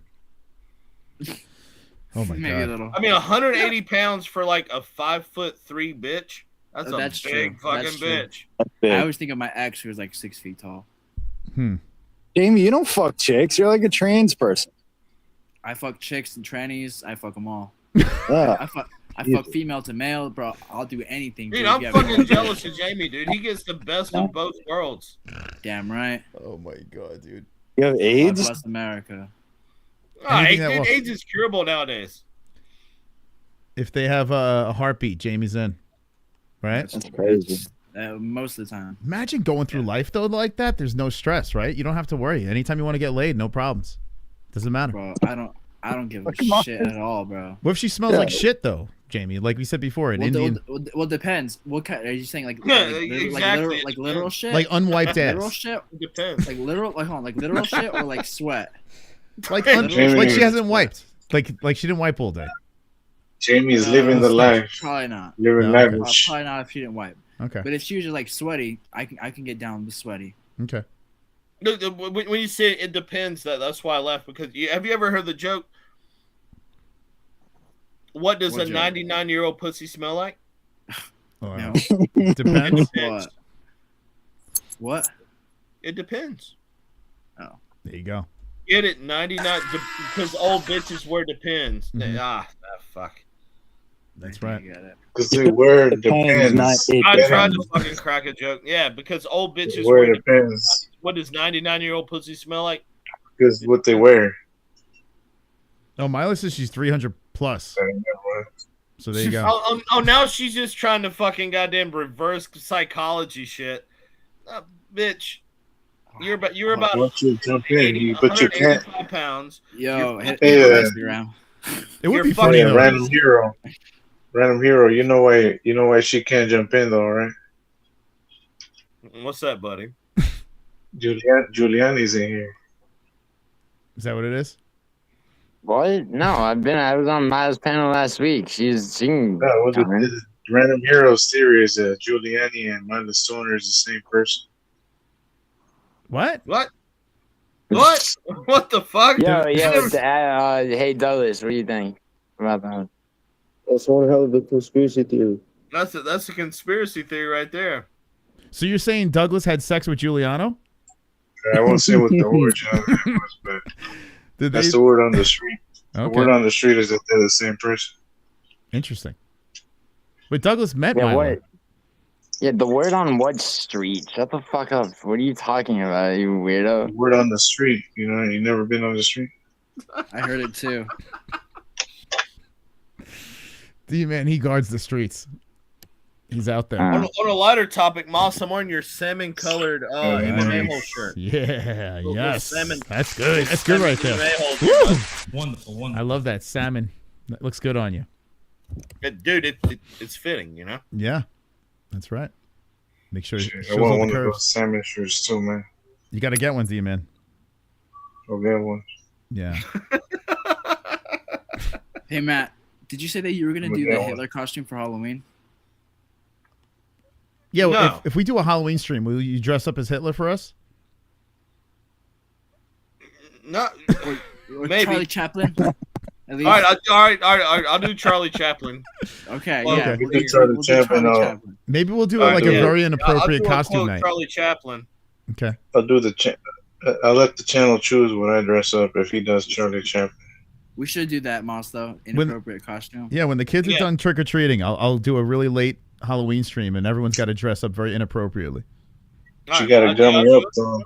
Oh my Maybe a god. little. I mean, 180 pounds for like a 5'3" bitch. That's a That's big true. fucking That's true. bitch. I always think of my ex who was like 6 feet tall. Jamie, you don't fuck chicks. You're like a trans person. I fuck chicks and trannies. I fuck them all. Yeah. I fuck female to male, bro. I'll do anything. Dude, if I'm you have any fucking idea. jealous of Jamie, dude. He gets the best of both worlds. Damn right. Oh my god, dude. You have God AIDS? bless America. AIDS is curable nowadays. If they have a heartbeat, Jamie's in. Right? That's crazy. Most of the time. Imagine going through life though like that. There's no stress, right? You don't have to worry. Anytime you want to get laid, no problems. Doesn't matter. Bro, I don't give a Come on. shit at all, bro. What if she smells like shit though, Jamie? Like we said before, an Indian, Well, it depends. What kind? Are you saying like exactly. like literal shit? like unwiped Like literal ass, shit? It depends. Like literal? Like hold on, like literal shit or like sweat? like Jamie- like she hasn't wiped, like she didn't wipe all day. Jamie's living the life. Probably not. Living No, okay. lavish. Probably not if she didn't wipe. Okay. But if she was just like sweaty, I can get down with sweaty. Okay. When you say it depends, that's why I laughed because have you ever heard the joke? What does What a joke? 99-year-old pussy smell like? Oh, No. Depends. Depends. What? It depends. Oh. There you go. Get it? 99 because old bitches wear depends. Fuck. That's right. Because they wear Depends, not depends. it I tried depends. to fucking crack a joke. Yeah, because old bitches Wear wear depends. What does 99-year-old pussy smell like? Because what they wear. Oh, Miley says she's 300 plus. So there you go. Oh, now she's just trying to fucking goddamn reverse psychology shit. Bitch, you're about Once you jump in, but you can't. 185 pounds. Yo, You're pass me around. It would You're be fucking- funny Yeah, though. random hero. Random hero. You know why she can't jump in though, right? What's that, buddy? Giuliani's in here. Is that what it is? What? No, I was on Maya's panel last week. She can. No, it was the Random Heroes theory is that Giuliani and Miley Stoner is the same person. What? What? What? What the fuck? Hey Douglas, what do you think about that? That's one hell of a conspiracy theory. That's a conspiracy theory right there. So you're saying Douglas had sex with Giuliano? I won't say what the origin of that was, but that's the word on the street. Okay. The word on the street is that they're the same person. Interesting. But Douglas met Yeah, Miley. what? Yeah, the word on what street? Shut the fuck up. What are you talking about, you weirdo? The word on the street. You know, you never been on the street? I heard it too. D-Man, he guards the streets. He's out there. On a lighter topic, Moss, I'm wearing your salmon-colored MMA-hole shirt. Yeah, Little yes. salmon. That's good. That's good right there. MMA-hole Woo! shirt. Wonderful. I love that salmon. That looks good on you. Dude, it's fitting, you know? Yeah, that's right. Make sure it Shit, shows I all want the one of curves. those salmon shirts too, man. You got to get one, D-Man. I'll get one. Yeah. Hey Matt, did you say that you were gonna What do the the hell? Hitler costume for Halloween? Yeah, well, No. if we do a Halloween stream, will you dress up as Hitler for us? No, Or maybe. Charlie Chaplin? At All right, all right. I'll do Charlie Chaplin. Okay, Well, yeah. We do Charlie Chaplin. Maybe we'll do All it like right, a very I'll inappropriate do a costume quote night. Charlie Chaplin. Okay. I'll do the. I'll let the channel choose when I dress up. If he does Charlie Chaplin. We should do that, Moss, though. Inappropriate costume. Yeah, when the kids are done trick or treating, I'll do a really late Halloween stream, and everyone's got to dress up very inappropriately. You gotta gum me up, though.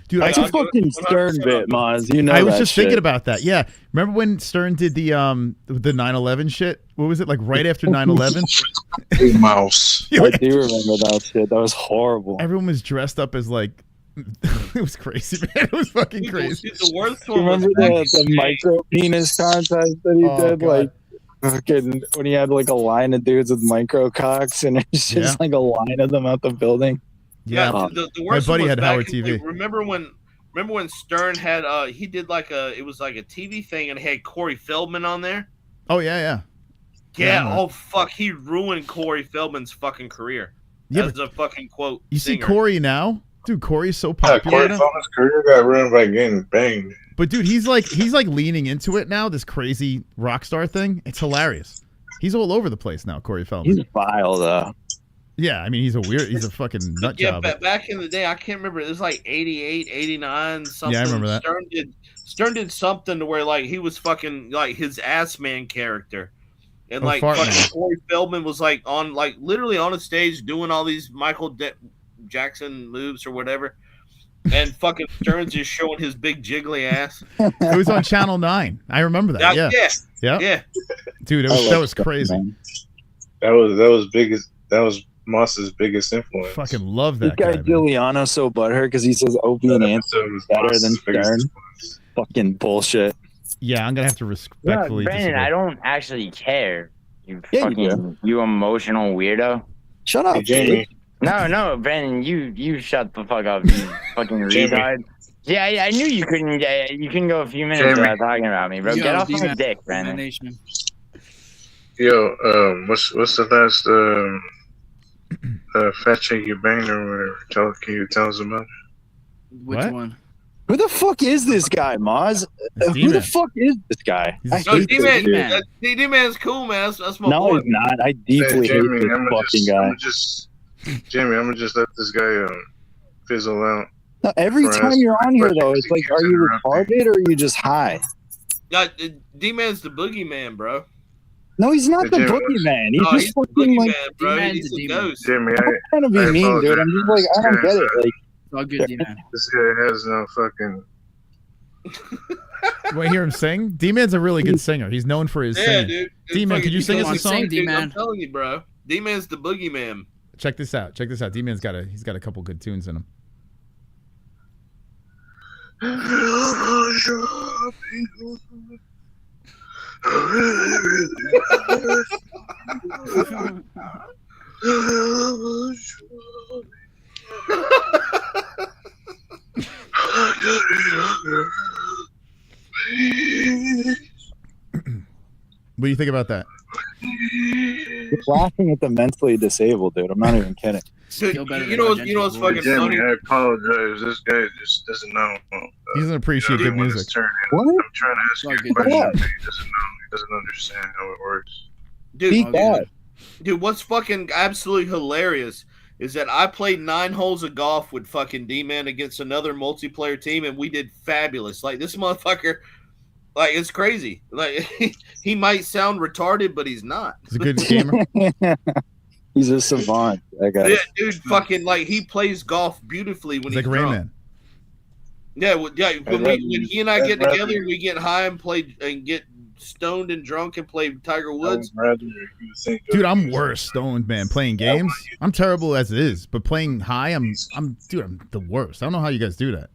Dude, That's a fucking Stern bit, Maz. You know I was that just shit. thinking about that. Yeah, remember when Stern did the 9/11 shit? What was it like right after 9/11? Big mouse. I do remember that shit. That was horrible. Everyone was dressed up as like it was crazy, man. It was fucking crazy. The worst Do you one was remember the micro penis contest that he did? God. Like fucking when he had like a line of dudes with micro cocks, and it's just like a line of them out the building. Yeah, the my worst buddy one was had back Howard in, TV. like, remember when Stern had he did like it was like a TV thing and he had Corey Feldman on there? Oh yeah. Yeah, oh fuck, he ruined Corey Feldman's fucking career. Yeah, That's a fucking quote. You see singer. Corey now, dude. Corey's so Yeah, popular Corey now. Feldman's career got ruined by getting banged. But dude, he's like leaning into it now. This crazy rock star thing. It's hilarious. He's all over the place now, Corey Feldman. He's vile though. Yeah, I mean he's a fucking nut Yeah, job. but back in the day, I can't remember. It was like 88, 89, something. Yeah, I remember that. Stern did something to where like he was fucking like his ass man character. And Oh, like Fart fucking Man. Corey Feldman was like on like literally on a stage doing all these Michael Jackson moves or whatever. And fucking Stern's just showing his big jiggly ass. It was on Channel 9. I remember that. Yeah. Dude, that was crazy. That was Moss's biggest influence. Fucking love This that guy guy. man. Giuliano so butthurt because he says Opie and Anthony is better than Stern. Fucking bullshit. Yeah, I'm gonna have to respectfully Brandon, disagree. I don't actually care. You Yeah, you fucking you emotional weirdo. Shut up, Jamie. No, Brandon, you shut the fuck up, you fucking Jamie. retard. Yeah, I knew you couldn't. You couldn't go a few minutes Jamie. without talking about me, bro. Yo, Get off my D-Man. dick, Brandon. Yo, what's the last fat chick you banged or whatever? Can you tell us about it? Which What? one? Who the fuck is this guy, Maz? Who the D-Man. fuck is this guy? I No, hate this dude. D-Man. D-Man's cool, man. That's my No, boy. he's not. I deeply hate Jamie, this fucking guy. Jamie, I'm gonna just let this guy fizzle out. No, every For time us, you're on here, for though, us, it's like, he are keeps you interrupting. retarded or are you just high? D-Man's the boogeyman, bro. No, he's not Hey, the Jimmy, boogeyman. He's No, just he's the fucking like. boogeyman, bro. D-Man's He's the a demon. ghost. Jamie, I'm not trying to be I mean, dude. I'm just like, I don't get it. Like, It's all good, D-Man. This guy has no fucking. Want to hear him sing? D-Man's a really good singer. He's known for his Yeah, singing. dude. D-Man, could you sing us on, a song? sing, Dude, D-Man. I'm telling you, bro. D-Man's the boogeyman. Check this out. D-Man's got a couple good tunes in him. What do you think about that? you're laughing at the mentally disabled, dude. I'm not even kidding. Dude, Feel better you than know our what's gentle fucking Jamie, funny? I apologize. This guy just doesn't know. He doesn't appreciate good when it's music. turning. What? I'm trying to ask All you good. a question. What? But he doesn't know. He doesn't understand how it works. Dude, Speak up. Dude, what's fucking absolutely hilarious is that I played 9 holes of golf with fucking D-Man against another multiplayer team, and we did fabulous. Like, this motherfucker, like, it's crazy. Like, he might sound retarded, but he's not. He's a good gamer. He's a savant. That guy. Yeah, dude, fucking, like, he plays golf beautifully when He's he's like Rain drunk. Man. Yeah, when he and I get together, we get high and play and get stoned and drunk and play Tiger Woods. Dude, I'm worse stoned, man. Playing games, I'm terrible as it is. But playing high, I'm the worst. I don't know how you guys do that.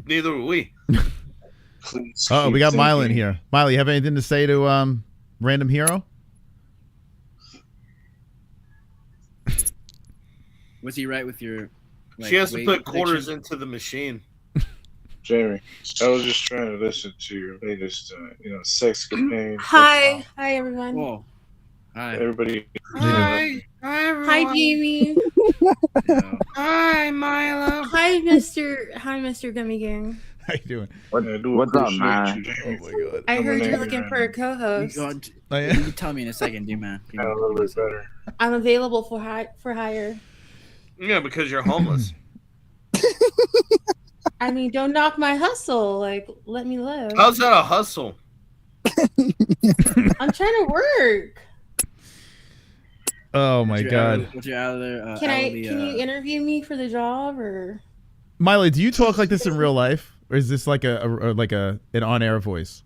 Neither were we. Oh, we got Miley in here. Miley, you have anything to say to Random Hero? Was he right with your? She has to weight put quarters prediction? into the machine. Jamie, I was just trying to listen to your latest, sex campaign. Hi everyone. Whoa. Hi. Everybody. Hi. Hi, Jamie. Hi, Milo. Hi, Mr. Gummy Gang. How you doing? What's up, man? Oh my god. I heard you're looking for a co-host. You can tell me in a second, D-man. A little bit better. I'm available for hire. Yeah, because you're homeless. I mean, don't knock my hustle. Like, let me live. How's that a hustle? I'm trying to work. Oh my god. Can you interview me for the job or? Miley, do you talk like this in real life, or is this like an on-air voice?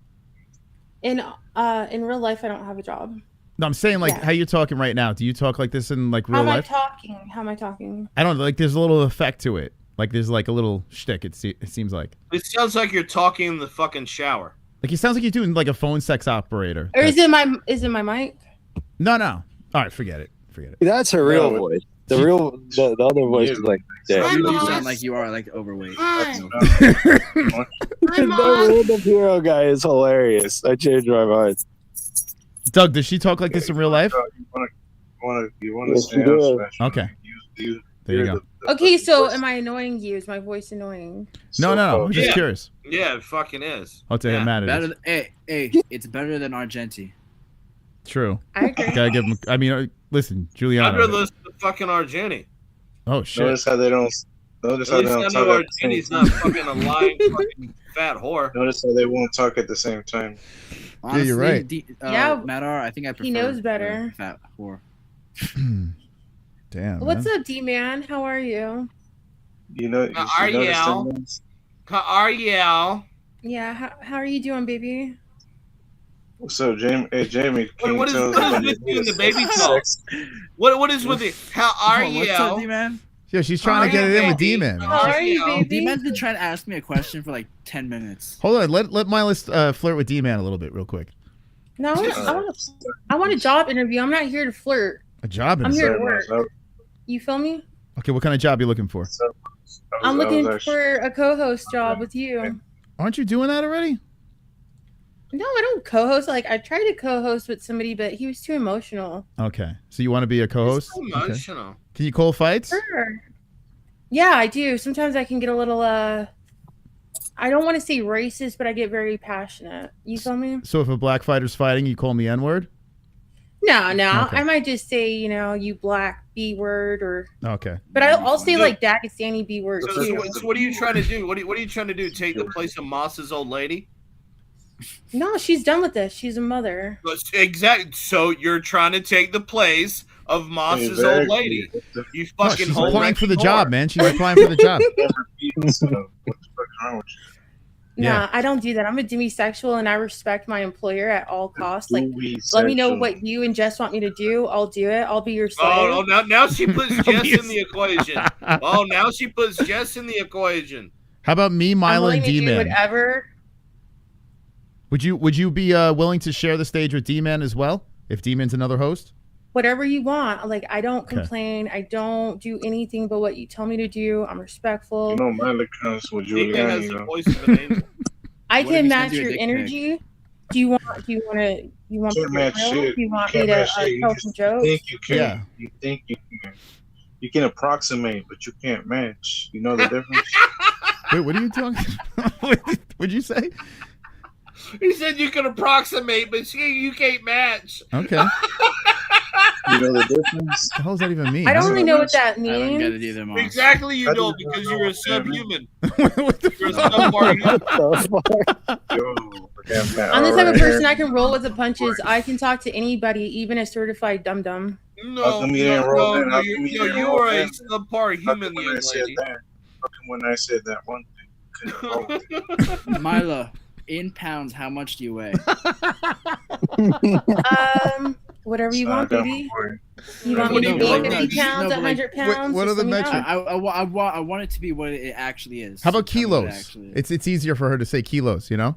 In real life, I don't have a job. No, I'm saying like how you're talking right now. Do you talk like this in like real life? How am I talking? I don't know. Like there's a little effect to it. Like there's like a little shtick. It seems like. It sounds like you're talking in the fucking shower. Like it sounds like you're doing like a phone sex operator. Or is it my mic? No. All right, forget it. That's her real voice. The other voice is like dead. You sound like you are like overweight. The random hero guy is hilarious. I changed my mind. Doug, does she talk like this in real life? You want to stay out special. Okay. There you go. Okay, so am I annoying you? Is my voice annoying? No. I'm just curious. Yeah, it fucking is. I'll tell you, Matt. Better hey, it's better than Argenti. True. I agree. Gotta give him. I mean, listen, Juliana. I'd rather listen to fucking Argenti. Oh shit. Notice how they don't. Notice how they don't talk at the same Argenti's not fucking a lying fucking fat whore. Notice how they won't talk at the same time. Honestly, yeah, you're right. Yeah, Madar, I think I prefer. He knows better. Fat whore. Damn. What's man. up, D-man? How are you? You know. Ariel. Ariel. Yeah. How are you doing, baby? What's up, Jamie? Hey, Jamie. What is with you in the baby talk? What is with it? How are you? What's up, D-man? Yeah, she's trying to get it in with D-Man. How are you, baby? D-man's been trying to ask me a question for like 10 minutes. Hold on, let Miles flirt with D-Man a little bit, real quick. No, I want a job interview. I'm not here to flirt. A job I'm interview. here to work. You feel me? Okay, what kind of job are you looking for? I'm looking for a co-host job with you. Aren't you doing that already? No, I don't co-host. Like I tried to co-host with somebody, but he was too emotional. Okay, so you want to be a co-host? Emotional. Okay. Can you call fights? Sure. Yeah, I do. Sometimes I can get a little I don't want to say racist, but I get very passionate. You feel me? So if a black fighter's fighting, you call me N-word? No. Okay. I might just say, you black B-word or. Okay. But I'll say like Dagestani B-word So too. what are you trying to do? What are you trying to do? Take the place of Moss's old lady? No, she's done with this. She's a mother. Exactly. So you're trying to take the place of Moss's old lady. You fucking she's whole applying for the whore. job, man. She's applying for the job. Nah, I don't do that. I'm a demisexual and I respect my employer at all costs. Like, let me know what you and Jess want me to do. I'll do it. I'll be your slave. Oh, now she puts Jess in the equation. Oh, now she puts Jess in the equation. How about me, I'm Milo, willing and to do D-Man? whatever. Would you be willing to share the stage with D-Man as well? If D-Man's another host? Whatever you want. Like, I don't complain. I don't do anything but what you tell me to do. I'm respectful. You don't mind the comes with D-Man has Giuliani, the voice of an angel. I What if can he match sends you a your dick energy. Do you want me to Can't match real? shit. Do you want Can't me to match shit. tell some jokes? Think you can. Yeah. You think you can. You can approximate, but you can't match. You know the difference? Wait, what are you talking What'd you say? He said you can approximate, but you can't match. Okay. You know the difference? What the hell does that even mean? I don't really know what that I don't means. get it either, Moss. Exactly, you don't, because you're a subhuman. You're a subpar human. I'm the type of person I can roll with the punches. I can talk to anybody, even a certified dum-dum. No, you are a subpar human, young lady. When I said that one thing. Mila, in pounds, how much do you weigh? Whatever you want, baby. You want me to be 50 pounds, 100 pounds? What are the Just let me metrics? know. I want it to be what it actually is. How about Tell me what it kilos? actually is. It's easier for her to say kilos, you know?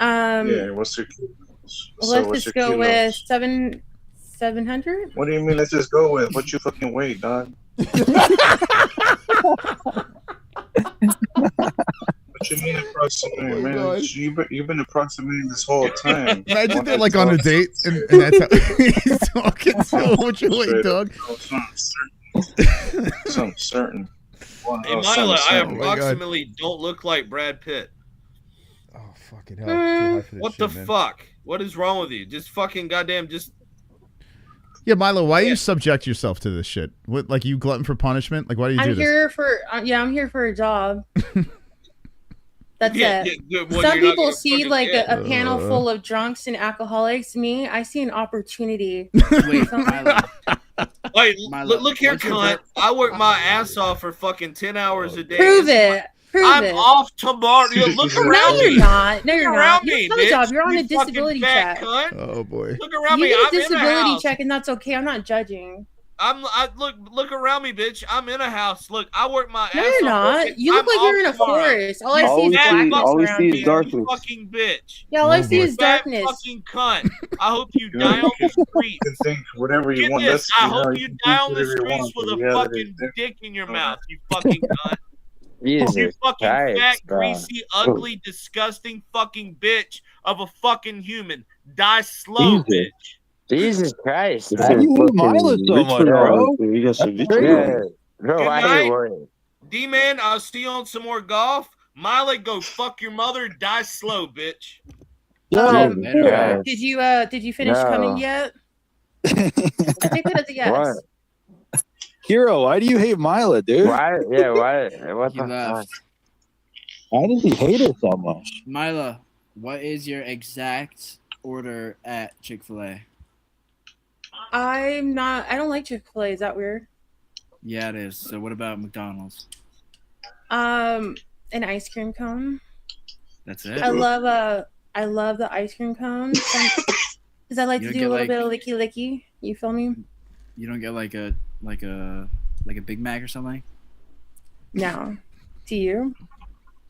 Yeah, what's your kilos? Let's just go with 700. What do you mean? Let's just go with what you fucking weigh, dog. What you mean approximating, man? You've been approximating this whole time. Imagine they're like on a date and that's how he's talking to what you wait, dog. Something certain. Hey, Mila, I approximately don't look like Brad Pitt. Oh, fucking hell. Too high for this What shit, the man. fuck? What is wrong with you? Just fucking goddamn just... Yeah, Milo, why do you subject yourself to this shit? What, like, you glutton for punishment? Like, why do you do I'm this? here for I'm here for a job. That's Yeah, it. yeah, well, Some you're not people gonna see fucking like get- a panel full of drunks and alcoholics. Me, I see an opportunity. Wait, Milo. Wait, Milo, look here, what's your cunt. I work my ass off for fucking 10 hours a day. Prove It's it. Prove I'm it. off tomorrow. Look around No, me. you're not. No, you're Look around not. You me, don't have a bitch. job. You're on You a disability fucking fat check. cunt. Oh, boy. Look around You me. get a I'm in a disability house. check, and that's okay. I'm not judging. Look around me, bitch. I'm in a house. Look, I work my No, ass you're off. not. You look I'm like you're off in a tomorrow. forest. All I see All is we blackness all we around see is you. darkness. Fucking bitch. Yeah, all I Oh, see boy. is darkness. Fucking cunt. I hope you die on the street. You can think whatever you Get want. this. I hope you you can die think on the whatever you streets want, with but a reality fucking is different. dick in your mouth, you fucking cunt. Jesus You fucking Christ, fat, bro. greasy, ugly, disgusting fucking bitch of a fucking human. Die slow, bitch. Jesus Christ. Why do you hate Milo so much, bro? You got some Yeah, vitriol. bro, Good why night. you worry? D-Man, I'll see you on some more golf. Miley, go fuck your mother. Die slow, bitch. Did you finish coming yet? Take that as a yes. What? Hero, why do you hate Mila, dude? Why? Yeah, why? What He the left. fuck? Why does he hate her so much? Mila, what is your exact order at Chick-fil-A? I don't like Chick-fil-A. Is that weird? Yeah, it is. So what about McDonald's? An ice cream cone. That's it? I love the ice cream cone because I like You to don't do a get, little like- bit of licky. You feel me? You don't get like a Big Mac or something? No. Do you?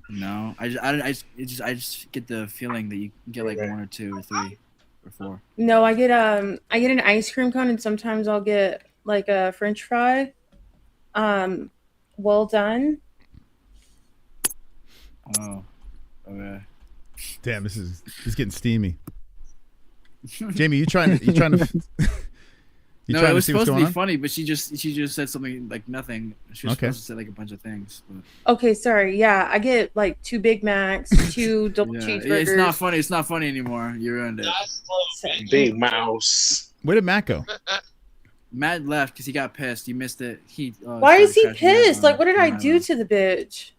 No. I just get the feeling that you can get like 1 or 2 or 3 or 4. No, I get an ice cream cone and sometimes I'll get like a French fry. Well done. Oh. Okay. Damn, this is getting steamy. Jamie, you trying to you No, trying it was to see what's supposed to going be on? funny, but she just said something like nothing. She was Okay. supposed to say like a bunch of things. But Okay, sorry. Yeah, I get like 2 Big Macs, 2 double yeah, cheeseburgers. it's not funny. It's not funny anymore. You ruined it. Big mouse. Where did Matt go? Matt left because he got pissed. You missed it. Why is he started crashing out pissed? on Like, what did I Milo. do to the bitch?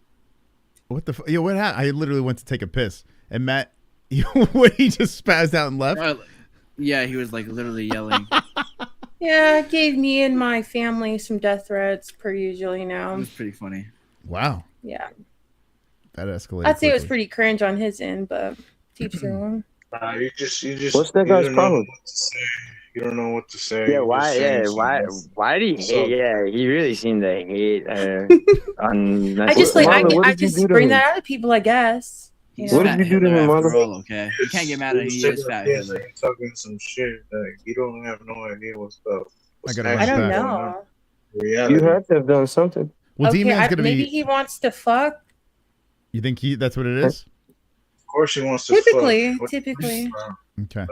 What the? Yeah, what happened? I literally went to take a piss, and Matt, what, he just spazzed out and left. Yeah, he was like literally yelling. Yeah, it gave me and my family some death threats per usual, you It know. was pretty funny. Wow, Yeah. that escalated. I'd say it was quickly. pretty cringe on his end, but teach their own. You just. What's that you guy's don't know problem? what to say. You don't know what to say. Yeah, You're why? just saying Yeah, something. why do you So- hate? Yeah, he really seemed to hate. On. I just like Marlon, what I did you just do to bring him? that out of people, I guess. You He's know? What fat did you do to Hitler him, after Milo? all, okay? You can't get mad at him. He is fat Yes, Hitler. you're talking some shit that you don't have no idea what's up. What's gotta I don't actually going on know. in reality. You had to have done something. Well, Okay, D-Man's gonna maybe be. he wants to fuck. You think that's what it is? Of course, he wants to Typically, fuck. typically. Okay.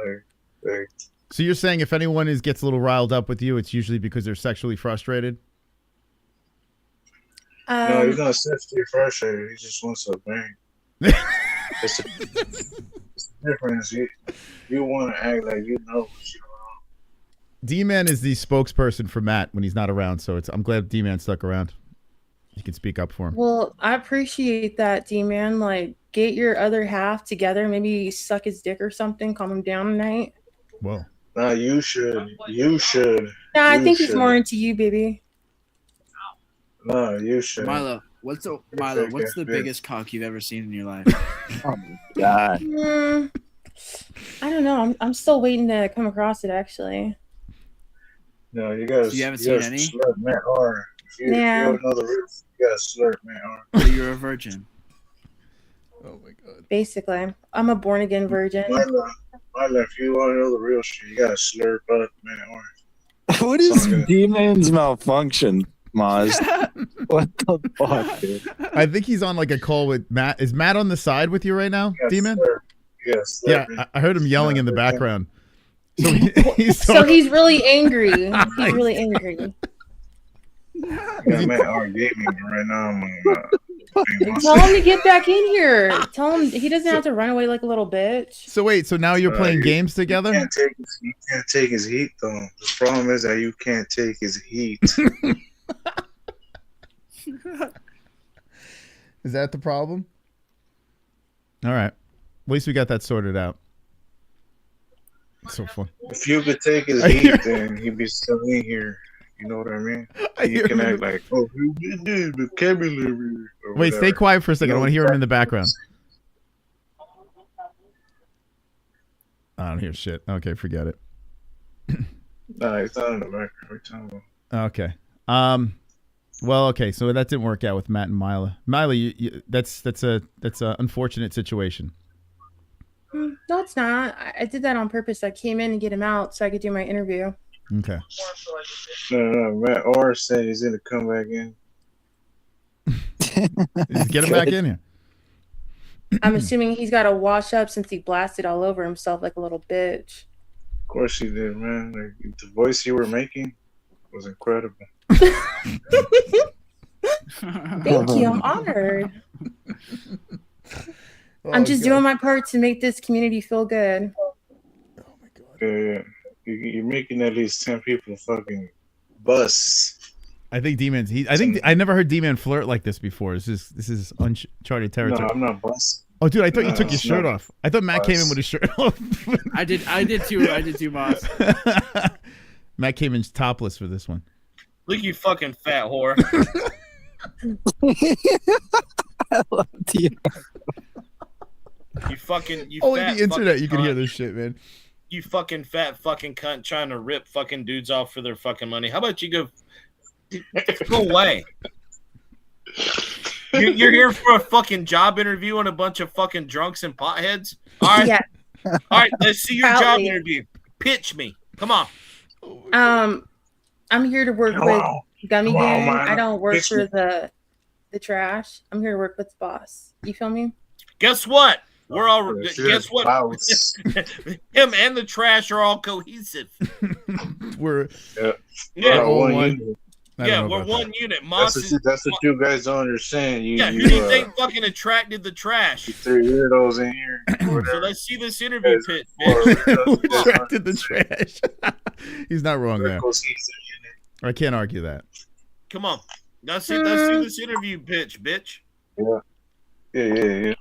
Like, So you're saying if anyone gets a little riled up with you, it's usually because they're sexually frustrated? no, he's not sexually frustrated. He just wants to bang. It's a difference. You want to act like you know what you D-Man is the spokesperson for Matt when he's not around, so I'm glad D-Man stuck around. You can speak up for him. Well, I appreciate that, D-Man. Like, get your other half together. Maybe suck his dick or something. Calm him down tonight. Whoa. Nah, you should. You should. Nah, I You think he's should. more into you, baby. No, you should. Milo, what's the biggest cock you've ever seen in your life? Oh my god. I don't know. I'm still waiting to come across it, actually. No, you gotta. So you haven't gotta seen any? Slurp Matt hard. If you Yeah. don't know the rules, you gotta slurp Matt hard. So you're a virgin. Oh my god. Basically, I'm a born again virgin. Milo, if you want to know the real shit, you gotta slurp up Matt hard. What is D-Man's malfunction, Maz? What the fuck, dude? I think he's on like a call with Matt. Is Matt on the side with you right now, D-Man? Yes. Yeah, I heard him yelling in the background. So he's So he's really angry. He's really angry. Yeah, man, our gaming right now. Tell him to get back in here. Tell him he doesn't have to run away like a little bitch. So wait, so now you're playing games together? You can't take his heat though. The problem is that you can't take his heat. Is that the problem? All right. At least we got that sorted out. So fun. If you could take his heat, then he'd be still in here. You know what I mean? You can act like, oh, you did this vocabulary. Wait, stay quiet for a second. I want to hear him in the background. I don't hear shit. Okay, forget it. Nah, it's not in the background. What are you talking about? Okay. Well, okay. So that didn't work out with Matt and Mila. Mila, that's a unfortunate situation. No, it's not. I did that on purpose. I came in to get him out so I could do my interview. Okay. No, Matt Orr said he's gonna come back in. Get him back in here. I'm assuming he's got to wash up since he blasted all over himself like a little bitch. Of course he did, man. Like, the voice you were making was incredible. Thank you. I'm honored. I'm just doing my part to make this community feel good. Yeah. You're making at least 10 people fucking bust. I think D-Man's. I never heard D-Man flirt like this before. This is uncharted territory. No, I'm not bust. Oh, dude, I thought you took your shirt off. I thought Matt came in with his shirt off. I did too, boss. Matt came in topless for this one. Look, you fucking fat whore. I love you. You fucking. Only fat the internet fucking you can cunt. hear this shit, man. You fucking fat fucking cunt trying to rip fucking dudes off for their fucking money. How about you go away? You're here for a fucking job interview and a bunch of fucking drunks and potheads? All right. Yeah. All right, let's see your job Proudly. interview. Pitch me. Come on. I'm here to work with Gummy Wow, Gang. man. I don't work Pitch for me. the trash. I'm here to work with the boss. You feel me? Guess what? We're all. Guess what? Mouse. Him and the trash are all cohesive. We're Yeah. all one. unit. Yeah, we're one unit. Moss is. That's what you guys don't understand. Yeah, who do you think fucking attracted the trash? Three weirdos in here. So let's see this interview pitch. Who attracted the trash? He's not wrong there. Cohesive I can't argue that. Come on. Let's see this interview pitch, bitch. unit. Yeah.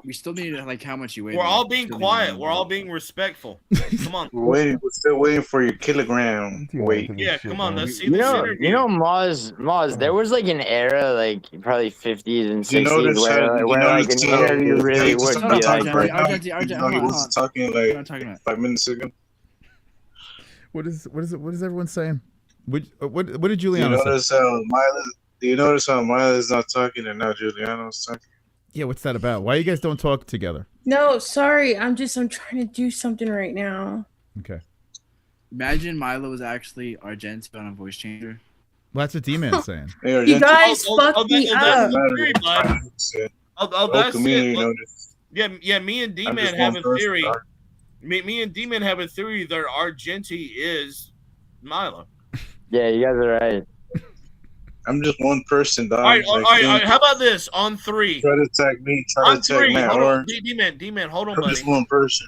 We still need like how much you weigh. We're all being quiet. We're all being respectful. Come on. We're still waiting for your kilogram weight. Yeah, come on. Let's see You this know, interview. you know, Moz, there was like an era, like probably 50s and 60s, You notice where, how- where you like notice an how- interview really you would just be talking like. right now. RJ, You know, hold he on, was hold on. talking What am I like talking about? 5 minutes ago. What is everyone saying? What did Do you Juliana say? notice how Mila's not talking and now Juliano's talking? Yeah, what's that about? Why you guys don't talk together? No, sorry. I'm trying to do something right now. Okay. Imagine Milo was actually Argento on a voice changer. Well, that's what D-Man's saying. You guys fucked me up. That's community it. notice. Yeah. Me and I'm D-Man just have one a person, theory. dog. Me and D-Man have a theory that Argenti is Milo. Yeah, you guys are right. I'm just one person, dog. All right. How about this? On three. Try to attack me. Try On to attack three. Matt Hold on. Or D-Man, hold on, I'm buddy. just one person.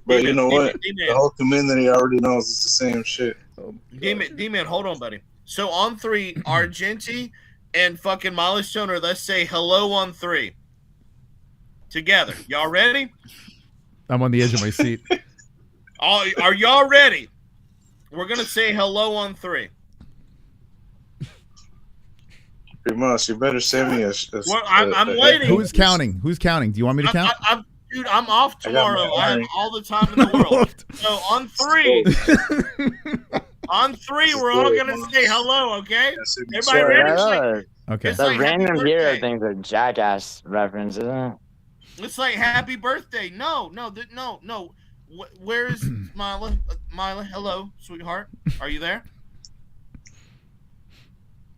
But you know what? The whole community already knows it's the same shit. D-Man, hold on, buddy. So on three, Argenti and fucking Molly Stoner, let's say hello on three. Together. Y'all ready? I'm on the edge of my seat. Are y'all ready? We're going to say hello on three. You better send me a Well, I'm waiting. Who's counting? Who's counting? Do you want me to count? Dude, I'm off I got tomorrow. my I have iron. all the time in the world. So on three, we're all going to say hello, okay? Everybody ready? Okay. It's The like random happy hero birthday. things are jackass references, isn't it? It's like happy birthday. No. Where is Mila? Mila, hello, sweetheart. Are you there?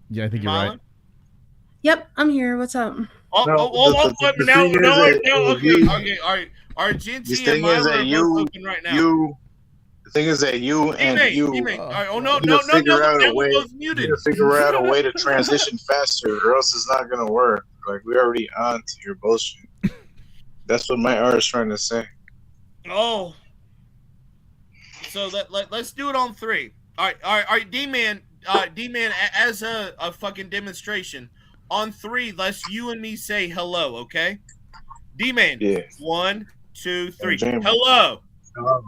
Yeah, I think you're Mila? right. Yep, I'm here. What's up? The thing is that Okay, all right. The Argenti thing and Mila is that are both open right now. the The thing is that you and you All right, oh no, need no, to no, figure no, out a that one way. goes You muted. need to figure out a way to transition faster, or else it's not gonna work. Like we already on to your bullshit. That's what my R is trying to say. Oh. So let's do it on 3. All right, D-Man, as a fucking demonstration. On 3, let's you and me say hello, okay? D-Man, Yeah. 1, 2, 3. James. Hello. Hello.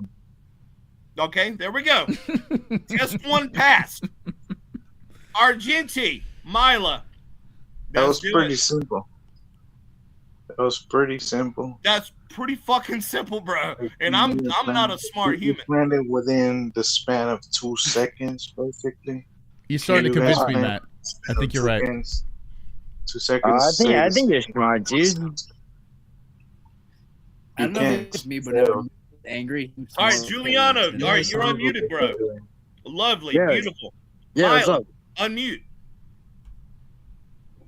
Okay, there we go. Just one passed. Argenti, Mila. That was do pretty it. simple. That was pretty simple. That's pretty fucking simple, bro. And I'm not a smart You human. planned it within the span of 2 seconds, basically. You're starting to convince me, Matt. I think you're right. 2 seconds. I think you're smart, dude. I don't know if it's me, but I'm angry. All right, Giuliano. All right, you're unmuted, bro. Lovely, Yeah. beautiful. Yeah, what's Mila, up? unmute.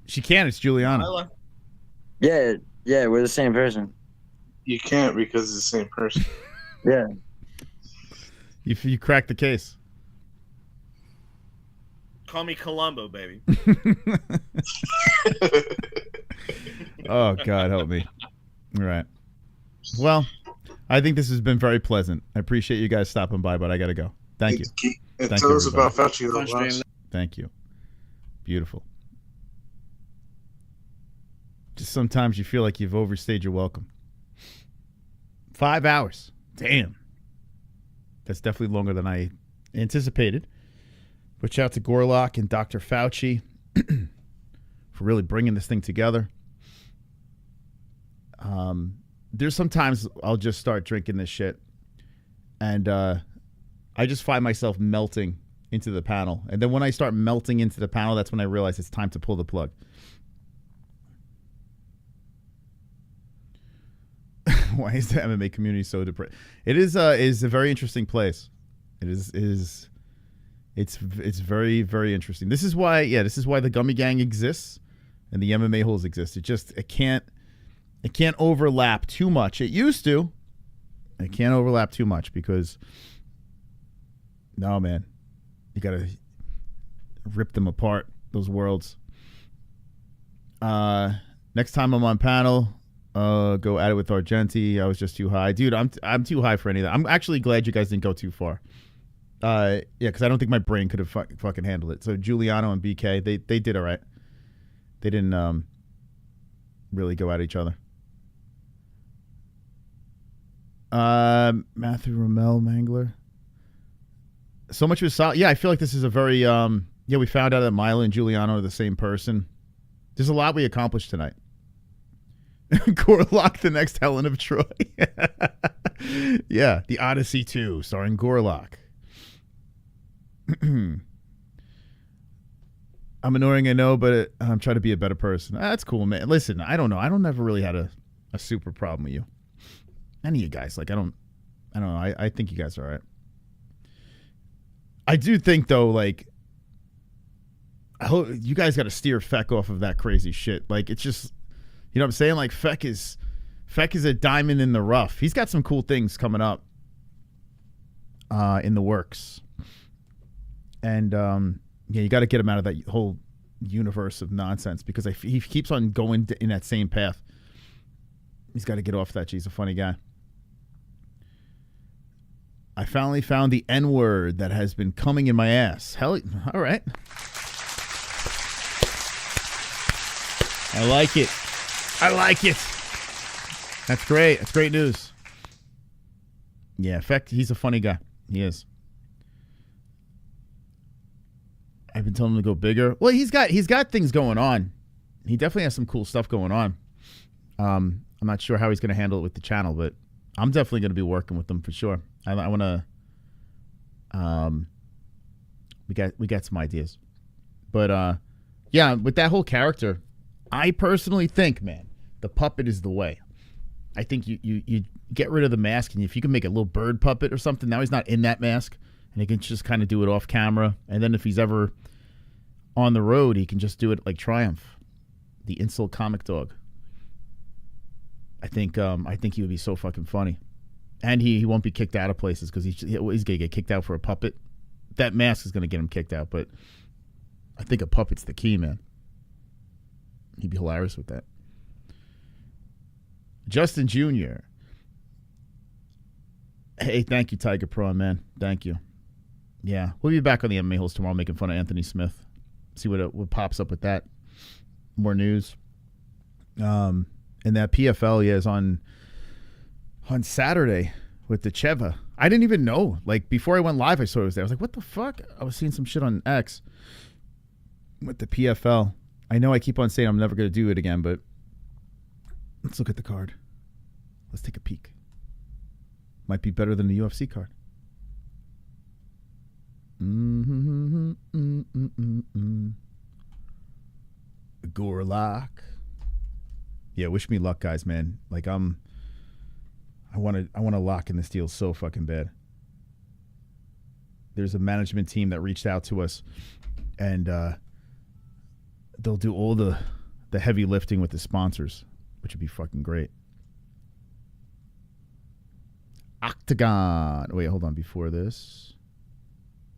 She can. It's Juliana. Mila. Yeah, we're the same person. You can't because it's the same person. Yeah. You cracked the case. Call me Columbo, baby. Oh, God, help me. All right. Well, I think this has been very pleasant. I appreciate you guys stopping by, but I got to go. Thank you. And Thank tell you, us everybody. about Fauci. Thank you. Beautiful. Just sometimes you feel like you've overstayed your welcome. 5 hours. Damn. That's definitely longer than I anticipated. But shout out to Gorlock and Dr. Fauci for really bringing this thing together. There's sometimes I'll just start drinking this shit, and I just find myself melting into the panel. And then when I start melting into the panel, that's when I realize it's time to pull the plug. Why is the MMA community so depressed? It is a very interesting place. It's very, very interesting. This is why the Gummy Gang exists and the MMA holes exist. It can't overlap too much. It used to. It can't overlap too much because no, man, you gotta rip them apart, those worlds. Next time I'm on panel, go at it with Argenti. I was just too high, dude. I'm too high for any of that. I'm actually glad you guys didn't go too far. Yeah, because I don't think my brain could have fucking handled it. So Giuliano and BK, they did all right. They didn't really go at each other. Matthew Rommel Mangler. So much was solid. Yeah, I feel like this is a very we found out that Milo and Giuliano are the same person. There's a lot we accomplished tonight. Gorlock, the next Helen of Troy. Yeah, the Odyssey 2, starring Gorlock. I'm annoying, I know, but I'm trying to be a better person. That's cool, man. Listen, I don't know. I don't never really had a super problem with you. Any of you guys, like, I don't know. I think you guys are all right. I do think, though, like, I hope you guys got to steer Feck off of that crazy shit. Like, it's just, you know what I'm saying? Like, Feck is a diamond in the rough. He's got some cool things coming up in the works. And, yeah, you got to get him out of that whole universe of nonsense because he keeps on going in that same path. He's got to get off that. He's a funny guy. I finally found the N-word that has been coming in my ass. Hell, all right. I like it. I like it. That's great. That's great news. Yeah, in fact, he's a funny guy. He is. I've been telling him to go bigger. Well, he's got things going on. He definitely has some cool stuff going on. I'm not sure how he's going to handle it with the channel, but I'm definitely going to be working with him for sure. I want to. We got some ideas, but yeah, with that whole character, I personally think, man, the puppet is the way. I think you get rid of the mask, and if you can make a little bird puppet or something, now he's not in that mask, and he can just kind of do it off camera. And then if he's ever on the road, he can just do it like Triumph, the insult comic dog. I think he would be so fucking funny. And he won't be kicked out of places because he's going to get kicked out for a puppet. That mask is going to get him kicked out, but I think a puppet's the key, man. He'd be hilarious with that. Justin Jr. Hey, thank you, Tiger Prawn, man. Thank you. Yeah, we'll be back on the MMA Holes tomorrow making fun of Anthony Smith. See what pops up with that. More news. And that PFL, is on Saturday with the Cheva. I didn't even know. Like, before I went live, I saw it was there. I was like, what the fuck? I was seeing some shit on X with the PFL. I know I keep on saying I'm never going to do it again, but let's look at the card. Let's take a peek. Might be better than the UFC card. Gorlock. Yeah, wish me luck, guys, man. Like, I want to lock in this deal so fucking bad. There's a management team that reached out to us, and they'll do all the heavy lifting with the sponsors, which would be fucking great. Octagon. Wait, hold on. Before this,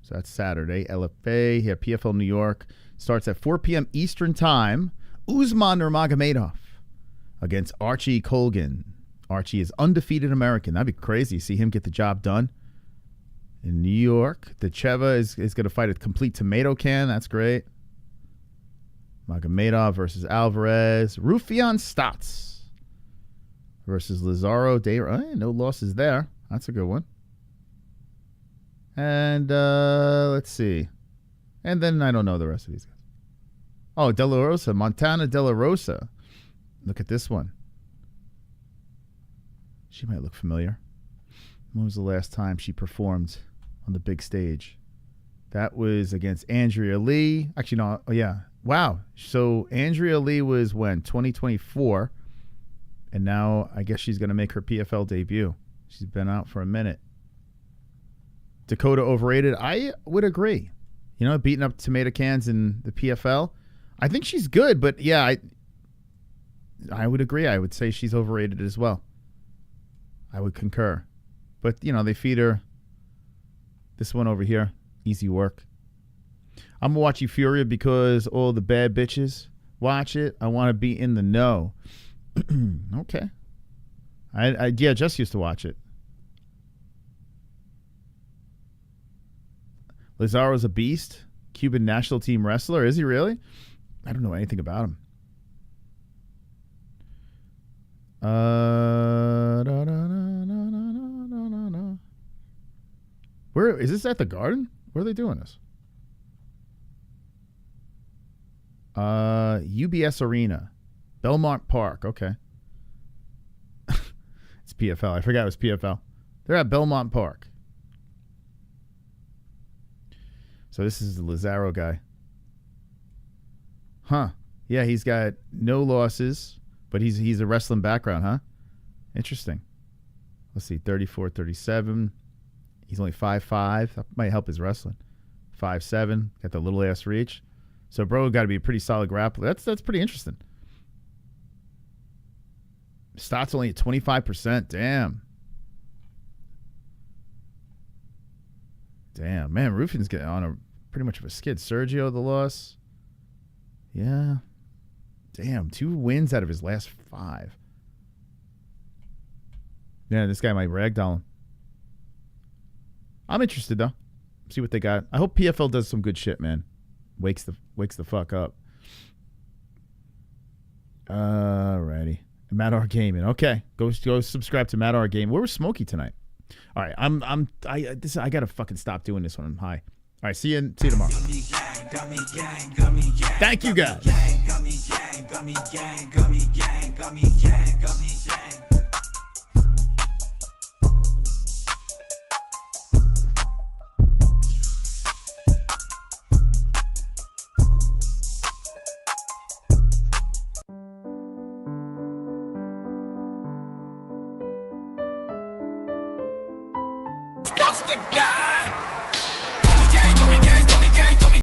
so that's Saturday. LFA. Yeah, PFL New York starts at 4 p.m. Eastern Time. Usman Nurmagomedov against Archie Colgan. Archie is undefeated American. That'd be crazy. See him get the job done in New York. The Cheva is going to fight a complete tomato can. That's great. Magomedov versus Alvarez. Rufian Stotts versus Lazaro de... no losses there. That's a good one. And let's see. And then I don't know the rest of these guys. Oh, De La Rosa. Montana De La Rosa. Look at this one. She might look familiar. When was the last time she performed on the big stage? That was against Andrea Lee. Actually, no. Oh, yeah. Wow. So Andrea Lee was when? 2024. And now I guess she's going to make her PFL debut. She's been out for a minute. Dakota overrated. I would agree. You know, beating up tomato cans in the PFL. I think she's good, but yeah, I would agree. I would say she's overrated as well. I would concur. But, you know, they feed her this one over here. Easy work. I'm going to watch Euphoria because all the bad bitches watch it. I want to be in the know. Okay. Yeah, Jess used to watch it. Lazaro's a beast. Cuban national team wrestler. Is he really? I don't know anything about him. Where is this at the Garden? Where are they doing this? UBS Arena. Belmont Park. Okay. It's PFL. I forgot it was PFL. They're at Belmont Park. So this is the Lazaro guy. Huh. Yeah, he's got no losses, but he's a wrestling background, huh? Interesting. Let's see, 34, 37. He's only 5'5". That might help his wrestling. 5'7". Got the little ass reach. So bro got to be a pretty solid grappler. That's pretty interesting. Stott's only at 25%. Damn. Damn, man, Rufin's getting on a pretty much of a skid. Sergio, the loss. Yeah. Damn, 2 wins out of his last 5. Yeah, this guy might ragdoll him. I'm interested though. See what they got. I hope PFL does some good shit, man. Wakes the fuck up. Alrighty. Matt R Gaming. Okay. Go subscribe to Matt R Gaming. Where was Smokey tonight? All right. I gotta fucking stop doing this when I'm high. All right, see you tomorrow. Thank you guys. What's the guy?